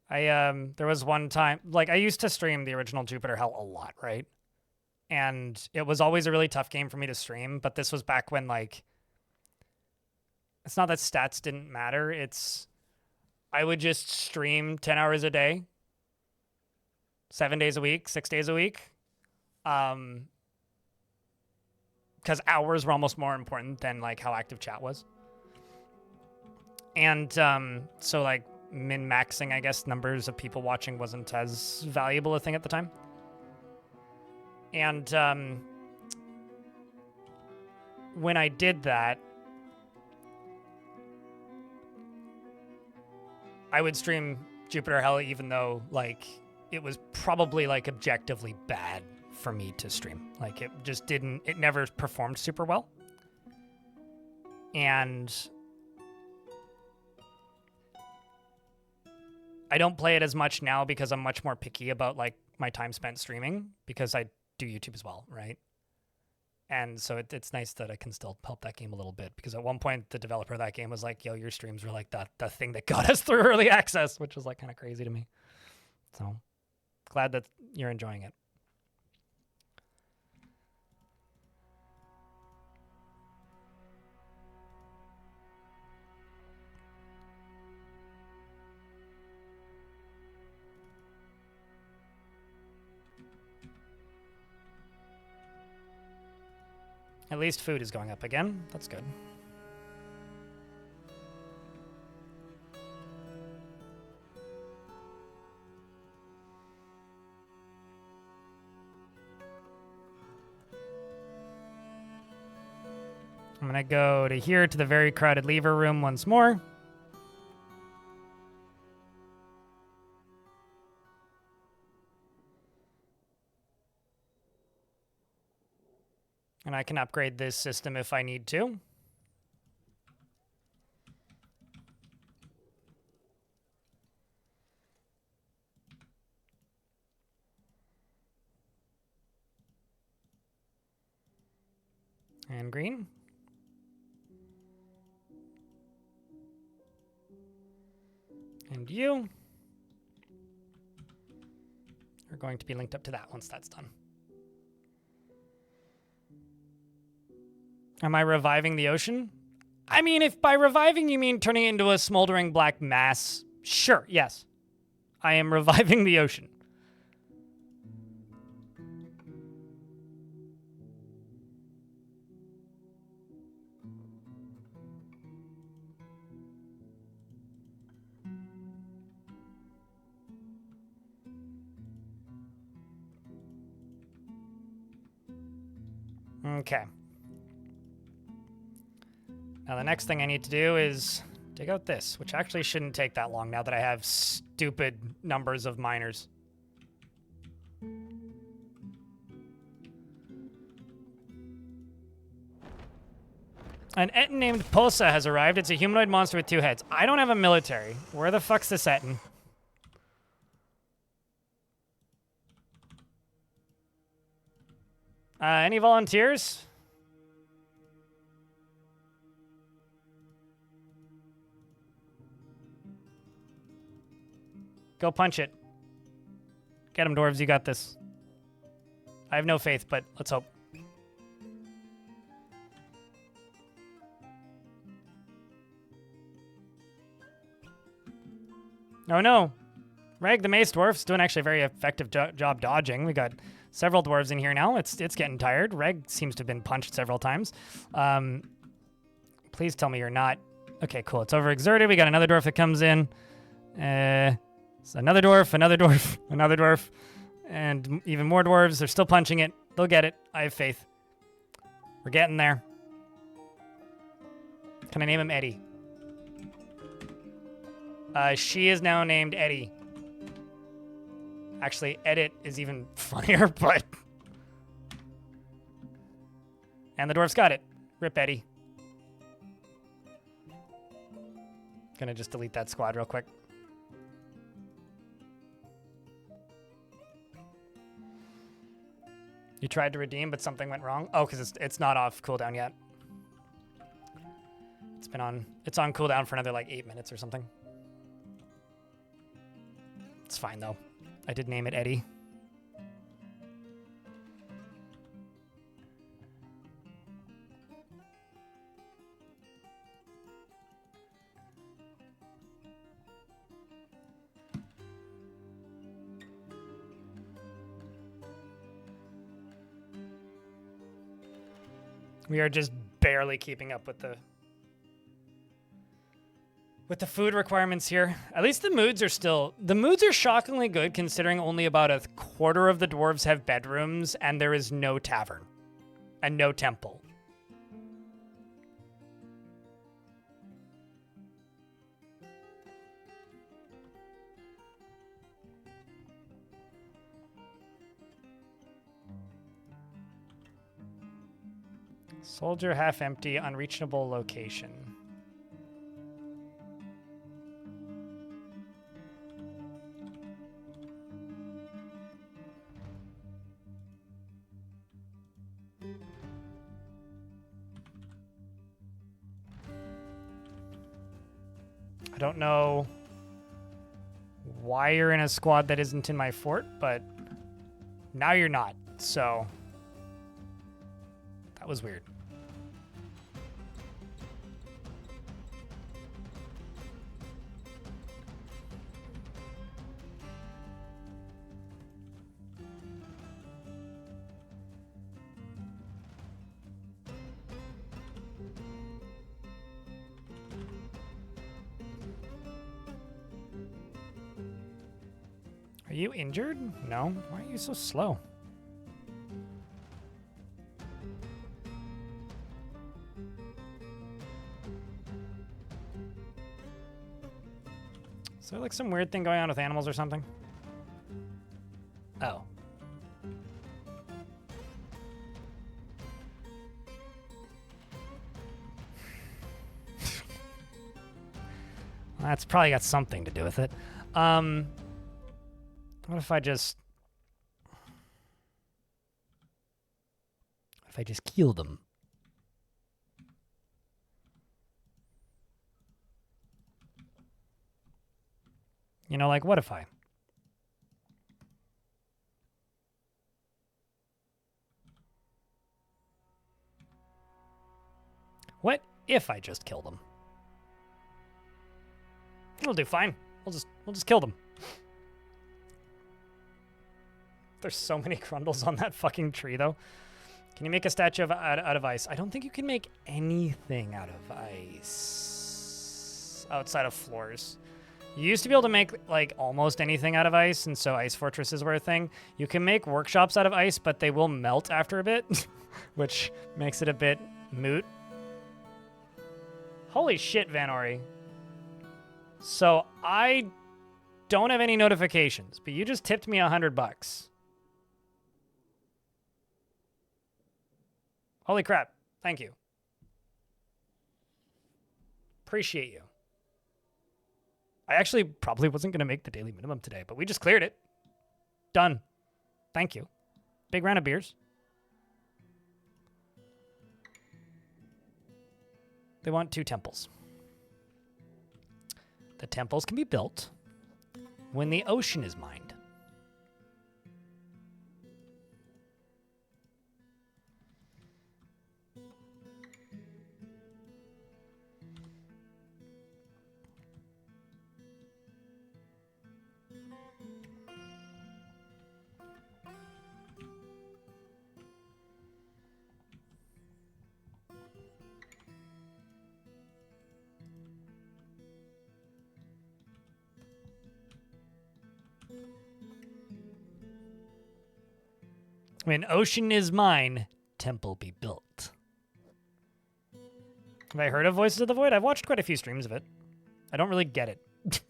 There was one time, like, I used to stream the original Jupiter Hell a lot, right? And it was always a really tough game for me to stream, but this was back when, like, it's not that stats didn't matter. It's, I would just stream 10 hours a day, 7 days a week, 6 days a week. Because hours were almost more important than, like, how active chat was. And so, like, min-maxing, I guess, numbers of people watching wasn't as valuable a thing at the time. And when I did that, I would stream Jupiter Hell even though, like, it was probably, like, objectively bad for me to stream. Like, it just didn't, it never performed super well. And I don't play it as much now because I'm much more picky about, like, my time spent streaming because I do YouTube as well, right? And so it's nice that I can still help that game a little bit because at one point the developer of that game was like, yo, your streams were like the thing that got us through early access, which was, like, kind of crazy to me. So glad that you're enjoying it. At least food is going up again. That's good. I'm going to go to here to the very crowded lever room once more. And I can upgrade this system if I need to. And green. And you are going to be linked up to that once that's done. Am I reviving the ocean? I mean, if by reviving you mean turning it into a smoldering black mass, sure, yes. I am reviving the ocean. Okay. Now the next thing I need to do is dig out this, which actually shouldn't take that long now that I have stupid numbers of miners. An Etten named Posa has arrived. It's a humanoid monster with 2 heads. I don't have a military. Where the fuck's this Etten? Any volunteers? Go punch it. Get him, dwarves. You got this. I have no faith, but let's hope. Oh no. Reg, the mace dwarf's doing actually a very effective job dodging. We got several dwarves in here now. It's getting tired. Reg seems to have been punched several times. Please tell me you're not. Okay, cool. It's overexerted. We got another dwarf that comes in. Another dwarf, another dwarf, another dwarf, and even more dwarves. They're still punching it. They'll get it. I have faith. We're getting there. Can I name him Eddie? She is now named Eddie. Actually, Edit is even funnier, but... And the dwarf's got it. Rip Eddie. Gonna just delete that squad real quick. You tried to redeem, but something went wrong? Oh, because it's not off cooldown yet. It's on cooldown for another, like, 8 minutes or something. It's fine, though. I did name it Eddie. We are just barely keeping up with the food requirements here. At least the moods are shockingly good considering only about a quarter of the dwarves have bedrooms and there is no tavern and no temple. Soldier half empty, unreachable location. I don't know why you're in a squad that isn't in my fort, but now you're not, so that was weird. Are you injured? No. Why are you so slow? Is there like some weird thing going on with animals or something? Oh. That's probably got something to do with it. What if I just kill them? You know, like, what if I? What if I just kill them? It'll do fine. We'll just kill them. There's so many grundles on that fucking tree, though. Can you make a statue out of ice? I don't think you can make anything out of ice outside of floors. You used to be able to make like almost anything out of ice, and so ice fortresses were a thing. You can make workshops out of ice, but they will melt after a bit, which makes it a bit moot. Holy shit, Van Ori. So I don't have any notifications, but you just tipped me $100. Holy crap. Thank you. Appreciate you. I actually probably wasn't going to make the daily minimum today, but we just cleared it. Done. Thank you. Big round of beers. They want 2 temples. The temples can be built when the ocean is mined. When ocean is mine, temple be built. Have I heard of Voices of the Void? I've watched quite a few streams of it. I don't really get it.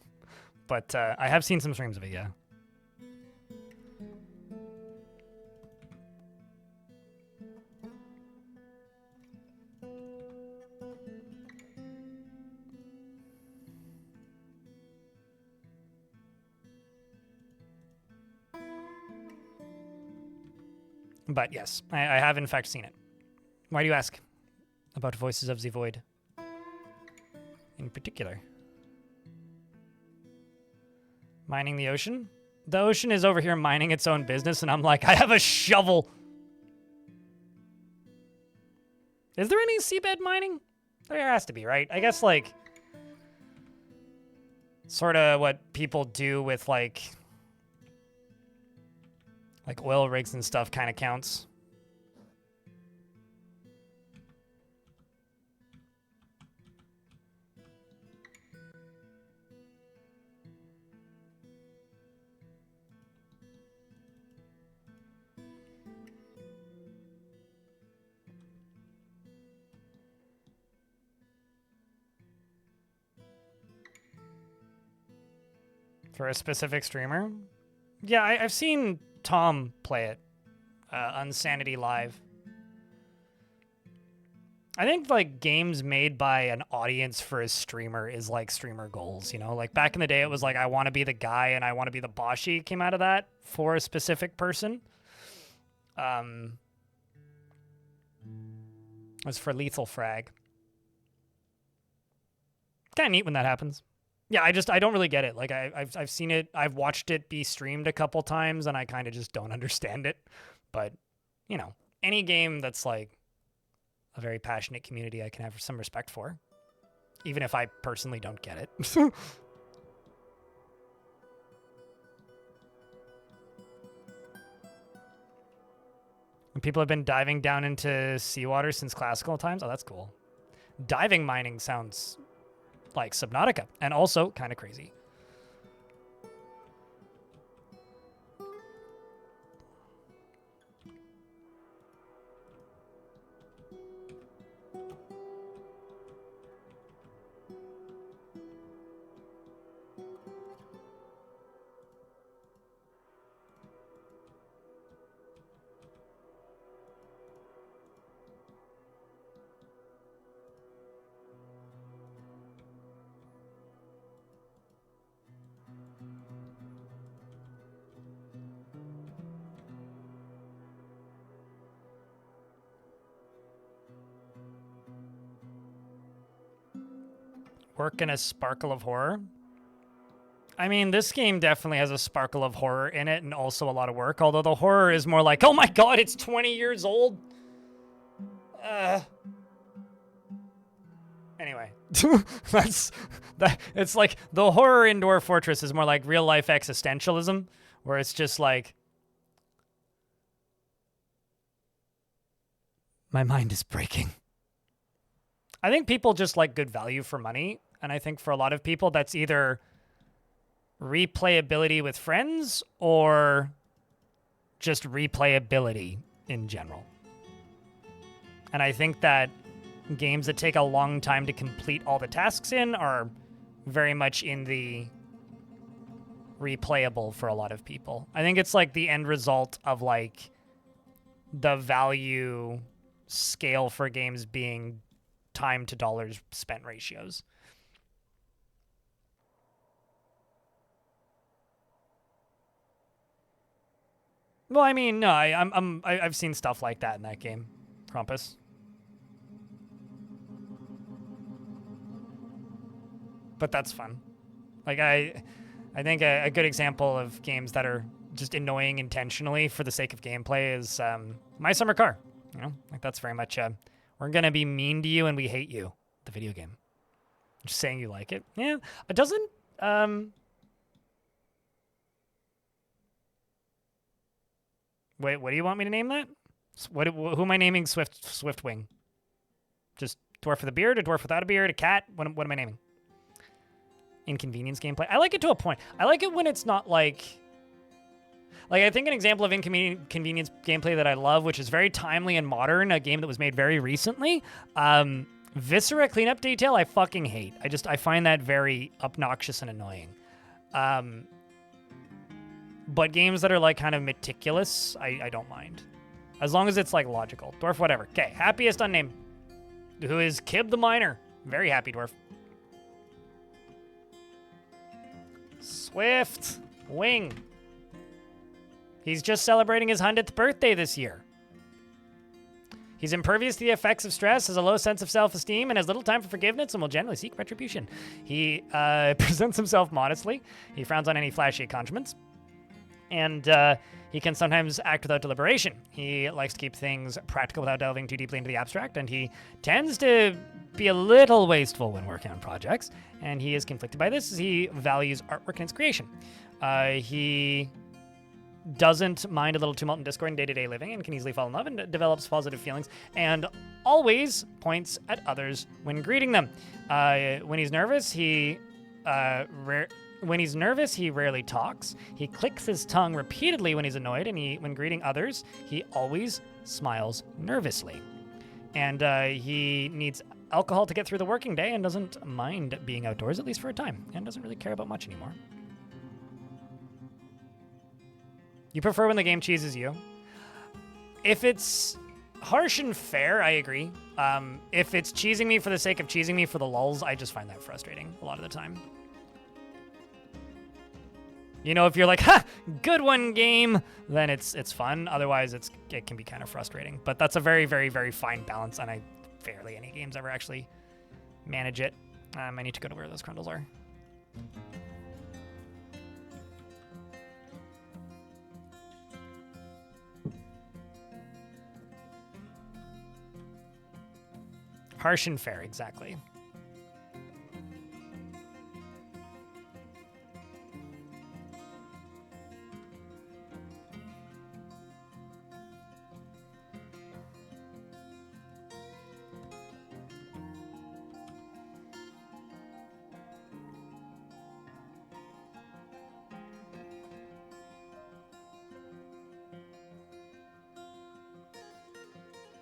But I have seen some streams of it, yeah. But yes, I have in fact seen it. Why do you ask about Voices of the Void in particular? Mining the ocean? The ocean is over here mining its own business, and I'm like, I have a shovel. Is there any seabed mining? There has to be, right? I guess, like, sort of what people do with, like oil rigs and stuff kind of counts. For a specific streamer? Yeah, I've seen Tom play it. Unsanity Live. I think, like, games made by an audience for a streamer is, like, streamer goals, you know? Like, back in the day, it was like, I want to be the guy and I want to be the Boshi came out of that for a specific person. It was for Lethal Frag. Kind of neat when that happens. Yeah, I don't really get it. Like, I've seen it, I've watched it be streamed a couple times, and I kind of just don't understand it. But, you know, any game that's, like, a very passionate community I can have some respect for, even if I personally don't get it. And people have been diving down into seawater since classical times. Oh, that's cool. Diving mining sounds like Subnautica, and also kind of crazy. Work in a sparkle of horror. I mean, this game definitely has a sparkle of horror in it and also a lot of work, although the horror is more like, oh my god, it's 20 years old. Anyway, it's like the horror in Dwarf Fortress is more like real life existentialism, where it's just like, my mind is breaking. I think people just like good value for money. And I think for a lot of people, that's either replayability with friends or just replayability in general. And I think that games that take a long time to complete all the tasks in are very much in the replayable for a lot of people. I think it's like the end result of like the value scale for games being time to dollars spent ratios. Well, I mean, no, I've seen stuff like that in that game, Krampus. But that's fun. Like I think a good example of games that are just annoying intentionally for the sake of gameplay is My Summer Car. You know, like that's very much we're gonna be mean to you and we hate you. The video game. Just saying you like it. Yeah, it doesn't. Wait, what do you want me to name that? Who am I naming Swiftwing? Just dwarf with a beard, a dwarf without a beard, a cat? What am I naming? Inconvenience gameplay. I like it to a point. I like it when it's not like I think an example of inconvenience gameplay that I love, which is very timely and modern, a game that was made very recently, Viscera cleanup detail, I fucking hate. I find that very obnoxious and annoying. But games that are like kind of meticulous, I don't mind. As long as it's like logical. Dwarf, whatever. Okay, happiest unnamed. Who is Kib the Miner. Very happy, Dwarf. Swift Wing. He's just celebrating his 100th birthday this year. He's impervious to the effects of stress, has a low sense of self-esteem, and has little time for forgiveness and will generally seek retribution. He presents himself modestly. He frowns on any flashy accomplishments. And he can sometimes act without deliberation. He likes to keep things practical without delving too deeply into the abstract, and he tends to be a little wasteful when working on projects, and he is conflicted by this as he values artwork and its creation. He doesn't mind a little tumult and discord in day-to-day living and can easily fall in love and develops positive feelings and always points at others when greeting them. When he's nervous, he rarely talks. He clicks his tongue repeatedly when he's annoyed, and when greeting others, he always smiles nervously. And he needs alcohol to get through the working day and doesn't mind being outdoors, at least for a time, and doesn't really care about much anymore. You prefer when the game cheeses you? If it's harsh and fair, I agree. If it's cheesing me for the sake of cheesing me for the lulz, I just find that frustrating a lot of the time. You know, if you're like, ha, good one, game, then it's fun. Otherwise, it can be kind of frustrating. But that's a very, very, very fine balance, and barely any games ever actually manage it. I need to go to where those crundles are. Harsh and fair, exactly.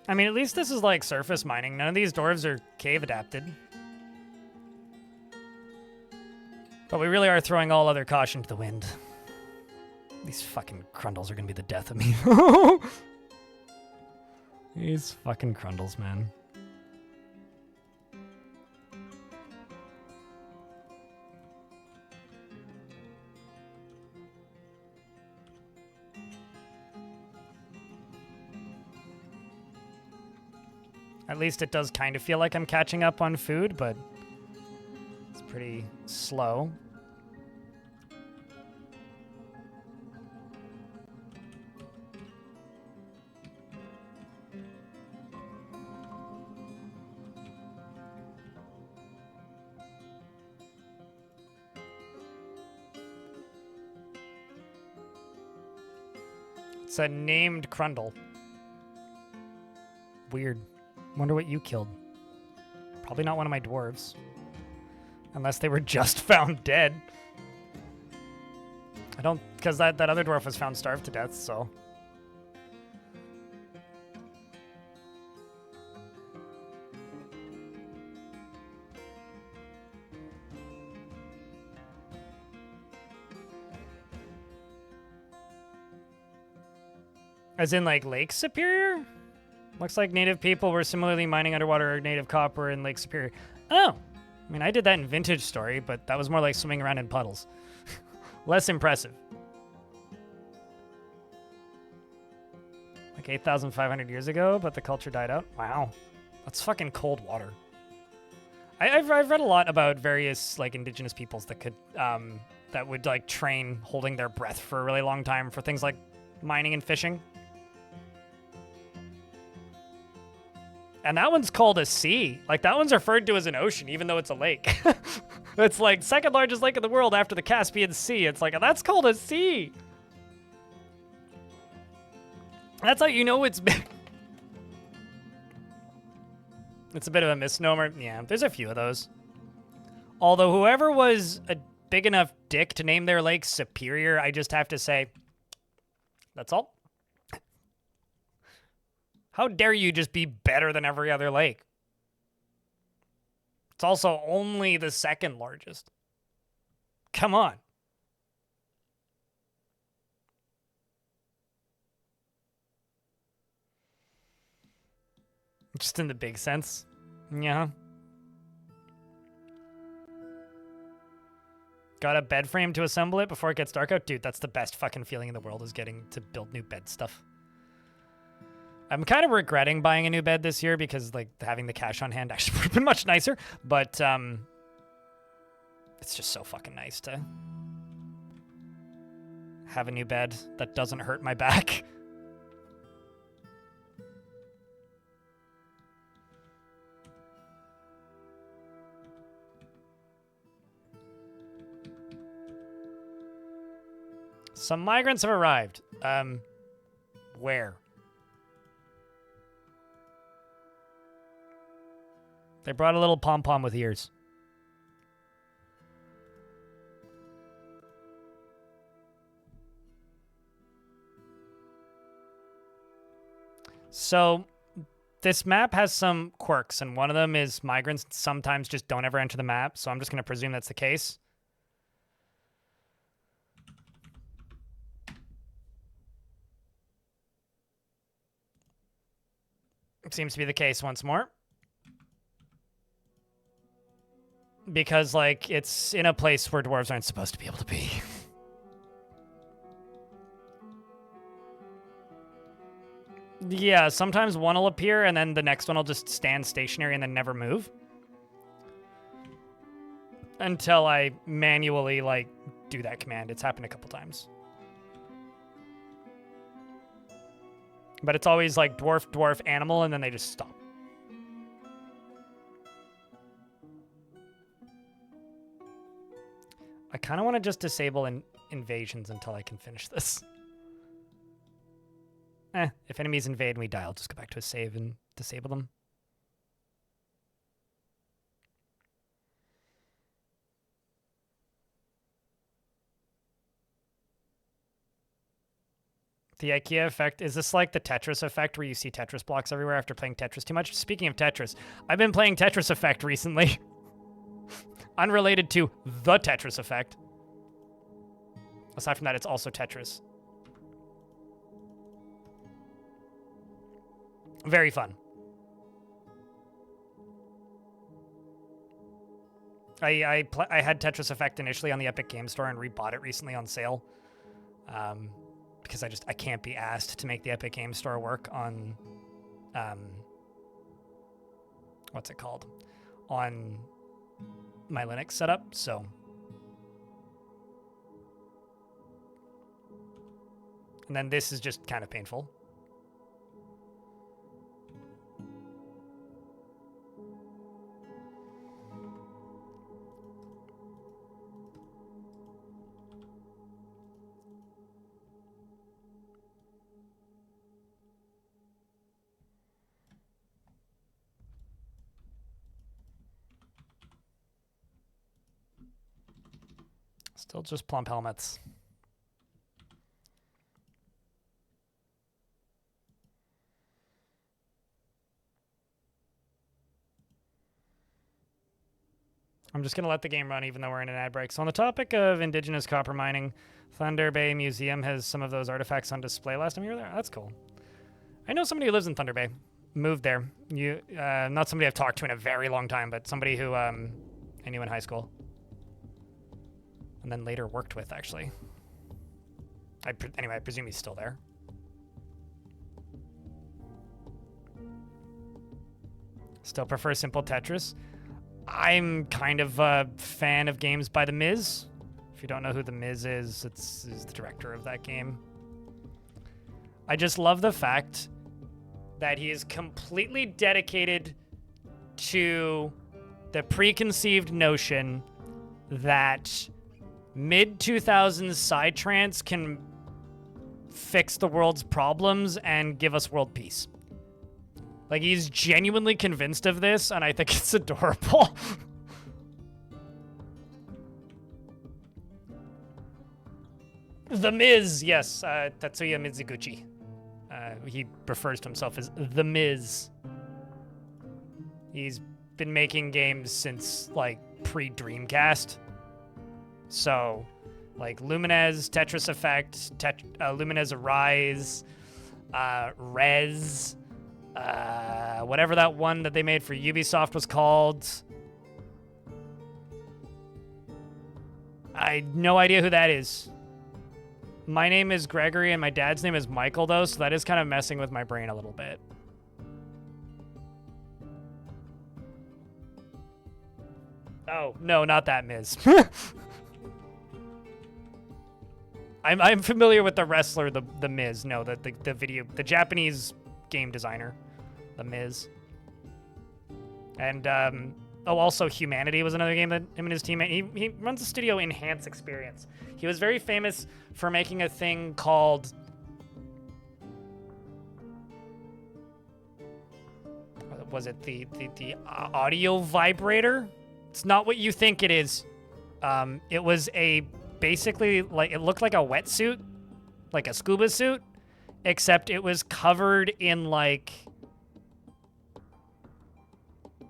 I mean, at least this is like surface mining. None of these dwarves are cave adapted. But we really are throwing all other caution to the wind. These fucking crundles are gonna be the death of me. These fucking crundles, man. At least it does kind of feel like I'm catching up on food, but it's pretty slow. It's a named Crundle. Weird. Wonder what you killed. Probably not one of my dwarves. Unless they were just found dead. don't, because that other dwarf was found starved to death, so. As in, like, Lake Superior? Looks like native people were similarly mining underwater native copper in Lake Superior. Oh! I mean, I did that in Vintage Story, but that was more like swimming around in puddles. Less impressive. Like 8,500 years ago, but the culture died out? Wow. That's fucking cold water. I've read a lot about various, like, indigenous peoples that could, that would, like, train holding their breath for a really long time for things like mining and fishing. And that one's called a sea. Like, that one's referred to as an ocean, even though it's a lake. It's like second largest lake in the world after the Caspian Sea. It's like, that's called a sea. That's how you know it's big. It's a bit of a misnomer. Yeah, there's a few of those. Although whoever was a big enough dick to name their lake Superior, I just have to say, that's all. How dare you just be better than every other lake? It's also only the second largest. Come on. Just in the big sense. Yeah. Got a bed frame to assemble it before it gets dark out? Dude, that's the best fucking feeling in the world, is getting to build new bed stuff. I'm kind of regretting buying a new bed this year because, like, having the cash on hand actually would have been much nicer. But, it's just so fucking nice to have a new bed that doesn't hurt my back. Some migrants have arrived. Where? They brought a little pom-pom with ears. So, this map has some quirks, and one of them is migrants sometimes just don't ever enter the map, so I'm just going to presume that's the case. It seems to be the case once more. Because, like, it's in a place where dwarves aren't supposed to be able to be. Yeah, sometimes one will appear, and then the next one will just stand stationary and then never move. Until I manually, like, do that command. It's happened a couple times. But it's always, like, dwarf, dwarf, animal, and then they just stop. I kind of want to just disable invasions until I can finish this. If enemies invade and we die, I'll just go back to a save and disable them. The IKEA effect, is this like the Tetris effect where you see Tetris blocks everywhere after playing Tetris too much? Speaking of Tetris, I've been playing Tetris Effect recently. Unrelated to the Tetris Effect. Aside from that, it's also Tetris. Very fun. I had Tetris Effect initially on the Epic Game Store and rebought it recently on sale. Because I can't be asked to make the Epic Game Store work on, what's it called? On my Linux setup, so. And then this is just kind of painful. Still just plump helmets. I'm just gonna let the game run even though we're in an ad break. So on the topic of indigenous copper mining, Thunder Bay Museum has some of those artifacts on display last time you were there. That's cool. I know somebody who lives in Thunder Bay. Moved there. Not somebody I've talked to in a very long time, but somebody who I knew in high school. And then later worked with, actually. Anyway, I presume he's still there. Still prefer simple Tetris. I'm kind of a fan of games by The Miz. If you don't know who The Miz is, he's the director of that game. I just love the fact that he is completely dedicated to the preconceived notion that mid-2000s psytrance can fix the world's problems and give us world peace. Like, he's genuinely convinced of this, and I think it's adorable. The Miz, yes, Tatsuya Mizuguchi. He refers to himself as The Miz. He's been making games since, like, pre-Dreamcast. So, like, Lumines, Tetris Effect, Lumines Arise, Rez, whatever that one that they made for Ubisoft was called. I have no idea who that is. My name is Gregory, and my dad's name is Michael, though, so that is kind of messing with my brain a little bit. Oh, no, not that Miz. I'm familiar with the wrestler, the Miz. No, the Japanese game designer, the Miz. And, also Humanity was another game that him and his teammate, he runs a studio, Enhance Experience. He was very famous for making a thing called, was it the audio vibrator? It's not what you think it is. It was basically, like, it looked like a wetsuit, like a scuba suit, except it was covered in, like,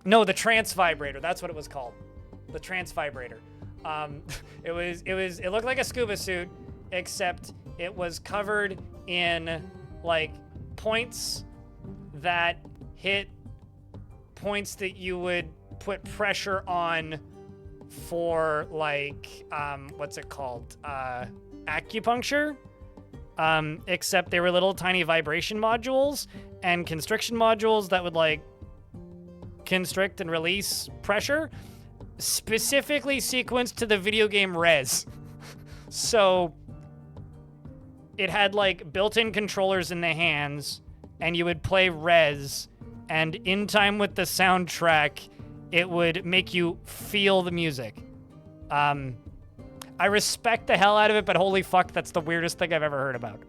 no, the trance vibrator. That's what it was called. The trance vibrator. It looked like a scuba suit, except it was covered in, like, points that hit points that you would put pressure on for, like, what's it called? Acupuncture. Except they were little tiny vibration modules and constriction modules that would, like, constrict and release pressure, specifically sequenced to the video game Rez. So it had, like, built-in controllers in the hands, and you would play Rez, and in time with the soundtrack, it would make you feel the music. I respect the hell out of it, but holy fuck, that's the weirdest thing I've ever heard about.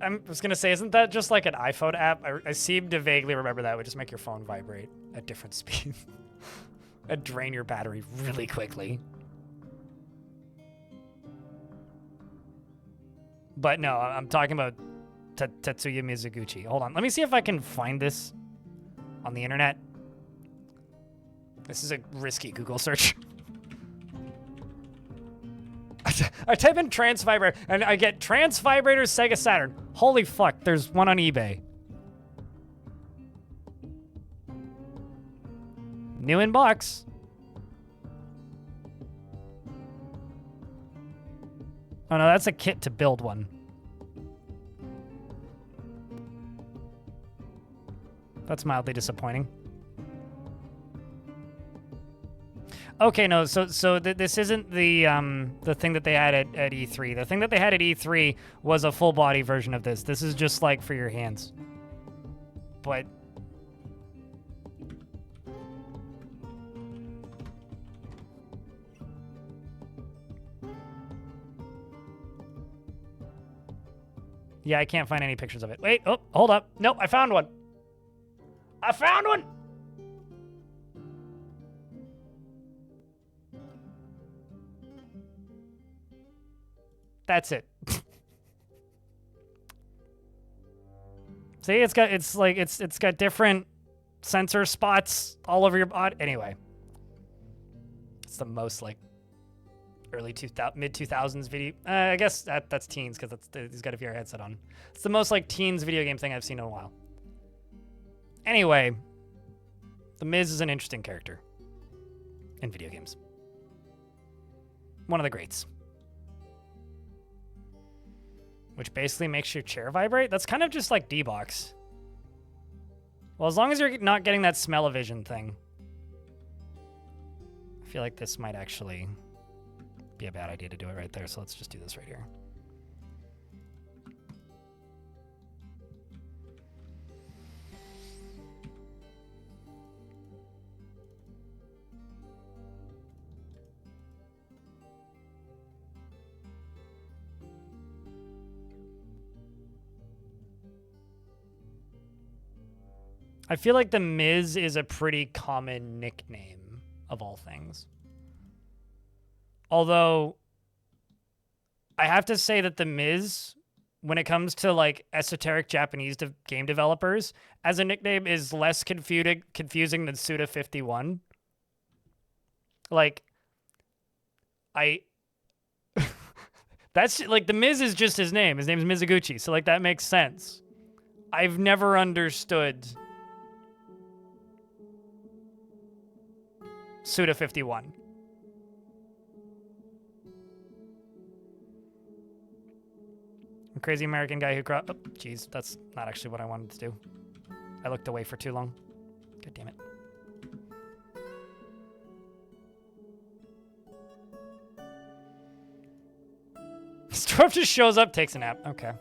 I was gonna say, isn't that just like an iPhone app? I seem to vaguely remember that would just make your phone vibrate at different speeds. And drain your battery really quickly. But no, I'm talking about Tetsuya Mizuguchi. Hold on, let me see if I can find this on the internet. This is a risky Google search. I type in trance vibrator, and I get trance vibrators Sega Saturn. Holy fuck, there's one on eBay. New in box. Oh no, that's a kit to build one. That's mildly disappointing. Okay, no, so this isn't the thing that they had at E3. The thing that they had at E3 was a full body version of this. This is just like for your hands. But yeah, I can't find any pictures of it. Wait, oh, hold up. Nope, I found one. I found one! That's it. See, it's got different sensor spots all over your body. Anyway, it's the most like mid 2000s video. I guess that's teens because he's got a VR headset on. It's the most like teens video game thing I've seen in a while. Anyway, The Miz is an interesting character in video games. One of the greats. Which basically makes your chair vibrate. That's kind of just like D-Box. Well, as long as you're not getting that smell-o-vision thing. I feel like this might actually be a bad idea to do it right there, so let's just do this right here. I feel like The Miz is a pretty common nickname of all things. Although, I have to say that The Miz, when it comes to like esoteric Japanese game developers, as a nickname is less confusing than Suda51. Like, that's like The Miz is just his name. His name's Mizuguchi, so like that makes sense. I've never understood Suda51. A crazy American guy who oh, jeez, that's not actually what I wanted to do. I looked away for too long. God damn it. Dwarf just shows up, takes a nap. Okay.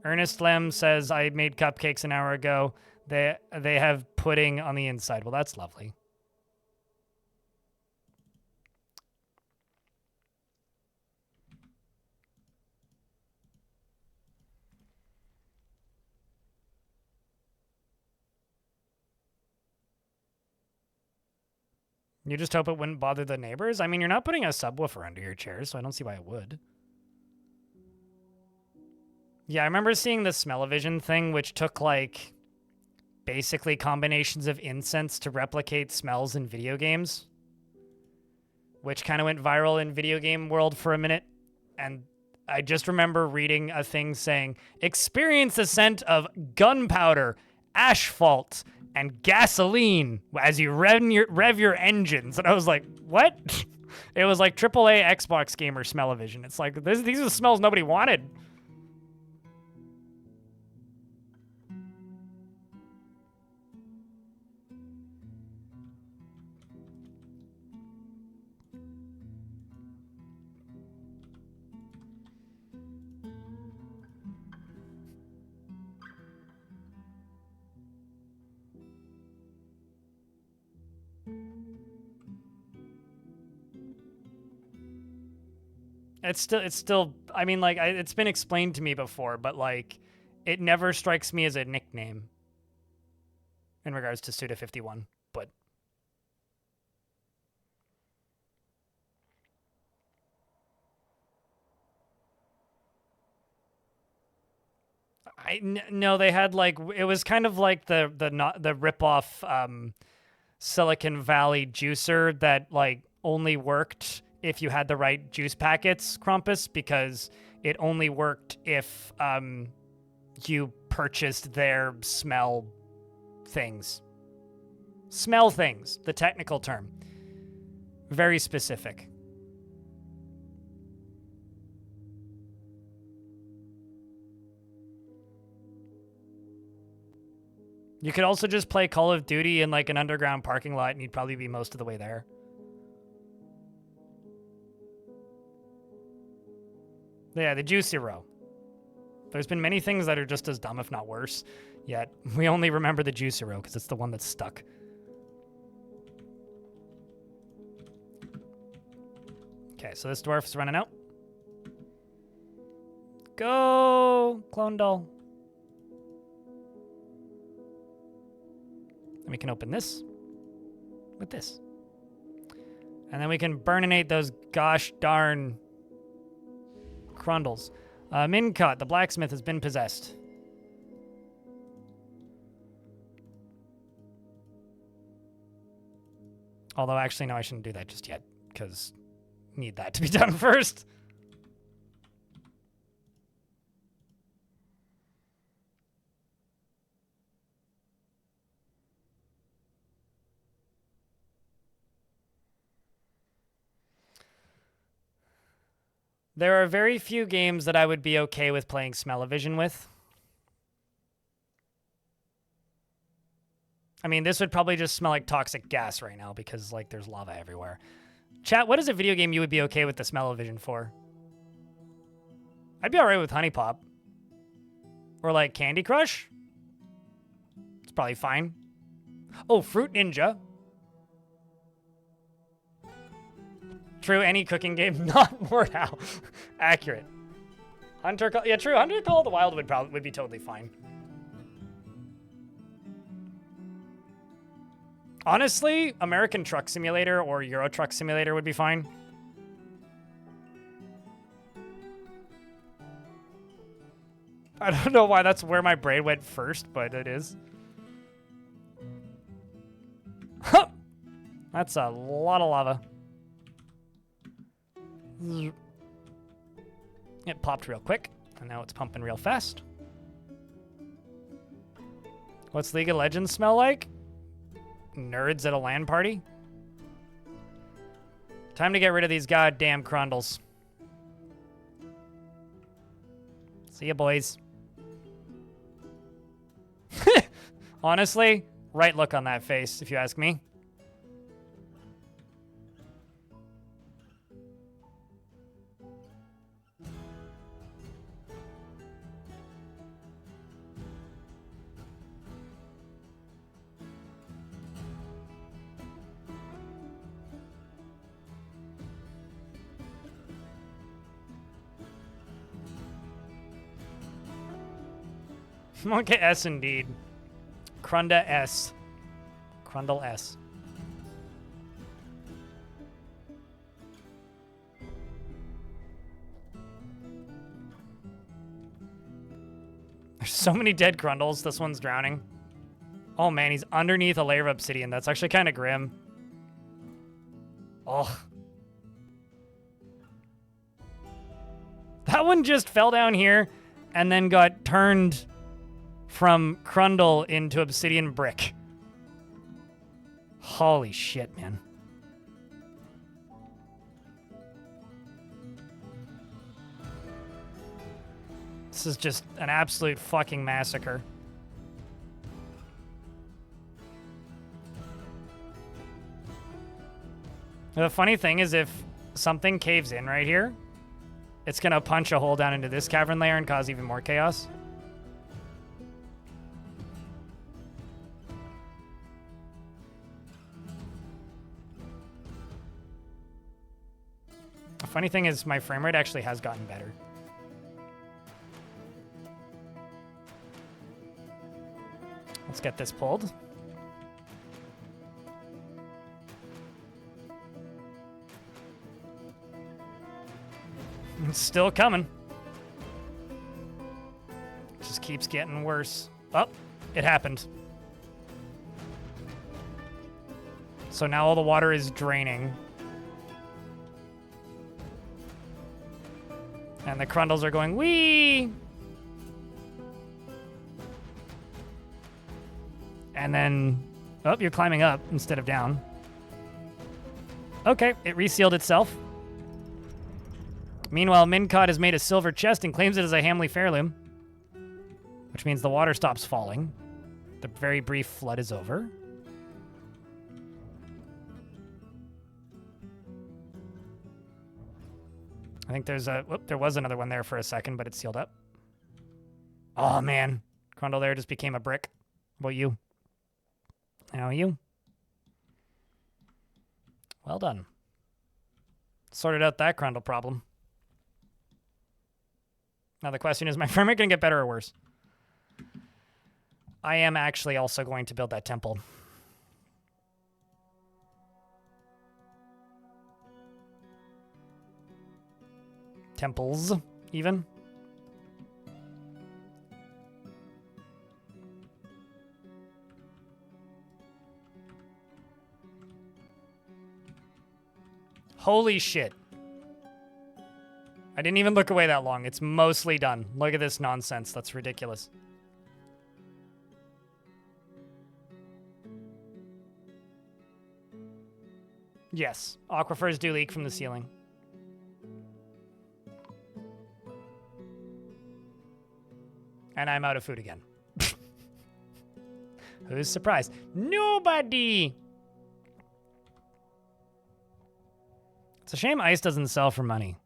Ernest Lem says, I made cupcakes an hour ago. They have pudding on the inside. Well, that's lovely. You just hope it wouldn't bother the neighbors? I mean, you're not putting a subwoofer under your chair, so I don't see why it would. Yeah, I remember seeing the smell-o-vision thing, which took, like, basically combinations of incense to replicate smells in video games, which kind of went viral in video game world for a minute. And I just remember reading a thing saying, experience the scent of gunpowder, asphalt, and gasoline as you rev your engines. And I was like, what? It was like AAA Xbox gamer smell-o-vision. It's like, these are the smells nobody wanted. It's still, I mean, like, it's been explained to me before, but, like, it never strikes me as a nickname in regards to Suda51, but. No, they had, like, it was kind of like the ripoff Silicon Valley juicer that, like, only worked if you had the right juice packets, Krampus, because it only worked if you purchased their smell things. Smell things, the technical term. Very specific. You could also just play Call of Duty in like an underground parking lot and you'd probably be most of the way there. Yeah, the Juicy Row. There's been many things that are just as dumb, if not worse, yet we only remember the Juicy Row because it's the one that's stuck. Okay, so this dwarf's running out. Go, clone doll. And we can open this with this. And then we can burninate those gosh darn Crundles. Mincut, the blacksmith, has been possessed. Although, actually, no, I shouldn't do that just yet, because need that to be done first. There are very few games that I would be okay with playing Smell-O-Vision with. I mean, this would probably just smell like toxic gas right now because, like, there's lava everywhere. Chat, what is a video game you would be okay with the Smell-O-Vision for? I'd be alright with Honey Pop. Or, like, Candy Crush? It's probably fine. Oh, Fruit Ninja. True, any cooking game, not Mordhau. Accurate. Hunter Call, yeah, true. Hunter Call of the Wild would be totally fine. Honestly, American Truck Simulator or Euro Truck Simulator would be fine. I don't know why that's where my brain went first, but it is. That's a lot of lava. It popped real quick, and now it's pumping real fast. What's League of Legends smell like? Nerds at a LAN party? Time to get rid of these goddamn Crundles. See ya, boys. Honestly, right look on that face, if you ask me. Monkey S indeed. Crunda S. Crundle S. There's so many dead Crundles. This one's drowning. Oh man, he's underneath a layer of obsidian. That's actually kind of grim. Oh. That one just fell down here and then got turned from Crundle into obsidian brick. Holy shit, man. This is just an absolute fucking massacre. The funny thing is if something caves in right here, it's gonna punch a hole down into this cavern layer and cause even more chaos. The funny thing is my frame rate actually has gotten better. Let's get this pulled. It's still coming. Just keeps getting worse. Oh, it happened. So now all the water is draining. And the Crundles are going, wee! And then, oh, you're climbing up instead of down. Okay, it resealed itself. Meanwhile, Mincod has made a silver chest and claims it as a Hamley Fairloom, which means the water stops falling. The very brief flood is over. I think there's a, whoop, there was another one there for a second, but it's sealed up. Oh man, Crundle there just became a brick. How about you? How are you? Well done. Sorted out that Crundle problem. Now the question is, my frame rate gonna get better or worse? I am actually also going to build that temple. Temples, even. Holy shit. I didn't even look away that long. It's mostly done. Look at this nonsense. That's ridiculous. Yes, aquifers do leak from the ceiling. And I'm out of food again. Who's surprised? Nobody! It's a shame ice doesn't sell for money.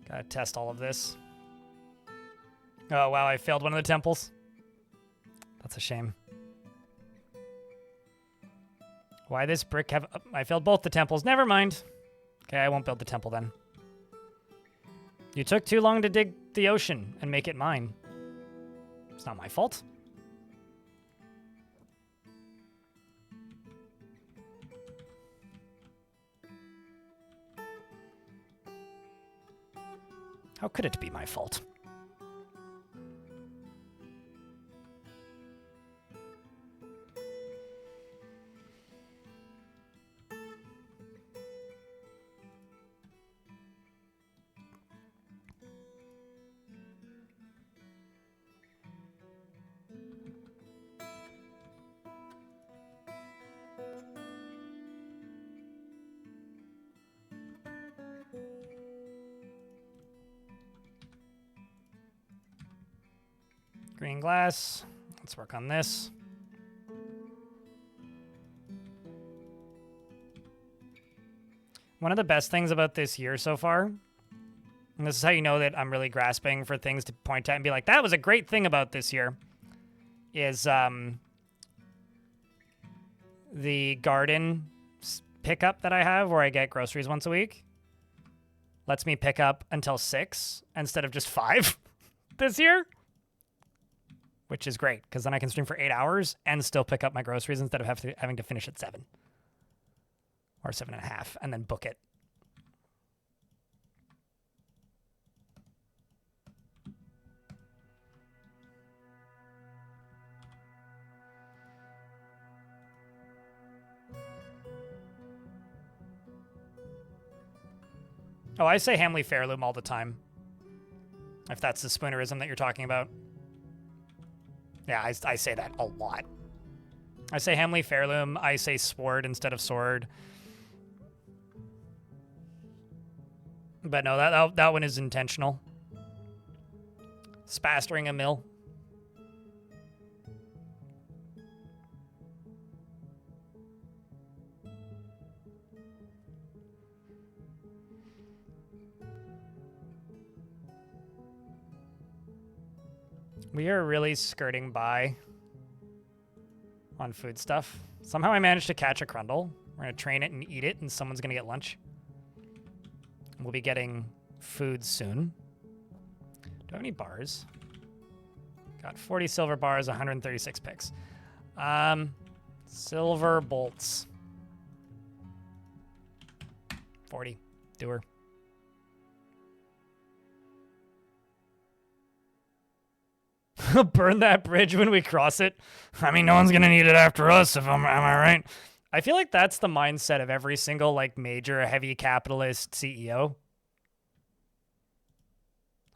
Gotta test all of this. Oh, wow, I failed one of the temples. That's a shame. Why this brick have... I failed both the temples. Never mind. Okay, I won't build the temple then. You took too long to dig the ocean and make it mine. It's not my fault. How could it be my fault? Green glass. Let's work on this. One of the best things about this year so far, and this is how you know that I'm really grasping for things to point at and be like, that was a great thing about this year, is the garden pickup that I have where I get groceries once a week. Lets me pick up until 6 instead of just 5 this year. Which is great, because then I can stream for 8 hours and still pick up my groceries instead of having to finish at 7. Or 7.5, and then book it. Oh, I say Hamley Fairloom all the time. If that's the spoonerism that you're talking about. Yeah, I say that a lot. I say Hamley Fairloom. I say sword instead of sword. But no, that one is intentional. Spastering a mill. We are really skirting by on food stuff. Somehow I managed to catch a Crundle. We're going to train it and eat it, and someone's going to get lunch. We'll be getting food soon. Do I have any bars? Got 40 silver bars, 136 picks. Silver bolts. 40. Doer. Burn that bridge when we cross it. I mean, no one's gonna need it after us, am I right? I feel like that's the mindset of every single like major heavy capitalist CEO.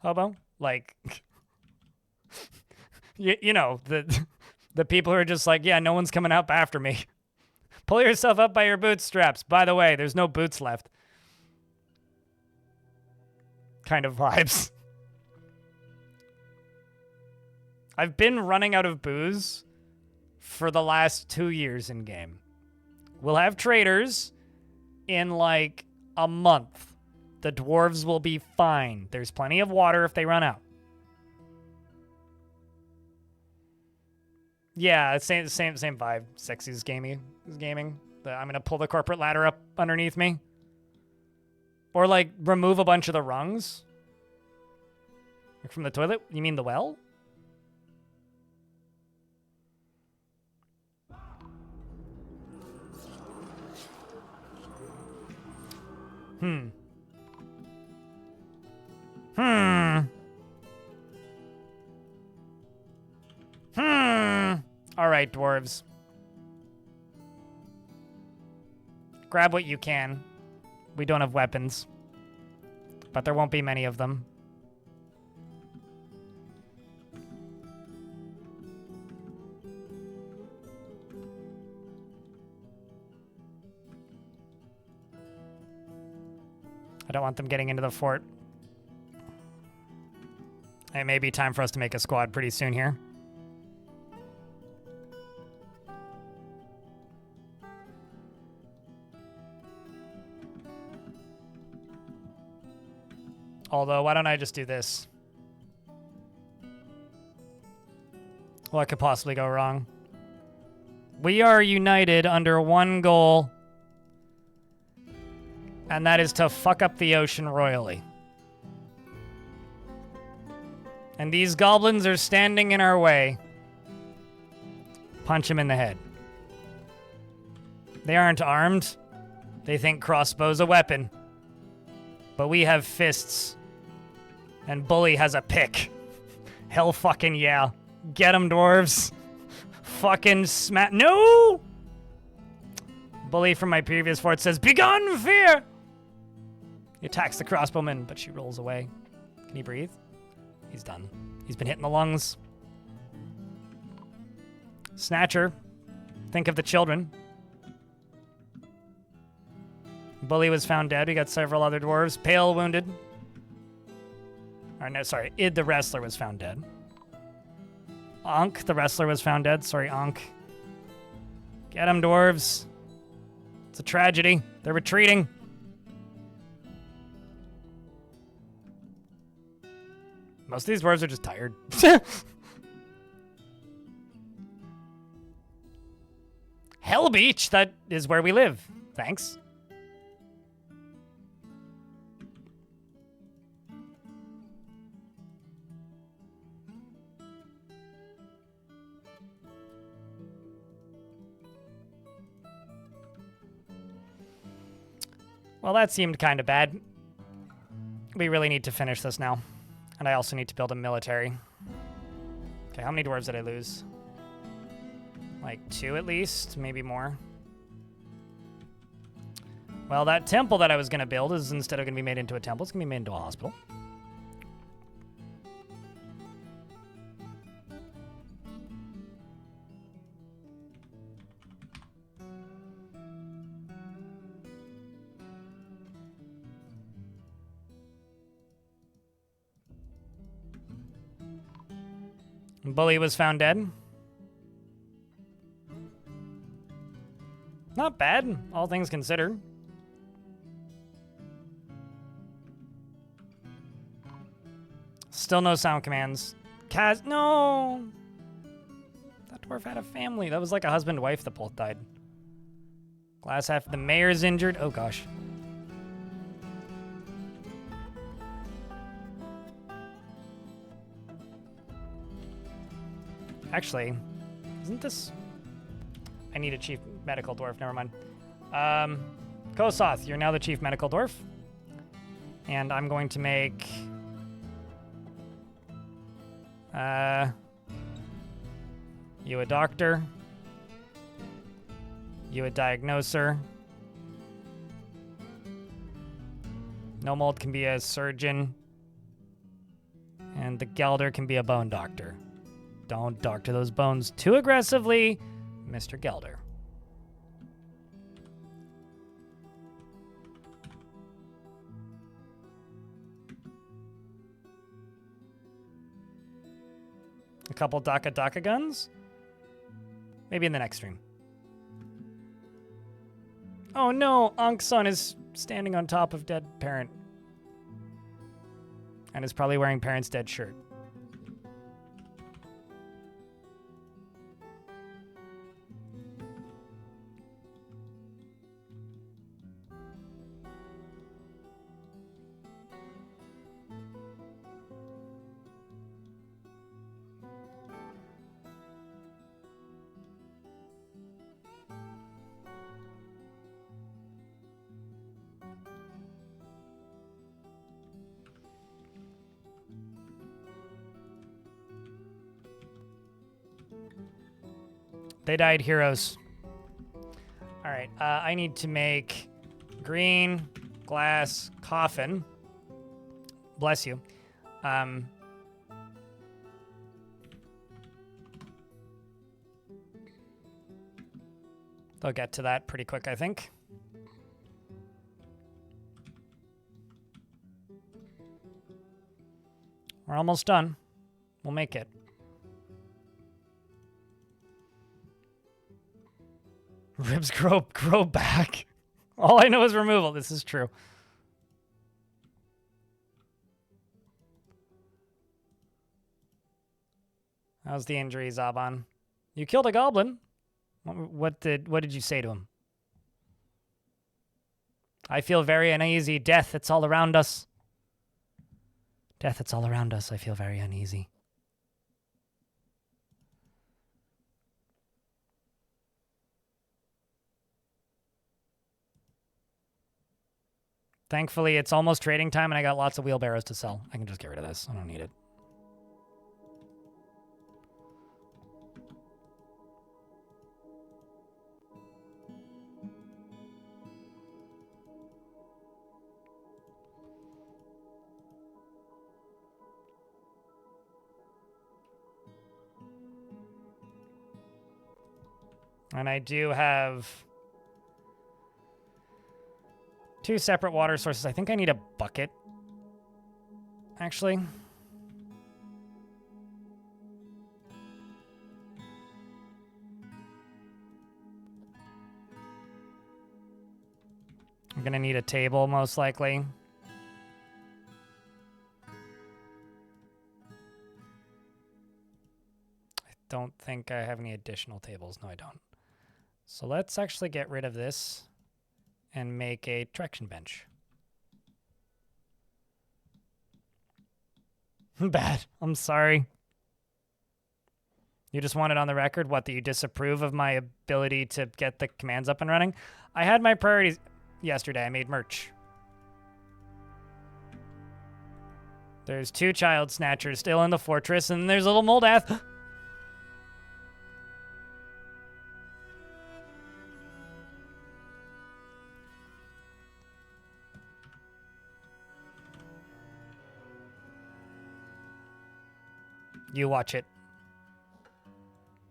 Hobo? Like you know, the people who are just like, yeah, no one's coming up after me. Pull yourself up by your bootstraps. By the way, there's no boots left. Kind of vibes. I've been running out of booze for the last 2 years in game. We'll have traders in like A month. The dwarves will be fine. There's plenty of water if they run out. Yeah, same vibe. Sexy's gaming. I'm gonna pull the corporate ladder up underneath me. Or like remove a bunch of the rungs. Like from the toilet? You mean the well? All right, dwarves. Grab what you can. We don't have weapons. But there won't be many of them. I don't want them getting into the fort. It may be time for us to make a squad pretty soon here. Although, why don't I just do this? What could possibly go wrong? We are united under one goal. And that is to fuck up the ocean royally. And these goblins are standing in our way. Punch him in the head. They aren't armed. They think crossbow's a weapon. But we have fists. And Bully has a pick. Hell fucking yeah. Get 'em, dwarves. Fucking smack. No! Bully from my previous fort says, "Begone, fear!" He attacks the crossbowman, but she rolls away. Can he breathe? He's done. He's been hitting the lungs. Snatcher. Think of the children. Bully was found dead. We got several other dwarves. Pale wounded. Or no, sorry. Id the wrestler was found dead. Ankh the wrestler was found dead. Sorry, Ankh. Get him, dwarves. It's a tragedy. They're retreating. Most of these dwarves are just tired. Hell Beach, that is where we live. Thanks. Well, that seemed kind of bad. We really need to finish this now. And I also need to build a military. Okay, how many dwarves did I lose? Like 2 at least, maybe more. Well, that temple that I was going to build is instead of going to be made into a temple, it's going to be made into a hospital. Bully was found dead. Not bad, all things considered. Still no sound commands. Kaz, no! That dwarf had a family. That was like a husband-wife that both died. Glass half. The mayor's injured. Oh, gosh. Actually, isn't this... I need a chief medical dwarf. Never mind. Kosoth, you're now the chief medical dwarf. And I'm going to make... you a doctor. You a diagnoser. Nomold can be a surgeon. And the Gelder can be a bone doctor. Don't doctor those bones too aggressively, Mr. Gelder. A couple Daka guns? Maybe in the next stream. Oh no, Ankh's son is standing on top of dead parent. And is probably wearing parent's dead shirt. They died heroes. All right, I need to make green glass coffin. Bless you. They'll get to that pretty quick, I think. We're almost done. We'll make it. Ribs grow back. All I know is removal. This is true. How's the injury, Zaban? You killed a goblin. What did you say to him? I feel very uneasy. Death, it's all around us. Death, it's all around us. I feel very uneasy. Thankfully, it's almost trading time, and I got lots of wheelbarrows to sell. I can just get rid of this. I don't need it. And I do have 2 separate water sources. I think I need a bucket, actually. I'm gonna need a table, most likely. I don't think I have any additional tables. No, I don't. So let's actually get rid of this and make a traction bench. Bad. I'm sorry. You just want it on the record? What, that you disapprove of my ability to get the commands up and running? I had my priorities yesterday. I made merch. There's 2 child snatchers still in the fortress, and there's a little Moldath. You watch it.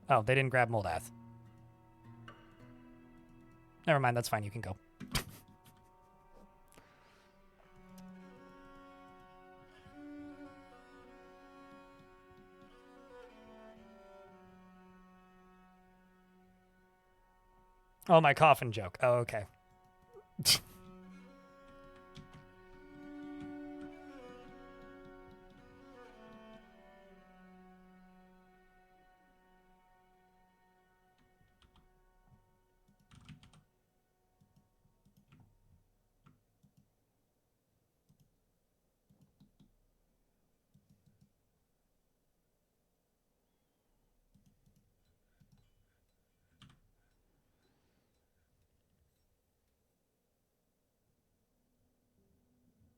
Oh, they didn't grab Moldath. Never mind, that's fine. You can go. Oh, my coffin joke. Oh, okay.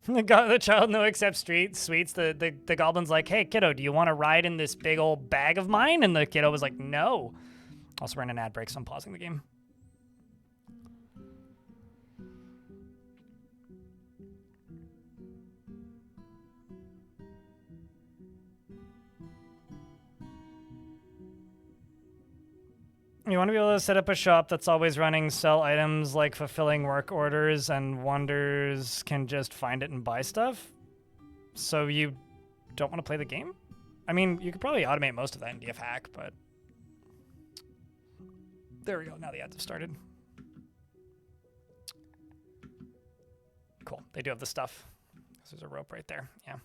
The child no accepts sweets. The goblin's like, hey, kiddo, do you want to ride in this big old bag of mine? And the kiddo was like, no. Also, we're in an ad break, so I'm pausing the game. You want to be able to set up a shop that's always running, sell items like fulfilling work orders, and wonders can just find it and buy stuff? So you don't want to play the game? I mean, you could probably automate most of that in DF Hack, but... There we go, now the ads have started. Cool. They do have the stuff. There's a rope right there. Yeah.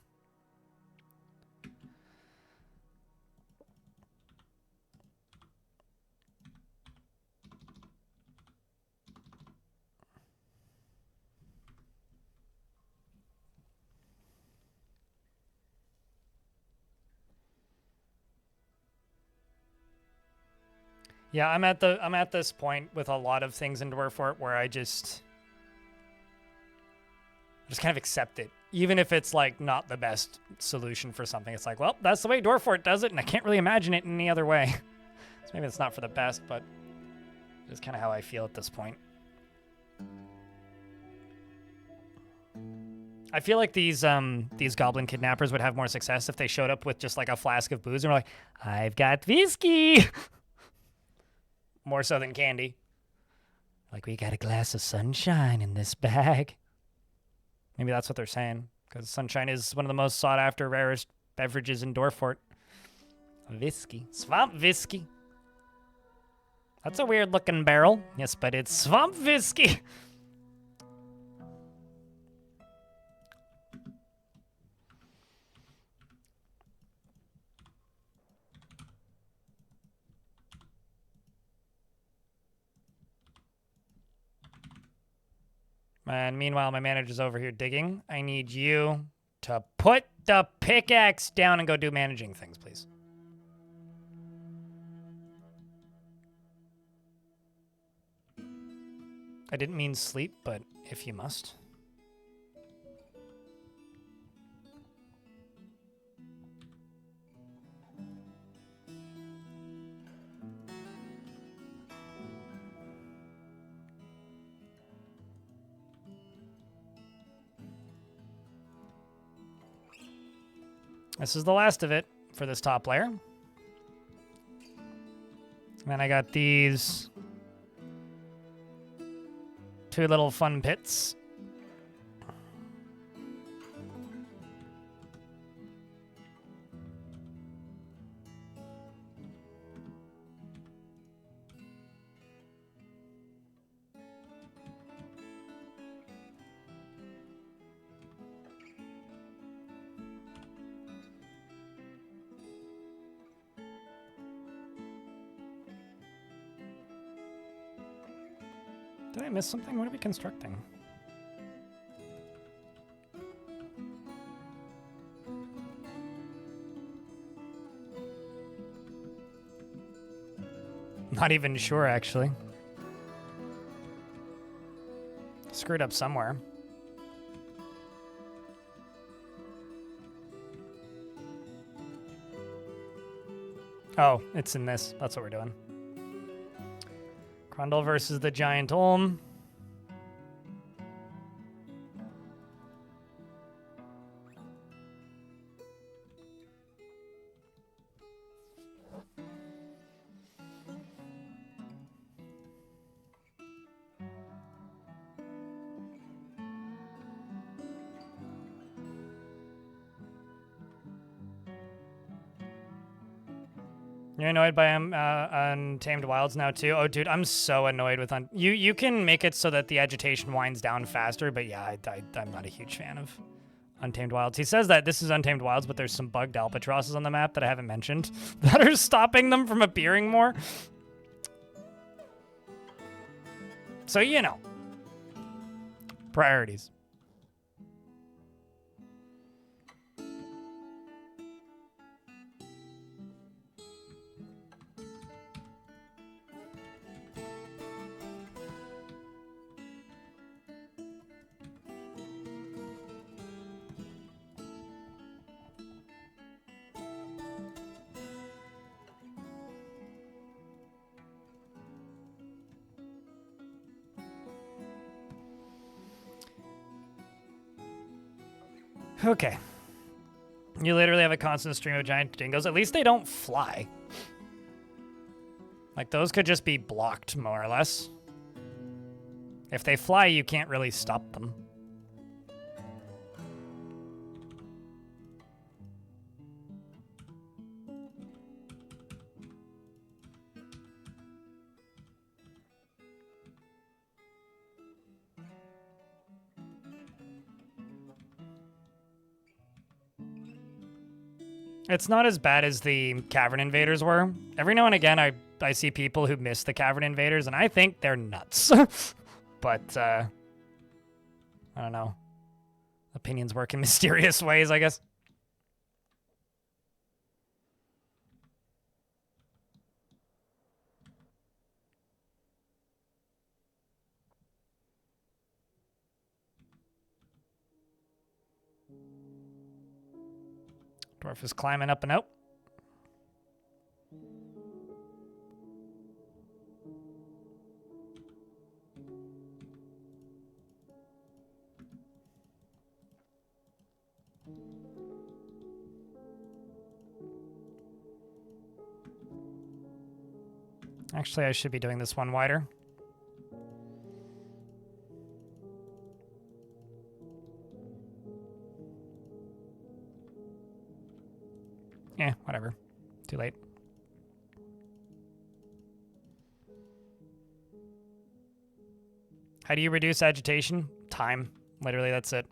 Yeah, I'm at this point with a lot of things in Dwarf Fort where I just kind of accept it. Even if it's like not the best solution for something. It's like, well, that's the way Dwarf Fort does it, and I can't really imagine it any other way. So maybe it's not for the best, but it's kind of how I feel at this point. I feel like these goblin kidnappers would have more success if they showed up with just like a flask of booze and were like, I've got whiskey. More so than candy. Like, we got a glass of sunshine in this bag. Maybe that's what they're saying, because sunshine is one of the most sought-after, rarest beverages in Dwarf Fort. Whiskey. Swamp whiskey. That's a weird-looking barrel. Yes, but it's swamp whiskey. And meanwhile, my manager's over here digging. I need you to put the pickaxe down and go do managing things, please. I didn't mean sleep, but if you must. This is the last of it for this top layer. And then I got these two little fun pits. Did I miss something? What are we constructing? Not even sure, actually. Screwed up somewhere. Oh, it's in this. That's what we're doing. Grundle versus the Giant Olm. You're annoyed by Untamed Wilds now too? Oh, dude, I'm so annoyed with you can make it so that the agitation winds down faster, but yeah, I'm not a huge fan of Untamed Wilds. He says that this is Untamed Wilds, but there's some bugged albatrosses on the map that I haven't mentioned that are stopping them from appearing more. So, you know. Priorities. Okay. You literally have a constant stream of giant dingoes. At least they don't fly. Like, those could just be blocked, more or less. If they fly, you can't really stop them. It's not as bad as the Cavern Invaders were. Every now and again, I see people who miss the Cavern Invaders, and I think they're nuts. But, I don't know. Opinions work in mysterious ways, I guess. Dwarf is climbing up and out. Actually, I should be doing this one wider. Yeah, whatever. Too late. How do you reduce agitation? Time. Literally, that's it.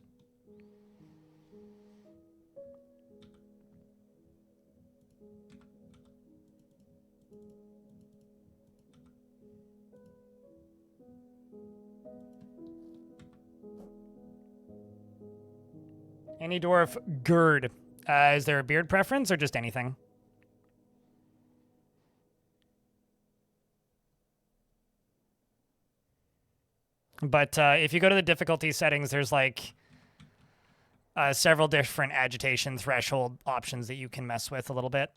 Any dwarf gird. Is there a beard preference or just anything? But if you go to the difficulty settings, there's like several different agitation threshold options that you can mess with a little bit,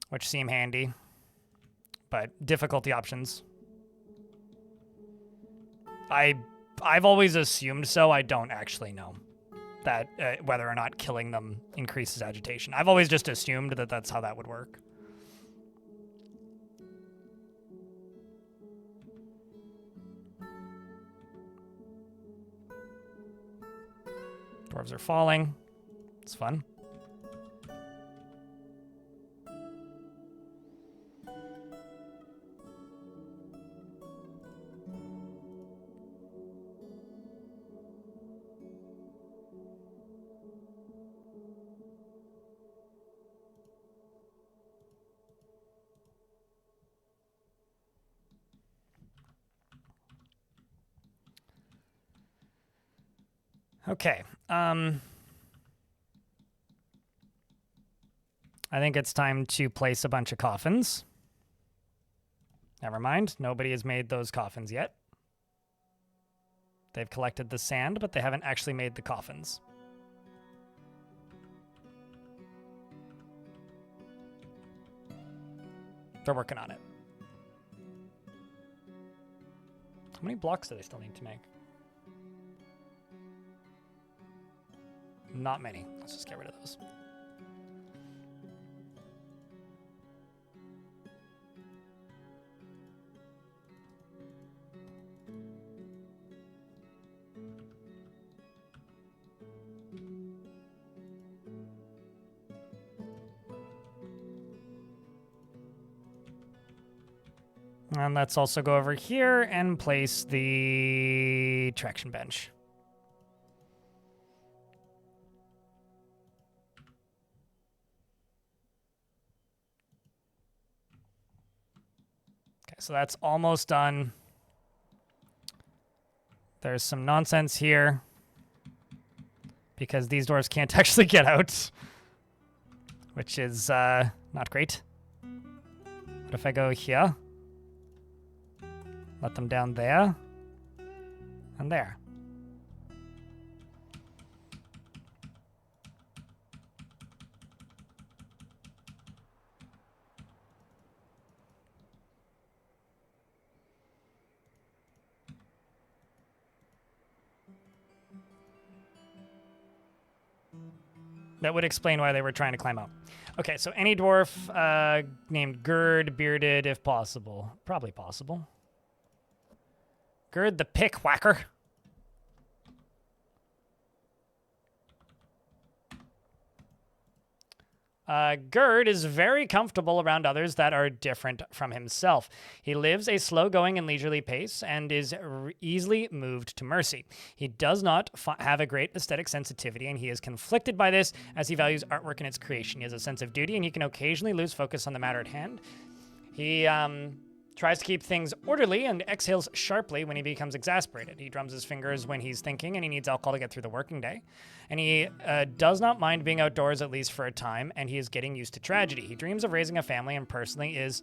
which seem handy. But difficulty options. I've always assumed so. I don't actually know that whether or not killing them increases agitation. I've always just assumed that that's how that would work. Dwarves are falling. It's fun. Okay. I think it's time to place a bunch of coffins. Never mind. Nobody has made those coffins yet. They've collected the sand, but they haven't actually made the coffins. They're working on it. How many blocks do they still need to make? Not many. Let's just get rid of those. And let's also go over here and place the traction bench. Okay, so that's almost done. There's some nonsense here because these doors can't actually get out, which is not great. What if I go here? Let them down there and there. That would explain why they were trying to climb up. Okay, so any dwarf named Gird, bearded, if possible. Probably possible. Gird the pick whacker. Gerd is very comfortable around others that are different from himself. He lives a slow-going and leisurely pace and is easily moved to mercy. He does not have a great aesthetic sensitivity, and he is conflicted by this as he values artwork and its creation. He has a sense of duty, and he can occasionally lose focus on the matter at hand. He tries to keep things orderly and exhales sharply when he becomes exasperated. He drums his fingers when he's thinking, and he needs alcohol to get through the working day. And he does not mind being outdoors, at least for a time, and he is getting used to tragedy. He dreams of raising a family and personally is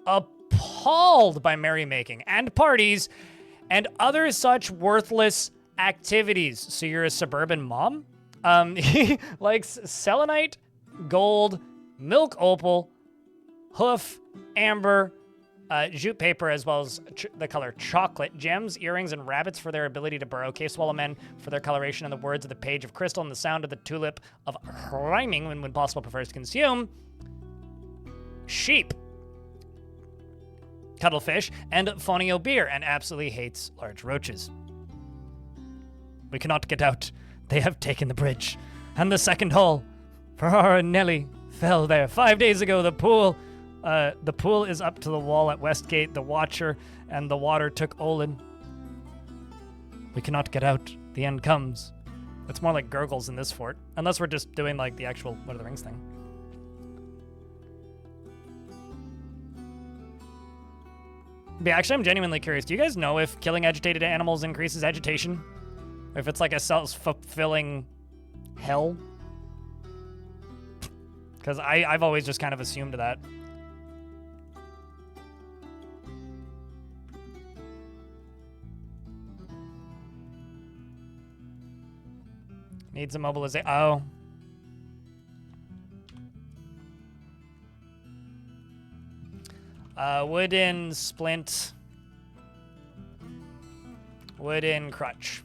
appalled by merrymaking and parties and other such worthless activities. So you're a suburban mom? He likes selenite, gold, milk opal, hoof, amber, jute paper, as well as the color chocolate, gems, earrings, and rabbits for their ability to burrow, cave swallow men for their coloration, and the words of the page of crystal and the sound of the tulip of rhyming when possible prefers to consume sheep, cuttlefish, and fonio beer, and absolutely hates large roaches. We cannot get out. They have taken the bridge. And the second hole. Poor Nelly fell there 5 days ago. The pool is up to the wall at Westgate, the Watcher, and the water took Olin. We cannot get out. The end comes. It's more like gurgles in this fort. Unless we're just doing like the actual Lord of the Rings thing. But actually, I'm genuinely curious. Do you guys know if killing agitated animals increases agitation? Or if it's like a self-fulfilling hell? Because I've always just kind of assumed that. Needs a mobilization. Oh. Wooden splint. Wooden crutch.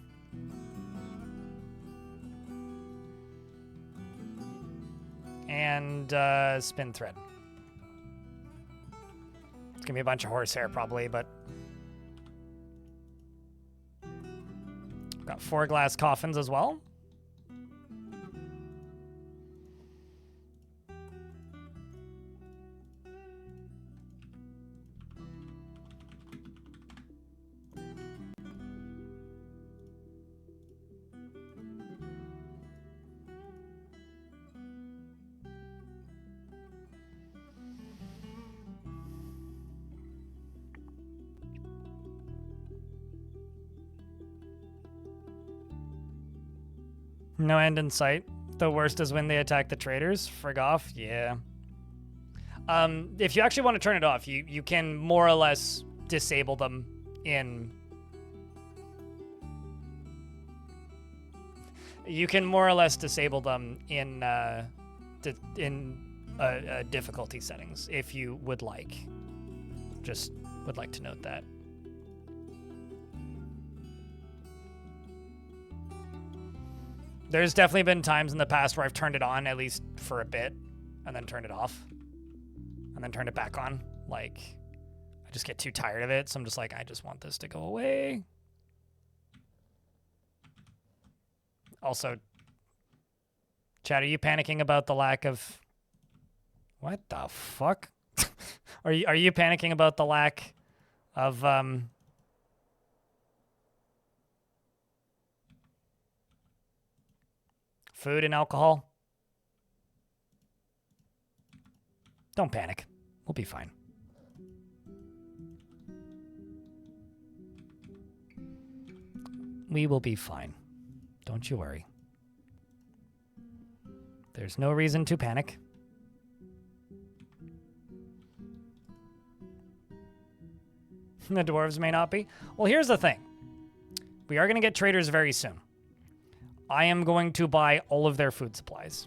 And spin thread. It's gonna be a bunch of horsehair probably, but got 4 glass coffins as well. No end in sight. The worst is when they attack the traders. Frig off? Yeah. If you actually want to turn it off, you can more or less disable them in... You can more or less disable them in difficulty settings if you would like. Just would like to note that. There's definitely been times in the past where I've turned it on, at least for a bit, and then turned it off, and then turned it back on. Like, I just get too tired of it, so I'm just like, I just want this to go away. Also, chat, are you panicking about the lack of... What the fuck? Are you panicking about the lack of, food and alcohol? Don't panic. We'll be fine. We will be fine. Don't you worry. There's no reason to panic. The dwarves may not be. Well, here's the thing. We are going to get traders very soon. I am going to buy all of their food supplies.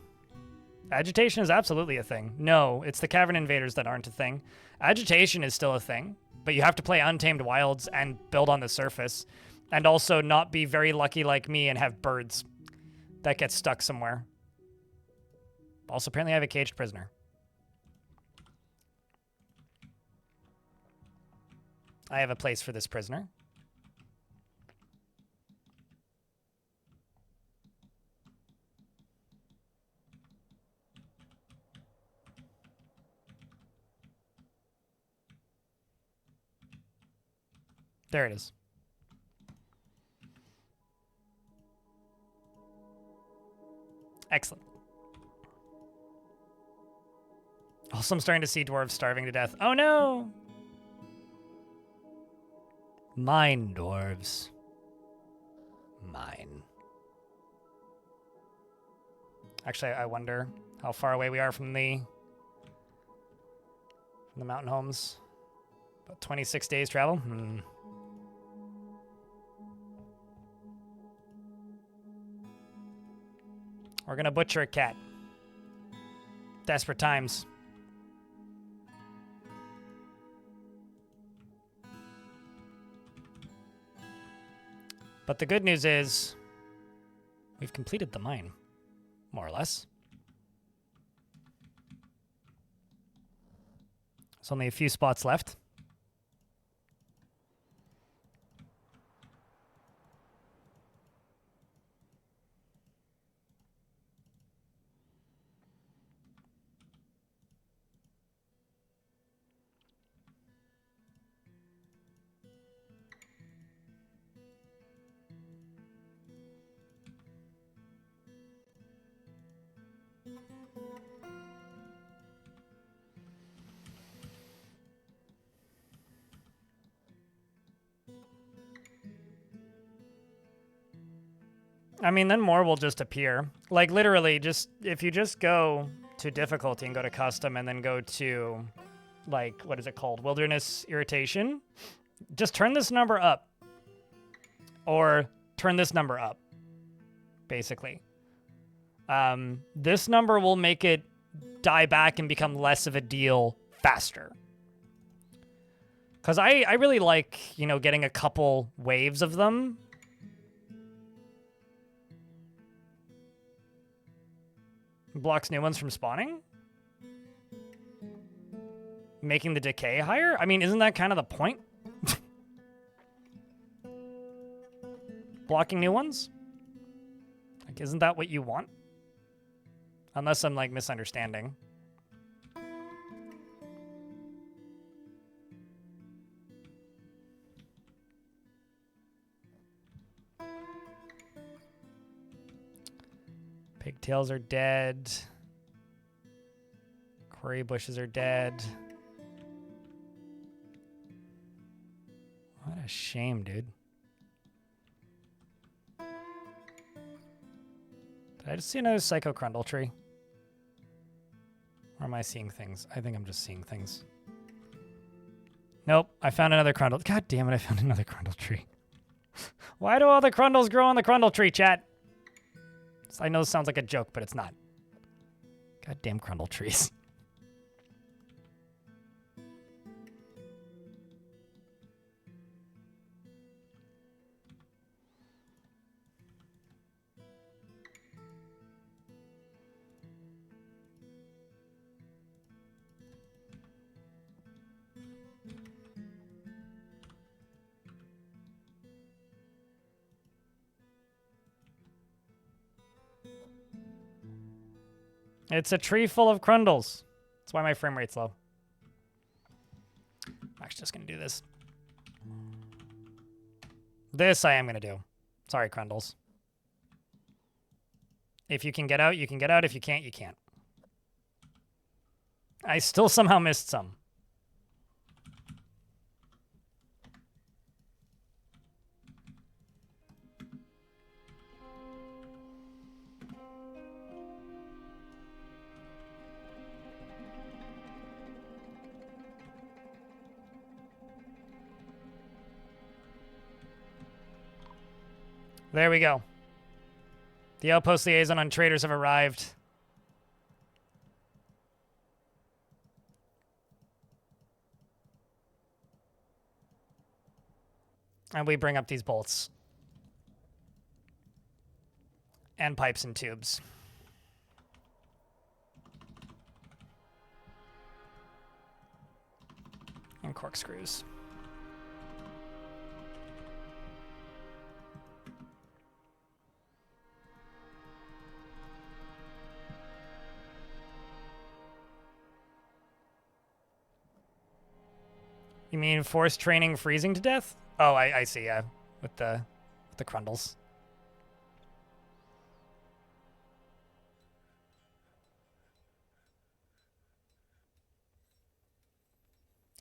Agitation is absolutely a thing. No, it's the cavern invaders that aren't a thing. Agitation is still a thing, but you have to play Untamed Wilds and build on the surface, and also not be very lucky like me and have birds that get stuck somewhere. Also, apparently I have a caged prisoner. I have a place for this prisoner. There it is. Excellent. Also, I'm starting to see dwarves starving to death. Oh no! Mine, dwarves. Mine. Actually, I wonder how far away we are from the mountain homes. About 26 days travel. We're gonna butcher a cat. Desperate times. But the good news is we've completed the mine, more or less. There's only a few spots left. I mean, then more will just appear. Like, literally, just if you just go to difficulty and go to custom and then go to, like, what is it called? Wilderness irritation. Just turn this number up. Or turn this number up, basically. This number will make it die back and become less of a deal faster. Because I really like, you know, getting a couple waves of them. Blocks new ones from spawning? Making the decay higher? I mean, isn't that kind of the point? Blocking new ones? Like, isn't that what you want? Unless I'm, like, misunderstanding. Pigtails are dead. Quarry bushes are dead. What a shame, dude. Did I just see another Psycho Crundle tree? Or am I seeing things? I think I'm just seeing things. Nope, I found another Crundle. God damn it, I found another Crundle tree. Why do all the Crundles grow on the Crundle tree, chat? I know this sounds like a joke, but it's not. Goddamn Crundle trees. It's a tree full of Crundles. That's why my frame rate's low. I'm actually just going to do this. This I am going to do. Sorry, Crundles. If you can get out, you can get out. If you can't, you can't. I still somehow missed some. There we go. The outpost liaison on traders have arrived. And we bring up these bolts. And pipes and tubes. And corkscrews. You mean forced training freezing to death? Oh, I see, yeah. With the Crundles.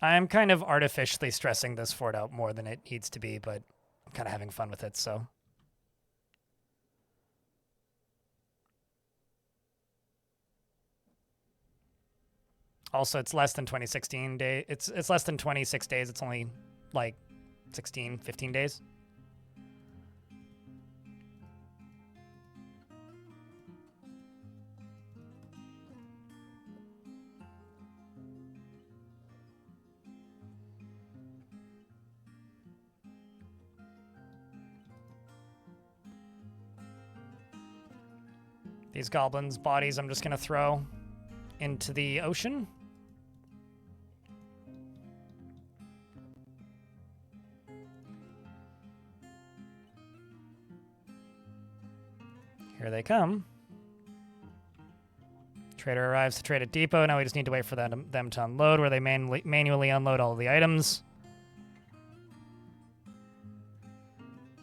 I'm kind of artificially stressing this fort out more than it needs to be, but I'm kind of having fun with it, so. Also, it's less than 2016 days. It's less than 26 days. It's only like 16, 15 days. These goblins' bodies I'm just going to throw into the ocean. Here they come. Trader arrives to trade at depot. Now we just need to wait for them to unload, where they manually unload all of the items.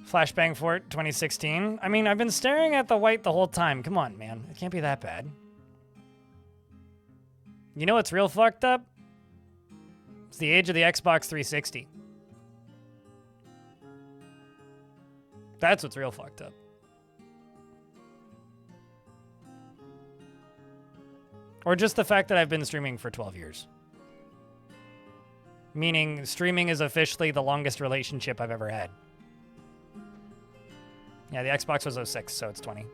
Flashbang Fort 2016. I mean, I've been staring at the white the whole time. Come on, man. It can't be that bad. You know what's real fucked up? It's the age of the Xbox 360. That's what's real fucked up. Or just the fact that I've been streaming for 12 years. Meaning, streaming is officially the longest relationship I've ever had. Yeah, the Xbox was 06, so it's 20.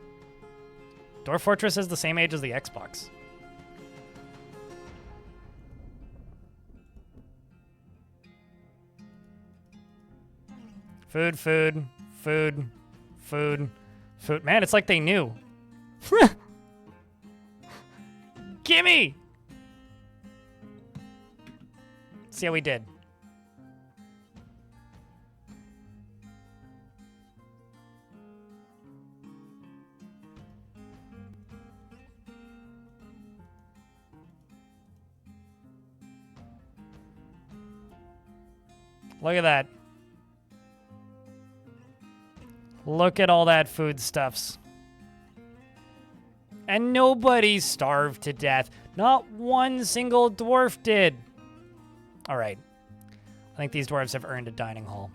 Dwarf Fortress is the same age as the Xbox. Food, food, food, food, food. Man, it's like they knew. Gimme! See how we did. Look at that. Look at all that foodstuffs. And nobody starved to death. Not one single dwarf did. All right. I think these dwarves have earned a dining hall.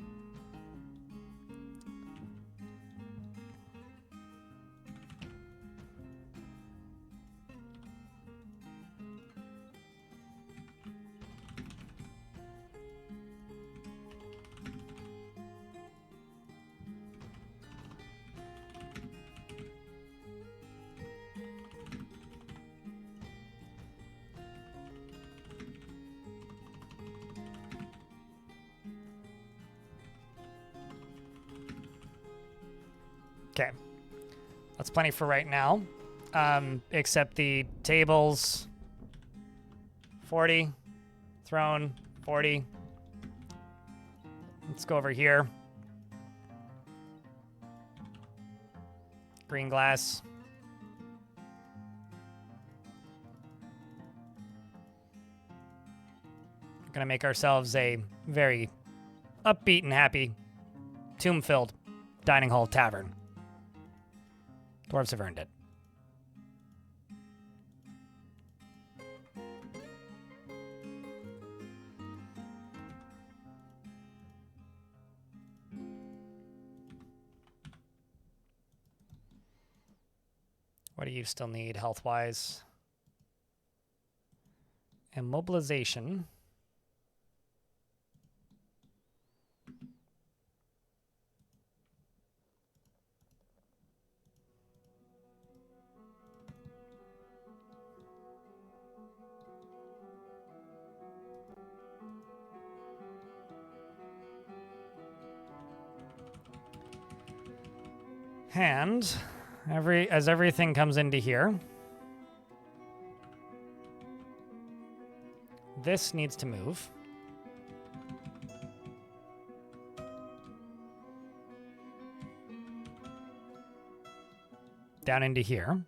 Okay, that's plenty for right now, except the tables, 40, throne, 40. Let's go over here. Green glass. We're gonna make ourselves a very upbeat and happy, tomb-filled dining hall tavern. Dwarves have earned it. What do you still need health-wise? Immobilization. And as everything comes into here, this needs to move. Down into here.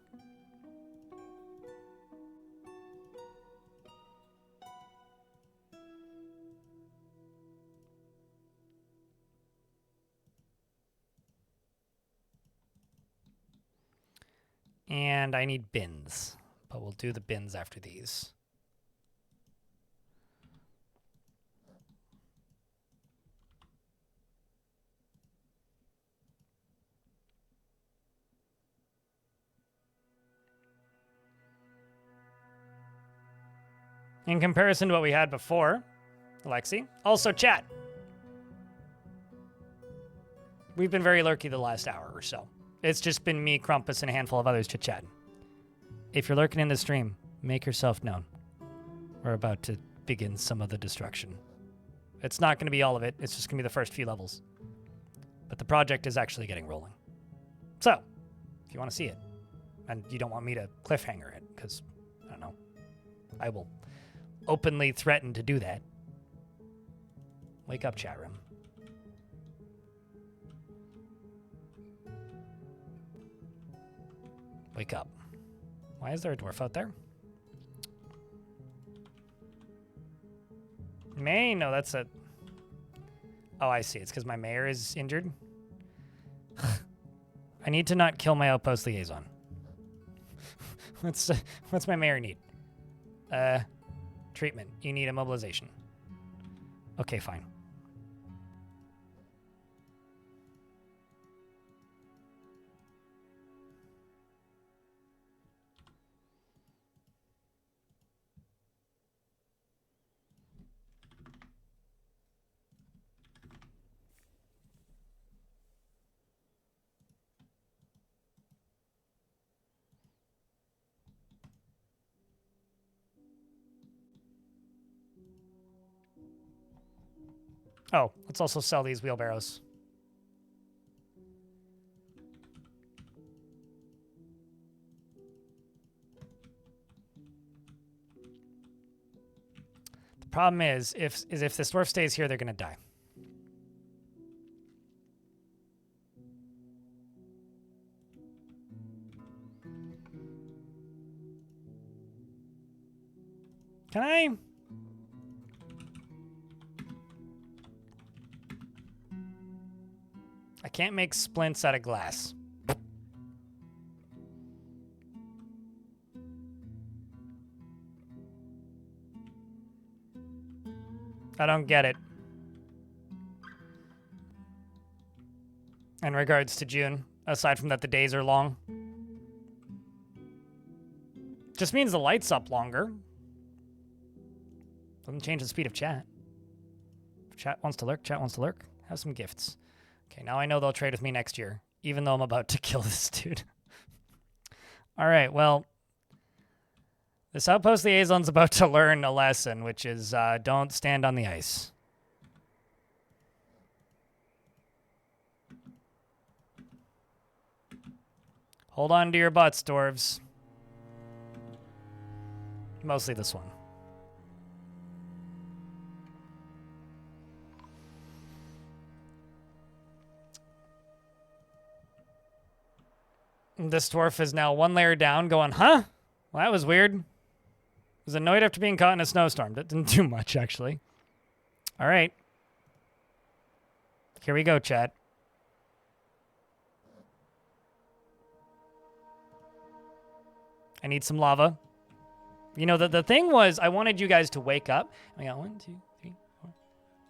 And I need bins, but we'll do the bins after these. In comparison to what we had before, Alexi. Also, chat. We've been very lurky the last hour or so. It's just been me, Crumpus, and a handful of others chit-chatting. If you're lurking in the stream, make yourself known. We're about to begin some of the destruction. It's not going to be all of it. It's just going to be the first few levels. But the project is actually getting rolling. So, if you want to see it, and you don't want me to cliffhanger it, because, I don't know, I will openly threaten to do that. Wake up, chat room. Wake up. Why is there a dwarf out there? May? No, that's a... Oh, I see. It's because my mayor is injured. I need to not kill my outpost liaison. What's my mayor need? Treatment. You need immobilization. Okay, fine. Oh, let's also sell these wheelbarrows. The problem is if this dwarf stays here, they're going to die. Can I? I can't make splints out of glass. I don't get it. In regards to June, aside from that the days are long. Just means the light's up longer. Doesn't change the speed of chat. If chat wants to lurk, chat wants to lurk. Have some gifts. Okay, now I know they'll trade with me next year, even though I'm about to kill this dude. All right, well, this outpost liaison's about to learn a lesson, which is don't stand on the ice. Hold on to your butts, dwarves. Mostly this one. This dwarf is now one layer down going, huh? Well, that was weird. Was annoyed after being caught in a snowstorm. That didn't do much, actually. All right. Here we go, chat. I need some lava. You know, the thing was, I wanted you guys to wake up. I got 1, 2, 3, 4.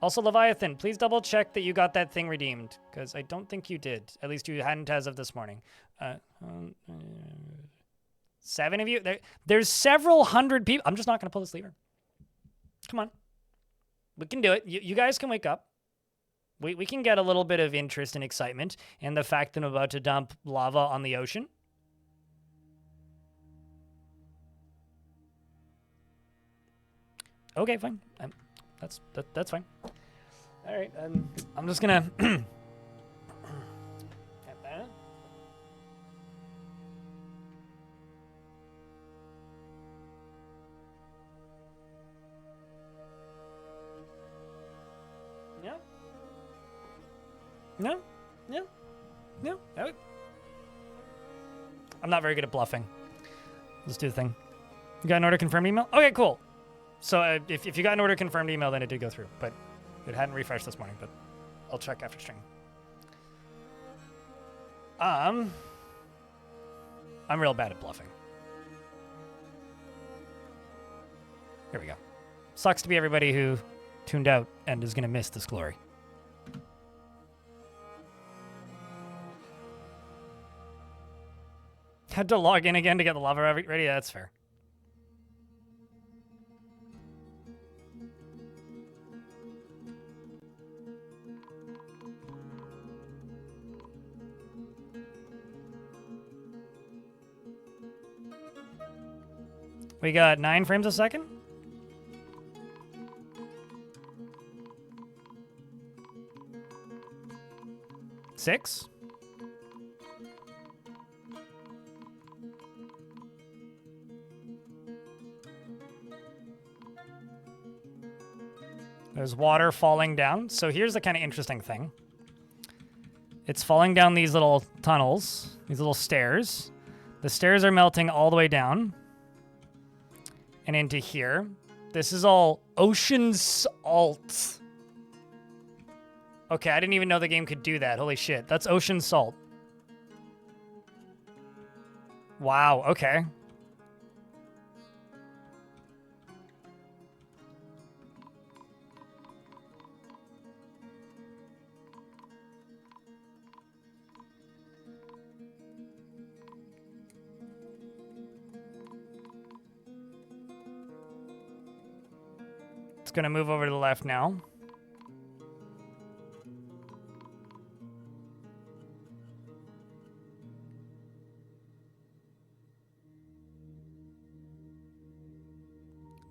Also, Leviathan, please double check that you got that thing redeemed, because I don't think you did. At least you hadn't as of this morning. 7 of you? There's several hundred people. I'm just not going to pull this lever. Come on. We can do it. You guys can wake up. We can get a little bit of interest and excitement in the fact that I'm about to dump lava on the ocean. Okay, fine. That's fine. All right. I'm just going to... get that. Yeah. No. Yeah. No. I'm not very good at bluffing. Let's do the thing. You got an order confirmed email? Okay, cool. So if you got an order confirmed email, then it did go through. But it hadn't refreshed this morning, but I'll check after stream. I'm real bad at bluffing. Here we go. Sucks to be everybody who tuned out and is going to miss this glory. Had to log in again to get the lava ready? Yeah, that's fair. We got 9 frames a second. Six. There's water falling down. So here's the kind of interesting thing. It's falling down these little tunnels, these little stairs. The stairs are melting all the way down and into here. This is all ocean salt. Okay, I didn't even know the game could do that. Holy shit. That's ocean salt. Wow, okay. It's going to move over to the left now.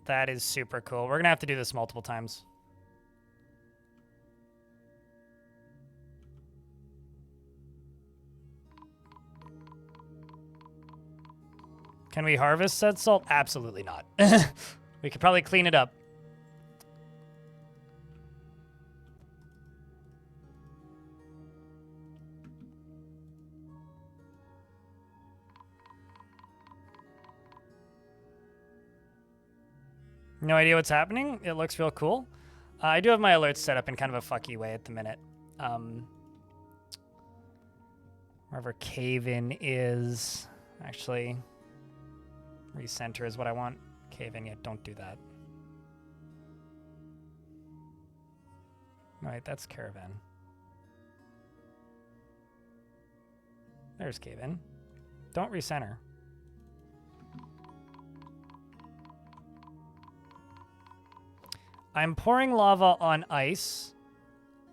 That is super cool. We're going to have to do this multiple times. Can we harvest said salt? Absolutely not. We could probably clean it up. No idea what's happening. It looks real cool. I do have my alerts set up in kind of a fucky way at the minute. Wherever cave-in is... Actually, recenter is what I want. Cave-in, yeah, don't do that. All right, that's caravan. There's cave-in. Don't recenter. I'm pouring lava on ice.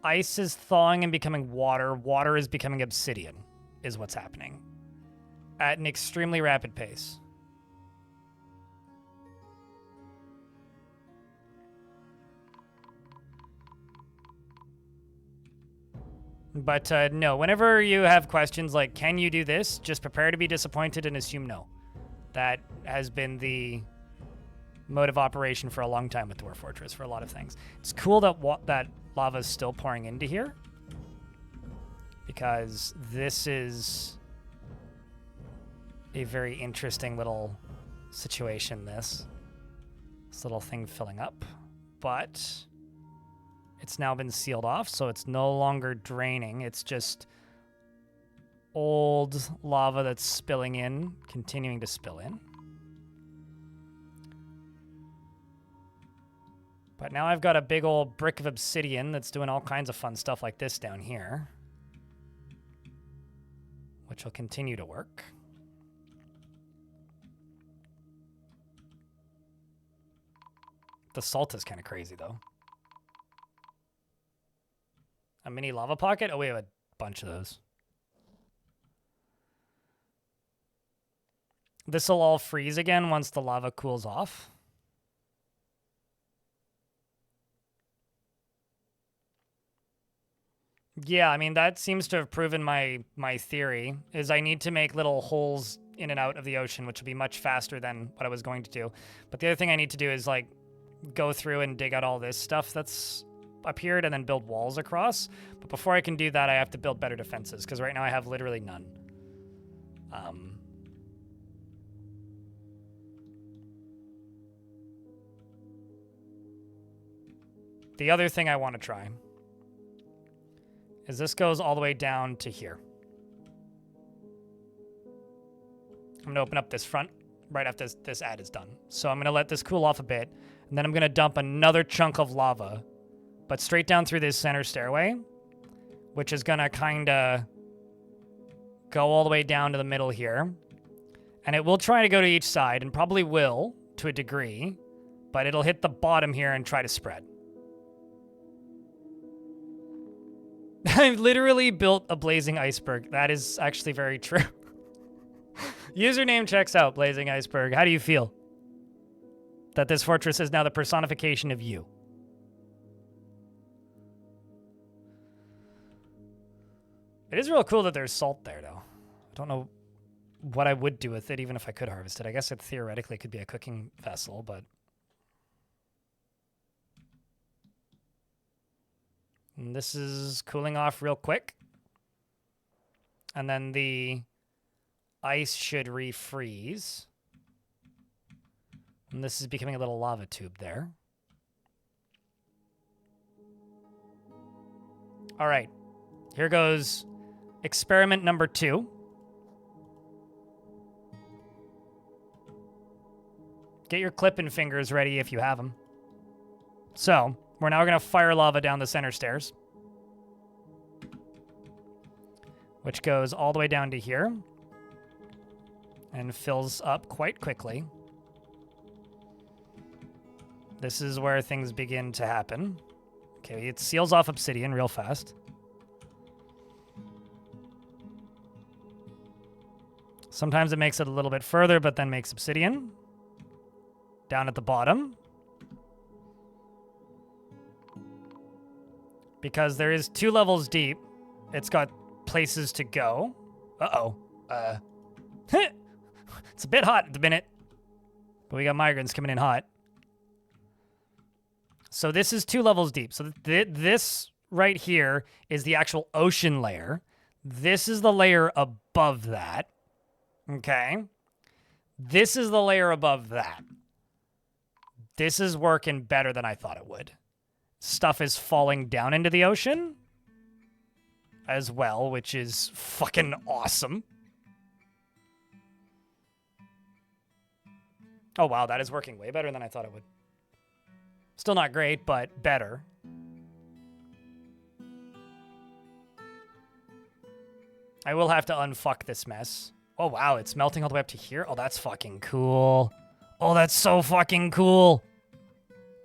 Ice is thawing and becoming water. Water is becoming obsidian, is what's happening. At an extremely rapid pace. But no, whenever you have questions like, can you do this? Just prepare to be disappointed and assume no. That has been the mode of operation for a long time with Dwarf Fortress for a lot of things. It's cool that that lava is still pouring into here, because this is a very interesting little situation, this little thing filling up. But it's now been sealed off, so it's no longer draining. It's just old lava that's spilling in, continuing to spill in. But now I've got a big old brick of obsidian that's doing all kinds of fun stuff like this down here, which will continue to work. The salt is kind of crazy, though. A mini lava pocket? Oh, we have a bunch of those. This will all freeze again once the lava cools off. Yeah, I mean, that seems to have proven my theory, is I need to make little holes in and out of the ocean, which will be much faster than what I was going to do. But the other thing I need to do is, like, go through and dig out all this stuff that's appeared and then build walls across. But before I can do that, I have to build better defenses, because right now I have literally none. The other thing I want to try is this goes all the way down to here. I'm going to open up this front right after this ad is done. So I'm going to let this cool off a bit, and then I'm going to dump another chunk of lava, but straight down through this center stairway, which is going to kind of go all the way down to the middle here. And it will try to go to each side, and probably will, to a degree, but it'll hit the bottom here and try to spread. I've literally built a blazing iceberg. That is actually very true. Username checks out, Blazing Iceberg. How do you feel that this fortress is now the personification of you? It is real cool that there's salt there, though. I don't know what I would do with it, even if I could harvest it. I guess it theoretically could be a cooking vessel, but... And this is cooling off real quick. And then the ice should refreeze. And this is becoming a little lava tube there. All right. Here goes experiment number 2. Get your clipping fingers ready if you have them. So, we're now going to fire lava down the center stairs, which goes all the way down to here and fills up quite quickly. This is where things begin to happen. Okay, it seals off obsidian real fast. Sometimes it makes it a little bit further, but then makes obsidian. Down at the bottom. Because there is 2 levels deep, it's got places to go. Uh-oh. It's a bit hot at the minute. But we got migrants coming in hot. So this is 2 levels deep. So this right here is the actual ocean layer. This is the layer above that. Okay. This is the layer above that. This is working better than I thought it would. Stuff is falling down into the ocean as well, which is fucking awesome. Oh, wow, that is working way better than I thought it would. Still not great, but better. I will have to unfuck this mess. Oh, wow, it's melting all the way up to here? Oh, that's fucking cool. Oh, that's so fucking cool.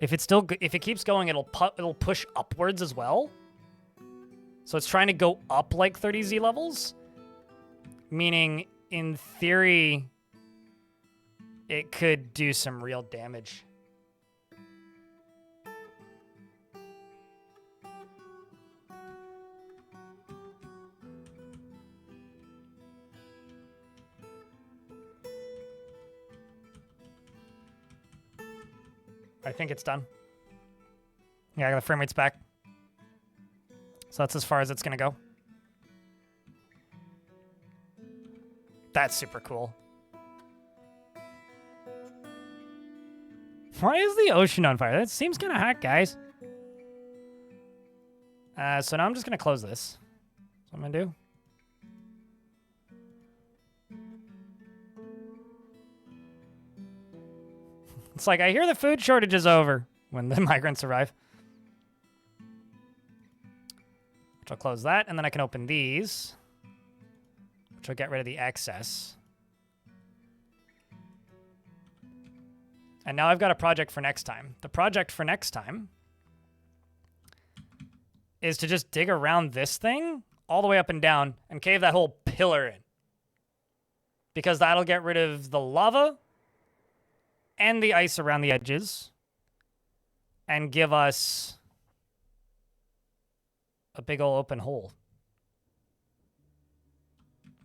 If it keeps going, it'll push upwards as well. So it's trying to go up like 30 Z levels, meaning in theory it could do some real damage. I think it's done. Yeah, I got the frame rates back. So that's as far as it's going to go. That's super cool. Why is the ocean on fire? That seems kind of hot, guys. So now I'm just going to close this. That's what I'm going to do. It's like, I hear the food shortage is over when the migrants arrive. Which I'll close that, and then I can open these, which will get rid of the excess. And now I've got a project for next time. The project for next time is to just dig around this thing all the way up and down and cave that whole pillar in. Because that'll get rid of the lava and the ice around the edges and give us a big old open hole.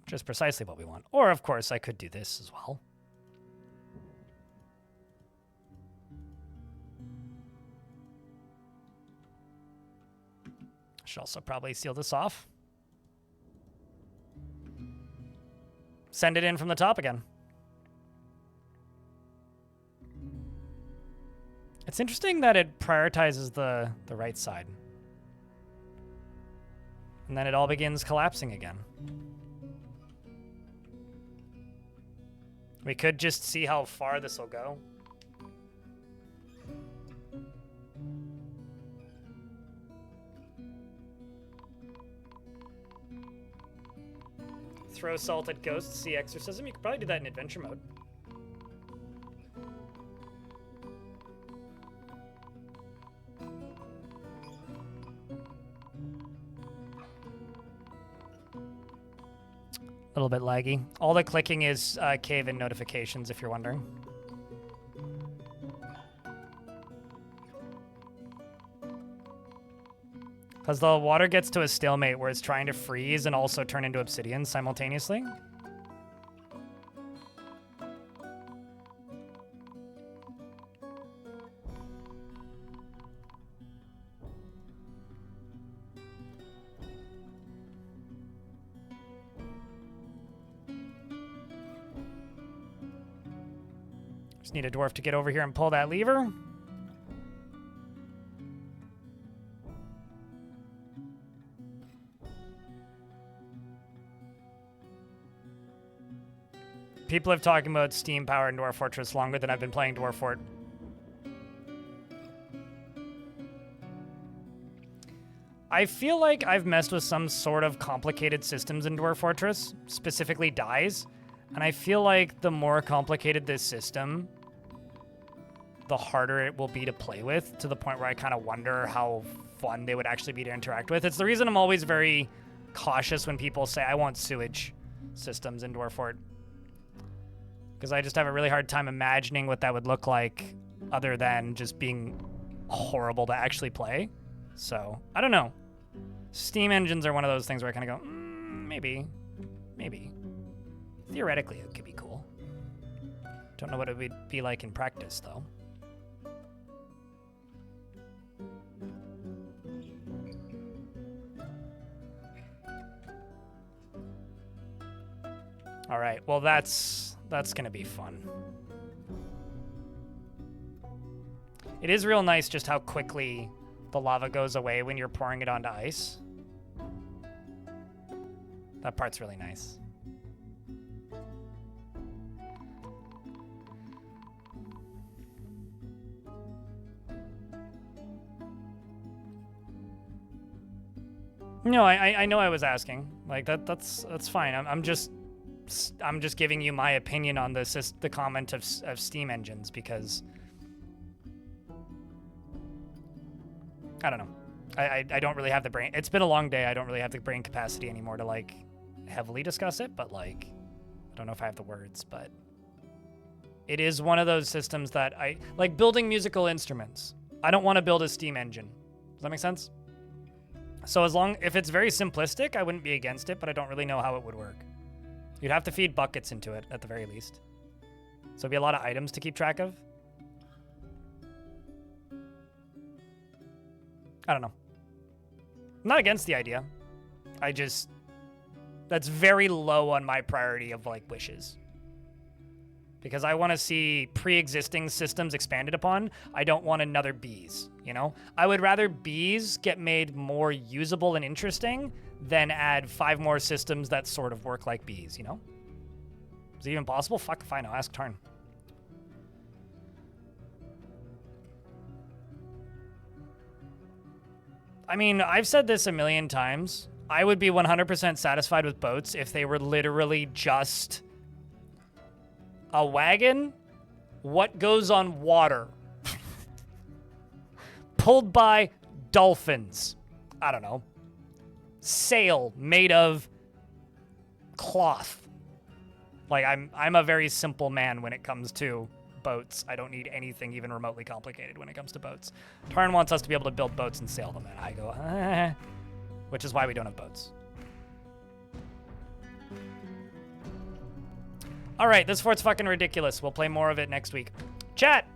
Which is precisely what we want. Or, of course, I could do this as well. I should also probably seal this off. Send it in from the top again. It's interesting that it prioritizes the right side. And then it all begins collapsing again. We could just see how far this will go. Throw salted ghosts, see exorcism. You could probably do that in adventure mode. A little bit laggy. All the clicking is cave-in notifications, if you're wondering. Because the water gets to a stalemate where it's trying to freeze and also turn into obsidian simultaneously. Just need a dwarf to get over here and pull that lever. People have talked about steam power in Dwarf Fortress longer than I've been playing Dwarf Fort. I feel like I've messed with some sort of complicated systems in Dwarf Fortress, specifically dyes, and I feel like the more complicated this system, the harder it will be to play with, to the point where I kind of wonder how fun they would actually be to interact with. It's the reason I'm always very cautious when people say I want sewage systems in Dwarf Fort. Because I just have a really hard time imagining what that would look like other than just being horrible to actually play. So, I don't know. Steam engines are one of those things where I kind of go, maybe. Theoretically, it could be cool. Don't know what it would be like in practice, though. All right, well, that's gonna be fun. It is real nice just how quickly the lava goes away when you're pouring it onto ice. That part's really nice. No, I know I was asking. Like that's fine. I'm just giving you my opinion on the comment of steam engines, because I don't know. I don't really have the brain. It's been a long day. I don't really have the brain capacity anymore to like heavily discuss it, but like I don't know if I have the words, but it is one of those systems that I like building musical instruments. I don't want to build a steam engine. Does that make sense? So if it's very simplistic, I wouldn't be against it, but I don't really know how it would work. You'd have to feed buckets into it, at the very least. So it'd be a lot of items to keep track of. I don't know. I'm not against the idea. That's very low on my priority of, like, wishes. Because I want to see pre-existing systems expanded upon. I don't want another bees, you know? I would rather bees get made more usable and interesting than add 5 more systems that sort of work like bees, you know? Is it even possible? Fuck if I know. Ask Tarn. I mean, I've said this a million times. I would be 100% satisfied with boats if they were literally just a wagon, what goes on water, pulled by dolphins. I don't know. Sail made of cloth. Like, I'm a very simple man when it comes to boats. I don't need anything even remotely complicated when it comes to boats. Tarn wants us to be able to build boats and sail them, and I go, which is why we don't have boats. All right, this fort's fucking ridiculous. We'll play more of it next week. Chat!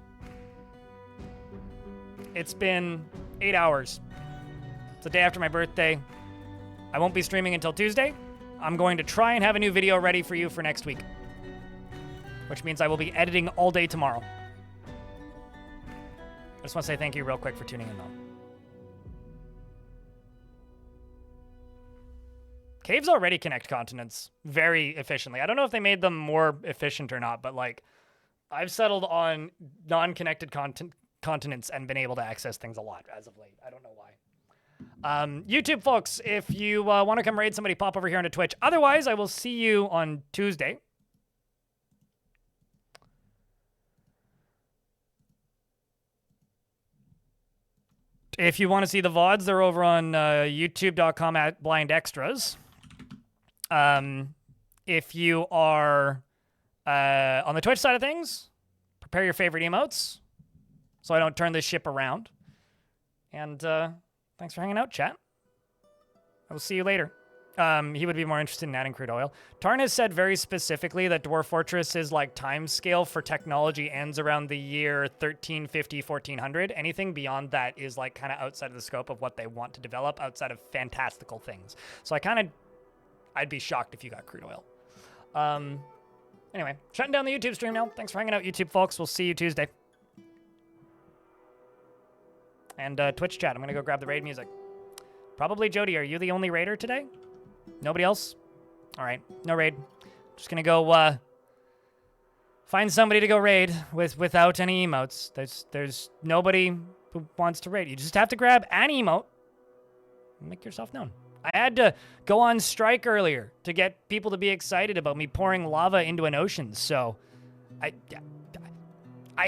It's been 8 hours. It's the day after my birthday. I won't be streaming until Tuesday. I'm going to try and have a new video ready for you for next week, which means I will be editing all day tomorrow. I just want to say thank you real quick for tuning in, though. Caves already connect continents very efficiently. I don't know if they made them more efficient or not, but like I've settled on non-connected continents and been able to access things a lot as of late. I don't know why. YouTube folks, if you want to come raid somebody, pop over here onto Twitch. Otherwise, I will see you on Tuesday. If you want to see the VODs, they're over on youtube.com/blindextras. If you are on the Twitch side of things, prepare your favorite emotes so I don't turn this ship around. And thanks for hanging out, chat. I will see you later. He would be more interested in adding crude oil. Tarn has said very specifically that Dwarf Fortress's like time scale for technology ends around the year 1350, 1400. Anything beyond that is like kind of outside of the scope of what they want to develop, outside of fantastical things. So I'd be shocked if you got crude oil. Anyway, shutting down the YouTube stream now. Thanks for hanging out, YouTube folks. We'll see you Tuesday. And Twitch chat, I'm gonna go grab the raid music. Probably Jody, are you the only raider today? Nobody else? All right, no raid. Just gonna go find somebody to go raid without any emotes. There's nobody who wants to raid. You just have to grab an emote and make yourself known. I had to go on strike earlier to get people to be excited about me pouring lava into an ocean, so yeah.